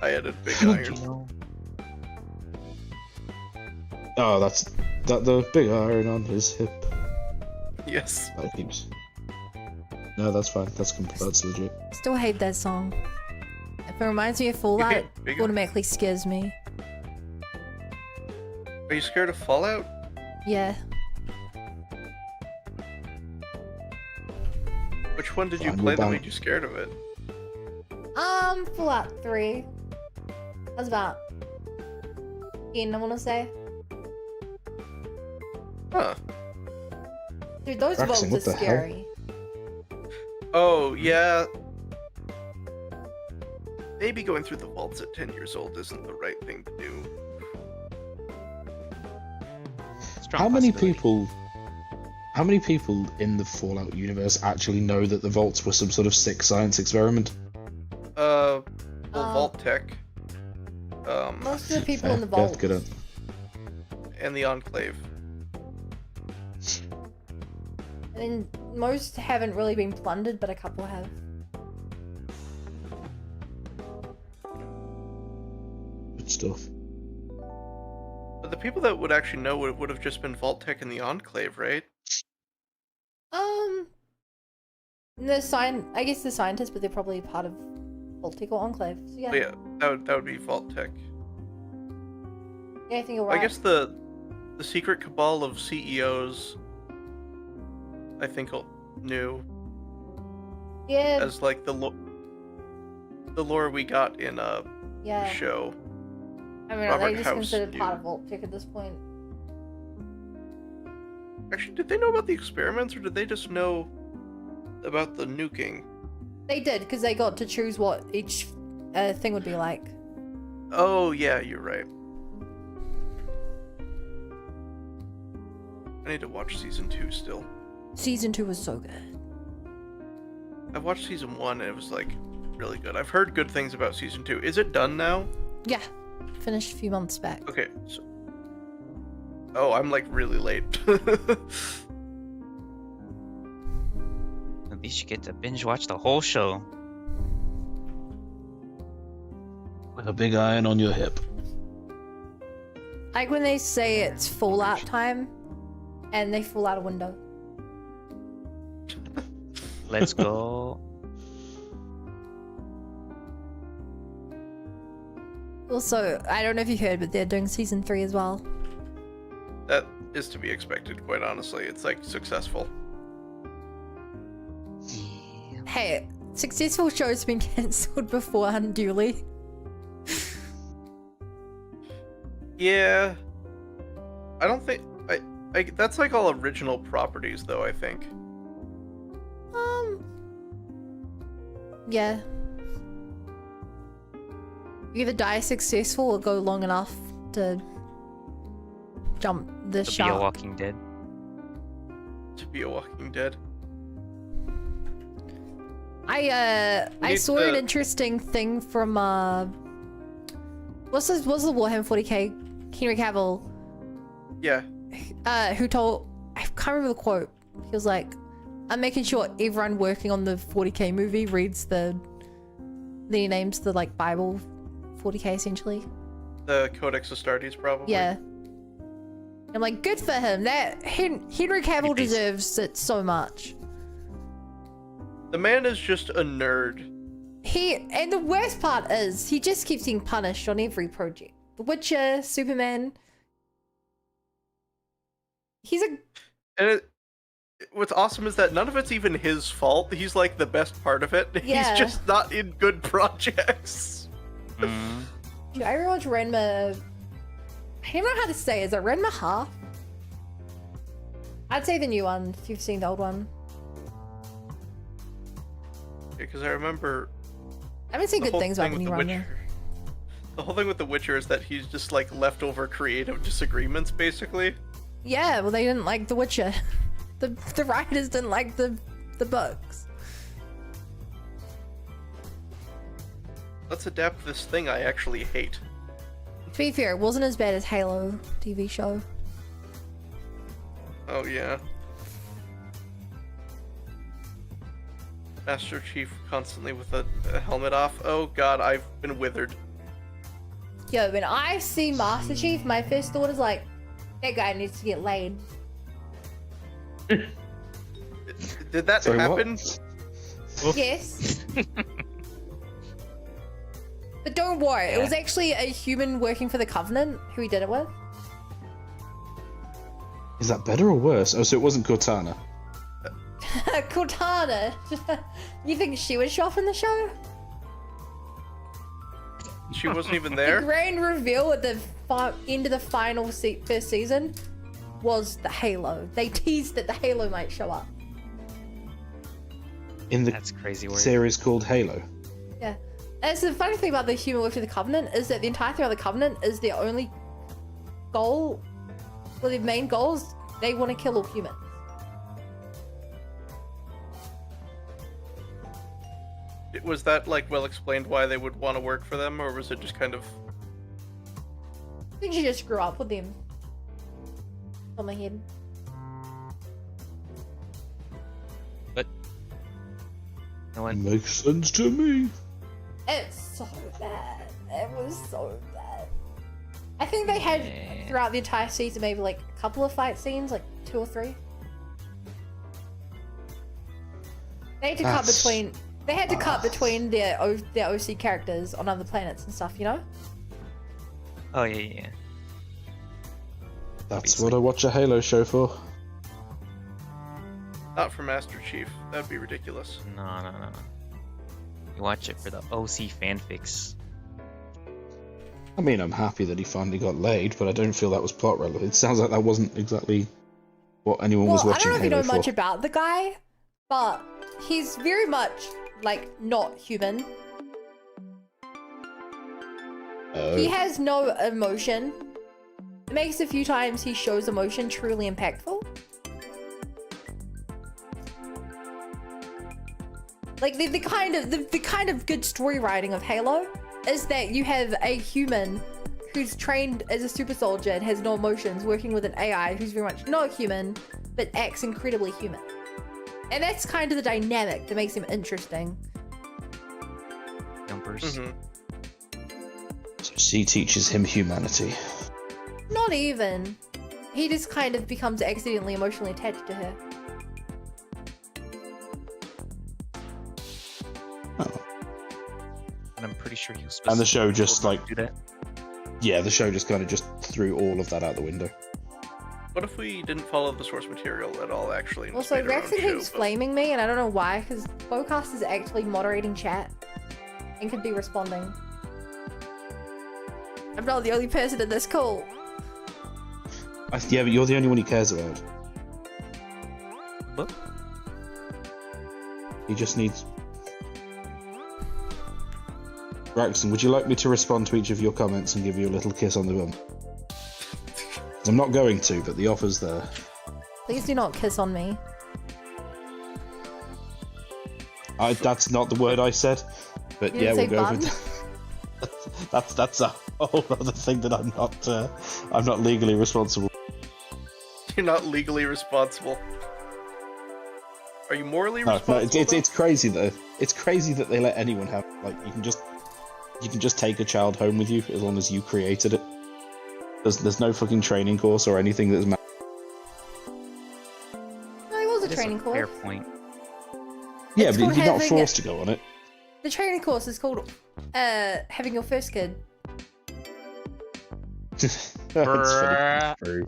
S14: I added big iron.
S11: Oh, that's the big iron on his hip.
S14: Yes.
S11: That keeps. No, that's fine. That's legit.
S1: Still hate that song. If it reminds me of Fallout, it
S14: Big
S1: automatically scares me.
S14: Are you scared of Fallout?
S1: Yeah.
S14: Which one did you
S11: Fine,
S14: play
S11: we're
S14: that
S11: bound-
S14: made you scared of it?
S1: Fallout 3. That was about 10, I want to say.
S14: Huh.
S1: Dude, those
S11: Braxton,
S1: vaults are
S11: what the hell?
S1: scary.
S14: Oh, yeah. Maybe going through the vaults at 10 years old isn't the right thing to do.
S11: How many people in the Fallout universe actually know that the vaults were some sort of sick science experiment?
S14: Well, Vault Tech.
S1: Most of the people
S11: Fair,
S1: in the
S11: good,
S1: vault.
S11: good.
S14: And the Enclave.
S1: And most haven't really been plundered, but a couple have.
S11: Good stuff.
S14: But the people that would actually know would have just been Vault Tech and the Enclave, right?
S1: I guess the scientists, but they're probably part of Vault-Tec or Enclave. So yeah.
S14: But yeah, that would be Vault Tech.
S1: Yeah, I think you're right.
S14: I guess the secret cabal of CEOs, I think, knew.
S1: Yeah.
S14: As like the lore we got in
S1: Yeah.
S14: the show.
S1: I mean, are
S14: Robert
S1: they just
S14: House
S1: considered
S14: knew.
S1: part of Vault-Tec at this point?
S14: Actually, did they know about the experiments, or did they just know about the nuking?
S1: They did, because they got to choose what each thing would be like.
S14: Oh, yeah, you're right. I need to watch season 2 still.
S1: Season 2 was so good.
S14: I watched season 1 and it was like really good. I've heard good things about season 2. Is it done now?
S1: Yeah. Finished a few months back.
S14: Okay. So... Oh, I'm like really late.
S3: At least you get to binge watch the whole show.
S11: With a big iron on your hip.
S1: Like when they say it's Fallout time, and they fall out a window.
S3: Let's go.
S1: Also, I don't know if you heard, but they're doing season 3 as well.
S14: That is to be expected, quite honestly. It's like successful.
S1: Hey, successful shows have been cancelled before unduly.
S14: Yeah. I don't think... that's like all original properties, though, I think.
S1: Yeah. You either die successful or go long enough to jump the
S3: To be a
S1: shark.
S3: Walking Dead.
S14: To be a Walking Dead.
S1: I
S14: need
S1: saw an
S14: to-
S1: interesting thing from what's the Warhammer 40k Henry Cavill
S14: Yeah.
S1: who told, I can't remember the quote. He was like, I'm making sure everyone working on the 40k movie reads the names, the like Bible 40k essentially.
S14: The Codex Astartes, probably.
S1: Yeah. I'm like, good for him. That Henry Cavill deserves it so much.
S14: The man is just a nerd.
S1: And the worst part is he just keeps getting punished on every project. The Witcher, Superman.
S14: And what's awesome is that none of it's even his fault. He's like the best part of it.
S1: Yeah.
S14: He's just not in good projects.
S1: Dude, I rewatched Ranma. I don't know how to say it. Is it Ranma Half? I'd say the new one if you've seen the old one.
S14: Because I remember
S1: I haven't seen
S14: the
S1: good
S14: whole
S1: things about
S14: thing
S1: the
S14: with
S1: new
S14: The
S1: Ranma.
S14: Witcher. The whole thing with The Witcher is that he's just like leftover creative disagreements, basically.
S1: Yeah, well, they didn't like The Witcher. The writers didn't like the books.
S14: Let's adapt this thing I actually hate.
S1: To be fair, it wasn't as bad as Halo TV show.
S14: Oh yeah. Master Chief constantly with a helmet off. Oh god, I've been withered.
S1: Yo, when I see Master Chief, my first thought is like, that guy needs to get laid.
S14: Did that
S11: Sorry, what?
S14: happen?
S1: Yes. But don't worry, it was actually a human working for the Covenant who he did it with.
S11: Is that better or worse? Oh, so it wasn't Cortana.
S1: Cortana. You think she was shot in the show?
S14: She wasn't even
S1: The
S14: there?
S1: grand reveal at the end of the final first season was the Halo. They teased that the Halo might show up.
S11: In the
S3: That's crazy word.
S11: series called Halo.
S1: Yeah. And so the funny thing about the human work of the Covenant is that the entire thing of the Covenant is their only goal, well, their main goal is they want to kill all humans.
S14: Was that like well explained why they would want to work for them, or was it just kind of?
S1: I think she just grew up with them. On my head.
S3: But no one
S11: Makes sense to me.
S1: It's so bad. It was so bad. I think they had throughout the entire season maybe like a couple of fight scenes, like 2 or 3. They had to cut
S11: That's-
S1: between. They had to cut between their OC characters on other planets and stuff, you know?
S3: Oh yeah.
S11: That's what I watch a Halo show for.
S14: Not for Master Chief. That'd be ridiculous.
S3: No. You watch it for the OC fanfics.
S11: I mean, I'm happy that he finally got laid, but I don't feel that was plot relevant. It sounds like that wasn't exactly what anyone was
S1: Well, I
S11: watching
S1: don't know if you
S11: Halo
S1: know
S11: for.
S1: much about the guy, but he's very much like not human.
S11: Oh.
S1: He has no emotion. It makes a few times he shows emotion truly impactful. Like the kind of good story writing of Halo is that you have a human who's trained as a super soldier and has no emotions working with an AI who's very much not human but acts incredibly human. And that's kind of the dynamic that makes him interesting.
S3: Numbers.
S11: So she teaches him humanity.
S1: Not even. He just kind of becomes accidentally emotionally attached to her.
S3: And I'm pretty sure he was.
S11: And the show just like
S3: do that.
S11: Yeah, the show just kind of just threw all of that out the window.
S14: What if we didn't follow the source material at all, actually? and just
S1: Also,
S14: made our own
S1: Raxon
S14: show,
S1: keeps
S14: but-
S1: flaming me, and I don't know why, because Bowcast is actually moderating chat and could be responding. I'm not the only person in this call.
S11: Yeah, but you're the only one he cares about.
S3: Look.
S11: He just needs. Raxon, would you like me to respond to each of your comments and give you a little kiss on the bum? I'm not going to, but the offer's there.
S1: Please do not kiss on me.
S11: That's not the word I said, but
S1: You
S11: yeah,
S1: didn't
S11: we'll
S1: say
S11: go with that. That's a whole other thing that I'm not legally responsible.
S14: You're not legally responsible. Are you morally
S11: No,
S14: responsible?
S11: it's crazy though. It's crazy that they let anyone have you can just take a child home with you as long as you created it. There's no fucking training course or anything that's.
S1: No, it was a
S3: That is
S1: training
S3: fair
S1: course.
S3: point.
S11: Yeah,
S1: It's
S11: but
S1: called
S11: you're not
S1: having-
S11: forced to go on it.
S1: The training course is called having your first kid.
S11: It's funny. It's true.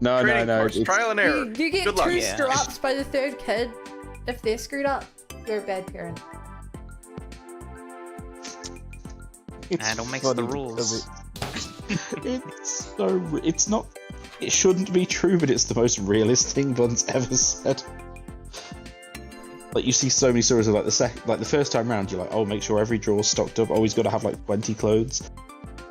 S11: No,
S14: Training
S11: no.
S14: course,
S11: It's,
S14: trial and error.
S1: You get
S14: Good luck.
S1: two
S14: Yeah.
S1: screw-ups by the third kid. If they're screwed up, you're a bad parent.
S3: Don't make the
S11: funny
S3: rules.
S11: because it's not. It shouldn't be true, but it's the most realist thing Bun's ever said. Like you see so many stories of like the first time round, you're like, oh, make sure every drawer's stocked up. Oh, he's got to have like 20 clothes.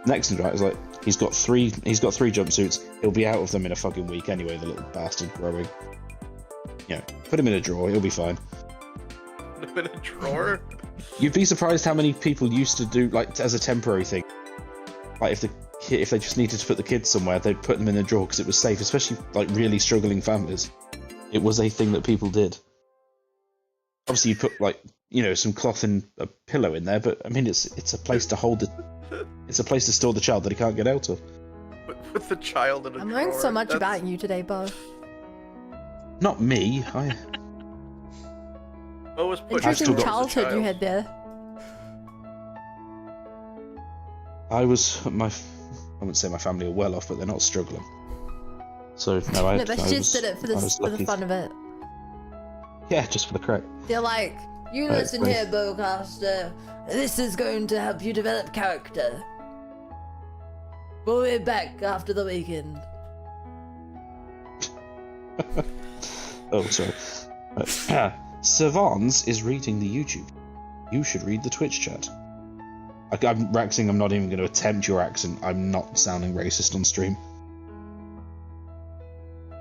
S11: Next thing, right, is like he's got three jumpsuits. He'll be out of them in a fucking week anyway. The little bastard growing. You know, put him in a drawer. He'll be fine.
S14: Put him in a drawer?
S11: You'd be surprised how many people used to do like as a temporary thing. Like if they just needed to put the kids somewhere, they'd put them in a drawer because it was safe, especially like really struggling families. It was a thing that people did. Obviously, you put like some cloth and a pillow in there, but I mean it's a place to hold it. It's a place to store the child that he can't get out of.
S14: With the child in a
S1: I'm
S14: drawer.
S1: learning so much
S14: That's-
S1: about you today, Bo.
S11: Not me.
S14: What was put
S1: Interesting
S11: still got the
S1: childhood you
S14: child.
S1: had there.
S11: I wouldn't say my family are well off, but they're not struggling. So no, I
S1: No, they just did it for
S11: I was
S1: for the
S11: lucky.
S1: fun of it.
S11: Yeah, just for the crack.
S1: They're like, you
S11: Right,
S1: listen
S11: right.
S1: here, Bowcaster. This is going to help you develop character. We'll be back after the weekend.
S11: Oh, sorry. Right. Savans is reading the YouTube. You should read the Twitch chat. I'm Raxing, I'm not even going to attempt your accent. I'm not sounding racist on stream.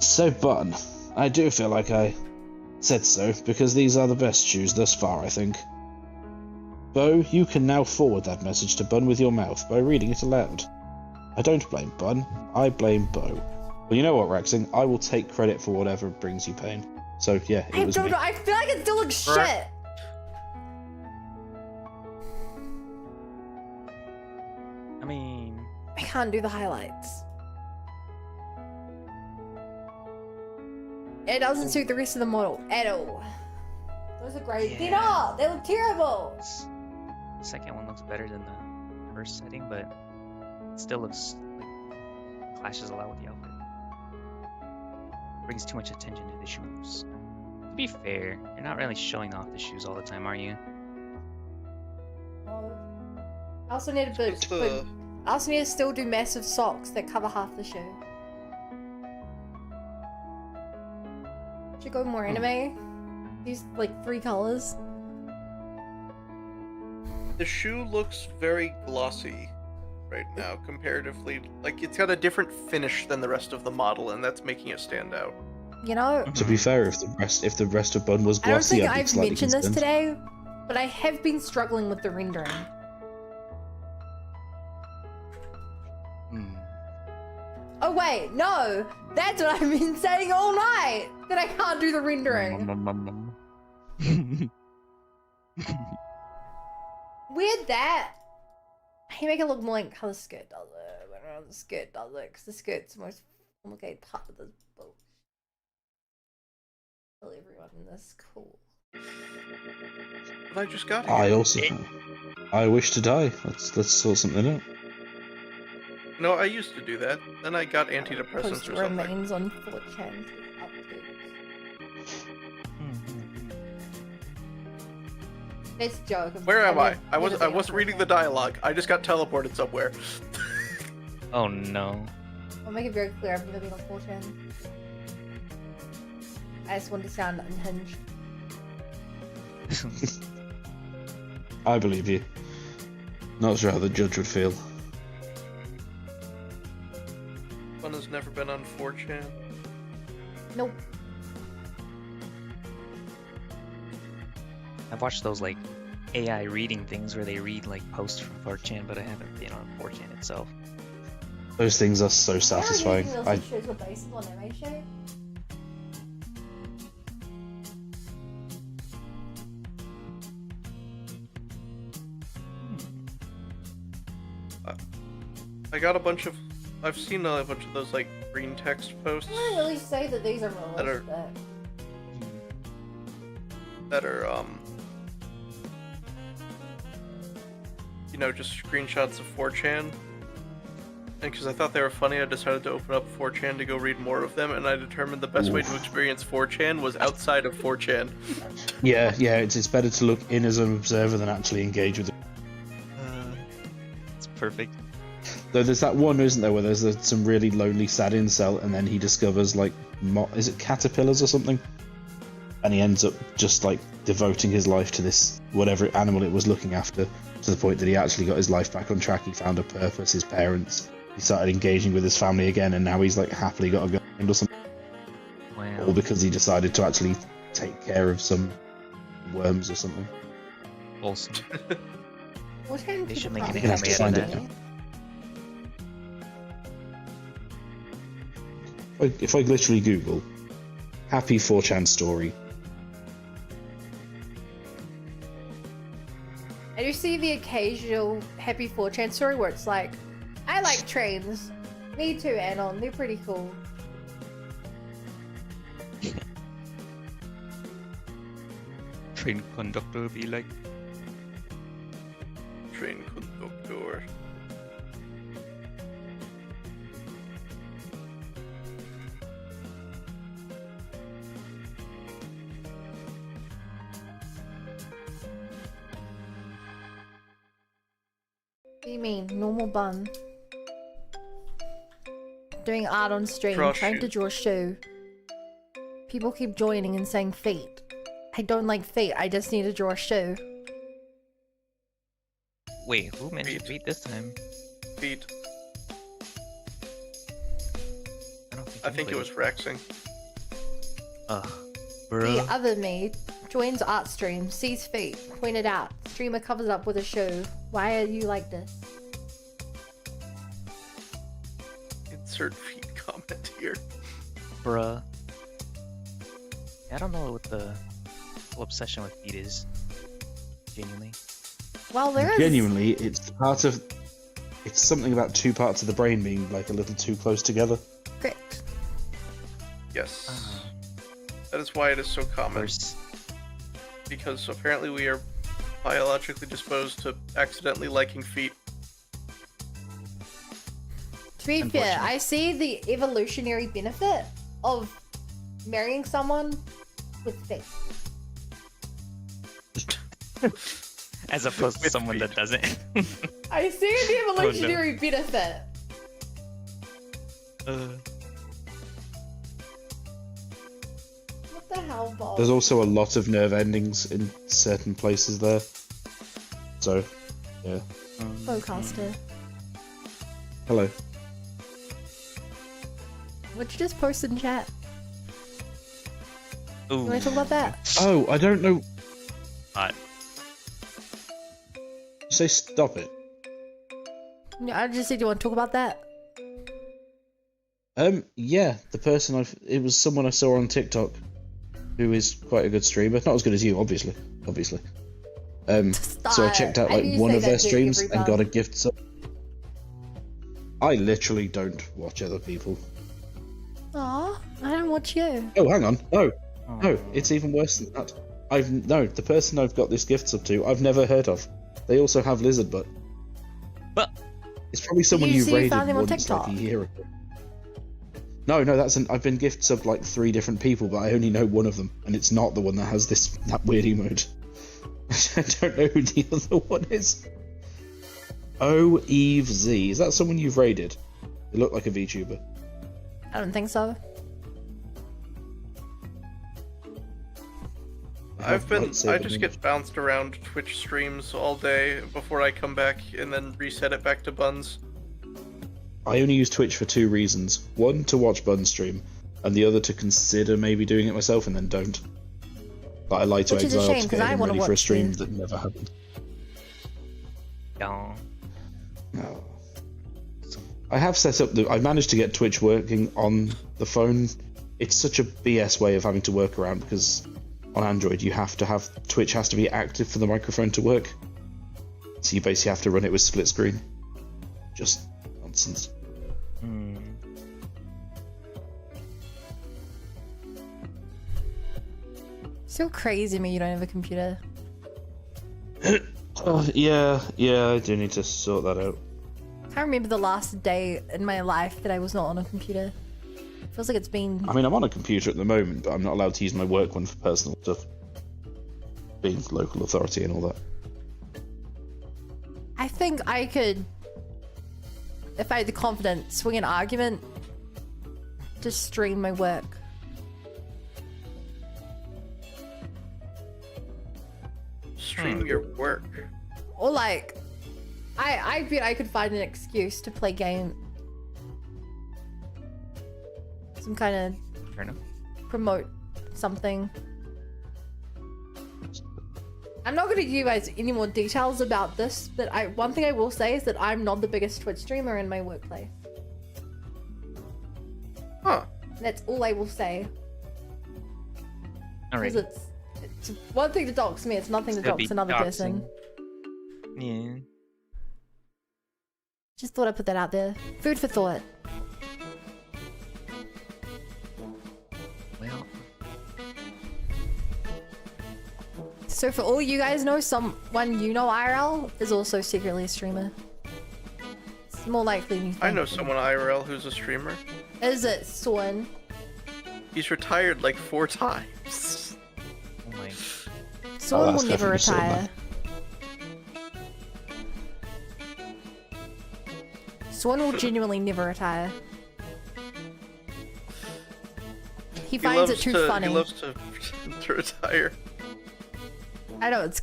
S11: So, Bun, I do feel like I said so, because these are the best shoes thus far, I think. Bo, you can now forward that message to Bun with your mouth by reading it aloud. I don't blame Bun, I blame Bo. Well, you know what, Raxing? I will take credit for whatever brings you pain. So, yeah, it
S1: I
S11: was
S1: don't
S11: me.
S1: know. I feel like it still looks shit.
S3: I mean,
S1: I can't do the highlights. It doesn't suit the rest of the model at all. Those are great. They're not. They look terrible.
S3: the second one looks better than the first setting, but it still looks like clashes a lot with the outfit. Brings too much attention to the shoes. To be fair, you're not really showing off the shoes all the time, are you?
S1: I also need to
S14: What's the-
S1: I also need to still do massive socks that cover half the shoe. Should go more anime. These like 3 colors.
S14: The shoe looks very glossy right now, comparatively. Like, it's got a different finish than the rest of the model, and that's making it stand out.
S1: You know,
S11: To be fair, if the rest of Bun was
S1: I don't
S11: glossy,
S1: think
S11: I'd be
S1: I've
S11: slightly
S1: mentioned this
S11: concerned.
S1: today, but I have been struggling with the rendering. Oh wait, no! That's what I've been saying all night! That I can't do the rendering. Weird that. You make it look more like how the skirt does it. I don't know how the skirt does it, because the skirt's the most complicated part of the book. Tell everyone in this cool.
S14: But I just got here.
S11: I also, I wish to die. Let's sort something out.
S14: No, I used to do that. Then I got antidepressants
S1: Post
S14: or something.
S1: remains on 4chan. It's a joke.
S14: Where am I? I wasn't reading the dialogue. I just got teleported somewhere.
S3: Oh no.
S1: I'll make it very clear I've never been on 4chan. I just want to sound unhinged.
S11: I believe you. Not sure how the judge would feel.
S14: One has never been on 4chan.
S1: Nope.
S3: I've watched those like AI reading things where they read like posts from 4chan, but I haven't been on 4chan itself.
S11: Those things are so satisfying. I,
S1: Shows were based on anime show.
S14: I got a bunch of. I've seen a bunch of those like green text posts
S1: I don't really say that these are
S14: that are
S1: realistic.
S14: you know, just screenshots of 4chan. And because I thought they were funny, I decided to open up 4chan to go read more of them, and I determined the best way to experience 4chan was outside of 4chan.
S11: yeah, it's better to look in as an observer than actually engage with it.
S3: It's perfect.
S11: Though there's that one, isn't there, where there's some really lonely, sad incel, and then he discovers like, is it caterpillars or something? And he ends up just like devoting his life to this whatever animal it was looking after, to the point that he actually got his life back on track. He found a purpose, his parents. He started engaging with his family again, and now he's like happily got a girlfriend or something.
S3: Wow.
S11: All because he decided to actually take care of some worms or something.
S3: Awesome.
S1: What kind of
S3: They should
S1: people
S3: make an
S11: You'll have
S3: anime
S11: to
S3: out of
S11: find
S3: that.
S11: it. If I literally Google happy 4chan story,
S1: I do see the occasional happy 4chan story where it's like, I like trains. Me too, Anon. They're pretty cool.
S3: Train conductor be like,
S14: Train conductor.
S1: What do you mean? Normal bun. Doing art on stream,
S14: Draw
S1: trying
S14: shoe.
S1: to draw a shoe. People keep joining and saying feet. I don't like feet, I just need to draw a shoe.
S3: Wait, who mentioned feet this time?
S14: Feet.
S3: I don't think
S14: I think it was Rexing.
S3: Ugh.
S1: The
S3: Bruh.
S1: other me joins art stream, sees feet, pointed out. Streamer covers up with a shoe. Why are you like this?
S14: Insert feet comment here.
S3: Bruh. I don't know what the whole obsession with feet is. Genuinely.
S1: Well, there is.
S11: Genuinely, it's part of. It's something about two parts of the brain being like a little too close together.
S1: Correct.
S14: Yes. That is why it is so common. Because apparently we are biologically disposed to accidentally liking feet.
S1: To be fair, I see the evolutionary benefit of marrying someone with feet.
S3: As opposed to someone that doesn't.
S1: I see the evolutionary benefit. What the hell, Bob?
S11: There's also a lot of nerve endings in certain places there. So, yeah.
S1: Bowcaster.
S11: Hello.
S1: What you just post in chat?
S3: Ooh.
S1: You want to talk about that?
S11: Oh, I don't know.
S3: What?
S11: You say stop it.
S1: No, I just said you want to talk about that.
S11: Yeah, the person it was someone I saw on TikTok who is quite a good streamer. Not as good as you, obviously. So I checked out
S1: I
S11: like
S1: knew you
S11: one
S1: say
S11: of
S1: that
S11: their
S1: to
S11: streams
S1: every
S11: and got a
S1: bum.
S11: gift sub. I literally don't watch other people.
S1: Aw, I don't watch you.
S11: Oh, hang on. No, it's even worse than that. The person I've got this gift sub to, I've never heard of. They also have lizard butt.
S3: But
S11: it's probably someone
S1: You
S11: you
S1: see you
S11: raided
S1: found him on
S11: once like a
S1: TikTok?
S11: year ago. No, I've been gift subbed like 3 different people, but I only know one of them, and it's not the one that has that weird emote. I don't know who the other one is. Oh, Eve Z. Is that someone you've raided? They look like a VTuber.
S1: I don't think so.
S14: I just get bounced around Twitch streams all day before I come back and then reset it back to buns.
S11: I only use Twitch for 2 reasons. One, to watch Bun stream, and the other to consider maybe doing it myself and then don't. But I like to
S1: Which is a
S11: exile
S1: shame,
S11: to
S1: 'cause
S11: get
S1: I
S11: him
S1: wanna
S11: ready for a
S1: watch
S11: stream
S1: you.
S11: that never happened.
S3: No.
S11: No. I have set up I managed to get Twitch working on the phone. It's such a BS way of having to work around because on Android you have to have Twitch has to be active for the microphone to work. So you basically have to run it with split screen. Just nonsense.
S1: So crazy to me you don't have a computer.
S11: Yeah, I do need to sort that out.
S1: I can't remember the last day in my life that I was not on a computer. Feels like it's been...
S11: I mean, I'm on a computer at the moment, but I'm not allowed to use my work one for personal stuff. Being local authority and all that.
S1: I think I could, if I had the confidence, swing an argument to stream my work.
S14: Stream your work.
S1: Or like, I bet I could find an excuse to play game. Some kind of
S3: Fair enough.
S1: promote something. I'm not going to give you guys any more details about this, but one thing I will say is that I'm not the biggest Twitch streamer in my workplace.
S14: Huh.
S1: That's all I will say.
S3: Alright.
S1: Because it's one thing to dox me, it's nothing to
S3: Still be
S1: dox another person.
S3: Yeah.
S1: Just thought I'd put that out there. Food for thought.
S3: Well.
S1: So for all you guys know, someone you know IRL is also secretly a streamer. It's more likely than you think.
S14: I know someone IRL who's a streamer.
S1: Is it Swan?
S14: He's retired like 4 times.
S3: Oh my.
S1: Swan
S11: that's
S1: will never
S11: definitely Swan,
S1: retire. Swan will genuinely never retire. He finds
S14: loves
S1: it too
S14: to,
S1: funny.
S14: He loves to retire.
S1: I know it's.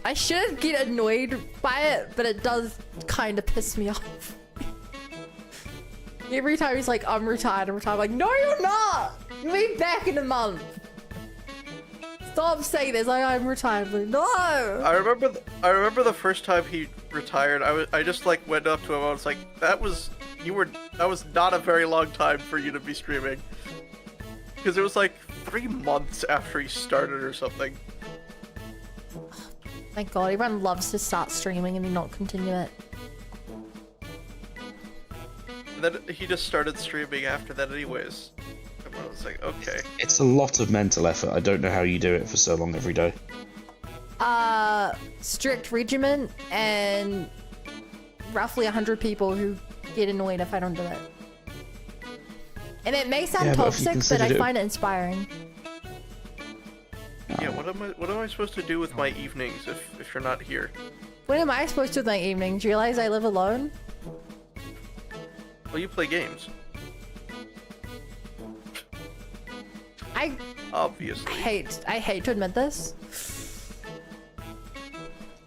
S1: I shouldn't get annoyed by it, but it does kind of piss me off. Every time he's like, "I'm retired," I'm like, "No, you're not. You'll be back in a month." Stop saying this. Like, I'm retired. Like, no.
S14: I remember the first time he retired. I just like went up to him. I was like, that was not a very long time for you to be streaming. Because it was like 3 months after he started or something.
S1: Thank God, everyone loves to start streaming and then not continue it.
S14: And then he just started streaming after that anyways. And I was like, okay.
S11: It's a lot of mental effort. I don't know how you do it for so long every day.
S1: Strict regimen and roughly 100 people who get annoyed if I don't do it. And it may sound toxic, but I find it inspiring.
S14: Yeah, what am I supposed to do with my evenings if you're not here?
S1: What am I supposed to do with my evenings? Realize I live alone?
S14: Well, you play games. Obviously.
S1: I hate to admit this.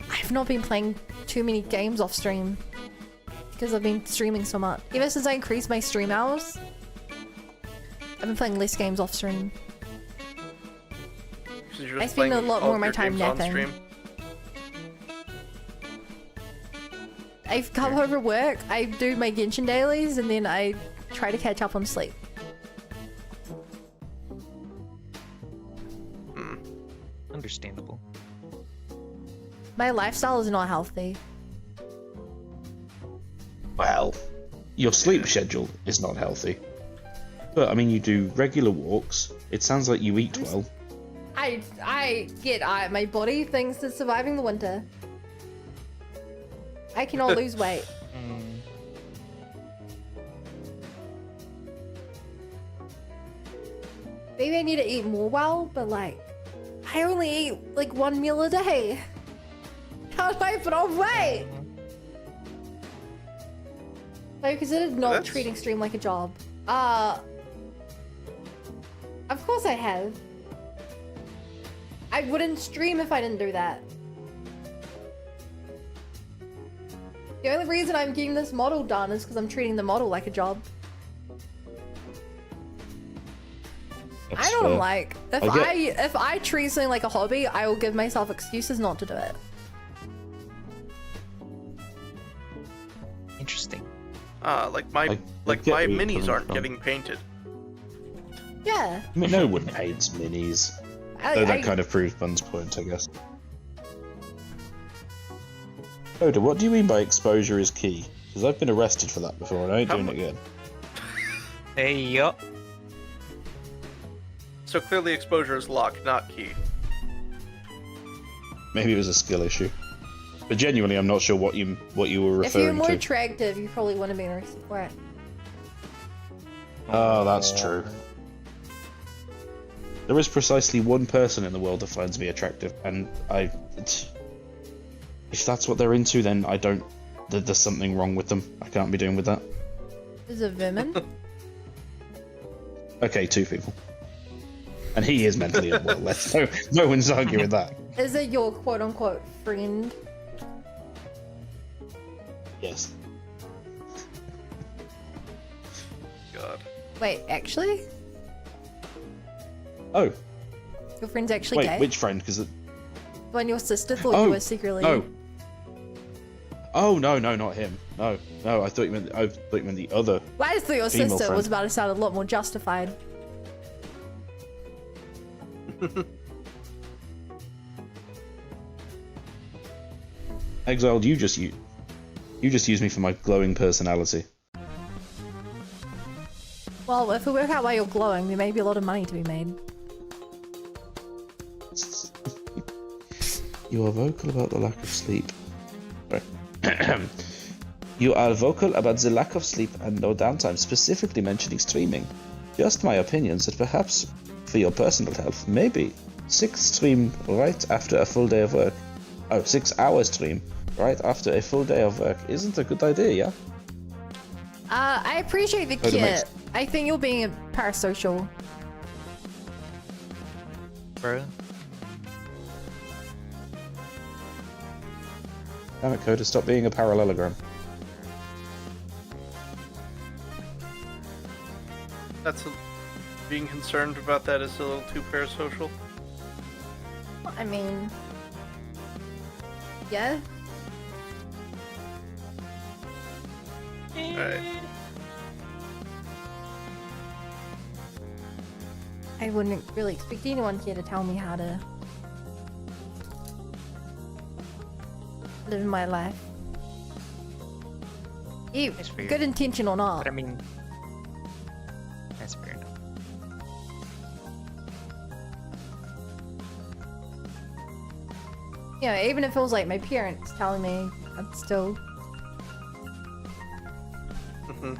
S1: I've not been playing too many games off stream because I've been streaming so much. Ever since I increased my stream hours, I've been playing less games off stream.
S14: So you're
S1: I
S14: just
S1: spend a
S14: playing
S1: lot
S14: all
S1: more
S14: of
S1: of my
S14: your
S1: time
S14: games on
S1: napping.
S14: stream?
S1: I've come home from work, I do my Genshin dailies, and then I try to catch up on sleep.
S3: Understandable.
S1: My lifestyle is not healthy.
S11: Well, your sleep schedule is not healthy. But, I mean, you do regular walks. It sounds like you eat well.
S1: My body thinks it's surviving the winter. I cannot lose weight. Maybe I need to eat more well, but like, I only eat like 1 meal a day. How do I put on weight? I considered not treating stream like a job. Of course I have. I wouldn't stream if I didn't do that. The only reason I'm getting this model done is because I'm treating the model like a job. I know what I'm like. If I treat something like a hobby, I will give myself excuses not to do it.
S3: Interesting.
S14: Like my minis aren't getting painted.
S11: I
S1: Yeah.
S11: mean, no one paints minis. Though that kind of proves Bun's point, I guess. Oda, what do you mean by exposure is key? Because I've been arrested for that before and I ain't doing it again.
S3: Hey, yup.
S14: So clearly exposure is lock, not key.
S11: Maybe it was a skill issue. But genuinely, I'm not sure what you were
S1: If you're
S11: referring
S1: more
S11: to.
S1: attractive, you probably wouldn't be arrested for it.
S11: Oh, that's true. There is precisely one person in the world that finds me attractive, and if that's what they're into, then I don't. There's something wrong with them. I can't be doing with that.
S1: Is it Vermin?
S11: Okay, 2 people. And he is mentally unwell. No one's arguing that.
S1: Is it your quote-unquote friend?
S11: Yes.
S14: God.
S1: Wait, actually?
S11: Oh.
S1: Your friend's actually gay?
S11: Wait, which friend? Because
S1: When your sister thought you were secretly...
S11: No. Oh, no, not him. No, I thought you meant the other.
S1: Well, I just thought your
S11: female
S1: sister
S11: friend.
S1: was about to sound a lot more justified.
S11: Exiled, you just use me for my glowing personality.
S1: Well, if we work out why you're glowing, there may be a lot of money to be made.
S11: You are vocal about the lack of sleep. You are vocal about the lack of sleep and no downtime, specifically mentioning streaming. Just my opinions that perhaps, for your personal health, maybe 6 stream right after a full day of work. Oh, 6 hours stream right after a full day of work isn't a good idea, yeah?
S1: I appreciate the
S11: That makes-
S1: kit. I think you're being a parasocial.
S3: Bro.
S11: Damn it, Coda, stop being a parallelogram.
S14: That's being concerned about that is a little too parasocial.
S1: I mean, yeah.
S14: Alright.
S1: I wouldn't really expect anyone here to tell me how to live my life. You,
S3: That's fair.
S1: good intention or not.
S3: But I mean, that's fair enough.
S1: You know, even if it was like my parents telling me, I'd still.
S14: Mm-hmm.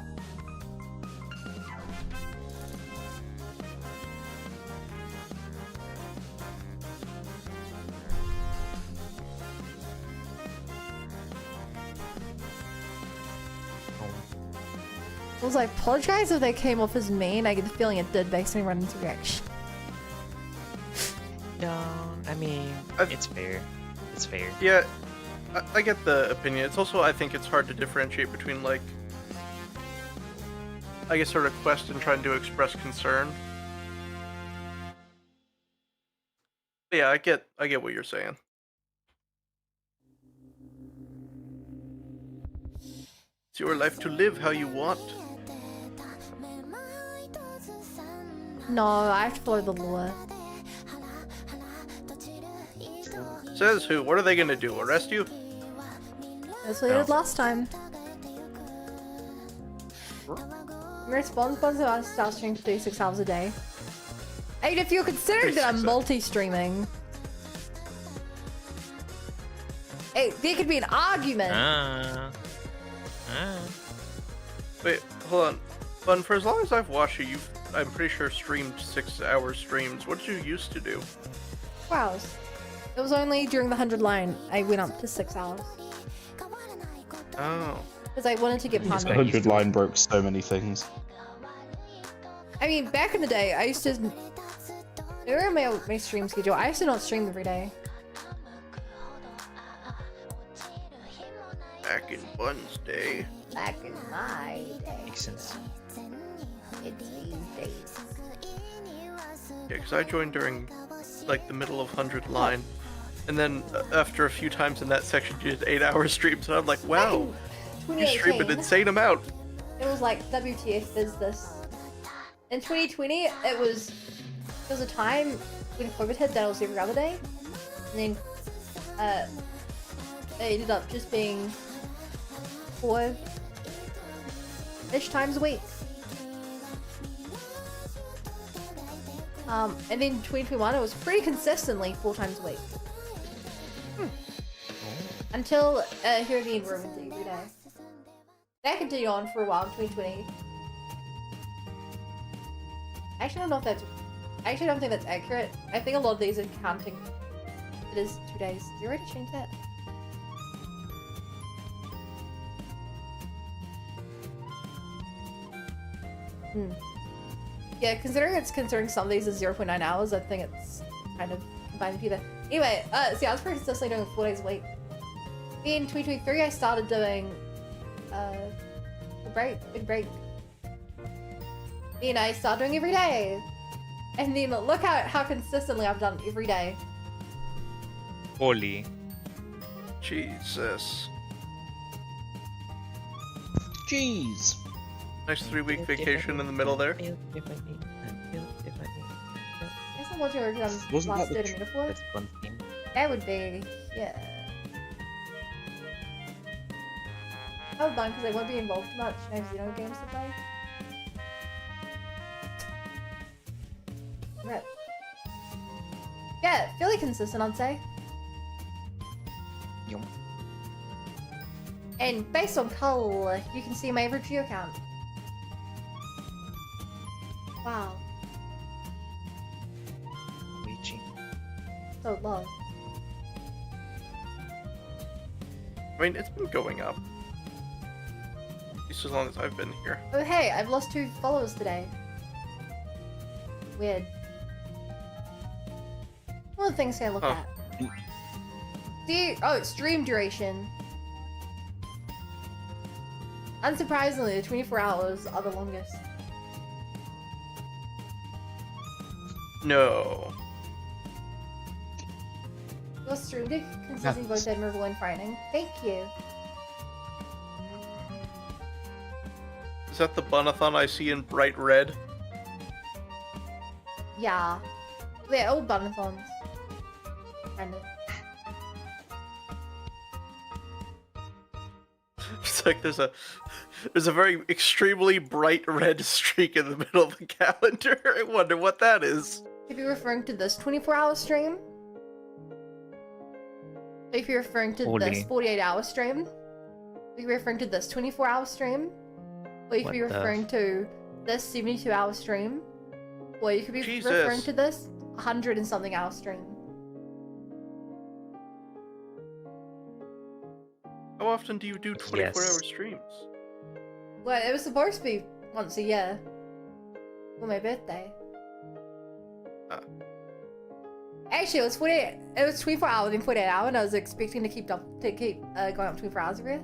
S1: I was like, apologize if they came off as mean. I get the feeling it did based on Run's reaction.
S3: No, I mean, it's fair. It's fair.
S14: Yeah, I get the opinion. It's also, I think it's hard to differentiate between, like, I guess a request and trying to express concern. But yeah, I get what you're saying. It's your life to live how you want.
S1: No, I have to follow the law.
S14: Says who? What are they gonna do? Arrest you?
S1: That's what they did last time. Responsible to start streaming for 36 hours a day. And if you're considering that I'm multi-streaming, there could be an argument.
S14: Wait, hold on. Fun, for as long as I've watched you, I'm pretty sure streamed 6-hour streams. What did you used to do?
S1: 4 hours. It was only during the 100 line I went up to 6 hours.
S14: Oh.
S1: Because I wanted to get
S11: The
S1: Panda.
S11: 100 line broke so many things.
S1: I mean, back in the day, I used to. During my stream schedule, I used to not stream every day.
S14: Back in Bun's day.
S1: Back in my day.
S3: Makes sense.
S1: It's these days.
S14: Yeah, because I joined during, like, the middle of 100 line. And then after a few times in that section, you did 8-hour streams, and I'm like, wow, you stream an
S1: 2018.
S14: insane amount.
S1: It was like, WTF is this? In 2020, it was a time when COVID hit that was every other day. And then, it ended up just being 4-ish times a week. And then 2021, it was pretty consistently 4 times a week. Until Hurricane Room every day. That continued on for a while in 2020. I actually don't know if that's. I actually don't think that's accurate. I think a lot of these are counting. It is 2 days. Is there a way to change that? Yeah, considering some of these is 0.9 hours, I think it's kind of combining together. Anyway, see, I was pretty consistently doing 4 days a week. In 2023, I started doing a big break. And I started doing every day. And then look how consistently I've done every day.
S3: Holy.
S14: Jesus.
S11: Jeez.
S14: Nice 3-week vacation in the middle there.
S1: I guess I'm watching our
S11: Wasn't
S1: last
S11: that the
S1: data metaphor.
S3: That's one thing.
S1: That would be, yeah. I was done because I won't be involved too much. I have Xeno games to play. Right. Yeah, fairly consistent, I'd say.
S3: Yum.
S1: And based on color, you can see my average view count. Wow,
S3: Reaching.
S1: so low.
S14: I mean, it's been going up. just as long as I've been here.
S1: Oh hey, I've lost 2 followers today. Weird. One of the things I look at. Oh, stream duration. Unsurprisingly, the 24 hours are the longest.
S14: No.
S1: Your stream did consistently both admirable and frightening. Thank you.
S14: Is that the Bunathon I see in bright red?
S1: Yeah. They're all Bunathons. Kind of.
S14: It's like there's a very extremely bright red streak in the middle of the calendar. I wonder what that is.
S1: If you're referring to this 24-hour stream, if you're referring to this 48-hour stream, if you're referring to this 24-hour stream, or you could be referring to this 72-hour stream, or you could be referring to this 100 and something hour stream.
S14: How often do you do 24-hour streams?
S1: Well, it was supposed to be once a year. For my birthday. Actually, it was 48. It was 24 hours and 48 hours, and I was expecting to keep going up 24 hours every year.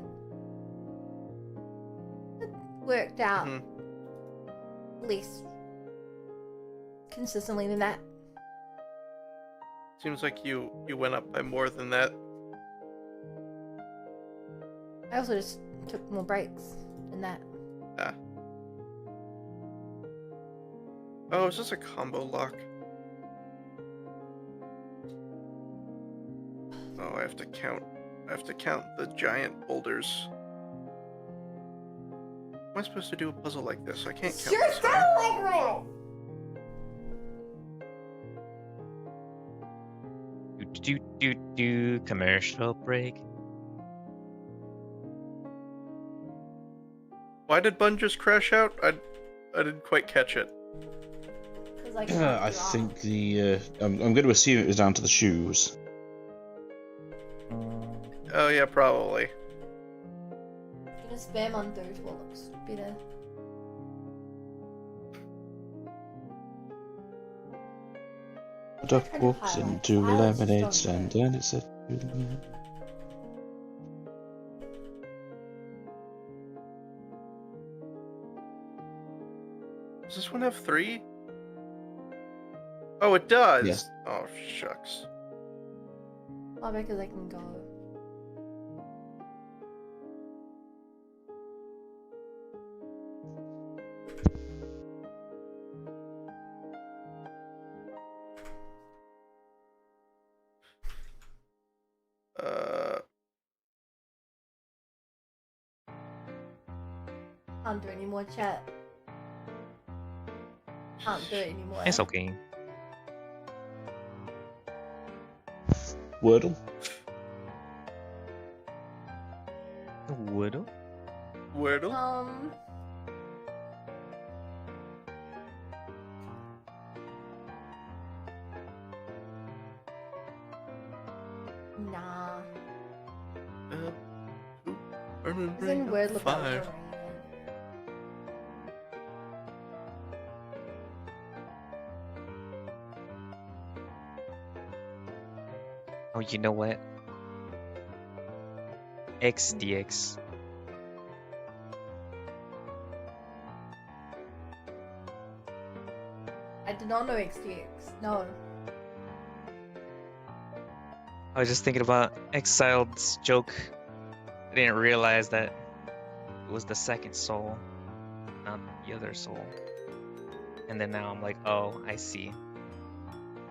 S1: It worked out less consistently than that.
S14: Seems like you went up by more than that.
S1: I also just took more breaks than that.
S14: Yeah. Oh, is this a combo lock? Oh, I have to count the giant boulders. Am I supposed to do a puzzle like this? I can't count this.
S3: Do commercial break.
S14: Why did Bun just crash out? I didn't quite catch it.
S11: I think the I'm going to assume it was down to the shoes.
S14: Oh yeah, probably.
S1: I'm gonna spam on those what looks better.
S11: A duck walks into a lemonade stand and it said.
S14: Does this one have 3? Oh, it does.
S11: Yes.
S14: Oh shucks.
S1: Well, because I can go. Can't do any more chat. Can't do it anymore.
S3: It's okay.
S11: Wordle?
S3: Wordle?
S14: Wordle?
S1: Nah.
S14: Isn't
S1: Isn't Wordle about
S14: 5?
S3: Oh, you know what? XDX.
S1: I did not know XDX. No.
S3: I was just thinking about Exiled's joke. I didn't realize that it was the second soul, not the other soul. And then now I'm like, oh, I see.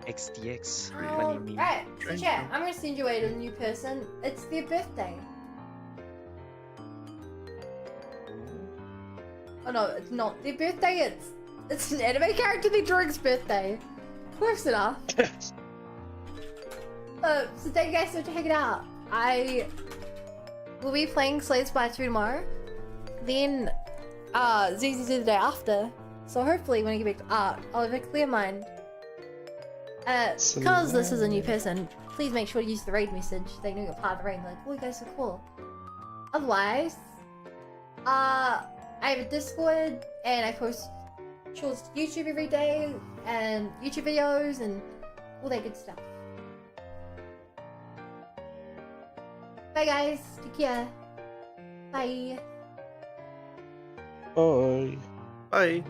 S3: XDX. Funny meme.
S1: Right, so chat, I'm gonna send you a new person. It's their birthday. Oh no, it's not their birthday, it's an anime character they drawing's birthday. Close enough. So thank you guys for checking it out. I will be playing Slay the Spire 2 tomorrow. Then ZZZ the day after. So hopefully when I get back to art, I'll have a clear mind. Because this is a new person, please make sure to use the raid message. They know you're part of the raid. Like, oh, you guys are cool. Otherwise, I have a Discord, and I post shorts to YouTube every day, and YouTube videos, and all that good stuff. Bye guys, take care. Bye.
S11: Bye.
S14: Bye.